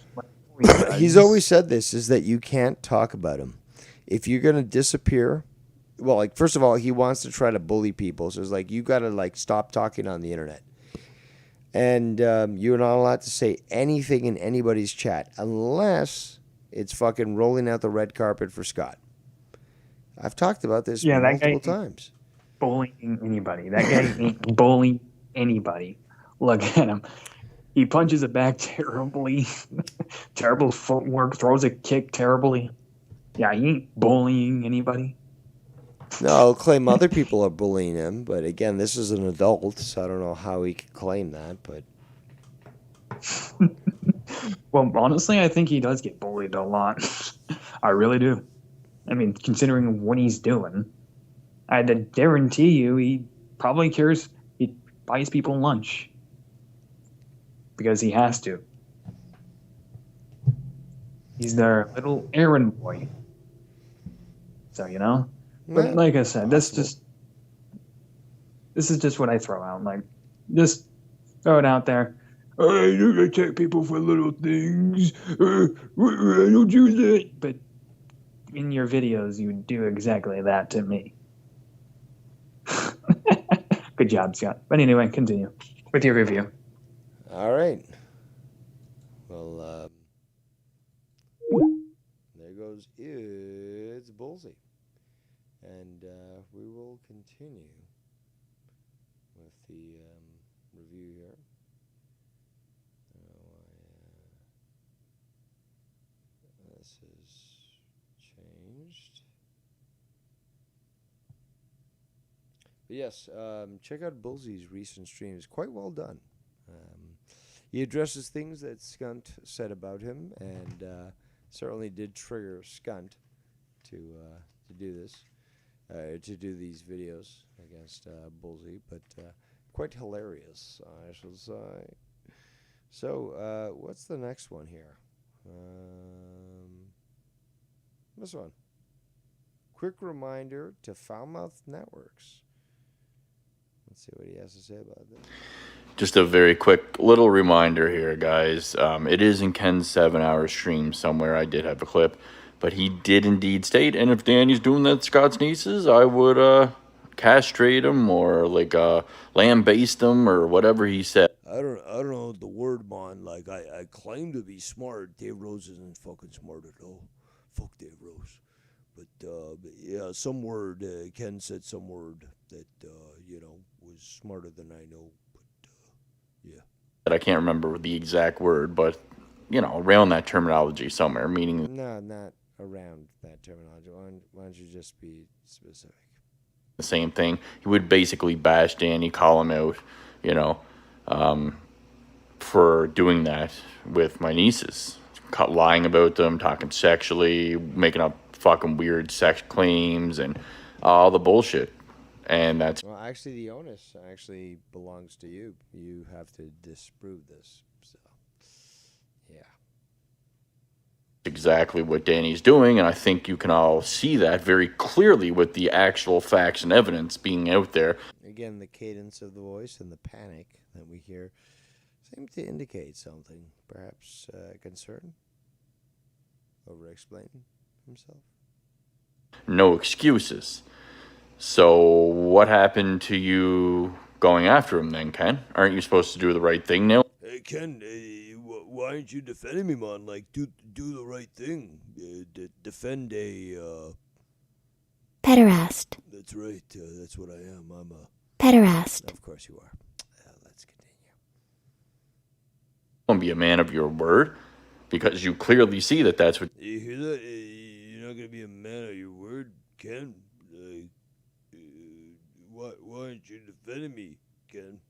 He's always said this, is that you can't talk about him. If you're going to disappear, well, like, first of all, he wants to try to bully people. So it's like, you got to, like, stop talking on the internet. And you're not allowed to say anything in anybody's chat unless it's fucking rolling out the red carpet for Scott. I've talked about this multiple times. Bullying anybody. That guy ain't bullying anybody. Look at him. He punches it back terribly. Terrible footwork. Throws a kick terribly. Yeah, he ain't bullying anybody. No, I'll claim other people are bullying him, but again, this is an adult, so I don't know how he can claim that, but... Well, honestly, I think he does get bullied a lot. I really do. I mean, considering what he's doing, I guarantee you he probably cares. He buys people lunch because he has to. He's their little errand boy. So, you know? But like I said, this is just what I throw out. Like, just throw it out there. I don't attack people for little things. I don't do that. But in your videos, you do exactly that to me. Good job, Scott. But anyway, continue with your review. All right. Well, there goes it's Bullseye. And we will continue with the review here. This is changed. But yes, check out Bullseye's recent streams. Quite well done. He addresses things that Skunt said about him, and certainly did trigger Skunt to do this. To do these videos against Bullseye, but quite hilarious, I should say. So, what's the next one here? This one. Quick reminder to Foulmouth Networks. Let's see what he has to say about this. Just a very quick little reminder here, guys. It is in Ken's 7-hour stream somewhere. I did have a clip. But he did indeed state, and if Danny's doing that to Scott's nieces, I would castrate him or like lambaste him or whatever he said. I don't know the word, man. Like, I claim to be smart. Dave Rose isn't fucking smart at all. Fuck Dave Rose. But yeah, some word. Ken said some word that was smarter than I know. But yeah. I can't remember the exact word, but around that terminology somewhere, meaning. No, not around that terminology. Why don't you just be specific? The same thing. He would basically bash Danny, call him out, for doing that with my nieces, lying about them, talking sexually, making up fucking weird sex claims, and all the bullshit. And that's well, actually, the onus actually belongs to you. You have to disprove this. So, yeah. Exactly what Danny's doing, and I think you can all see that very clearly with the actual facts and evidence being out there. Again, the cadence of the voice and the panic that we hear seem to indicate something, perhaps concern, over-explaining himself. No excuses. So what happened to you going after him then, Ken? Aren't you supposed to do the right thing now? Ken, why aren't you defending me, man? Like, do the right thing. Defend a. Pederast. That's right. That's what I am. I'm a. Pederast. Of course you are. Let's continue. Don't be a man of your word, because you clearly see that that's what. You hear that? You're not gonna be a man of your word, Ken. Like, why aren't you defending me, Ken?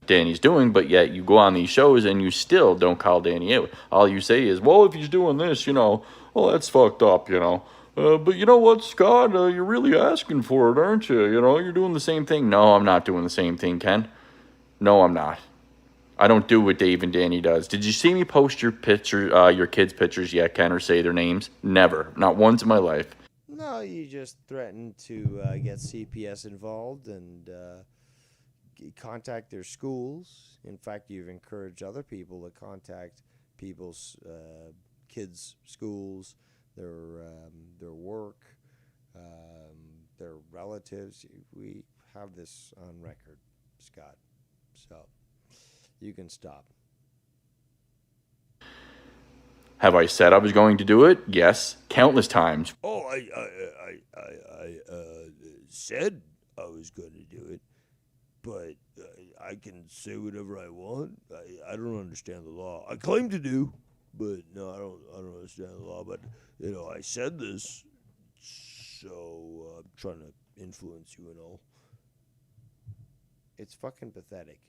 Danny's doing, but yet you go on these shows and you still don't call Danny out. All you say is, well, if he's doing this, well, that's fucked up, but you know what, Scott? You're really asking for it, aren't you? You're doing the same thing. No, I'm not doing the same thing, Ken. No, I'm not. I don't do what Dave and Danny does. Did you see me post your picture, your kids' pictures yet, Ken, or say their names? Never. Not once in my life. No, you just threatened to get CPS involved and contact their schools. In fact, you've encouraged other people to contact people's kids' schools, their work, their relatives. We have this on record, Scott. So you can stop. Have I said I was going to do it? Yes, countless times. Oh, I said I was going to do it, but I can say whatever I want. I don't understand the law. I claim to do, but no, I don't understand the law. But I said this, so I'm trying to influence you and all. It's fucking pathetic.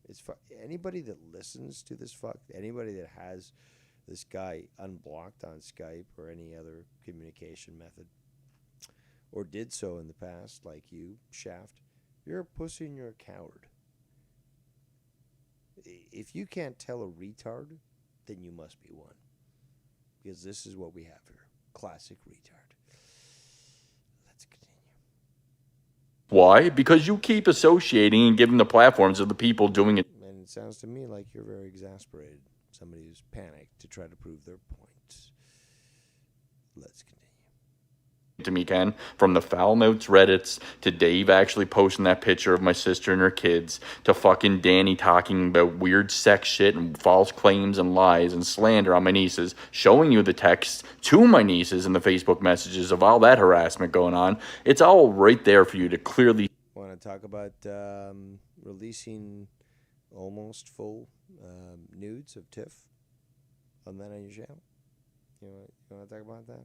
It's anybody that listens to this anybody that has this guy unblocked on Skype or any other communication method, or did so in the past, like you, Shaft, you're a pussy and you're a coward. If you can't tell a retard, then you must be one. Because this is what we have here. Classic retard. Let's continue. Why? Because you keep associating and giving the platforms of the people doing it. And it sounds to me like you're very exasperated. Somebody who's panicked to try to prove their point. Let's continue. To me, Ken, from the foul notes Reddits to Dave actually posting that picture of my sister and her kids to fucking Danny talking about weird sex shit and false claims and lies and slander on my nieces, showing you the texts to my nieces and the Facebook messages of all that harassment going on. It's all right there for you to clearly. Want to talk about releasing almost full nudes of Tiff on that on your channel? You want to talk about that?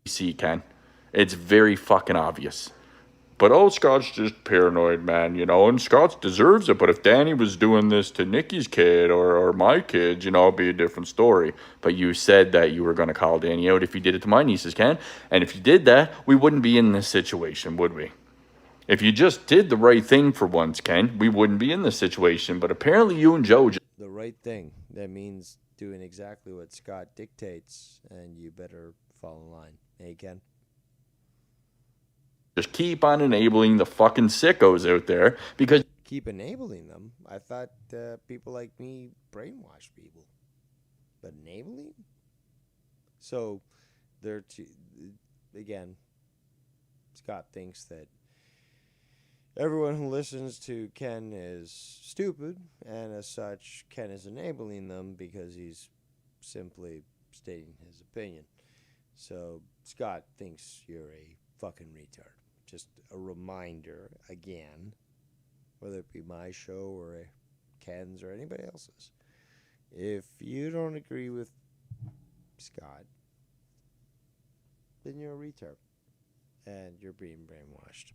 See, Ken, it's very fucking obvious. But Scott's just paranoid, man, and Scott deserves it. But if Danny was doing this to Nikki's kid or my kids, it'd be a different story. But you said that you were going to call Danny out if you did it to my nieces, Ken. And if you did that, we wouldn't be in this situation, would we? If you just did the right thing for once, Ken, we wouldn't be in this situation. But apparently you and Joe the right thing. That means doing exactly what Scott dictates, and you better fall in line. Hey, Ken? just keep on enabling the fucking sickos out there because... Keep enabling them? I thought people like me brainwash people. But enabling? So, again, Scott thinks that everyone who listens to Ken is stupid, and as such, Ken is enabling them because he's simply stating his opinion. So, Scott thinks you're a fucking retard. Just a reminder, again, whether it be my show or Ken's or anybody else's. If you don't agree with Scott, then you're a retard. And you're being brainwashed.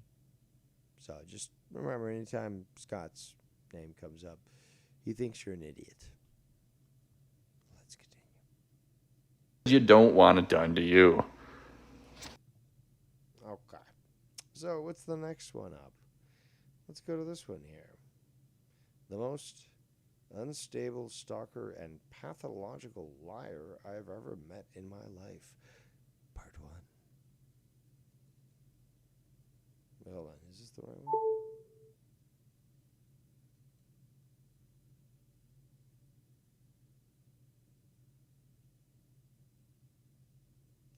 So just remember, anytime Scott's name comes up, he thinks you're an idiot. Let's continue. You don't want it done to you. Okay. So what's the next one up? Let's go to this one here. The most unstable stalker and pathological liar I've ever met in my life. Part 1. Hold on, is this the right one?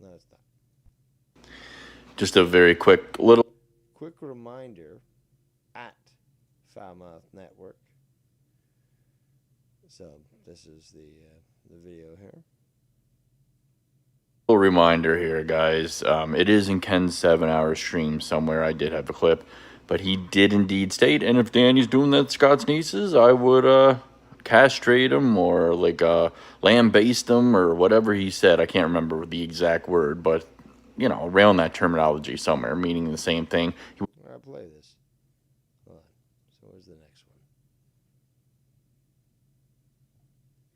No, it's not. Just a very quick reminder, at Foulmouth Network. So this is the video here. Little reminder here, guys. It is in Ken's 7-hour stream somewhere. I did have a clip, but he did indeed state, and if Danny's doing that to Scott's nieces, I would castrate him or like lambaste him or whatever he said. I can't remember the exact word, but you know, around that terminology somewhere, meaning the same thing. I'll play this. Hold on. So where's the next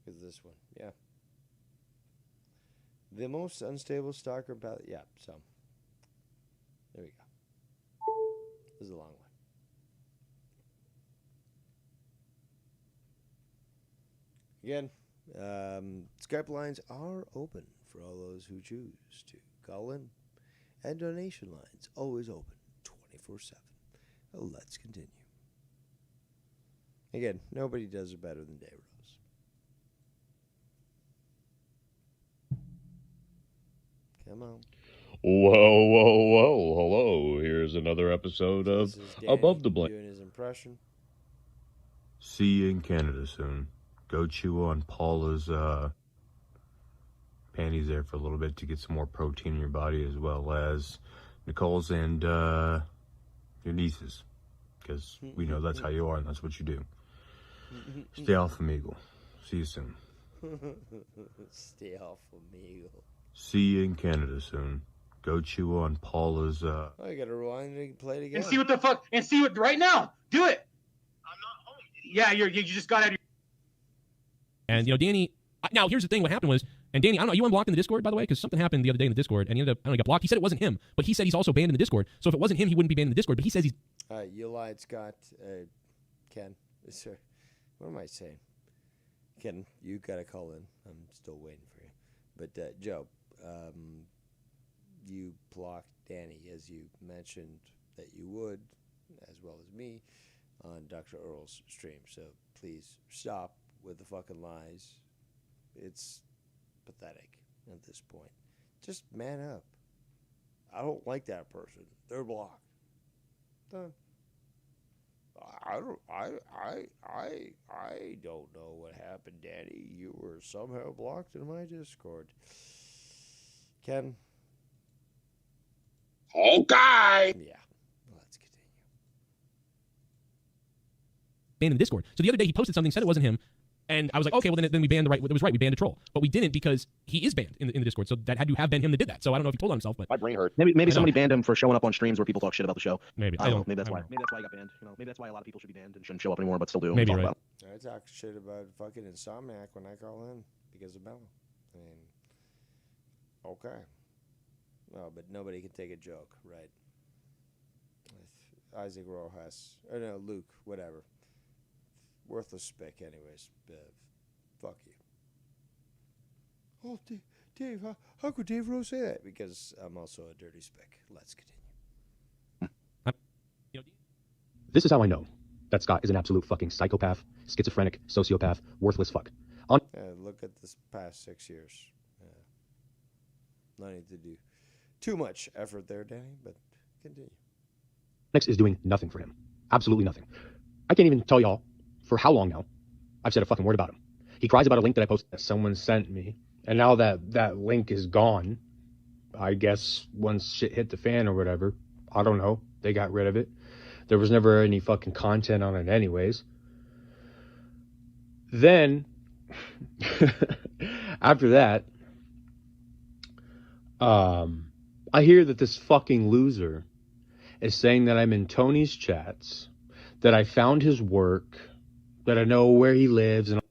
one? Is this one? Yeah. The most unstable stalker path. Yeah, so there we go. This is a long one. Again, Skype lines are open for all those who choose to call in. And donation lines always open 24/7. Let's continue. Again, nobody does it better than Dave Rose. Come on. Whoa, whoa, whoa. Hello. Here's another episode of Above the Blink. Doing his impression. See you in Canada soon. Go chew on Paula's panties there for a little bit to get some more protein in your body, as well as Nicole's and your nieces. Because we know that's how you are and that's what you do. Stay off Omegle. See you soon. Stay off Omegle. See you in Canada soon. Go chew on Paula's Oh, you gotta rewind and play it again. And see what the fuck, and see what, right now, do it. I'm not home. Yeah, you just got out of your... And, you know, Danny, now here's the thing. What happened was, and Danny, I don't know, you unblocked in the Discord, by the way? Because something happened the other day in the Discord, and he ended up, I don't know, he got blocked. He said it wasn't him, but he said he's also banned in the Discord. So if it wasn't him, he wouldn't be banned in the Discord, but he says he's... You lied, Scott. Ken, sir. What am I saying? Ken, you gotta call in. I'm still waiting for you. But, Joe, you blocked Danny, as you mentioned that you would, as well as me, on Dr. Earl's stream. So please stop with the fucking lies. It's pathetic at this point. Just man up. I don't like that person. They're blocked. Done. I don't know what happened, Danny. You were somehow blocked in my Discord. Ken. Okay. Yeah. Let's continue. banned in the Discord. So the other day he posted something, said it wasn't him, and I was like, okay, well then we banned the right. It was right. We banned a troll, but we didn't because he is banned in the Discord. So that had to have been him that did that. So I don't know if he told on himself, but my brain hurt. Maybe somebody banned him for showing up on streams where people talk shit about the show. Maybe. I don't know. Maybe that's why. Maybe that's why he got banned. You know, maybe that's why a lot of people should be banned and shouldn't show up anymore, but still do. Maybe talk right. about. I talk shit about fucking Insomniac when I call in because of Bella. I mean, okay. No, but nobody can take a joke, right? Isaac Rojas, or no, Luke, whatever. Worthless spick, anyways. Fuck you. Oh, Dave, how could Dave Rose say that? Because I'm also a dirty spick. Let's continue. This is how I know that Scott is an absolute fucking psychopath, schizophrenic, sociopath, worthless fuck. Look at this past 6 years. No need to do too much effort there, Danny, but continue. Next is doing nothing for him. Absolutely nothing. I can't even tell y'all for how long now I've said a fucking word about him. He cries about a link that I posted that someone sent me, and now that link is gone, I guess once shit hit the fan or whatever, I don't know, they got rid of it. There was never any fucking content on it anyways. Then, after that, I hear that this fucking loser is saying that I'm in Tony's chats, that I found his work, that I know where he lives, and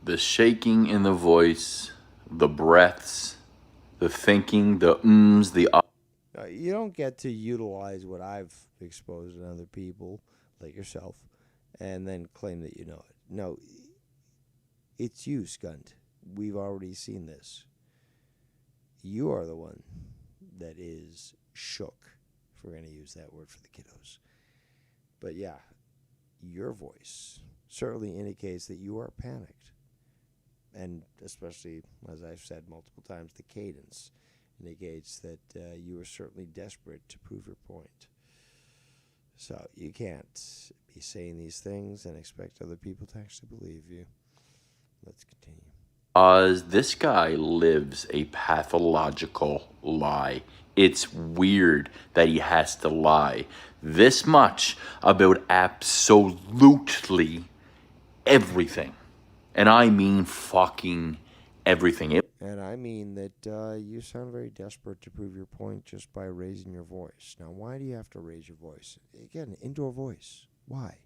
the shaking in the voice, the breaths, the thinking, the ums, the You don't get to utilize what I've exposed in other people, like yourself, and then claim that you know it. No, it's you, Skunt. We've already seen this. You are the one that is shook, if we're going to use that word for the kiddos. But yeah, your voice certainly indicates that you are panicked. And especially, as I've said multiple times, the cadence indicates that you are certainly desperate to prove your point. So you can't be saying these things and expect other people to actually believe you. Let's continue. This guy lives a pathological lie. It's weird that he has to lie this much about absolutely everything. And I mean fucking everything. And I mean that you sound very desperate to prove your point just by raising your voice. Now, why do you have to raise your voice? Again, indoor voice. Why?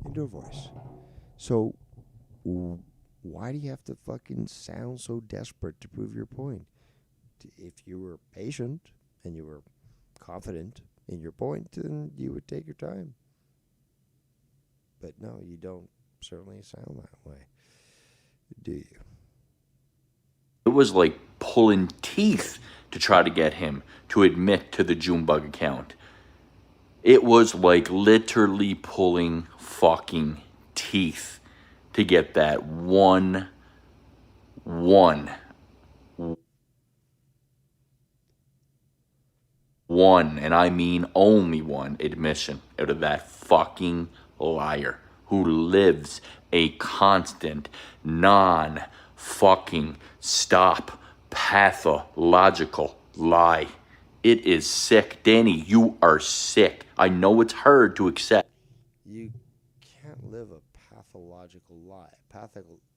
Indoor voice. So, why do you have to fucking sound so desperate to prove your point? If you were patient and you were confident in your point, then you would take your time. But no, you don't certainly sound that way, do you? It was like pulling teeth to try to get him to admit to the Junebug account. It was like literally pulling fucking teeth to get that one, and I mean only one admission out of that fucking liar who lives a constant, non-fucking stop pathological lie. It is sick. Danny, you are sick. I know it's hard to accept. You can't live a pathological lie.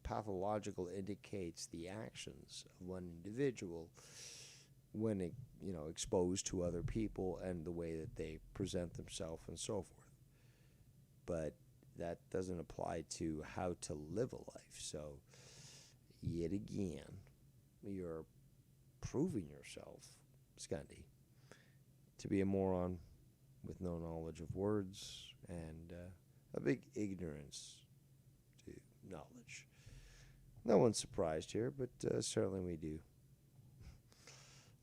Pathological indicates the actions of one individual when it, exposed to other people and the way that they present themselves and so forth. But that doesn't apply to how to live a life. So, yet again, you're proving yourself, Scundy, to be a moron with no knowledge of words and a big ignorance to knowledge. No one's surprised here, but certainly we do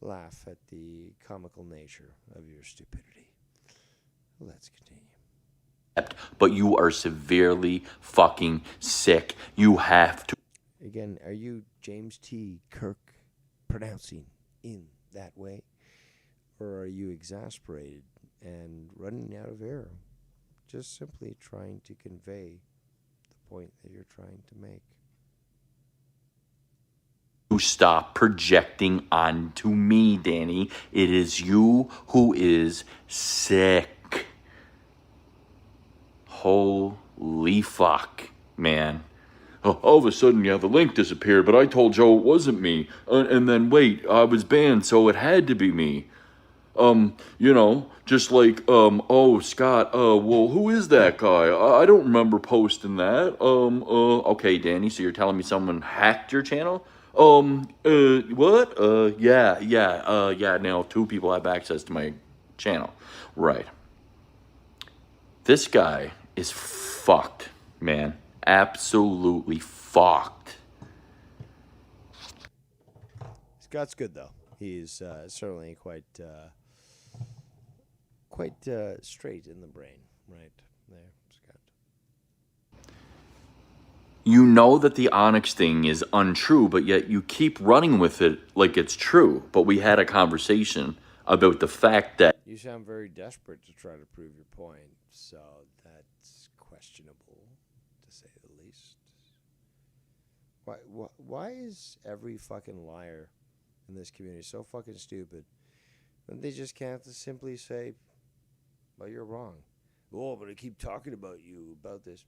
laugh at the comical nature of your stupidity. Let's continue. But you are severely fucking sick. You have to. Again, are you James T. Kirk pronouncing in that way? Or are you exasperated and running out of air? Just simply trying to convey the point that you're trying to make. You stop projecting onto me, Danny. It is you who is sick. Holy fuck, man. All of a sudden, yeah, the link disappeared, but I told Joe it wasn't me. And then, wait, I was banned, so it had to be me. Just like, oh, Scott, well, who is that guy? I don't remember posting that. Okay, Danny, so you're telling me someone hacked your channel? What? Yeah, now 2 people have access to my channel. Right. This guy is fucked, man. Absolutely fucked. Scott's good, though. He's certainly quite straight in the brain, right there, Scott. You know that the Onyx thing is untrue, but yet you keep running with it like it's true. But we had a conversation about the fact that You sound very desperate to try to prove your point, so that's questionable, to say the least. Why is every fucking liar in this community so fucking stupid that they just can't simply say, well, you're wrong. Oh, but I keep talking about you, about this.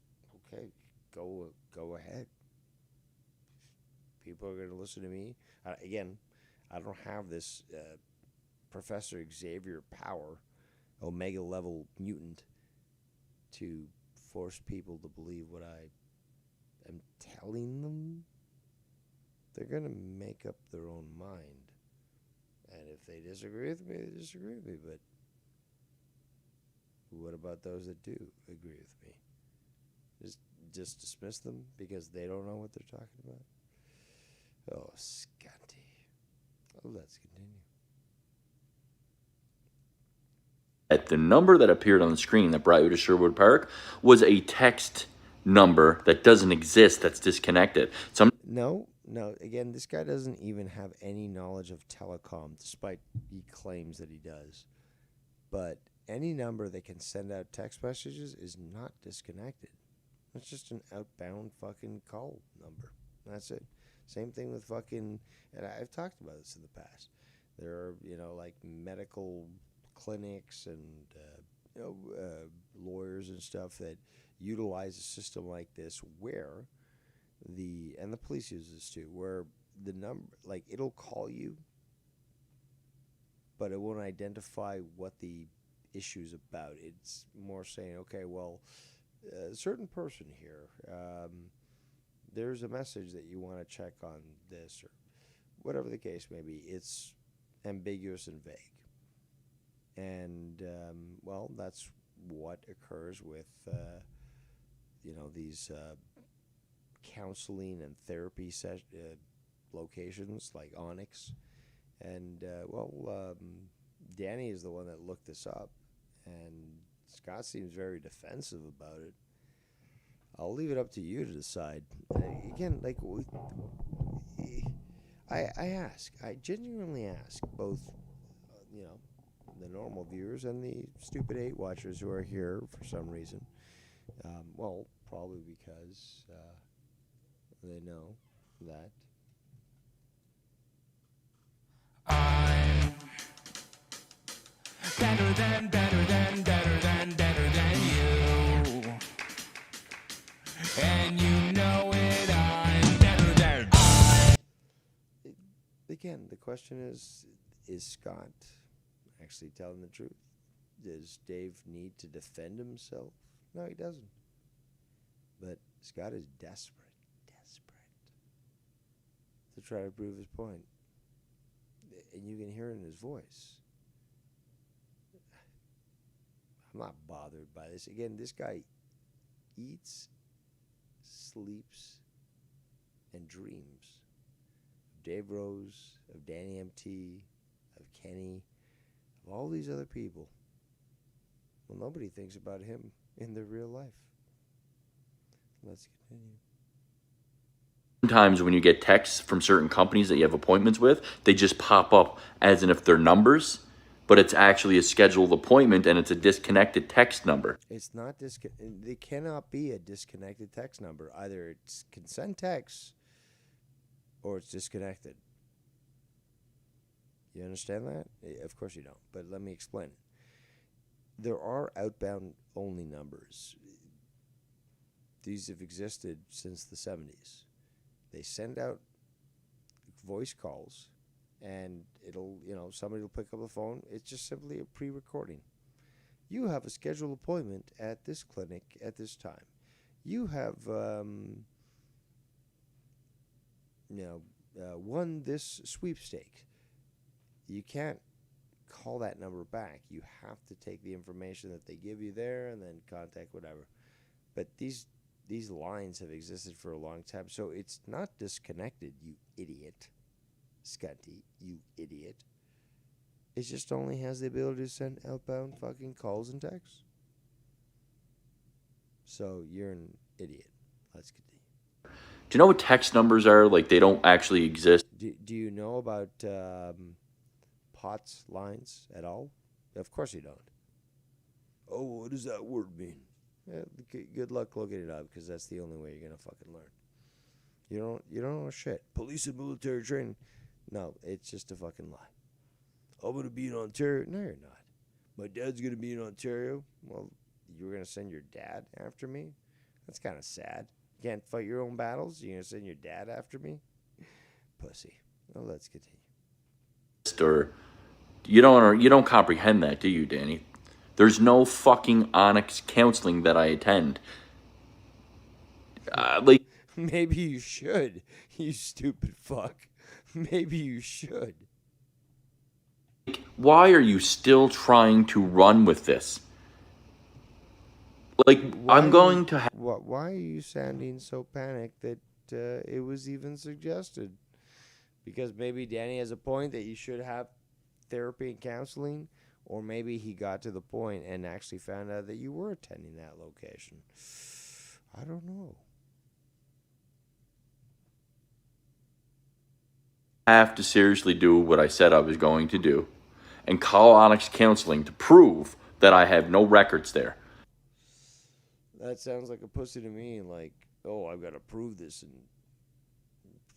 Okay, go ahead. People are going to listen to me. Again, I don't have this Professor Xavier power, Omega level mutant, to force people to believe what I am telling them. They're going to make up their own mind. And if they disagree with me, they disagree with me. But what about those that do agree with me? Just dismiss them because they don't know what they're talking about? Oh, Scotty. Let's continue. At the number that appeared on the screen that brought you to Sherwood Park was a text number that doesn't exist, that's disconnected. No. Again, this guy doesn't even have any knowledge of telecom, despite he claims that he does. But any number that can send out text messages is not disconnected. It's just an outbound fucking call number. That's it. Same thing with fucking, and I've talked about this in the past. There are, like medical clinics and, lawyers and stuff that utilize a system like this where and the police use this too, where the number, like, it'll call you, but it won't identify what the issue's about. It's more saying, okay, well, a certain person here, there's a message that you want to check on this, or whatever the case may be. It's ambiguous and vague. And, well, that's what occurs with, these counseling and therapy locations like Onyx. And, Danny is the one that looked this up, and Scott seems very defensive about it. I'll leave it up to you to decide. Again, like, I genuinely ask both, the normal viewers and the stupid 8 watchers who are here for some reason. Well, probably because they know that I'm better than you. And you know it, I'm better than Again, the question is Scott actually telling the truth? Does Dave need to defend himself? No, he doesn't. But Scott is desperate to try to prove his point. And you can hear it in his voice. I'm not bothered by this. Again, this guy eats, sleeps, and dreams of Dave Rose, of Danny MT, of Kenny, of all these other people. Well, nobody thinks about him in their real life. Let's continue. Sometimes when you get texts from certain companies that you have appointments with, they just pop up as if they're numbers, but it's actually a scheduled appointment and it's a disconnected text number. It's not There cannot be a disconnected text number. Either it's consent text or it's disconnected. You understand that? Of course you don't, but let me explain. There are outbound only numbers. These have existed since the 70s. They send out voice calls, and it'll, somebody will pick up the phone. It's just simply a pre-recording. You have a scheduled appointment at this clinic at this time. You have, won this sweepstake. You can't call that number back. You have to take the information that they give you there and then contact whatever. But these lines have existed for a long time, so it's not disconnected, you idiot. Scotty, you idiot. It just only has the ability to send outbound fucking calls and texts. So you're an idiot. Let's continue. Do you know what text numbers are? Like, they don't actually exist. Do you know about POTS lines at all? Of course you don't. Oh, what does that word mean? Yeah, good luck looking it up, because that's the only way you're gonna fucking learn. You don't know shit. Police and military training. No, it's just a fucking lie. I'm gonna be in Ontario. No, you're not. My dad's gonna be in Ontario. Well, you were gonna send your dad after me? That's kind of sad. You can't fight your own battles. You're gonna send your dad after me? Pussy. Well, let's continue. Or you don't comprehend that, do you, Danny? There's no fucking Onyx counseling that I attend. Maybe you should, you stupid fuck. Maybe you should. Why are you still trying to run with this? Like, I'm going to have... Why are you sounding so panicked that it was even suggested? Because maybe Danny has a point that you should have therapy and counseling, or maybe he got to the point and actually found out that you were attending that location. I don't know. I have to seriously do what I said I was going to do and call Onyx Counseling to prove that I have no records there. That sounds like a pussy to me. Like, oh, I've got to prove this, and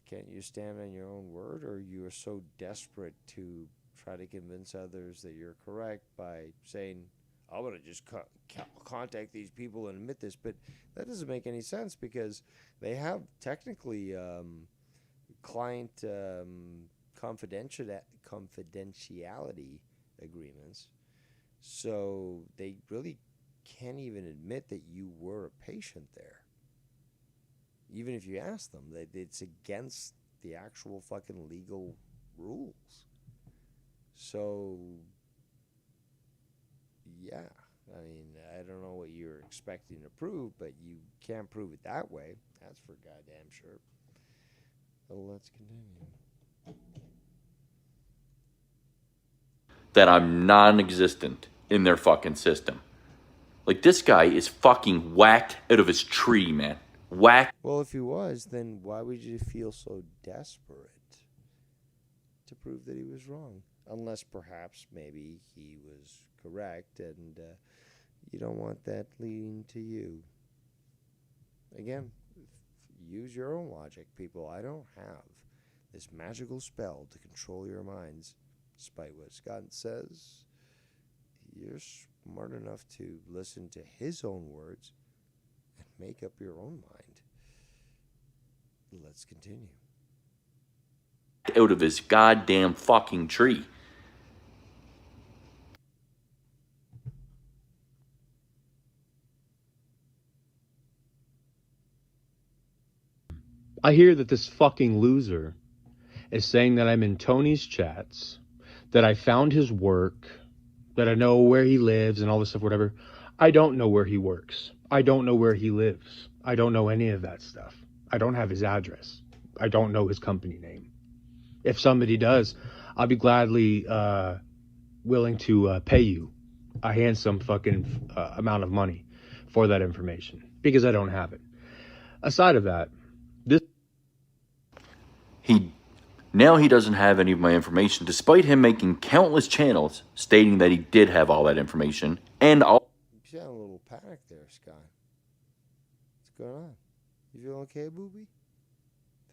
can't you stand on your own word, or you are so desperate to try to convince others that you're correct by saying, I'm going to just contact these people and admit this. But that doesn't make any sense because they have technically client confidentiality agreements. So they really can't even admit that you were a patient there. Even if you ask them, it's against the actual fucking legal rules. So, yeah. I mean, I don't know what you're expecting to prove, but you can't prove it that way. That's for goddamn sure. So let's continue. That I'm non-existent in their fucking system. Like, this guy is fucking whacked out of his tree, man. Whacked. Well, if he was, then why would you feel so desperate to prove that he was wrong? Unless perhaps maybe he was correct and you don't want that leading to you. Again, use your own logic, people. I don't have this magical spell to control your minds. Despite what Scott says, you're smart enough to listen to his own words and make up your own mind. Let's continue. Out of his goddamn fucking tree. I hear that this fucking loser is saying that I'm in Tony's chats, that I found his work, that I know where he lives and all this stuff, whatever. I don't know where he works. I don't know where he lives. I don't know any of that stuff. I don't have his address. I don't know his company name. If somebody does, I'll be gladly willing to pay you a handsome fucking amount of money for that information because I don't have it. Aside of that, Now he doesn't have any of my information, despite him making countless channels stating that he did have all that information and all. You sound a little panicked there, Scott. What's going on? You feel okay, booby?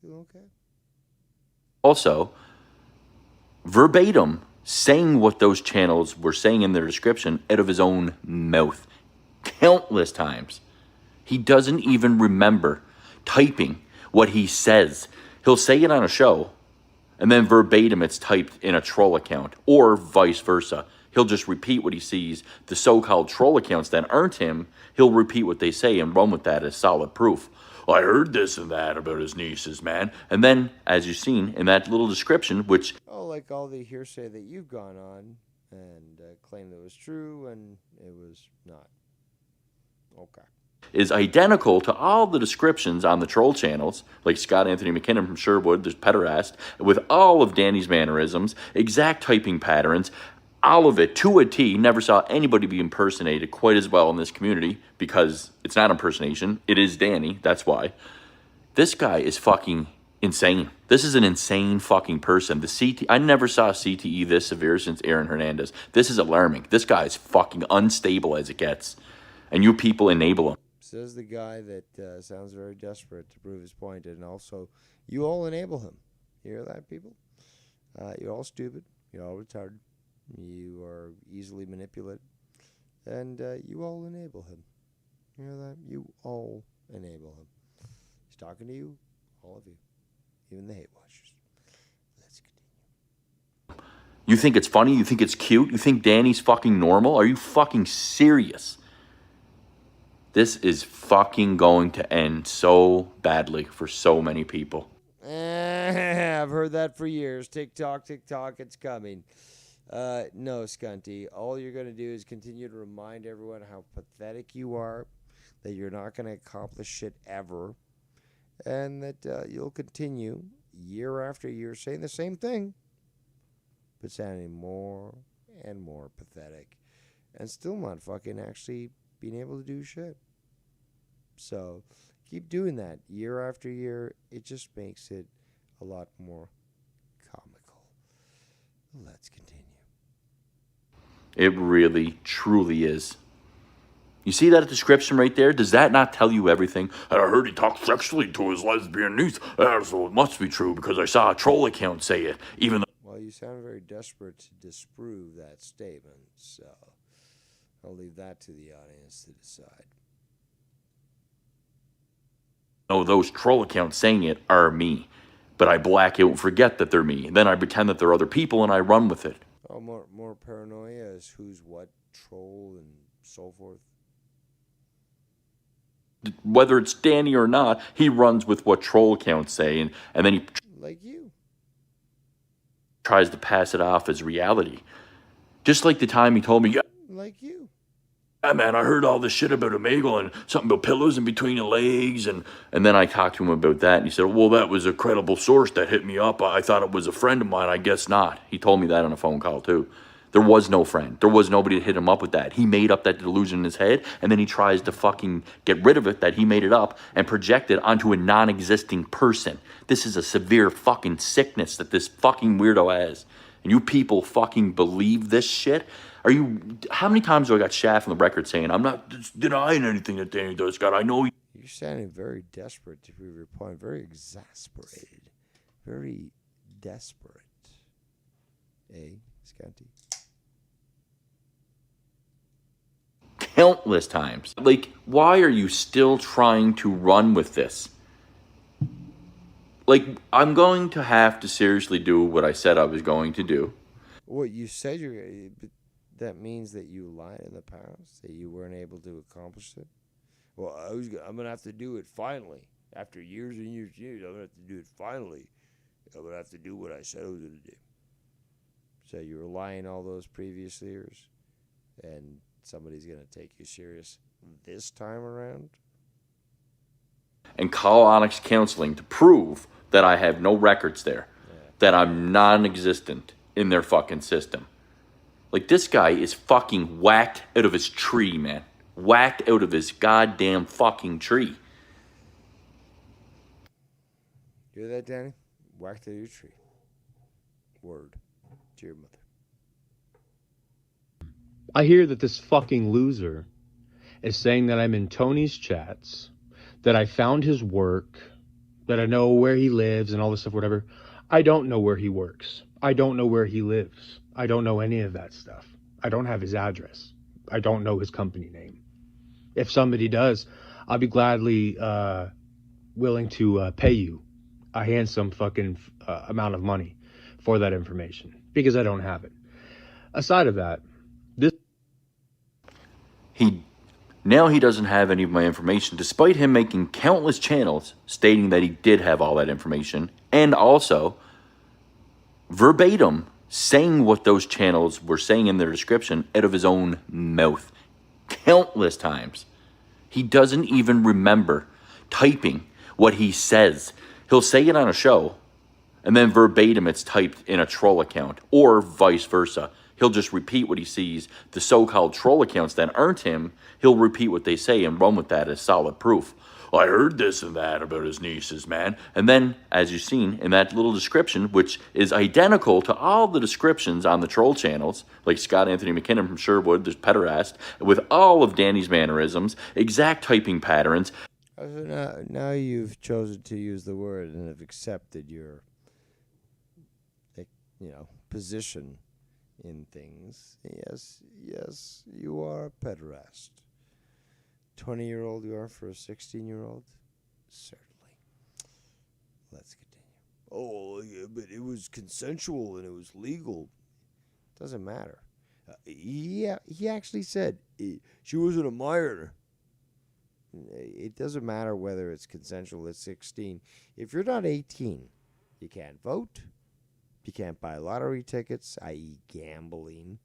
Feel okay? Also, verbatim saying what those channels were saying in their description out of his own mouth countless times. He doesn't even remember typing what he says. He'll say it on a show, and then verbatim it's typed in a troll account, or vice versa. He'll just repeat what he sees. The so-called troll accounts that aren't him, he'll repeat what they say and run with that as solid proof. I heard this and that about his nieces, man. And then, as you've seen in that little description, which... Oh, like all the hearsay that you've gone on and claimed that was true and it was not. Okay. Is identical to all the descriptions on the troll channels, like Scott Anthony McKinnon from Sherwood, there's Pederast, with all of Danny's mannerisms, exact typing patterns, all of it to a T. Never saw anybody be impersonated quite as well in this community because it's not impersonation. It is Danny. That's why. This guy is fucking insane. This is an insane fucking person. I never saw CTE this severe since Aaron Hernandez. This is alarming. This guy is fucking unstable as it gets. And you people enable him. Says the guy that sounds very desperate to prove his point, and also you all enable him. You hear that, people? You're all stupid. You're all retarded. You are easily manipulated, and you all enable him. You hear that? You all enable him. He's talking to you, all of you, even the hate watchers. Let's continue. You think it's funny? You think it's cute? You think Danny's fucking normal? Are you fucking serious? This is fucking going to end so badly for so many people. I've heard that for years. TikTok, it's coming. No, Scunty. All you're going to do is continue to remind everyone how pathetic you are, that you're not going to accomplish shit ever, and that you'll continue year after year saying the same thing, but sounding more and more pathetic, and still not fucking actually being able to do shit. So keep doing that year after year. It just makes it a lot more comical. Let's continue. It really, truly is. You see that description right there? Does that not tell you everything? I heard he talked sexually to his lesbian niece. So it must be true because I saw a troll account say it. Even though Well, you sound very desperate to disprove that statement, so I'll leave that to the audience to decide. those troll accounts saying it are me. But I black out and forget that they're me. Then I pretend that they're other people and I run with it. Oh, more paranoia is who's what, troll and so forth. Whether it's Danny or not, he runs with what troll accounts say, and then he Like you. tries to pass it off as reality. Just like the time he told me, Like you. yeah, man, I heard all this shit about Omegle and something about pillows in between the legs, and then I talked to him about that, and he said, well, that was a credible source that hit me up. I thought it was a friend of mine. I guess not. He told me that on a phone call, too. There was no friend. There was nobody to hit him up with that. He made up that delusion in his head, and then he tries to fucking get rid of it, that he made it up, and project it onto a non-existing person. This is a severe fucking sickness that this fucking weirdo has. And you people fucking believe this shit? How many times have I got Shaft on the record saying, I'm not denying anything that Danny does, Scott. I know You're sounding very desperate to prove your point. Very exasperated. Very desperate. Eh, Scanty? countless times. Like, why are you still trying to run with this? Like, I'm going to have to seriously do what I said I was going to do. What you said but that means that you lied in the past, that you weren't able to accomplish it. Well, I'm gonna have to do it finally. After years and years and years, I'm gonna have to do it finally. I'm gonna have to do what I said I was gonna do. So you were lying all those previous years, and somebody's gonna take you serious this time around. And call Onyx Counseling to prove that I have no records there, that I'm non-existent in their fucking system. Like, this guy is fucking whacked out of his tree, man. Whacked out of his goddamn fucking tree. You hear that, Danny? Whacked out of your tree. Word to your mother. I hear that this fucking loser is saying that I'm in Tony's chats, that I found his work, that I know where he lives and all this stuff, whatever. I don't know where he works. I don't know where he lives. I don't know any of that stuff. I don't have his address. I don't know his company name. If somebody does, I'll be gladly willing to pay you a handsome fucking amount of money for that information, because I don't have it. Aside of that, Now he doesn't have any of my information, despite him making countless channels stating that he did have all that information, and also verbatim saying what those channels were saying in their description out of his own mouth. Countless times. He doesn't even remember typing what he says. He'll say it on a show, and then verbatim it's typed in a troll account, or vice versa. He'll just repeat what he sees. The so-called troll accounts that aren't him, he'll repeat what they say and run with that as solid proof. I heard this and that about his nieces, man. And then, as you've seen in that little description, which is identical to all the descriptions on the troll channels, like Scott Anthony McKinnon from Sherwood, there's Pederast, with all of Danny's mannerisms, exact typing patterns. So now you've chosen to use the word and have accepted your, position in things. Yes, you are a pederast. 20-year-old you are for a 16-year-old? Certainly. Let's continue. Oh, yeah, but it was consensual and it was legal. Doesn't matter. He actually said she wasn't a minor. It doesn't matter whether it's consensual at 16. If you're not 18, you can't vote. You can't buy lottery tickets, i.e. gambling.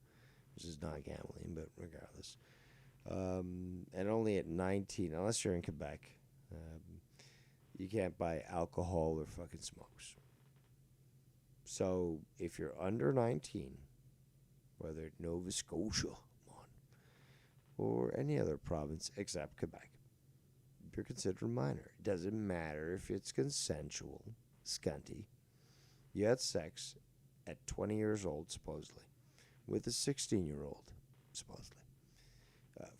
This is not gambling, but regardless. And only at 19, unless you're in Quebec, you can't buy alcohol or fucking smokes. So if you're under 19, whether Nova Scotia or any other province except Quebec, you're considered a minor. It doesn't matter if it's consensual, scunty. You had sex at 20 years old, supposedly, with a 16-year-old. supposedly.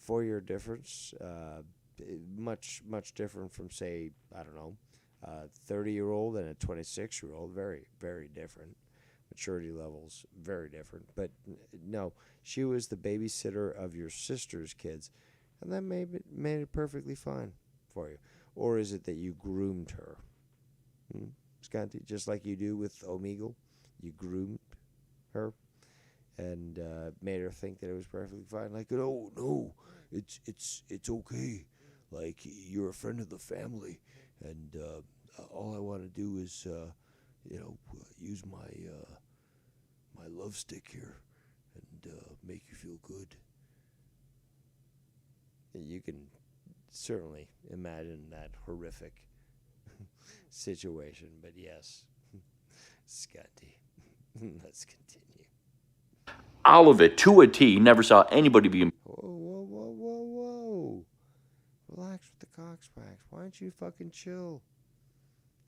4-year difference, much different from, say, I don't know, 30-year-old and a 26-year-old. Very, very different. Maturity levels, very different. But no, she was the babysitter of your sister's kids, and that made it perfectly fine for you. Or is it that you groomed her? Scanty, just like you do with Omegle, you groomed her and made her think that it was perfectly fine. Like, oh no, it's okay. Like, you're a friend of the family, and all I want to do is use my my love stick here and make you feel good. You can certainly imagine that horrific situation, but yes, Scotty, let's continue. All of it, to a T. Never saw anybody be... Whoa. Relax with the cockswacks. Why don't you fucking chill?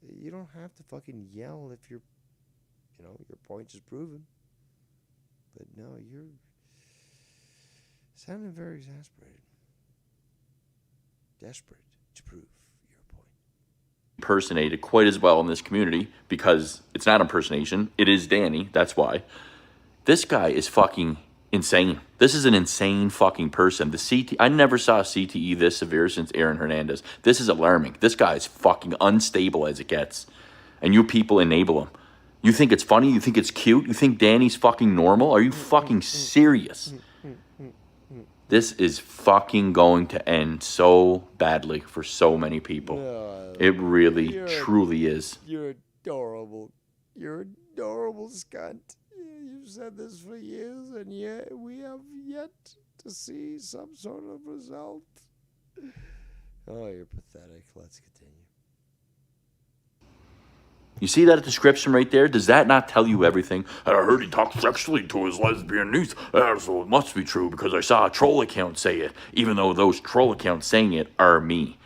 You don't have to fucking yell if your point is proven. But no, you're sounding very exasperated. Desperate to prove your point. impersonated quite as well in this community because it's not impersonation. It is Danny. That's why. This guy is fucking insane. This is an insane fucking person. I never saw CTE this severe since Aaron Hernandez. This is alarming. This guy is fucking unstable as it gets. And you people enable him. You think it's funny? You think it's cute? You think Danny's fucking normal? Are you fucking serious? This is fucking going to end so badly for so many people. It really, truly is. You're adorable. You're adorable, scunt. You've said this for years, and yet we have yet to see some sort of result. Oh, you're pathetic. Let's continue. You see that description right there? Does that not tell you everything? I heard he talked sexually to his lesbian niece. So it must be true because I saw a troll account say it, even though those troll accounts saying it are me.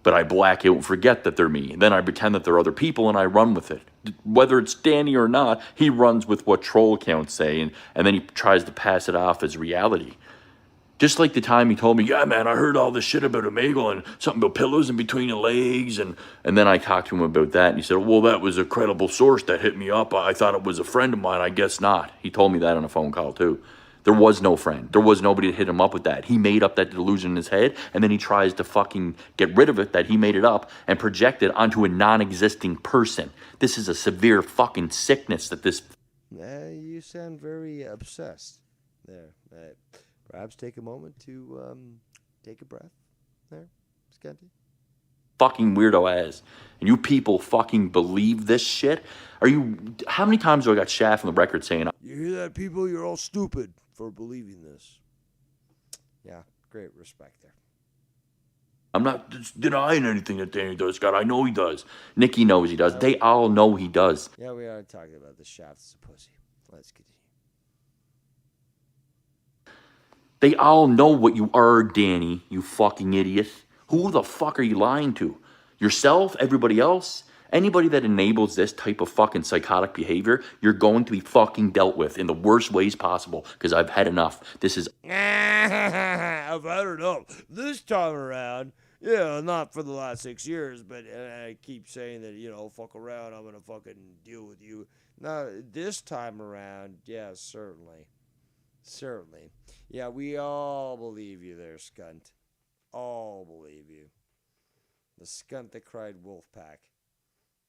But I black out and forget that they're me. Then I pretend that they're other people and I run with it. Whether it's Danny or not, he runs with what troll accounts say, and then he tries to pass it off as reality. Just like the time he told me, yeah, man, I heard all this shit about Omegle and something about pillows in between the legs. And then I talked to him about that. And he said, well, that was a credible source that hit me up. I thought it was a friend of mine. I guess not. He told me that on a phone call, too. There was no friend. There was nobody to hit him up with that. He made up that delusion in his head. And then he tries to fucking get rid of it, that he made it up, and project it onto a non-existing person. This is a severe fucking sickness that this... You sound very obsessed there. Perhaps take a moment to take a breath there, Scanty. Fucking weirdo ass. And you people fucking believe this shit? How many times do I got Shaft on the record saying... You hear that, people? You're all stupid for believing this. Yeah, great respect there. I'm not denying anything that Danny does, Scott. I know he does. Nikki knows he does. They all know he does. Yeah, we are talking about the Shaft's a pussy. Let's continue. They all know what you are, Danny, you fucking idiot. Who the fuck are you lying to? Yourself? Everybody else? Anybody that enables this type of fucking psychotic behavior, you're going to be fucking dealt with in the worst ways possible, because I've had enough. This is... I've had enough. This time around, yeah, not for the last 6 years, but I keep saying that, fuck around, I'm going to fucking deal with you. No, this time around, yeah, certainly. Certainly. Yeah, we all believe you there, Skunt. All believe you. The Skunt that cried Wolfpack.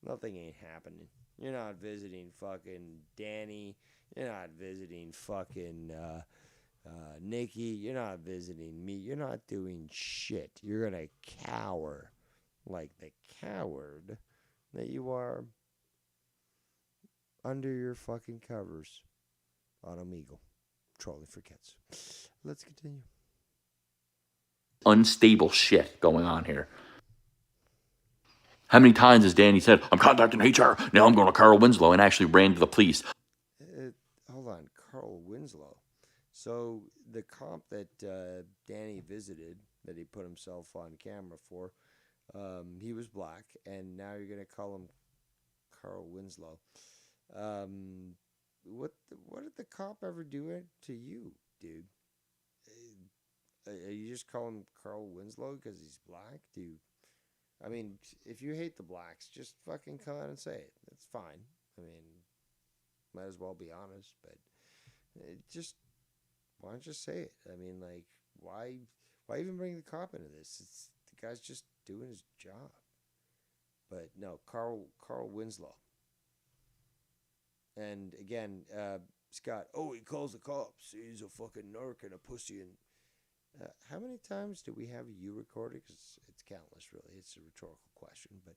Nothing ain't happening. You're not visiting fucking Danny. You're not visiting fucking Nikki. You're not visiting me. You're not doing shit. You're gonna cower like the coward that you are under your fucking covers on Omegle. Trolling for kids. Let's continue. Unstable shit going on here. How many times has Danny said, I'm contacting HR, now I'm going to Carl Winslow, and actually ran to the police? Hold on, Carl Winslow. So the comp that Danny visited, that he put himself on camera for, he was black, and now you're going to call him Carl Winslow. What did the cop ever do to you, dude? you just call him Carl Winslow because he's black? I mean, if you hate the blacks, just fucking come out and say it. That's fine. I mean, might as well be honest, but just why don't you say it? I mean, like, why even bring the cop into this? The guy's just doing his job. But no, Carl Winslow. And again, Scott, he calls the cops. He's a fucking narc and a pussy. And how many times do we have you recorded? Because it's countless, really. It's a rhetorical question. But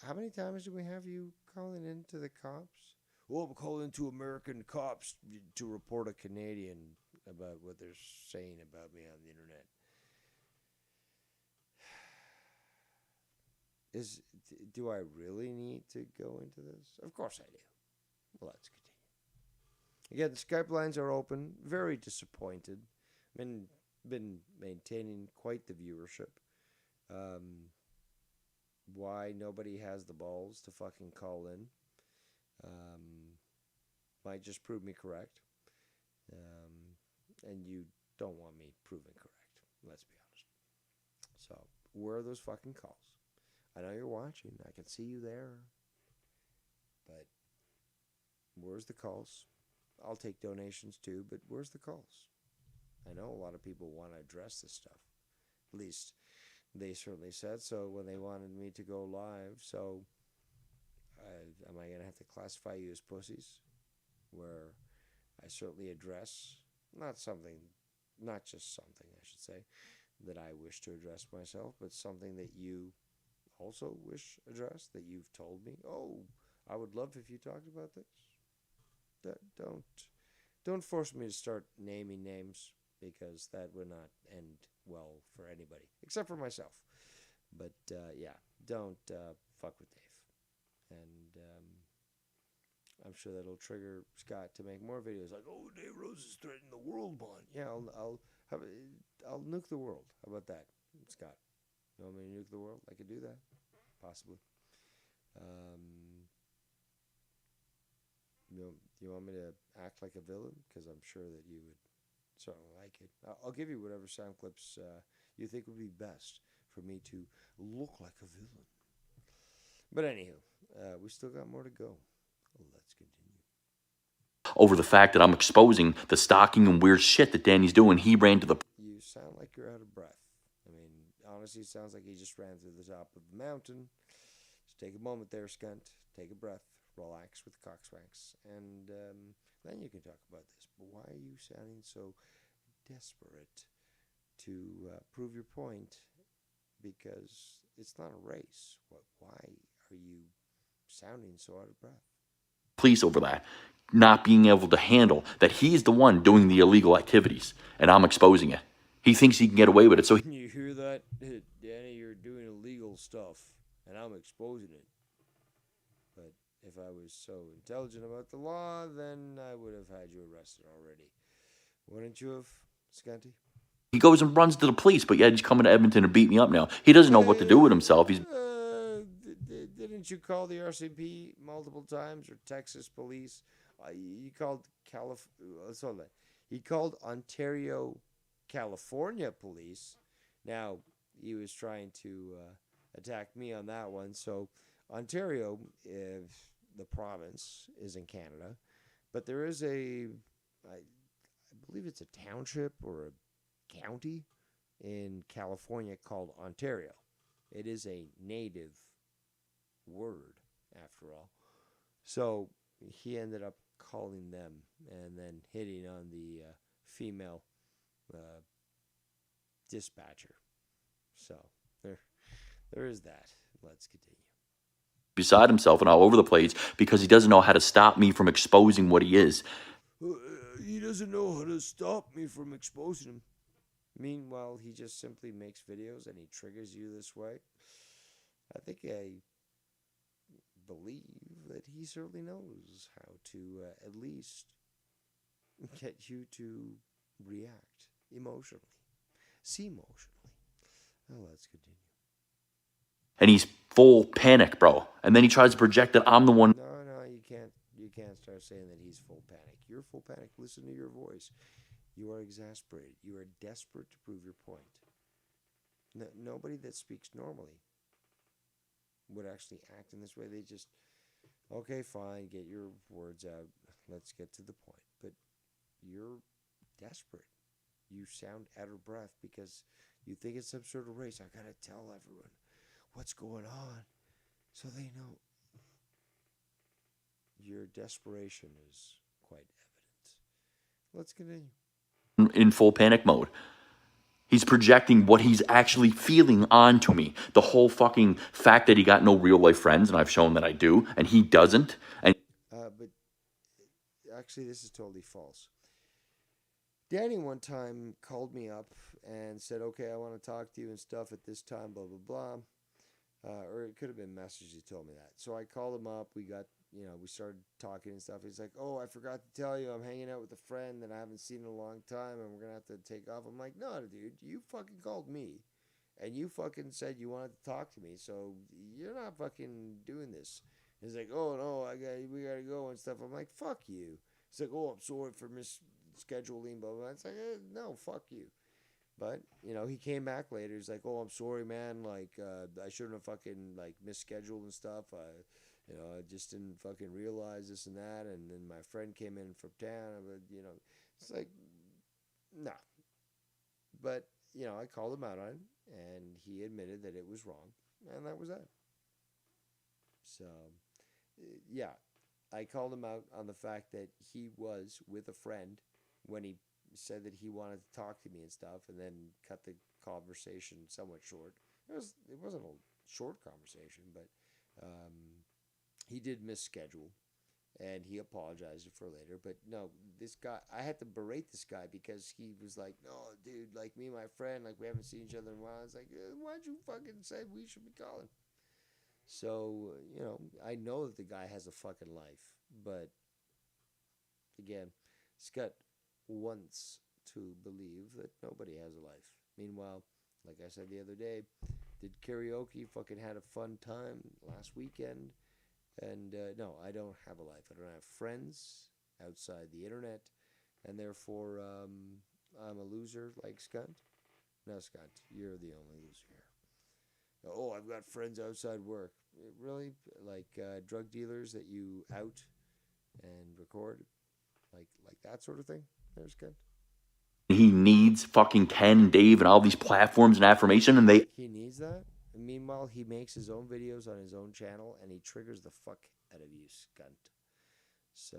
how many times do we have you calling into the cops? Well, I'm calling into American cops to report a Canadian about what they're saying about me on the internet. Do I really need to go into this? Of course I do. Well, let's continue. Again, the Skype lines are open. Very disappointed. Been maintaining quite the viewership. Why nobody has the balls to fucking call in might just prove me correct. And you don't want me proven correct. Let's be honest. So, where are those fucking calls? I know you're watching. I can see you there. But where's the calls? I'll take donations too, but where's the calls? I know a lot of people want to address this stuff. At least they certainly said so when they wanted me to go live. So am I going to have to classify you as pussies? Where I certainly address not just something, I should say, that I wish to address myself, but something that you also wish addressed, that you've told me, I would love if you talked about this. Don't force me to start naming names, because that would not end well for anybody, except for myself. But yeah, don't fuck with Dave. And I'm sure that'll trigger Scott to make more videos like, Dave Rose is threatening the world, man. Yeah, I'll nuke the world. How about that, Scott? You want me to nuke the world? I could do that, possibly. You want me to act like a villain? Because I'm sure that you would certainly like it. I'll give you whatever sound clips you think would be best for me to look like a villain. But anywho, we still got more to go. Let's continue. Over the fact that I'm exposing the stalking and weird shit that Danny's doing. He ran to the... You sound like you're out of breath. I mean, honestly, it sounds like he just ran through the top of the mountain. Just take a moment there, Skunt. Take a breath. Relax with the cockswanks. And then you can talk about this. But why are you sounding so desperate to prove your point? Because it's not a race. Why are you sounding so out of breath? Police over that, not being able to handle that he's the one doing the illegal activities, and I'm exposing it. He thinks he can get away with it, so You hear that, Danny? You're doing illegal stuff, and I'm exposing it. But if I was so intelligent about the law, then I would have had you arrested already. Wouldn't you have, Scanty? he goes and runs to the police, but yeah, he's coming to Edmonton to beat me up now. He doesn't know what to do with himself. He's... Didn't you call the RCP multiple times, or Texas police? He called He called Ontario, California police. Now, he was trying to attack me on that one. So, Ontario, the province, is in Canada, but there is I believe it's a township or a county in California called Ontario. It is a native word, after all. So he ended up calling them and then hitting on the female dispatcher. So there is that. Let's continue. beside himself and all over the place because he doesn't know how to stop me from exposing what he is. He doesn't know how to stop me from exposing him. Meanwhile, he just simply makes videos and he triggers you this way. I think I believe that he certainly knows how to at least get you to react emotionally. See emotionally. Oh, let's continue. And he's full panic, bro. And then he tries to project that I'm the one. No, you can't start saying that he's full panic. You're full panic. Listen to your voice. You are exasperated. You are desperate to prove your point. No, nobody that speaks normally would actually act in this way. They just, okay, fine, get your words out. Let's get to the point. But you're desperate. You sound out of breath because you think it's some sort of race. I gotta tell everyone what's going on so they know. Your desperation is quite evident. Let's continue. In full panic mode. He's projecting what he's actually feeling onto me. The whole fucking fact that he got no real life friends, and I've shown that I do, and he doesn't. And But actually, this is totally false. Danny one time called me up and said, okay, I want to talk to you and stuff at this time, blah, blah, blah. Or it could have been messages he told me that. So I called him up. We got, we started talking and stuff. He's like, oh, I forgot to tell you, I'm hanging out with a friend that I haven't seen in a long time, and we're going to have to take off. I'm like, no, dude, you fucking called me. And you fucking said you wanted to talk to me, so you're not fucking doing this. He's like, oh, no, we got to go and stuff. I'm like, fuck you. He's like, oh, I'm sorry for misscheduling, blah, blah. It's like, no, fuck you. But, he came back later. He's like, oh, I'm sorry, man. Like, I shouldn't have fucking, misscheduled and stuff. I just didn't fucking realize this and that. And then my friend came in from town. But, it's like, nah. But, I called him out on it. And he admitted that it was wrong. And that was that. So, yeah. I called him out on the fact that he was with a friend when he said that he wanted to talk to me and stuff, and then cut the conversation somewhat short. It wasn't a short conversation, but he did misschedule, and he apologized for later. But no, this guy, I had to berate this guy because he was like, "No, dude, like me and my friend, like we haven't seen each other in a while." I was like, "Why'd you fucking say we should be calling?" So I know that the guy has a fucking life, but again, Scott wants to believe that nobody has a life. Meanwhile, like I said the other day, did karaoke, fucking had a fun time last weekend. And no, I don't have a life. I don't have friends outside the internet. And therefore, I'm a loser like Skunt. No, Skunt, you're the only loser here. Oh, I've got friends outside work. Really? Like drug dealers that you out and record? Like that sort of thing? There's good. he needs fucking Ken and Dave and all these platforms and affirmation, and He needs that? And meanwhile, he makes his own videos on his own channel, and he triggers the fuck out of you, Skunt. So,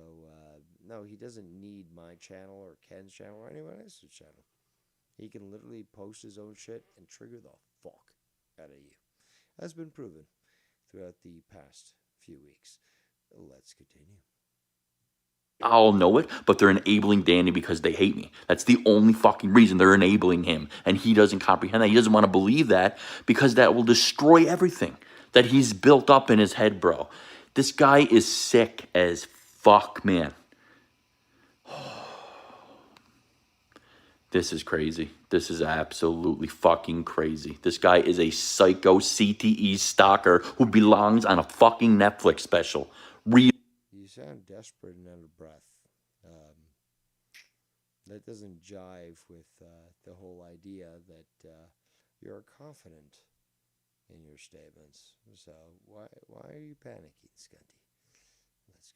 no, he doesn't need my channel or Ken's channel or anyone else's channel. He can literally post his own shit and trigger the fuck out of you. That's been proven throughout the past few weeks. Let's continue. I'll know it, but they're enabling Danny because they hate me. That's the only fucking reason they're enabling him. And he doesn't comprehend that. He doesn't want to believe that because that will destroy everything that he's built up in his head, bro. This guy is sick as fuck, man. This is crazy. This is absolutely fucking crazy. This guy is a psycho CTE stalker who belongs on a fucking Netflix special. You sound desperate and out of breath. That doesn't jive with the whole idea that you're confident in your statements. So why are you panicking, Scunty? Let's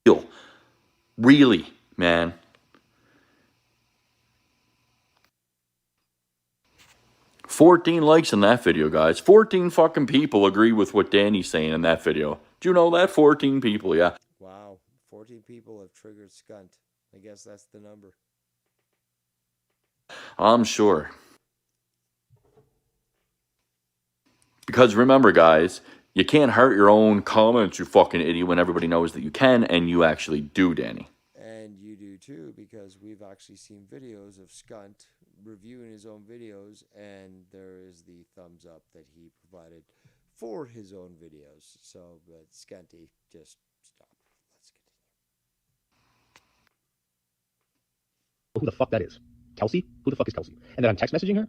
continue. Really, man. $14 likes in that video, guys. 14 fucking people agree with what Danny's saying in that video. Do you know that? 14 people, yeah. Wow, 14 people have triggered Skunt. I guess that's the number. I'm sure. Because remember, guys, you can't hurt your own comments, you fucking idiot, when everybody knows that you can, and you actually do, Danny. And you do too, because we've actually seen videos of Skunt reviewing his own videos, and there is the thumbs up that he provided for his own videos. So, but Skunty, just stop. Let's continue. Who the fuck that is? Kelsey? Who the fuck is Kelsey? And then I'm text messaging her?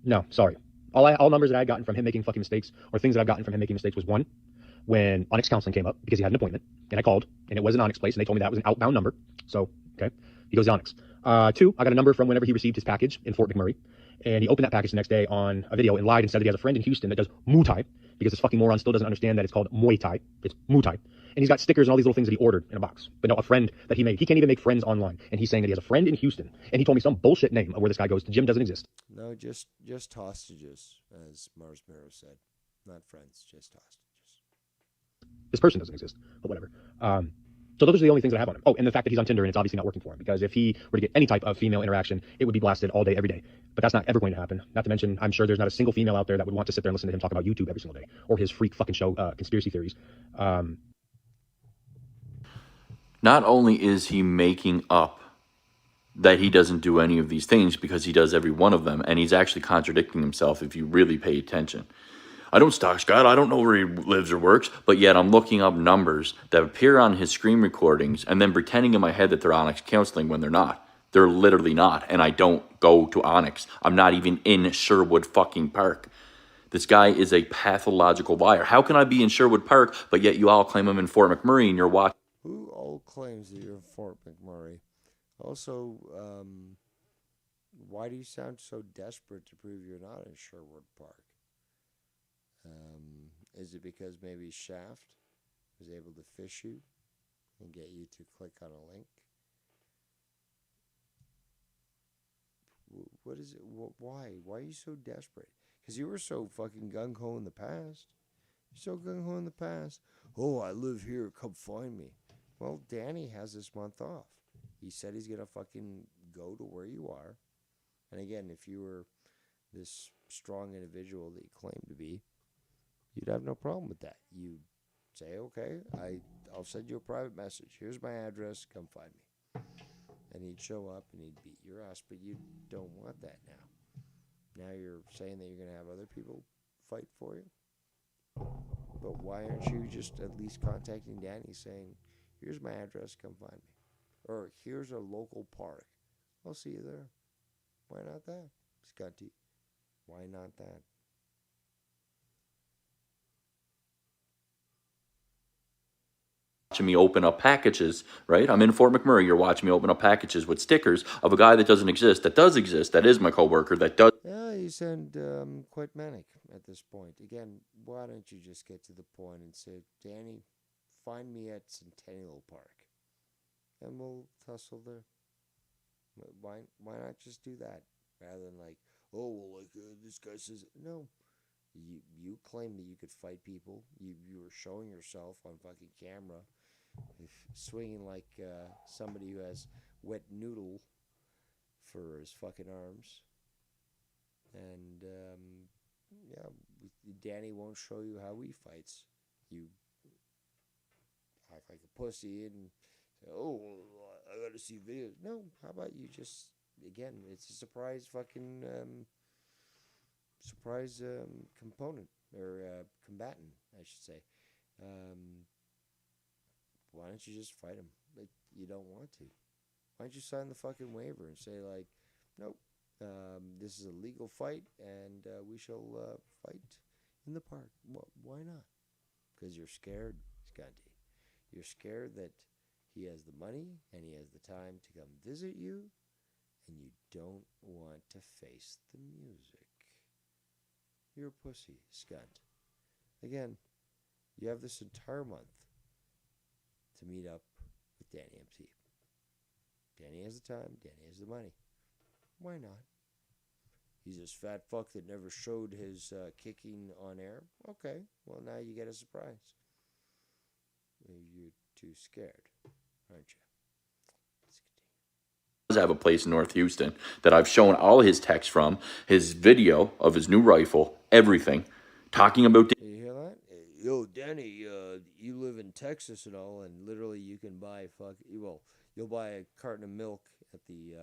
No, sorry. All numbers that I had gotten from him making fucking mistakes, or things that I've gotten from him making mistakes, was one, when Onyx Counseling came up because he had an appointment, and I called, and it was an Onyx place, and they told me that was an outbound number. So, okay, he goes to Onyx. 2, I got a number from whenever he received his package in Fort McMurray, and he opened that package the next day on a video and lied and said that he has a friend in Houston that does Muay Thai, because this fucking moron still doesn't understand that it's called Muay Thai. It's Muay Thai. And he's got stickers and all these little things that he ordered in a box. But no, a friend that he made. He can't even make friends online. And he's saying that he has a friend in Houston. And he told me some bullshit name of where this guy goes. The gym doesn't exist. No, just hostages, as Mars Mero said. Not friends, just hostages. This person doesn't exist, but whatever. So those are the only things that I have on him. Oh, and the fact that he's on Tinder and it's obviously not working for him, because if he were to get any type of female interaction, it would be blasted all day, every day. But that's not ever going to happen. Not to mention, I'm sure there's not a single female out there that would want to sit there and listen to him talk about YouTube every single day, or his freak fucking show, conspiracy theories. Not only is he making up that he doesn't do any of these things, because he does every one of them, and he's actually contradicting himself if you really pay attention. I don't stalk Scott. I don't know where he lives or works, but yet I'm looking up numbers that appear on his screen recordings and then pretending in my head that they're Onyx Counseling when they're not. They're literally not, and I don't go to Onyx. I'm not even in Sherwood fucking Park. This guy is a pathological liar. How can I be in Sherwood Park, but yet you all claim I'm in Fort McMurray and you're watching? Who all claims that you're in Fort McMurray? Also, why do you sound so desperate to prove you're not in Sherwood Park? Is it because maybe Shaft was able to fish you and get you to click on a link? What is it? Why? Why are you so desperate? Because you were so fucking gung-ho in the past. You're so gung-ho in the past. Oh, I live here. Come find me. Well, Danny has this month off. He said he's going to fucking go to where you are. And again, if you were this strong individual that you claim to be, you'd have no problem with that. You say, okay, I'll send you a private message. Here's my address. Come find me. And he'd show up and he'd beat your ass. But you don't want that now. Now you're saying that you're going to have other people fight for you? But why aren't you just at least contacting Danny saying, here's my address. Come find me. Or here's a local park. I'll see you there. Why not that, Scotty? Why not that? Watching me open up packages, right? I'm in Fort McMurray. You're watching me open up packages with stickers of a guy that doesn't exist, that does exist, that is my coworker, that does. Yeah, you sound quite manic at this point. Again, why don't you just get to the point and say, Danny, find me at Centennial Park, and we'll tussle there. Why not just do that rather than like, oh, well, like this guy says no. You claim that you could fight people. You were showing yourself on fucking camera, swinging like somebody who has wet noodle for his fucking arms. And yeah, Danny won't show you how he fights. You act like a pussy and say, oh, I gotta see videos. No, how about you just, again, it's a surprise fucking component or combatant, I should say. Why don't you just fight him? But you don't want to. Why don't you sign the fucking waiver and say like, nope, this is a legal fight and we shall fight in the park. Why not? Because you're scared, Scotty. You're scared that he has the money and he has the time to come visit you, and you don't want to face the music. You're a pussy, Scott. Again, you have this entire month to meet up with Danny MT. Danny has the time, Danny has the money. Why not? He's this fat fuck that never showed his kicking on air. Okay, well now you get a surprise. You're too scared, aren't you? Does have a place in North Houston that I've shown all his texts from, his video of his new rifle, everything, talking about. You hear that? Yo, Danny, you live in Texas and all, and literally you can buy you'll buy a carton of milk at the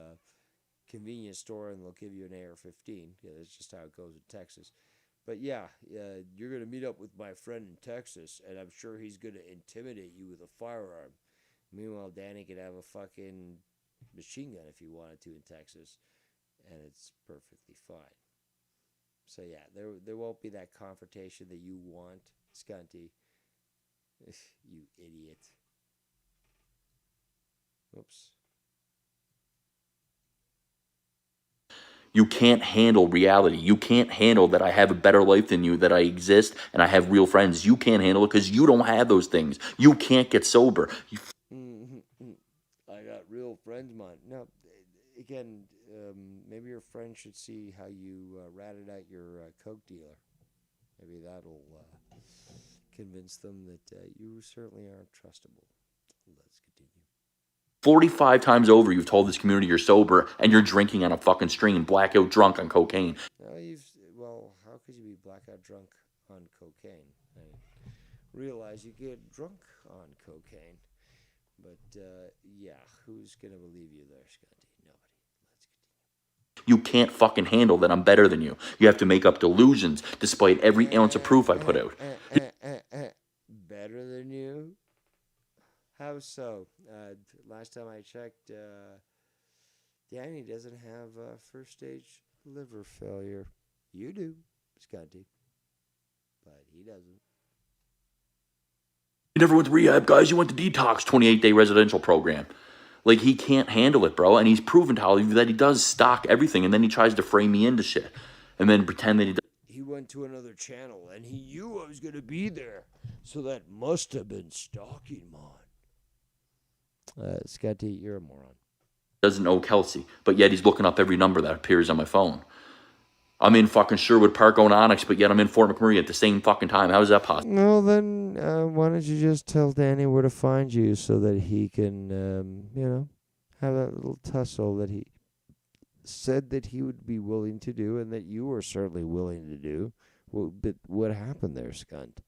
convenience store, and they'll give you an AR-15. Yeah, that's just how it goes in Texas. But yeah, you're gonna meet up with my friend in Texas, and I'm sure he's gonna intimidate you with a firearm. Meanwhile, Danny could have a fucking machine gun if he wanted to in Texas, and it's perfectly fine. So yeah, there won't be that confrontation that you want, Scunty. You idiot. Oops. You can't handle reality. You can't handle that I have a better life than you, that I exist and I have real friends. You can't handle it because you don't have those things. You can't get sober. I got real friends, man. No, again, maybe your friend should see how you ratted out your Coke dealer. Maybe that'll convince them that you certainly aren't trustable. Let's continue. 45 times over, you've told this community you're sober and you're drinking on a fucking stream, blackout drunk on cocaine. Well, how could you be blackout drunk on cocaine? I realize you get drunk on cocaine, but yeah, who's gonna believe you there, Scotty? Nobody. You can't fucking handle that I'm better than you. You have to make up delusions despite every ounce of proof I put out. Better than you? How so? Last time I checked, Danny doesn't have first stage liver failure. You do, Scotty, but he doesn't. You never went to rehab, guys. You went to detox 28-day residential program. Like, he can't handle it, bro. And he's proven to you that he does stock everything. And then he tries to frame me into shit. And then pretend that he does. He went to another channel and he knew I was going to be there. So that must have been stalking, man. Scotty, you're a moron. Doesn't know Kelsey. But yet he's looking up every number that appears on my phone. I'm in fucking Sherwood Park on Onyx, but yet I'm in Fort McMurray at the same fucking time. How is that possible? Well, then, why don't you just tell Danny where to find you so that he can, have that little tussle that he said that he would be willing to do and that you were certainly willing to do. Well, but what happened there, Skunt?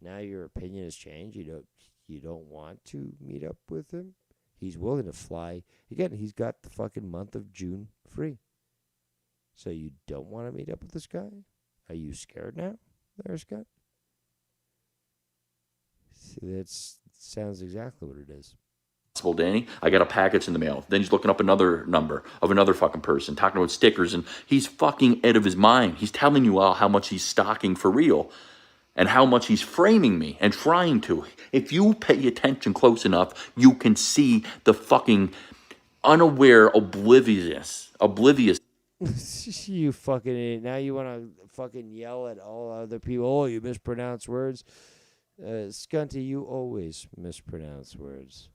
Now your opinion has changed. You don't want to meet up with him? He's willing to fly. Again, he's got the fucking month of June free. So you don't want to meet up with this guy? Are you scared now, there, Scott? See, that sounds exactly what it is. Danny, I got a package in the mail. Then he's looking up another number of another fucking person, talking about stickers, and he's fucking out of his mind. He's telling you all how much he's stocking for real and how much he's framing me and trying to. If you pay attention close enough, you can see the fucking unaware, oblivious. You fucking idiot. Now you want to fucking yell at all other people. Oh, you mispronounce words. Scunty, you always mispronounce words.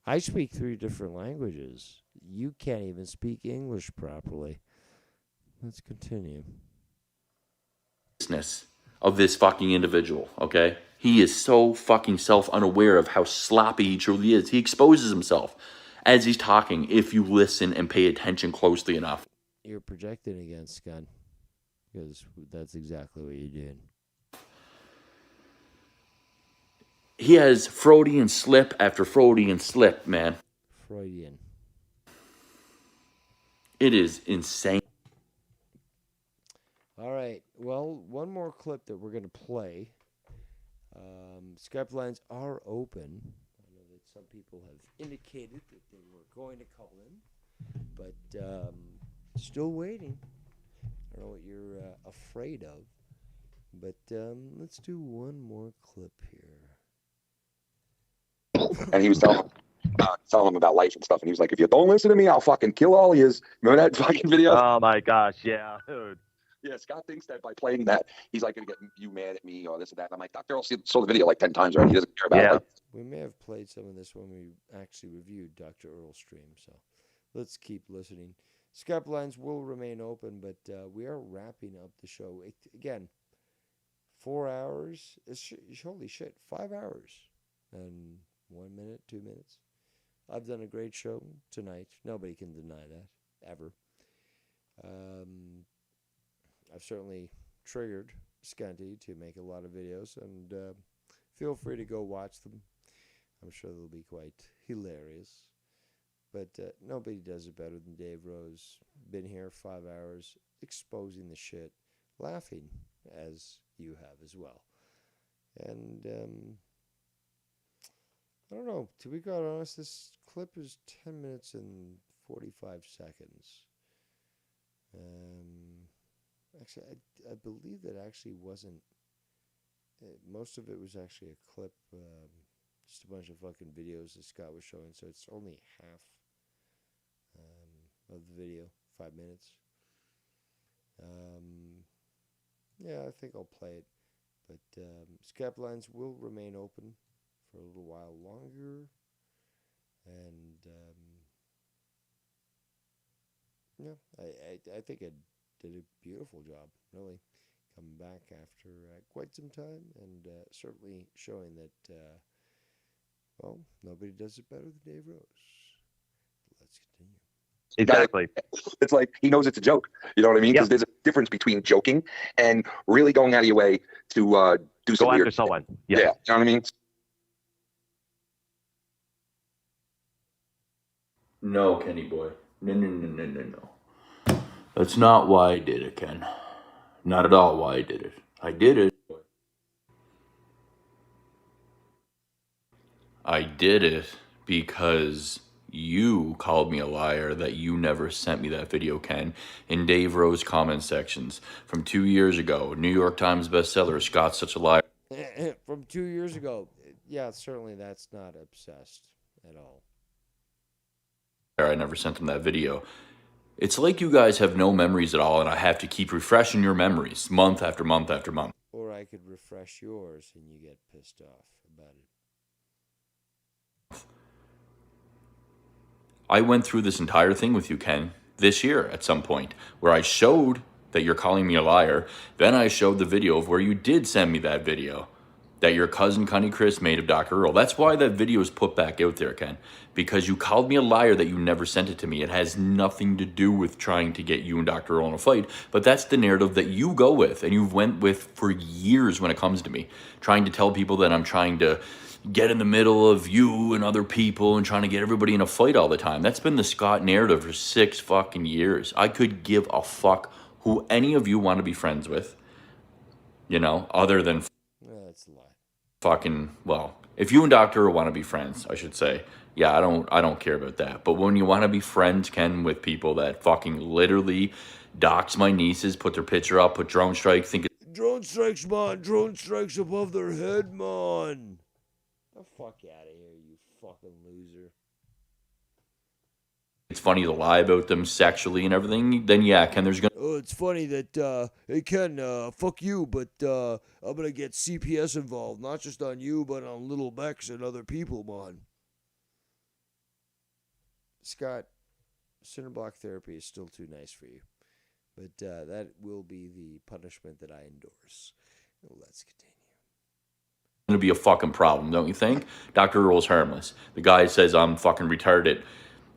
I speak 3 different languages. You can't even speak English properly. Let's continue. Of this fucking individual, okay? He is so fucking self-unaware of how sloppy he truly is. He exposes himself as he's talking if you listen and pay attention closely enough. You're projecting against Scun, because that's exactly what you did. He has Freudian slip after Freudian slip, man. Freudian. It is insane. All right. Well, one more clip that we're going to play. Skype lines are open. I know that some people have indicated that they were going to call in, but still waiting. I don't know what you're afraid of, but let's do one more clip here. And he was telling him about life and stuff, and he was like, "If you don't listen to me, I'll fucking kill all of yous." Remember that fucking video? Oh my gosh, yeah, dude. Yeah, Scott thinks that by playing that, he's like gonna get you mad at me or this or that. And I'm like, Dr. Earl saw the video like 10 times already. He doesn't care about it. Like, We may have played some of this when we actually reviewed Dr. Earl's stream, so let's keep listening. Skype lines will remain open, but we are wrapping up the show. Again, 4 hours. Holy shit, 5 hours and 1 minute, 2 minutes. I've done a great show tonight. Nobody can deny that, ever. I've certainly triggered Scanty to make a lot of videos, and feel free to go watch them. I'm sure they'll be quite hilarious. But nobody does it better than Dave Rose. Been here 5 hours, exposing the shit, laughing, as you have as well. And I don't know, to be quite honest, this clip is 10 minutes and 45 seconds. Actually, I believe that actually wasn't most of it was actually a clip, just a bunch of fucking videos that Scott was showing. So it's only half of the video, 5 minutes. Yeah, I think I'll play it. But Skype lines will remain open for a little while longer. And yeah, I think I did a beautiful job, really, coming back after quite some time, and certainly showing that, well, nobody does it better than Dave Rose. Let's continue. Exactly. It's like he knows it's a joke. You know what I mean? Because there's a difference between joking and really going out of your way to do something. Go after someone. Yeah. You know what I mean? No, Kenny boy. No. That's not why I did it, Ken. Not at all why I did it. I did it. I did it because you called me a liar that you never sent me that video, Ken, in Dave Rose comment sections from 2 years ago. New York Times bestseller, Scott's such a liar. From 2 years ago. Yeah, certainly that's not obsessed at all. I never sent him that video. It's like you guys have no memories at all, and I have to keep refreshing your memories month after month after month. Or I could refresh yours and you get pissed off about it. I went through this entire thing with you, Ken, this year at some point, where I showed that you're calling me a liar. Then I showed the video of where you did send me that video that your cousin Connie Chris made of Dr. Earl. That's why that video is put back out there, Ken, because you called me a liar that you never sent it to me. It has nothing to do with trying to get you and Dr. Earl in a fight, but that's the narrative that you go with and you've went with for years when it comes to me, trying to tell people that I'm trying to get in the middle of you and other people and trying to get everybody in a fight all the time. That's been the Scott narrative for 6 fucking years. I could give a fuck who any of you want to be friends with, you know, other than that's a lie. Fucking, well, if you and Dr. want to be friends, I should say, yeah, I don't care about that. But when you want to be friends, Ken, with people that fucking literally dox my nieces, put their picture up, put drone strike, think drone strikes, man. Drone strikes above their head, man. The fuck out of here, you fucking loser. It's funny to lie about them sexually and everything, then yeah, Ken, there's gonna... Oh, it's funny that, hey, Ken, fuck you, but I'm gonna get CPS involved, not just on you, but on Little Bex and other people, man. Scott, Cinderblock therapy is still too nice for you, but that will be the punishment that I endorse. Let's continue. Gonna be a fucking problem, don't you think? Dr. Earl's harmless. The guy says I'm fucking retarded.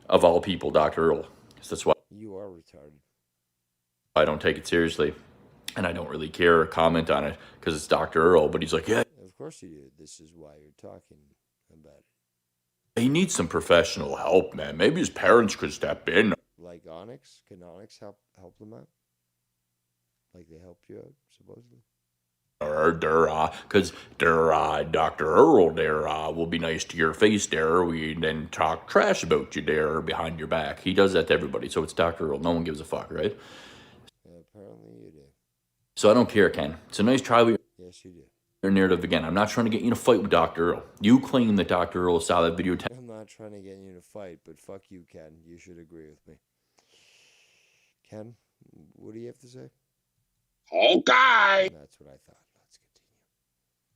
Of all people, Dr. Earl. So that's why you are retarded. I don't take it seriously. And I don't really care or comment on it because it's Dr. Earl. But he's like, yeah. Of course you do. This is why you're talking about it. He needs some professional help, man. Maybe his parents could step in. Like Onyx? Can Onyx help them out? Like they helped you out, supposedly? Because Dr. Earl there will be nice to your face there. We then talk trash about you there behind your back. He does that to everybody, so it's Dr. Earl. No one gives a fuck, right? Apparently you do. So I don't care, Ken. It's a nice try with yes, you do. Your narrative again. I'm not trying to get you in a fight with Dr. Earl. You claim that Dr. Earl saw that video. I'm not trying to get you in a fight, but fuck you, Ken. You should agree with me. Ken, what do you have to say? Okay. That's what I thought.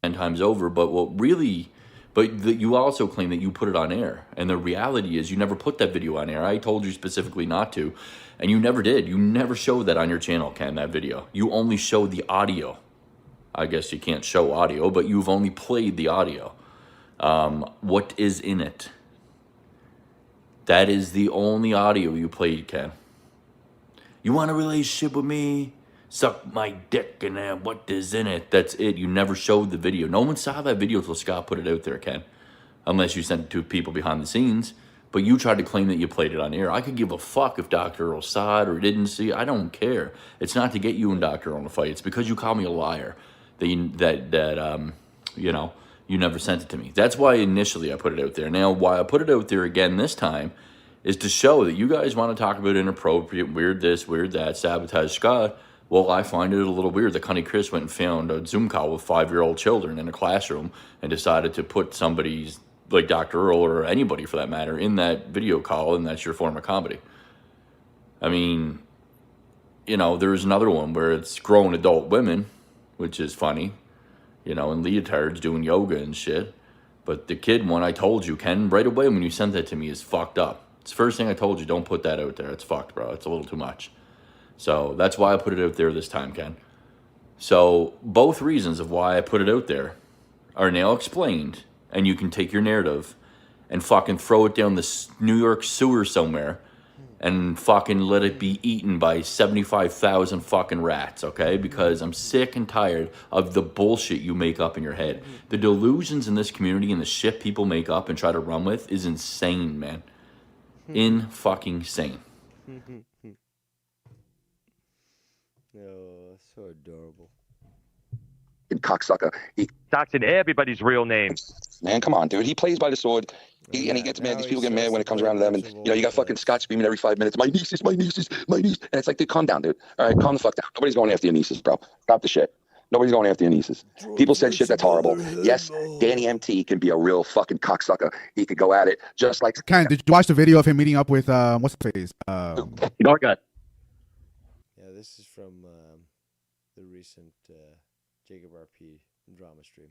10 times over, but you also claim that you put it on air, and the reality is you never put that video on air. I told you specifically not to, and you never did. You never showed that on your channel, Ken, that video. You only showed the audio. I guess you can't show audio, but you've only played the audio. What is in it? That is the only audio you played, Ken. You want a relationship with me? Suck my dick and then what is in it? That's it. You never showed the video. No one saw that video until Scott put it out there, Ken. Unless you sent it to people behind the scenes. But you tried to claim that you played it on air. I could give a fuck if Dr. Earl saw it or didn't see it. I don't care. It's not to get you and Dr. Earl in a fight. It's because you call me a liar. You never sent it to me. That's why initially I put it out there. Now, why I put it out there again this time is to show that you guys want to talk about inappropriate, weird this, weird that, sabotage Scott. Well, I find it a little weird that Connie Chris went and found a Zoom call with 5-year-old children in a classroom and decided to put somebody's, like Dr. Earl or anybody for that matter, in that video call, and that's your form of comedy. I mean, you know, there's another one where it's grown adult women, which is funny, you know, in leotards doing yoga and shit. But the kid one, I told you, Ken, right away when you sent that to me, is fucked up. It's the first thing I told you, don't put that out there. It's fucked, bro. It's a little too much. So that's why I put it out there this time, Ken. So both reasons of why I put it out there are now explained, and you can take your narrative and fucking throw it down the New York sewer somewhere and fucking let it be eaten by 75,000 fucking rats, okay? Because I'm sick and tired of the bullshit you make up in your head. The delusions in this community and the shit people make up and try to run with is insane, man. In-fucking-sane. Oh, so adorable. Cocksucker. He talks in everybody's real name. Man, come on, dude. He plays by the sword. And he gets mad. These people get mad when it comes around 11. You know, you got fucking Scott screaming every 5 minutes, my nieces, my nieces, my niece. And it's like, dude, calm down, dude. All right, calm the fuck down. Nobody's going after your nieces, bro. Stop the shit. Nobody's going after your nieces. People said shit that's horrible. Yes, Danny MT can be a real fucking cocksucker. He could go at it just like... Ken, did you watch the video of him meeting up with, what's his face? Norgut. Yeah, this is from the recent Jacob RP drama stream.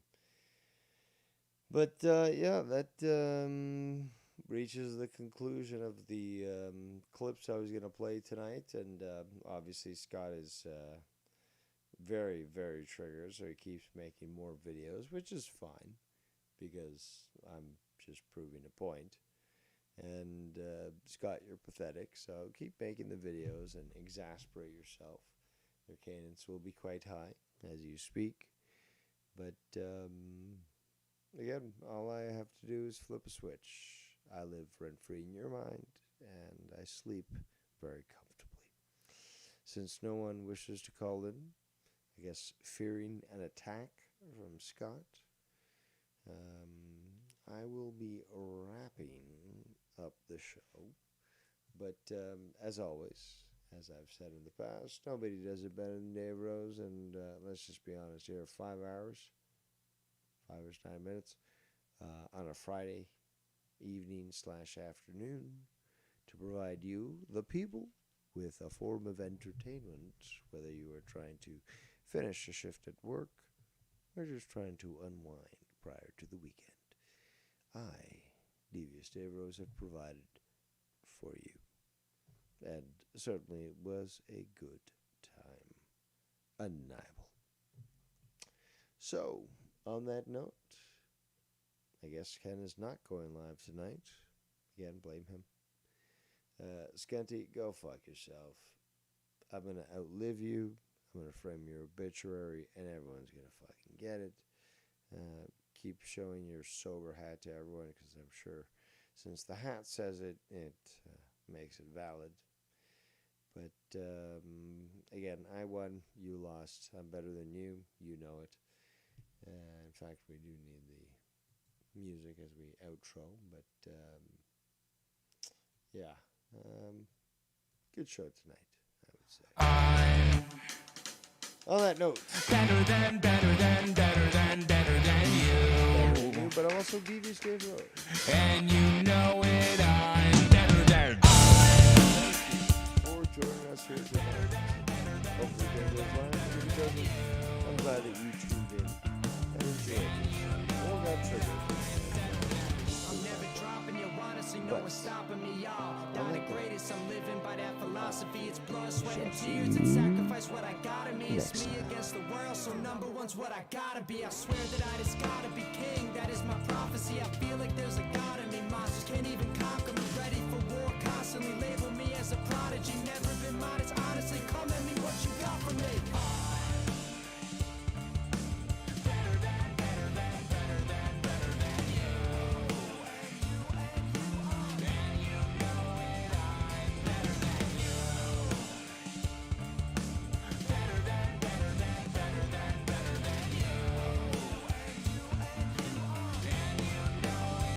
But yeah, that reaches the conclusion of the clips I was going to play tonight. And obviously Scott is very, very triggered, so he keeps making more videos, which is fine because I'm just proving a point. And Scott, you're pathetic, so keep making the videos and exasperate yourself. Your cadence will be quite high as you speak. But again, all I have to do is flip a switch. I live rent-free in your mind, and I sleep very comfortably. Since no one wishes to call in, I guess fearing an attack from Scott, I will be wrapping up the show. But as always, as I've said in the past, nobody does it better than Dave Rose, and let's just be honest here, 5 hours, 5 hours, 9 minutes, on a Friday evening / afternoon to provide you, the people, with a form of entertainment, whether you are trying to finish a shift at work or just trying to unwind prior to the weekend. I, Devious Dave Rose, have provided for you. And certainly it was a good time. Undeniable. So, on that note, I guess Ken is not going live tonight. Again, blame him. Skenty, go fuck yourself. I'm going to outlive you. I'm going to frame your obituary, and everyone's going to fucking get it. Keep showing your sober hat to everyone, because I'm sure since the hat says it, it makes it valid. But again, I won, you lost. I'm better than you. You know it. In fact, we do need the music as we outro. But yeah, good show tonight, I would say. On that note, better than you. But I'm also Devious Dave Rose. And you know it, I'm better than For joining us here tonight. Hopefully Dave goes live. If he doesn't, I'm glad that you tuned in and enjoyed this. Or got triggered. I'm never dropping you, honestly, no one's stopping me, y'all. Down the greatest, I'm living by that philosophy. It's blood, sweat, and tears, and sacrifice what I gotta be. It's me against the world, so number one's what I gotta be. I swear that I just gotta be king, that is my prophecy. I feel